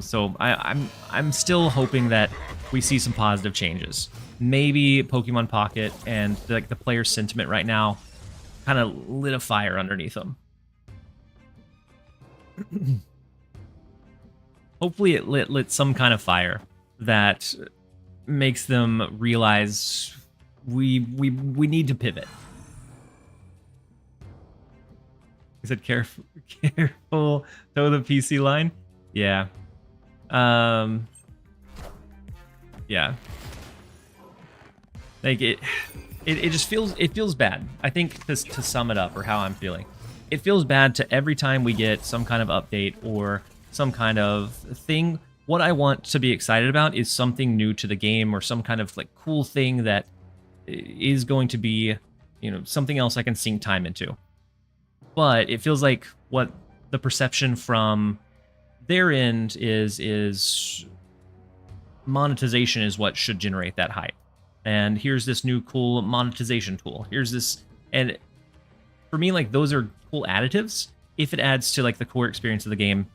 So I'm still hoping that we see some positive changes. Maybe Pokemon Pocket and the player sentiment right now kind of lit a fire underneath them. Hopefully it lit some kind of fire that makes them realize we need to pivot. He said, careful, toe the PC line. Yeah. Yeah. Like it just feels bad. I think to sum it up, or how I'm feeling, it feels bad to every time we get some kind of update or some kind of thing. What I want to be excited about is something new to the game, or some kind of like cool thing that is going to be, something else I can sink time into. But it feels like what the perception from their end is monetization is what should generate that hype. And here's this new cool monetization tool. Here's this, and for me, like, those are cool additives. If it adds to like the core experience of the game,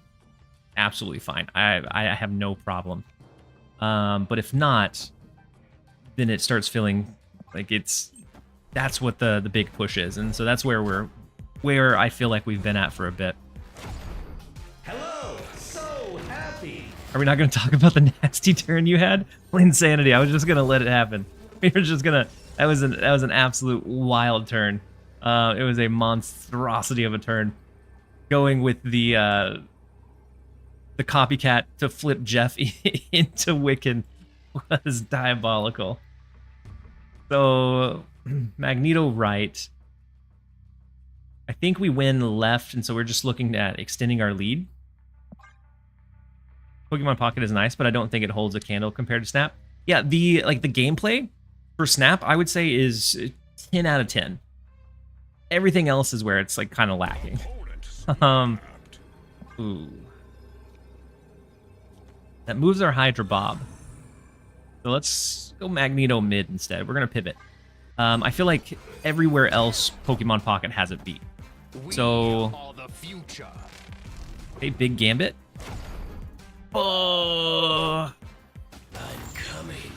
absolutely fine. I have no problem. But if not, then it starts feeling like that's what the big push is, and so that's where I feel like we've been at for a bit. Hello, so happy. Are we not going to talk about the nasty turn you had? Insanity. I was just going to let it happen. We were just gonna. That was an absolute wild turn. It was a monstrosity of a turn. Going with the copycat to flip Jeff into Wiccan was diabolical. So Magneto right. I think we win left, and so we're just looking at extending our lead. Pokemon Pocket is nice, but I don't think it holds a candle compared to Snap. Yeah, the gameplay for Snap, I would say is 10 out of 10. Everything else is where it's like kind of lacking. Ooh. That moves our Hydra Bob. So let's go Magneto mid instead. We're gonna pivot. I feel like everywhere else Pokemon Pocket has it beat. So, okay, big Gambit. Oh,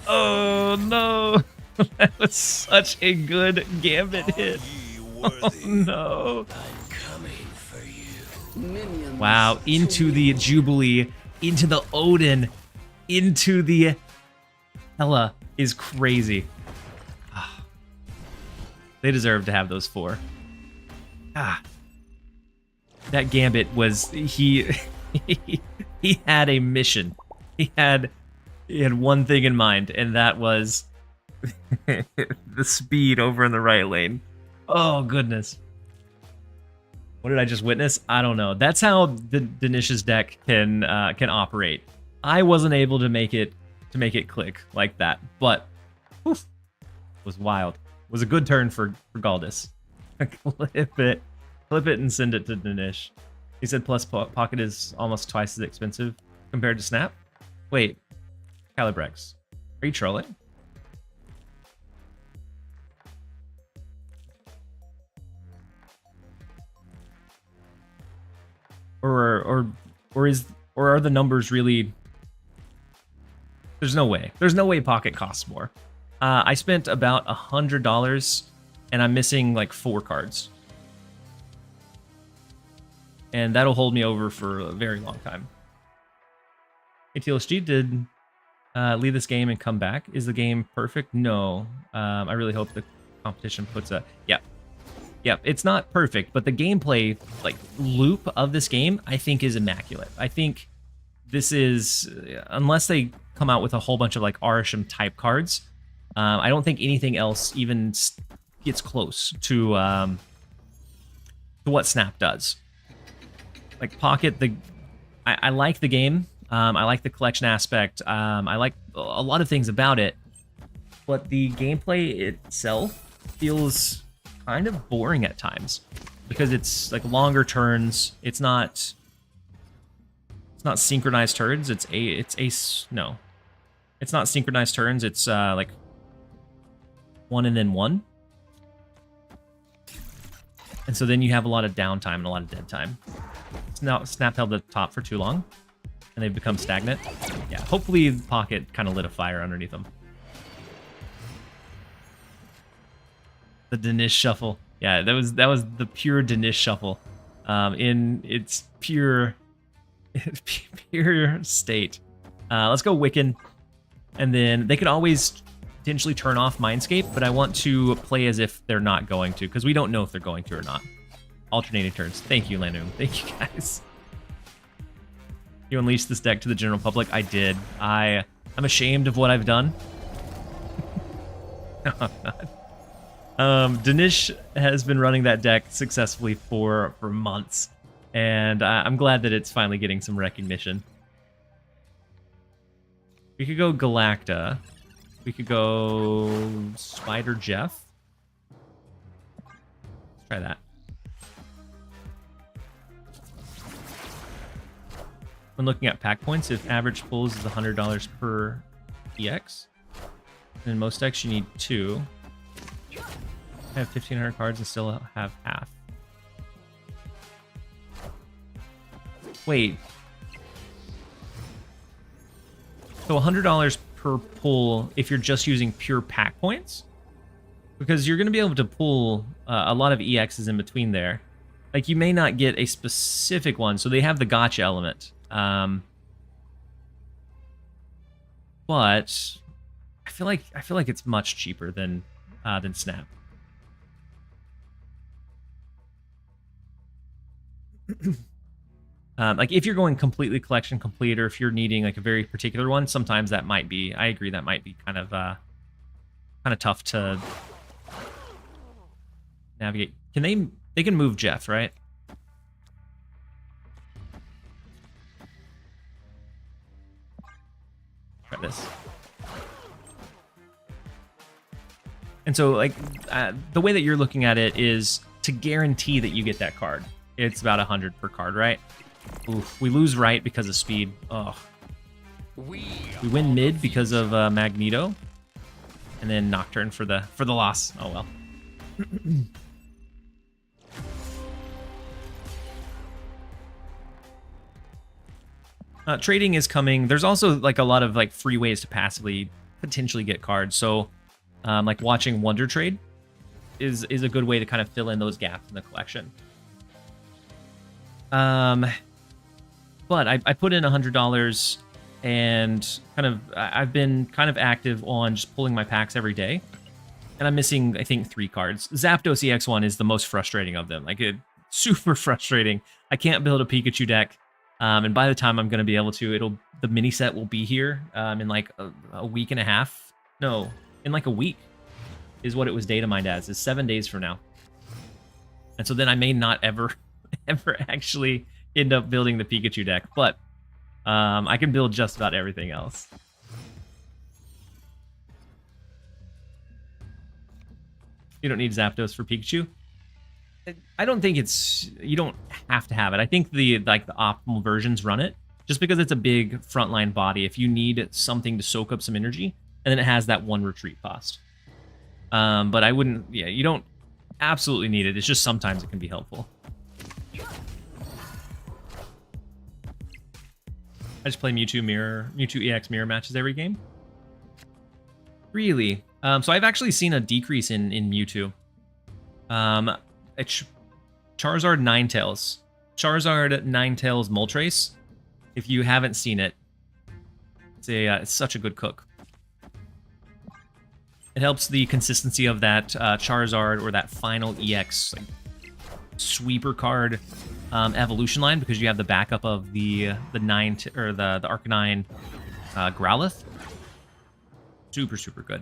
oh no! That was such a good Gambit hit. Oh no! Minions Wow, into the Jubilee, into the Odin, into the Hela is crazy. They deserve to have those 4. That Gambit was he had a mission. He had one thing in mind, and that was the speed over in the right lane. Oh goodness. What did I just witness? I don't know. That's how the Dinish's deck can operate. I wasn't able to make it click like that, but whew, was wild. Was a good turn for Galdis. Flip it and send it to Dinish. He said plus Pocket is almost twice as expensive compared to Snap. Wait, Calibrex, are you trolling? Or are the numbers really? There's no way. There's no way Pocket costs more. I spent about $100 and I'm missing like 4 cards. And that'll hold me over for a very long time. Hey, TLSG did leave this game and come back. Is the game perfect? No. I really hope the competition puts a... Yeah, it's not perfect, but the gameplay like loop of this game, I think, is immaculate. I think this is... Unless they come out with a whole bunch of like Arisham type cards, I don't think anything else even gets close to what Snap does. Like Pocket, I like the game. I like the collection aspect. I like a lot of things about it, but the gameplay itself feels kind of boring at times because it's like longer turns. It's not synchronized turns. It's not synchronized turns. It's like 1 and then 1. And so then you have a lot of downtime and a lot of dead time. Now Snap held the top for too long, and they've become stagnant. Yeah, hopefully Pocket kind of lit a fire underneath them. The Danish shuffle. Yeah, that was the pure Danish shuffle, in its pure state. Let's go Wiccan, and then they could always potentially turn off Mindscape, but I want to play as if they're not going to, because we don't know if they're going to or not. Alternating turns. Thank you, Lanum. Thank you, guys. You unleashed this deck to the general public. I did. I'm ashamed of what I've done. No, I'm not. Danish has been running that deck successfully for months, and I'm glad that it's finally getting some recognition. We could go Galacta. We could go Spider Jeff. Let's try that. When looking at pack points, if average pulls is $100 per EX, and in most decks you need 2. I have 1,500 cards and still have half. Wait. So $100 per pull if you're just using pure pack points? Because you're going to be able to pull a lot of EXs in between there. Like, you may not get a specific one, so they have the gotcha element. But I feel like it's much cheaper than Snap. Like if you're going completely collection complete, or if you're needing like a very particular one, sometimes that might be. I agree, that might be kind of tough to navigate. Can they can move Jeff, right? Try this. And so, like, the way that you're looking at it is to guarantee that you get that card. It's about 100 per card, right? Oof, we lose right because of speed. Oh. We win mid because of Magneto, and then Nocturne for the loss. Oh well. Trading is coming. There's also like a lot of like free ways to passively potentially get cards. So, like watching Wonder Trade is a good way to kind of fill in those gaps in the collection. But I put in $100 and I've been kind of active on just pulling my packs every day, and I'm missing I think 3 cards. Zapdos EX1 is the most frustrating of them. Like super frustrating. I can't build a Pikachu deck, and by the time I'm going to be able to, the mini set will be here in like a week and a half. No, in like a week is what it was data mined as. Is 7 days from now, and so then I may not ever actually end up building the Pikachu deck, but I can build just about everything else. You don't need Zapdos for Pikachu. I don't think you don't have to have it. I think the optimal versions run it just because it's a big frontline body. If you need something to soak up some energy, and then it has that 1 retreat cost. But I wouldn't. Yeah, you don't absolutely need it. It's just sometimes it can be helpful. I just play Mewtwo EX mirror matches every game. Really? So I've actually seen a decrease in Mewtwo. Charizard Ninetales. Charizard Ninetales Moltres. If you haven't seen it, it's such a good cook. It helps the consistency of that Charizard or that final EX like, sweeper card evolution line, because you have the backup of the Arcanine Growlithe. Super good.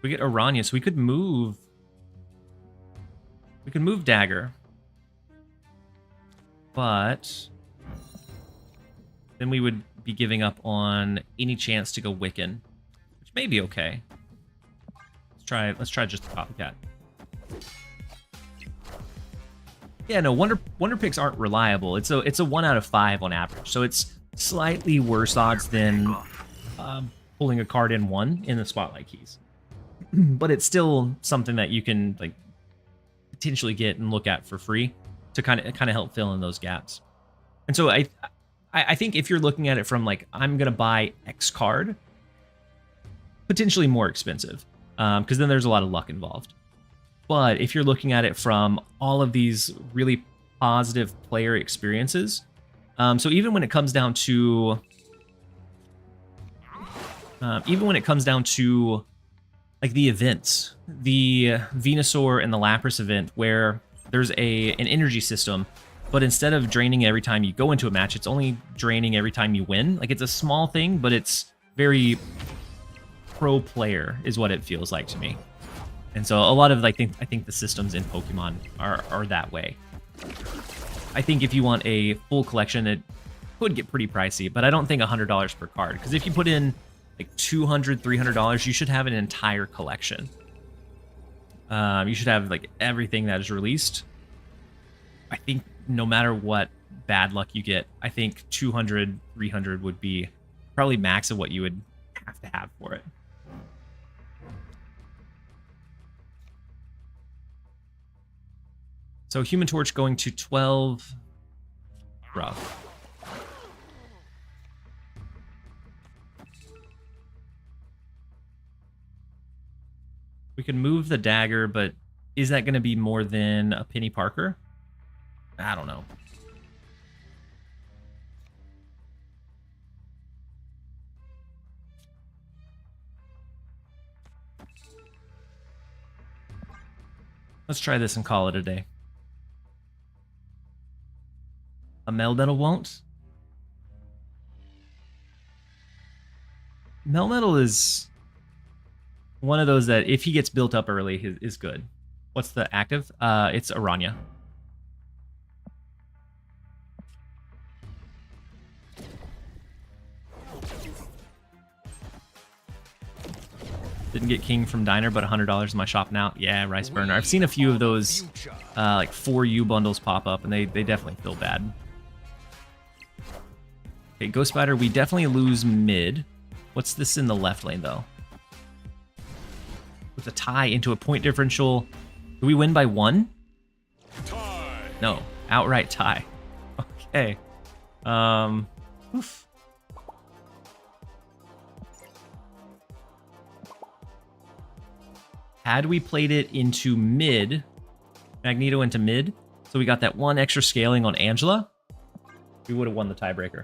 We get Aranya, so we could move. We could move Dagger, but then we would be giving up on any chance to go Wiccan, which may be okay. Let's try just the Copycat. Yeah, no, Wonder Picks aren't reliable. It's a 1 out of 5 on average, so it's slightly worse odds than pulling a card in 1 in the Spotlight Keys. But it's still something that you can like potentially get and look at for free to kind of help fill in those gaps. And so I think if you're looking at it from like, I'm gonna buy X card, potentially more expensive, because then there's a lot of luck involved. But if you're looking at it from all of these really positive player experiences, so even when it comes down to like the events, the Venusaur and the Lapras event, where there's an energy system, but instead of draining every time you go into a match, it's only draining every time you win. Like, it's a small thing, but it's very pro player is what it feels like to me. And so a lot of I think the systems in Pokemon are that way. I think if you want a full collection, it could get pretty pricey, but I don't think $100 per card, because if you put in like $200, $300, you should have an entire collection. You should have like everything that is released. I think no matter what bad luck you get, I think 200, 300 would be probably max of what you would have to have for it. So Human Torch going to 12. Rough. We can move the Dagger, but is that going to be more than a Penny Parker? I don't know. Let's try this and call it a day. A Melmetal won't? Melmetal is one of those that if he gets built up early is good. What's the active? It's Aranya. Didn't get king from diner, but $100 in my shop now. Yeah, rice burner. I've seen a few of those like 4U bundles pop up, and they definitely feel bad. Okay, Ghost Spider, we definitely lose mid. What's this in the left lane, though? With a tie into a point differential. Do we win by 1? Tie. No, outright tie. Okay. Oof. Had we played it into mid, Magneto into mid, so we got that 1 extra scaling on Angela, we would have won the tiebreaker.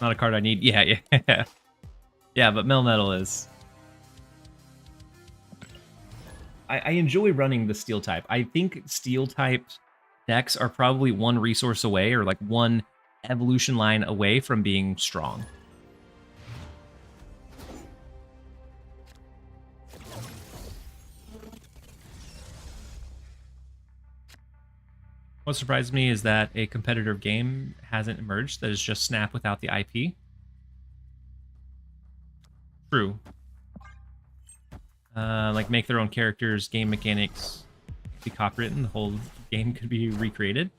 Not a card I need. Yeah. Yeah, but Melmetal is... I enjoy running the steel type. I think steel type decks are probably 1 resource away, or like 1 evolution line away from being strong. What surprised me is that a competitive game hasn't emerged that is just Snap without the IP. True. Like make their own characters, game mechanics be copywritten, the whole game could be recreated.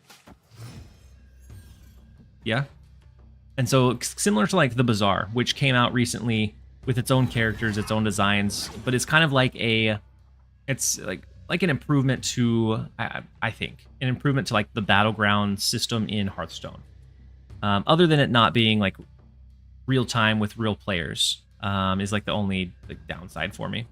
Yeah. And so similar to like the Bazaar, which came out recently with its own characters, its own designs, but it's kind of like it's like an improvement to, I think, an improvement to like the battleground system in Hearthstone. Other than it not being like real time with real players, is like the only downside for me.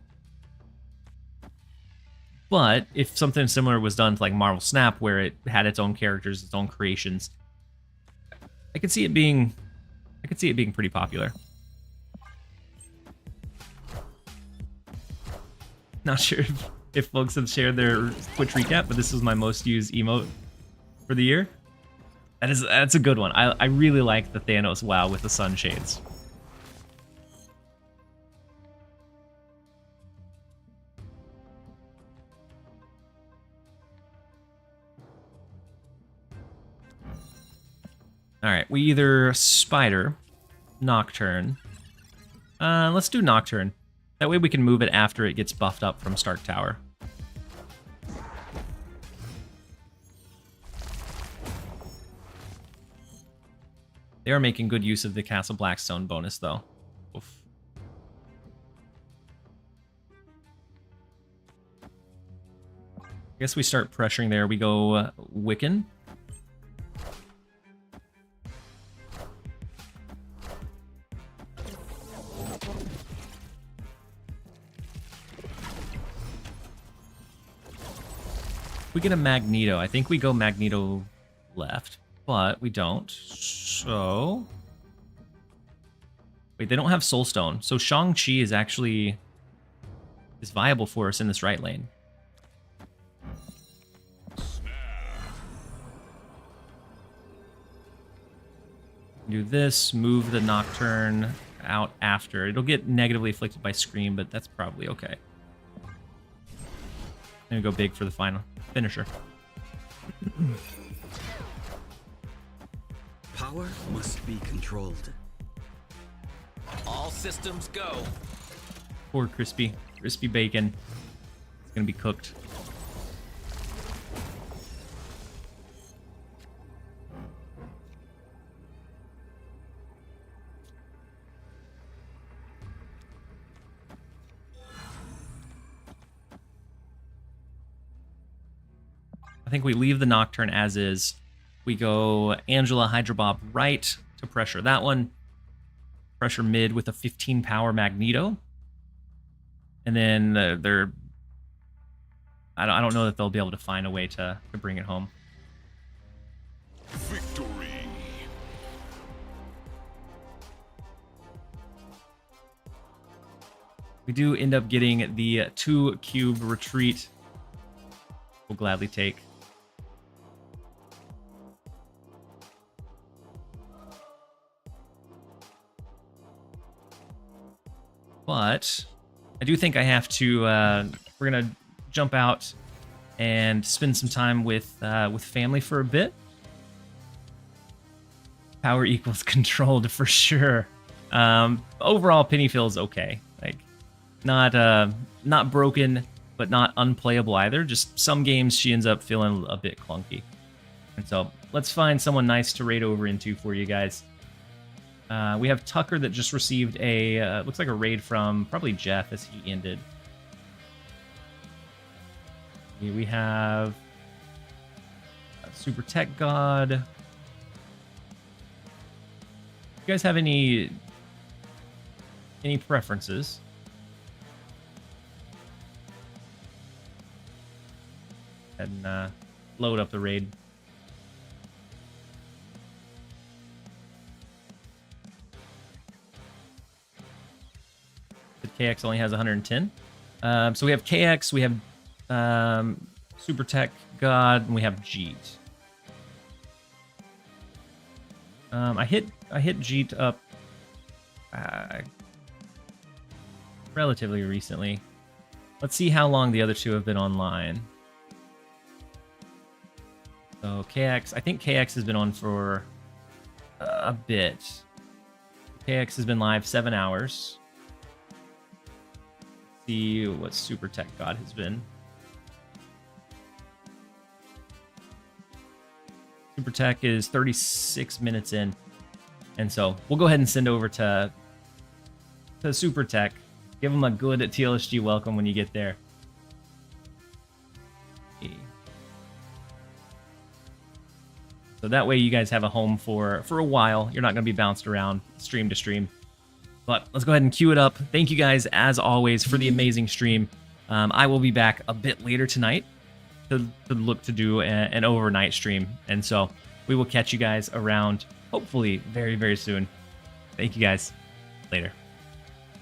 But if something similar was done to like Marvel Snap, where it had its own characters, its own creations, I could see it being pretty popular. Not sure if folks have shared their Twitch recap, but this was my most used emote for the year. That's a good one. I really like the Thanos WoW with the sun shades. All right, we either Spider, Nocturne. Let's do Nocturne. That way we can move it after it gets buffed up from Stark Tower. They are making good use of the Castle Blackstone bonus, though. Oof. I guess we start pressuring there. We go Wiccan. We get a Magneto. I think we go Magneto left, but we don't. So... Wait, they don't have Soulstone. So Shang-Chi is actually... is viable for us in this right lane. Do this, move the Nocturne out after. It'll get negatively afflicted by Scream, but that's probably okay. I'm gonna go big for the final finisher. Power must be controlled. All systems go. Poor crispy bacon. It's gonna be cooked. I think we leave the Nocturne as is. We go Angela Hydra Bob right to pressure that one. Pressure mid with a 15 power Magneto. And then they're... I don't know that they'll be able to find a way to bring it home. Victory. We do end up getting the 2 cube retreat. We'll gladly take. But I do think I have to, we're going to jump out and spend some time with family for a bit. Power equals controlled for sure. Overall, Penny feels okay. Like, not broken, but not unplayable either. Just some games she ends up feeling a bit clunky. And so let's find someone nice to raid over into for you guys. We have Tucker that just received a, looks like a raid from probably Jeff as he ended. We have Super Tech God. You guys have any preferences? And load up the raid. KX only has 110. So we have KX, we have Super Tech God, and we have Jeet. I hit Jeet up relatively recently. Let's see how long the other two have been online. So KX, I think KX has been on for a bit. KX has been live 7 hours. Let's see what Super Tech God has been. Super Tech is 36 minutes in. And so we'll go ahead and send over to Super Tech. Give them a good TLSG welcome when you get there. So that way you guys have a home for a while. You're not going to be bounced around stream to stream. But let's go ahead and queue it up. Thank you guys, as always, for the amazing stream. I will be back a bit later tonight to look to do an overnight stream. And so we will catch you guys around, hopefully, very, very soon. Thank you guys. Later.